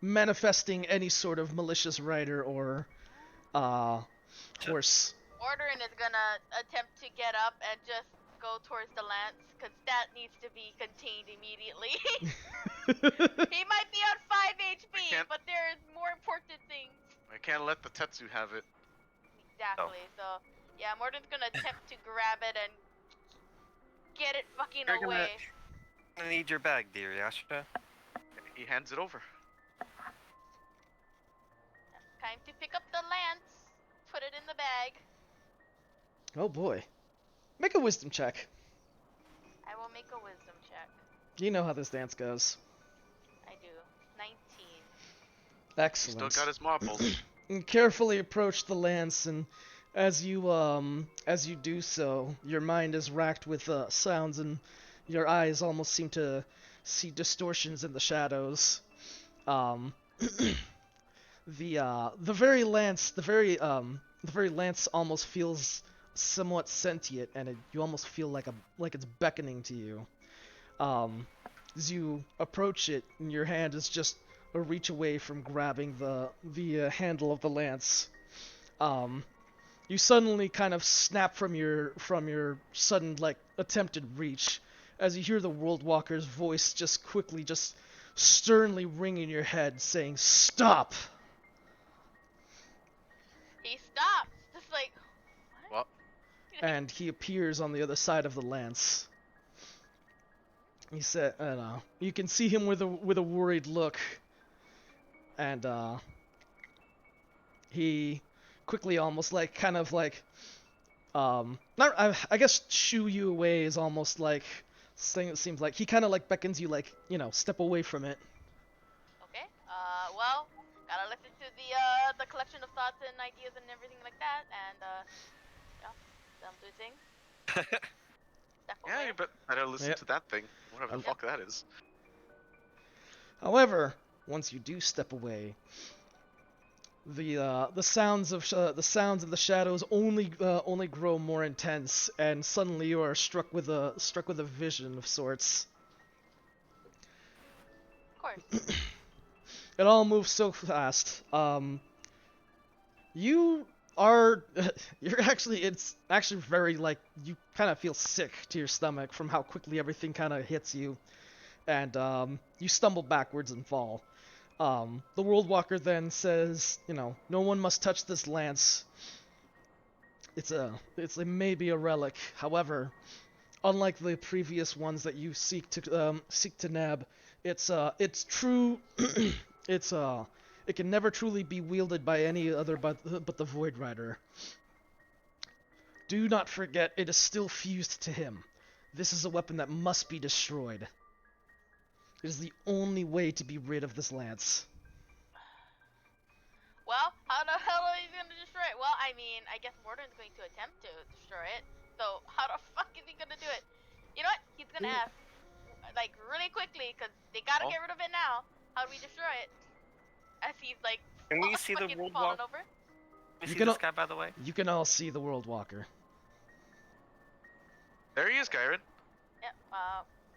manifesting any sort of malicious rider or horse. Mordrin is gonna attempt to get up and just go towards the lance, because that needs to be contained immediately. He might be on 5 HP, can't- but there's more important things. I can't let the Tetsu have it. Exactly, so yeah, Mordrin's gonna attempt to grab it and get it fucking You're gonna- away. I need your bag, dear Yasha. He hands it over. Time to pick up the lance, put it in the bag. Oh boy. Make a wisdom check. I will make a wisdom check. You know how this dance goes. I do. 19. He Excellent. still got his marbles. And carefully approach the lance, and as you do so, your mind is racked with sounds, and your eyes almost seem to see distortions in the shadows. The very lance almost feels somewhat sentient, and you almost feel like it's beckoning to you. As you approach it, and your hand is just a reach away from grabbing the handle of the lance. You suddenly kind of snap from your sudden attempted reach, as you hear the World Walker's voice just sternly ring in your head, saying, "Stop!" He stops, just like, Well, And he appears on the other side of the lance. He said, you can see him with a worried look, and he quickly almost I guess shoo you away is almost like thing. It seems like he kind of beckons you step away from it. okay, well, gotta listen to the collection of thoughts and ideas and everything like that, and, them do thing. Step yeah, away. you better listen Yep. to that thing. Whatever the Yep. fuck that is. However, once you do step away, the sounds of the shadows only grow more intense, and suddenly you are struck with a vision of sorts. Of course. It all moves so fast. You are it's actually very like you kind of feel sick to your stomach from how quickly everything kind of hits you, and you stumble backwards and fall. The World Walker then says, no one must touch this lance. It may be a relic. However, unlike the previous ones that you seek to nab, it's true. It can never truly be wielded by any other but the Void Rider. Do not forget, it is still fused to him. This is a weapon that must be destroyed. It is the only way to be rid of this lance. Well, how the hell are you gonna destroy it? Well, I mean, I guess Mordrin's going to attempt to destroy it. So how the fuck is he gonna do it? You know what? He's gonna ask, like, really quickly, because they gotta get rid of it now. How do we destroy it? As he's like, Can we see the fucking World falling Walker? over. Can we You see can this al- guy, by the way? You can all see the World Walker. There he is, Gyron. Yeah.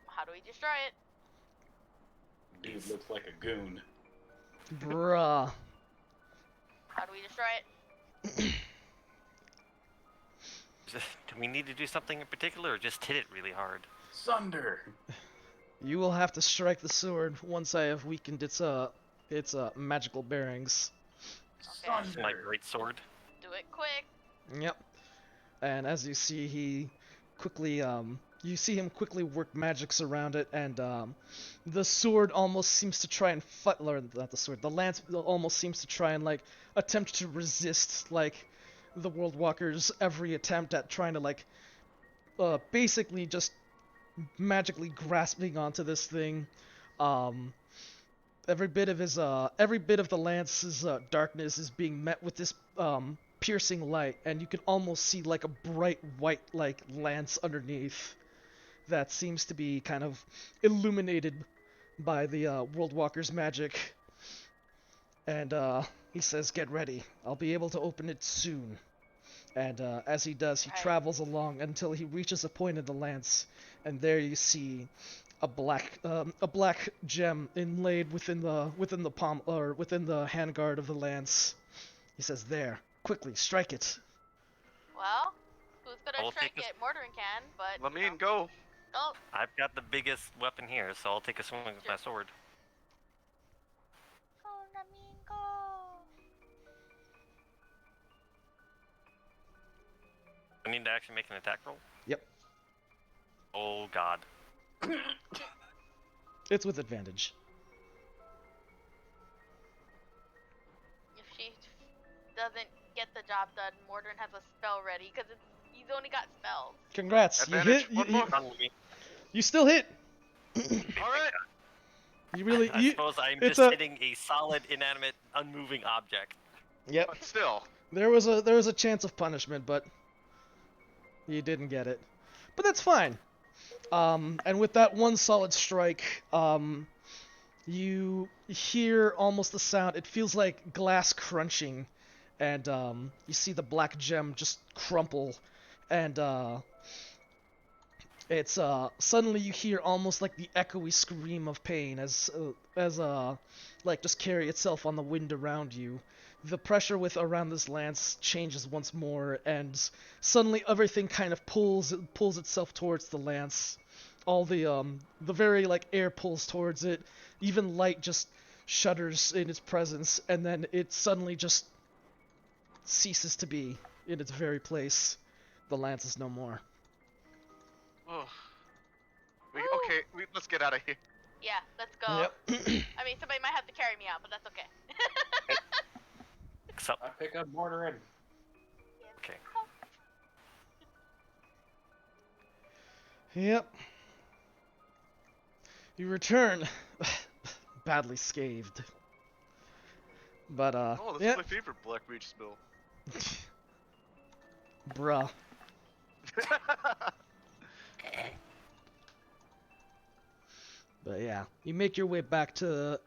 How do we destroy it? Dude looks like a goon. Bruh. How do we destroy it? Do we need to do something in particular, or just hit it really hard? Sunder! You will have to strike the sword once I have weakened its magical bearings. Okay. It's my great sword. Do it quick. Yep. And as you see, you see him quickly work magics around it, and the sword almost seems to try and not the sword, the lance almost seems to try and like attempt to resist like the World Walker's every attempt at trying to like basically just magically grasping onto this thing. Every bit of the lance's darkness is being met with this piercing light, and you can almost see like a bright white like lance underneath that seems to be kind of illuminated by the World Walker's magic. And he says, "Get ready. I'll be able to open it soon." And as he does, he Right. travels along until he reaches a point in the lance, and there you see a black gem inlaid within the palm or within the handguard of the lance. He says, "There, quickly strike it." Well, who's gonna I'll strike take this- it? Mordrin can, but Let you me know. go. Oh, I've got the biggest weapon here, so I'll take a swing with my sword. oh, let me go. I need to actually make an attack roll? Yep. Oh god. It's with advantage. If she doesn't get the job done, Mordrin has a spell ready because he's only got spells. Congrats. Advantage. You One hit. more. You still hit. All right. You really. I suppose I'm it's just a- hitting a solid, inanimate, unmoving object. Yep. But still. There was a chance of punishment, but you didn't get it. But that's fine. And with that one solid strike, you hear almost the sound. It feels like glass crunching, and you see the black gem just crumple, and it's suddenly you hear almost like the echoey scream of pain as like just carry itself on the wind around you. The pressure around this lance changes once more, and suddenly everything kind of pulls itself towards the lance. All the very like air pulls towards it. Even light just shudders in its presence, and then it suddenly just ceases to be in its very place. The lance is no more. Oh. Woo. Let's get out of here. Yeah, let's go. Yep. I mean, somebody might have to carry me out, but that's okay. Except, I pick up Mordrin. okay. Yep. You return badly scathed. But Oh, this yeah, is my favorite Black Mage spell. bruh. But yeah, you make your way back to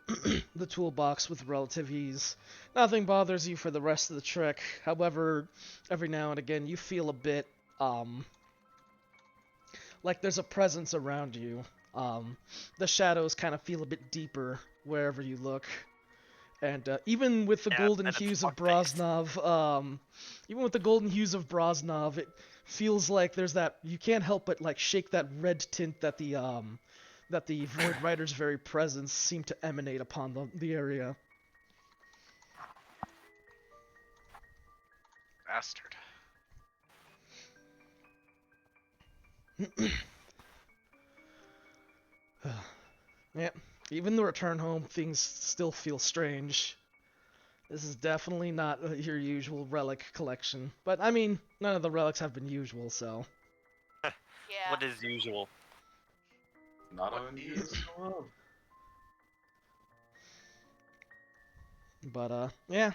the toolbox with relative ease. Nothing bothers you for the rest of the trek. However, every now and again you feel a bit like there's a presence around you. The shadows kind of feel a bit deeper wherever you look. And even with the Yeah, golden and it's hues of fuck-faced. Brosnov, it feels like there's that, you can't help but like shake that red tint that the Void Rider's very presence seemed to emanate upon the area. Bastard. Yeah, even the return home, things still feel strange. This is definitely not your usual relic collection. But, I mean, none of the relics have been usual, so... Yeah. What is usual? Not What unusual. But, yeah.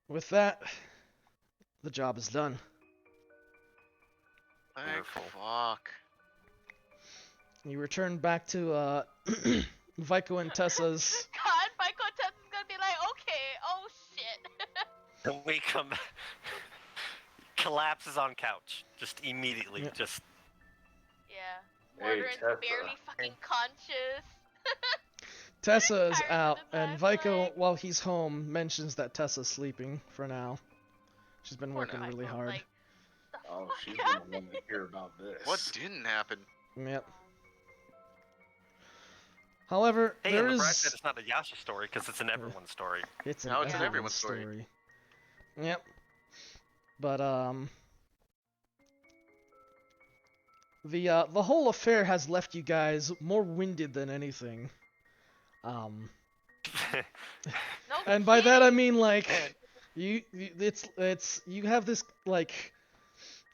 With that, the job is done. Thank Wonderful. fuck. You return back to, Vico and Tessa's... God, Michael Tessa's gonna be like, okay, oh shit. And we come collapses on couch. Just immediately. Yeah. Just Yeah. Hey, Mordrin's Tessa. barely fucking conscious. Tessa is Tired out, of his and last Vico, leg. while he's home, mentions that Tessa's sleeping for now. She's been For working now. really Michael's hard. like, the Oh, fuck she's gonna happened? want to hear about this. What didn't happen? Yep. However, hey, there and the is... bride said it's not a Yasha story because it's an everyone story. It's an Now it's an everyone's everyone story. Yep. But the whole affair has left you guys more winded than anything. No And by that I kidding. mean like it's you have this like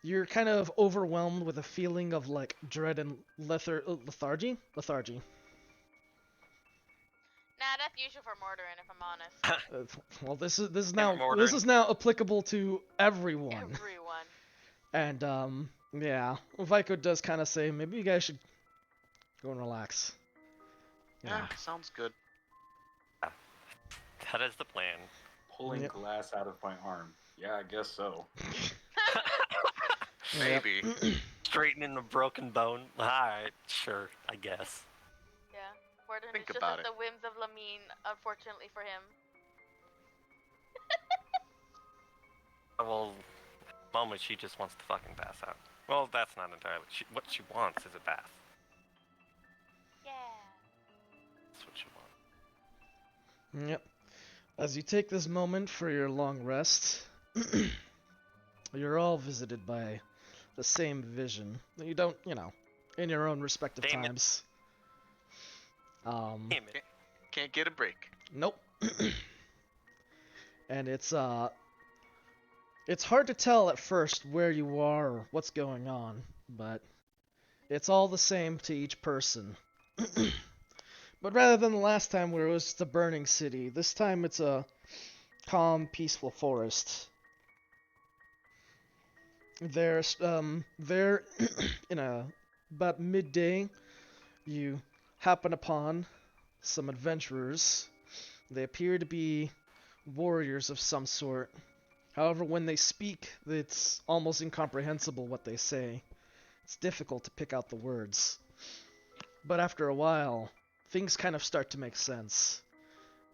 you're kind of overwhelmed with a feeling of like dread and lethargy. Nah, that's usual for Mordorin, if I'm honest. Well, this is Yeah, now Mordorin. applicable to everyone. Everyone. And yeah, Vico does kind of say maybe you guys should go and relax. You know. Yeah, sounds good. That is the plan. Pulling Yep. glass out of my arm. Yeah, I guess so. Yep. Maybe. Straightening a broken bone. Alright, sure, I guess. Yeah. Mordrin Think is just about at it. the whims of Lamine, unfortunately for him. Well, moment she just wants to fucking pass out. Well, that's not entirely. What she wants is a bath. Yeah. That's what she wants. Yep. As you take this moment for your long rest, you're all visited by the same vision. You don't, in your own respective Damn it. times. Damn it. Can't get a break. Nope. And it's hard to tell at first where you are or what's going on, but it's all the same to each person. But rather than the last time where it was just a burning city, this time it's a calm, peaceful forest. There's there in about midday, you happen upon some adventurers. They appear to be warriors of some sort. However, when they speak, it's almost incomprehensible what they say. It's difficult to pick out the words. But after a while, things kind of start to make sense.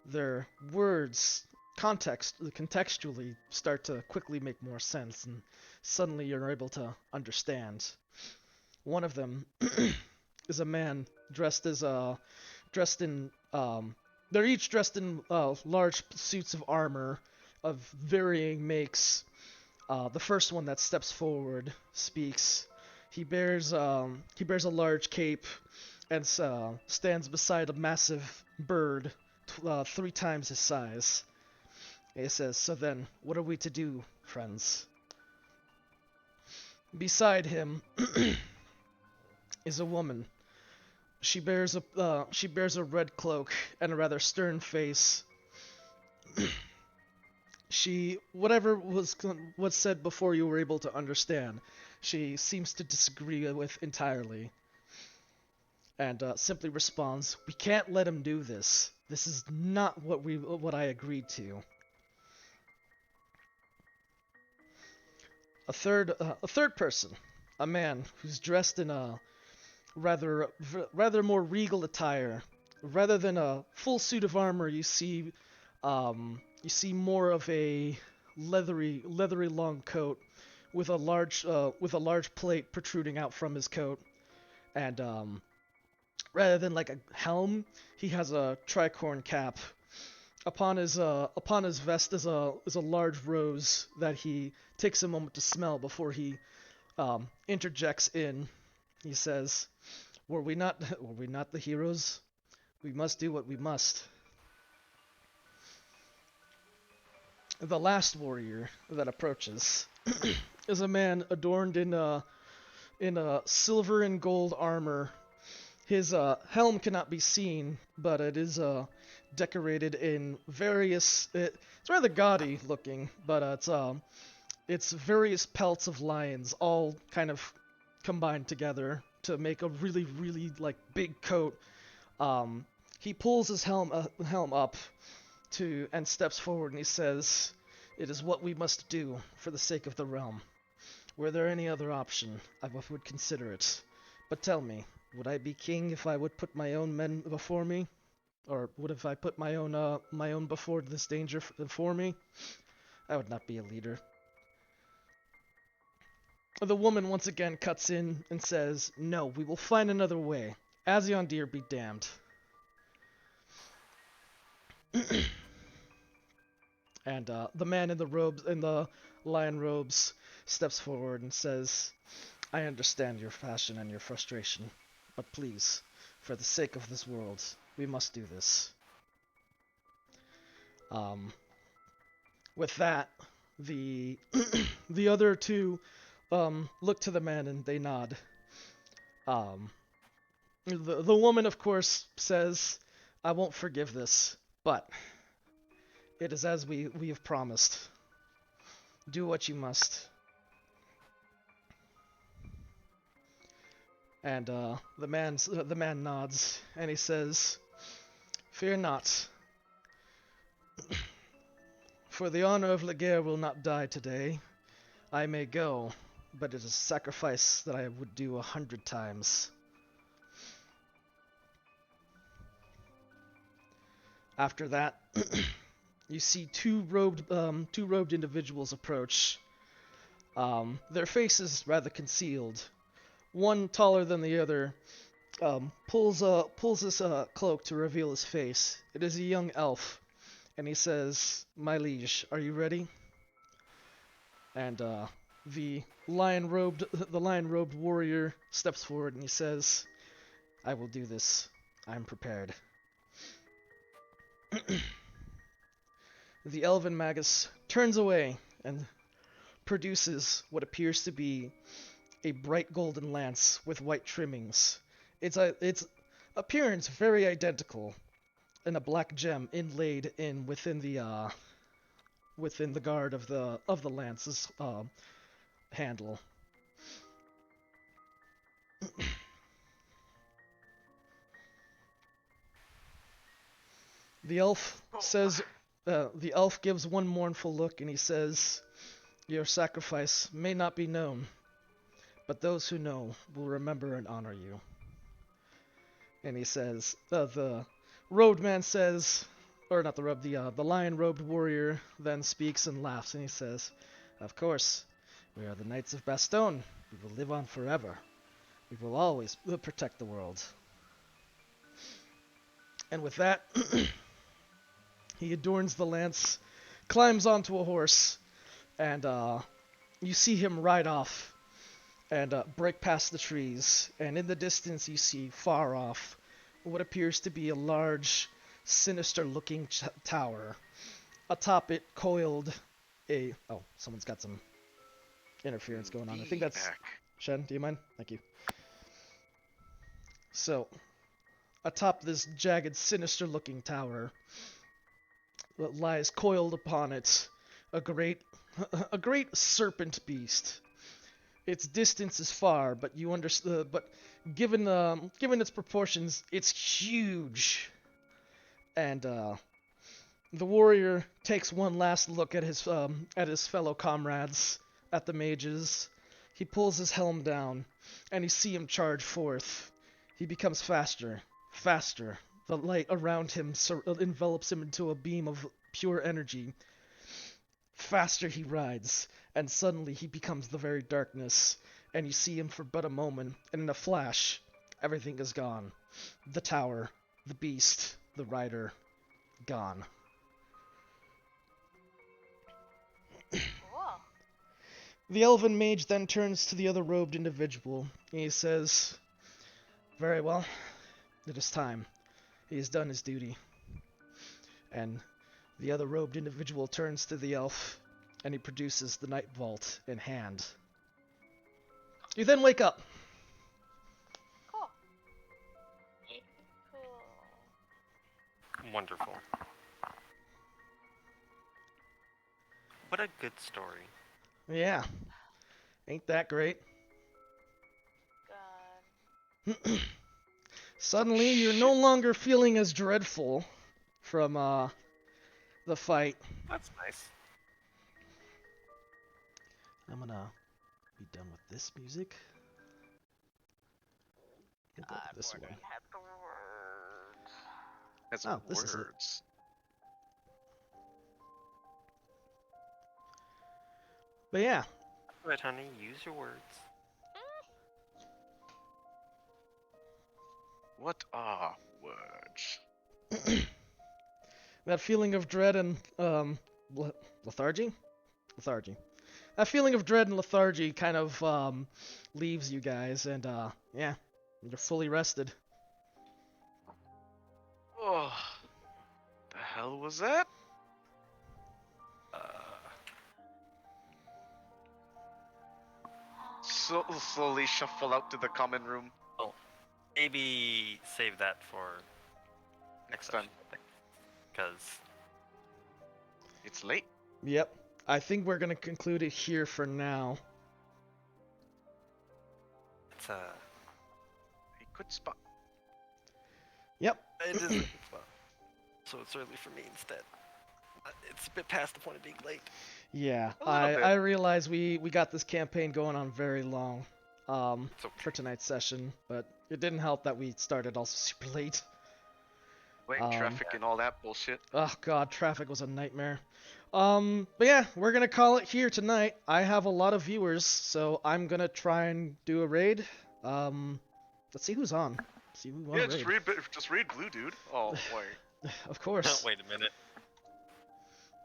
Their words, contextually, start to quickly make more sense, and suddenly you're able to understand. One of them is a man dressed in they're each dressed in large suits of armor of varying makes. The first one that steps forward speaks. He bears a large cape and stands beside a massive bird, 3 times his size. He says, "So then, what are we to do, friends?" Beside him is a woman. She bears a red cloak and a rather stern face. Whatever was said before you were able to understand, she seems to disagree with entirely. and simply responds, "We can't let him do this. This is not what I agreed to." A third person, a man who's dressed in a rather more regal attire. Rather than a full suit of armor, you see more of a leathery long coat with a large plate protruding out from his coat, and rather than like a helm, he has a tricorn cap. Upon his vest is a large rose that he takes a moment to smell before he interjects in. He says, were we not the heroes? We must do what we must." The last warrior that approaches is a man adorned in a silver and gold armor. His helm cannot be seen, but it is decorated in various. It's rather gaudy looking, but it's various pelts of lions, all kind of combined together to make a really like big coat. He pulls his helm up and steps forward, and he says, "It is what we must do for the sake of the realm. Were there any other option, I would consider it. But tell me, would I be king if I would put my own men before me? Or would if I put my own before this danger for me? I would not be a leader." The woman once again cuts in and says, "No, we will find another way. Aziondir be damned." And the man in the lion robes, steps forward and says, "I understand your passion and your frustration, but please, for the sake of this world, we must do this." With that, the the other two look to the man and they nod. The woman, of course, says, "I won't forgive this, but it is as we have promised. Do what you must." And the man nods and he says, "Fear not, for the honor of Laguerre will not die today. I may go, but it is a sacrifice that I would do 100 times." After that, you see two robed individuals approach. Their faces rather concealed. One taller than the other pulls his cloak to reveal his face. It is a young elf, and he says, "My liege, are you ready?" And the lion-robed warrior steps forward and he says, "I will do this. I am prepared." The elven magus turns away and produces what appears to be a bright golden lance with white trimmings. Its appearance very identical, and a black gem inlaid within the guard of the lance's handle. The elf says, the elf gives one mournful look and he says, "Your sacrifice may not be known, but those who know will remember and honor you." And he says, the robed man says, or not the robe, the lion-robed warrior then speaks and laughs and he says, "Of course, we are the Knights of Bastogne. We will live on forever. We will always protect the world." And with that, he adorns the lance, climbs onto a horse, and you see him ride off and break past the trees. And in the distance, you see far off what appears to be a large, sinister-looking tower. Atop it, coiled oh, someone's got some interference going on. I think that's Shen. Do you mind? Thank you. So, atop this jagged, sinister-looking tower, that lies coiled upon it a great serpent beast. its distance is far, but you understand. But given its proportions, it's huge. And the warrior takes one last look at his fellow comrades, at the mages. He pulls his helm down, and you see him charge forth. He becomes faster, faster. The light around him envelops him into a beam of pure energy. Faster he rides, and suddenly he becomes the very darkness, and you see him for but a moment, and in a flash, everything is gone. The tower, the beast, the rider, gone. Cool. The elven mage then turns to the other robed individual, and he says, "Very well, it is time. He has done his duty." And the other robed individual turns to the elf, and he produces the night vault in hand. You then wake up. Cool. Cool. Wonderful. What a good story. Yeah. Ain't that great? God. Suddenly, you're no longer feeling as dreadful from the fight. That's nice. I'm gonna be done with this music. We'll go with this one. Had the words. That's Oh, this is it. words. But yeah, Right, honey, use your words. What are words? that feeling of dread and lethargy. That feeling of dread and lethargy kind of leaves you guys, and yeah, you're fully rested. Oh, the hell was that? Slowly shuffle out to the common room Maybe save that for next time. Because It's late. Yep. I think we're gonna conclude it here for now. it's A good spot. Yep. it is a good spot. So it's early for me instead. It's a bit past the point of being late. Yeah, A little bit. I realize we got this campaign going on very long It's okay. for tonight's session, but it didn't help that we started also super late. Wait, Um, traffic and all that bullshit. Oh god, traffic was a nightmare. But yeah, we're gonna call it here tonight. I have a lot of viewers, so I'm gonna try and do a raid. Let's see who's on. See who won Yeah, raid. just read Blue Dude. Oh boy. Of course. Wait a minute.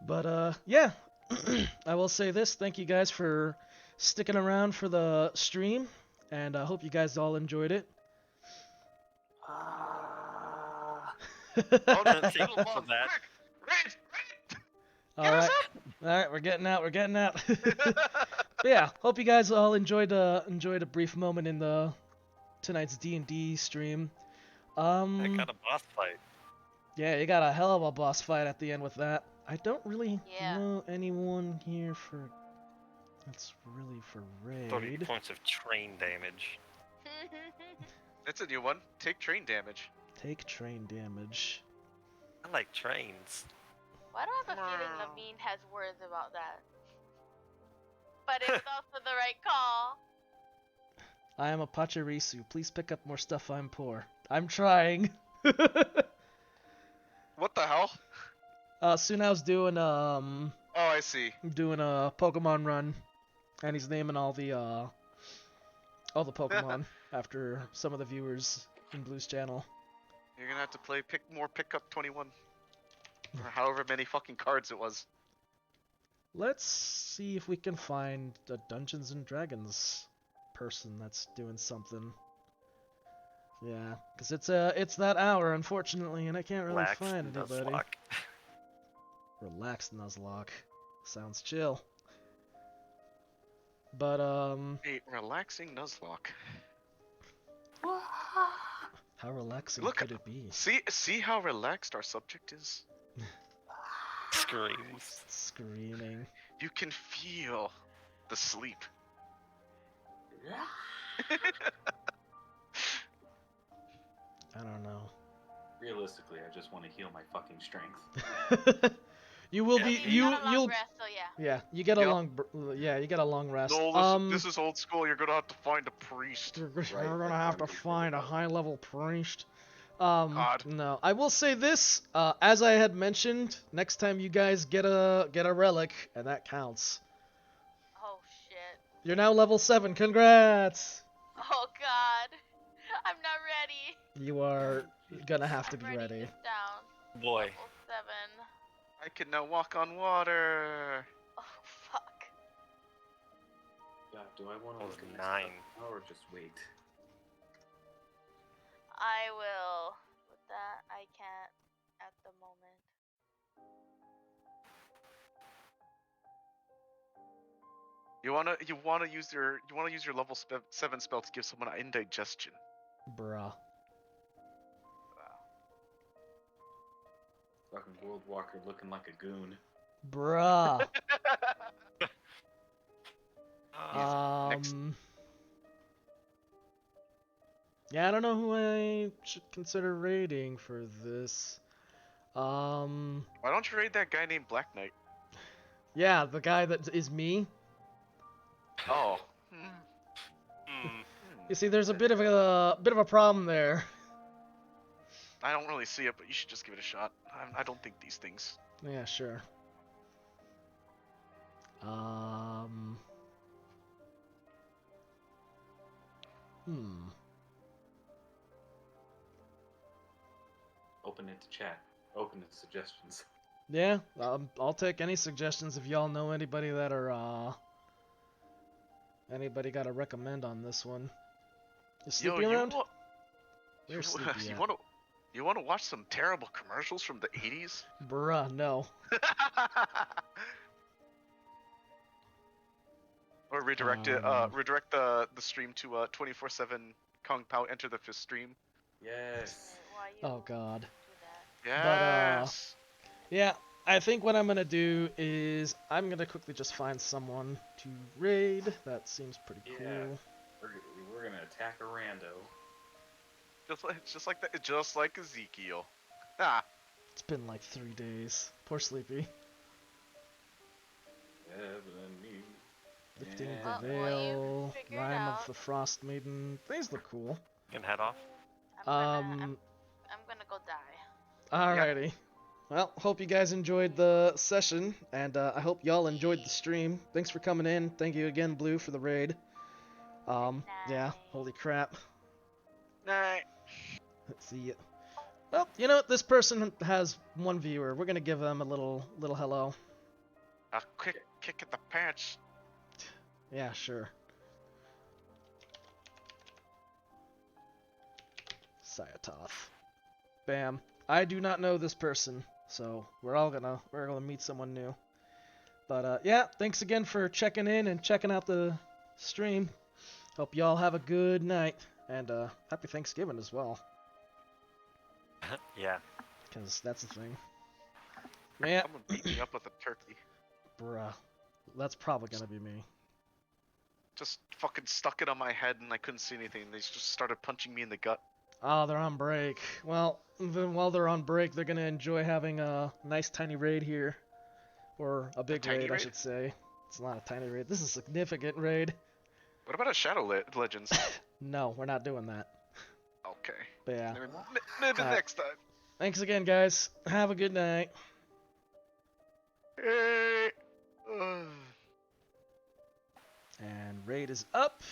But yeah, I will say this. Thank you guys for sticking around for the stream, and I hope you guys all enjoyed it. Oh no, Table come for on, that. quick! All right, all right, we're getting out. But yeah, hope you guys all enjoyed a brief moment in the tonight's D&D stream. I got a boss fight. Yeah, you got a hell of a boss fight at the end with that. I don't really Yeah. know anyone here for. That's really for 30 raid. points of train damage. That's a new one. Take train damage. Take train damage. I like trains. Why do I have a feeling Lamine has words about that? But it was also the right call. I am a Pachirisu. Please pick up more stuff. I'm poor. I'm trying. What the hell? Sunav's doing Oh, I see. a Pokemon run, and he's naming all the Pokemon after some of the viewers in Blue's channel. You're gonna have to play pick up 21. Or however many fucking cards it was. Let's see if we can find a Dungeons and Dragons person that's doing something. Yeah, because it's that hour, unfortunately, and I can't really Lax find anybody. Nuzlocke. Relax, Nuzlocke. Sounds chill. But A relaxing Nuzlocke. how relaxing Look could at- it be? See how relaxed our subject is? Screams. Screaming. You can feel the sleep. I don't know. Realistically, I just want to heal my fucking strength. You will Yeah, be I mean, you got a long you'll rest, so yeah. yeah, you get a Yep. you get a long rest. No, this is old school. You're gonna have to find a priest. You're Right, gonna that's have to what I'm find a thinking high level priest. God. No, I will say this. As I had mentioned, next time you guys get a relic, and that counts. Oh shit. You're now level 7. Congrats. Oh god. I'm not ready. You are gonna have to I'm be writing ready. this down. Boy. Level 7. I can now walk on water. Oh fuck. God, do I want to That was look at 9. now or just wait? I will. With that, I can't at the moment. You wanna use your level 7 spell to give someone indigestion. Bruh. Fucking World Walker looking like a goon. Bruh. next. Yeah, I don't know who I should consider raiding for this. Why don't you raid that guy named Black Knight? Yeah, the guy that is me. Oh. You see, there's a bit of a problem there. I don't really see it, but you should just give it a shot. I don't think these things. Yeah, sure. Open it to chat. Open it to suggestions. Yeah, I'll take any suggestions if y'all know anybody that are anybody got to recommend on this one. You sleepy around? Where's Sleepy you at? wanna watch some terrible commercials from the 80s? Bruh, no. Or redirect the stream to 24/7 Kung Pao Enter the Fist stream. Yes. Why you Oh god. do that? Yes. Yeah, I think what I'm gonna do is I'm gonna quickly just find someone to raid. That seems pretty cool. Yeah. We're gonna attack a rando. Just like Ezekiel. Ah. It's been like 3 days. Poor Sleepy. Ebony. Lifting Yeah. the Well, you veil, figure it Rime of out. the Frost Maiden. These look cool. Can head off. I'm gonna go die. Alrighty. Well, hope you guys enjoyed the session, and I hope y'all enjoyed the stream. Thanks for coming in. Thank you again, Blue, for the raid. Yeah, night. holy crap. Night. Let's see. Well, you know what? This person has 1 viewer. We're gonna give them a little hello. A quick kick at the pants. Yeah, sure. Sayatoth. Bam. I do not know this person, so we're gonna meet someone new. But yeah, thanks again for checking in and checking out the stream. Hope y'all have a good night, and happy Thanksgiving as well, Yeah. because that's the thing. Yeah, Someone beat me up with a turkey. bruh, that's probably gonna be me. Just fucking stuck it on my head and I couldn't see anything. They just started punching me in the gut. Oh, they're on break. Well, then while they're on break, they're gonna enjoy having a nice tiny raid here. Or a big tiny raid, I raid? should say. It's not a tiny raid. This is a significant raid. What about a Shadow Legends? No, we're not doing that. Okay. But yeah. Maybe Alright. next time. Thanks again, guys. Have a good night. Hey. And raid is up.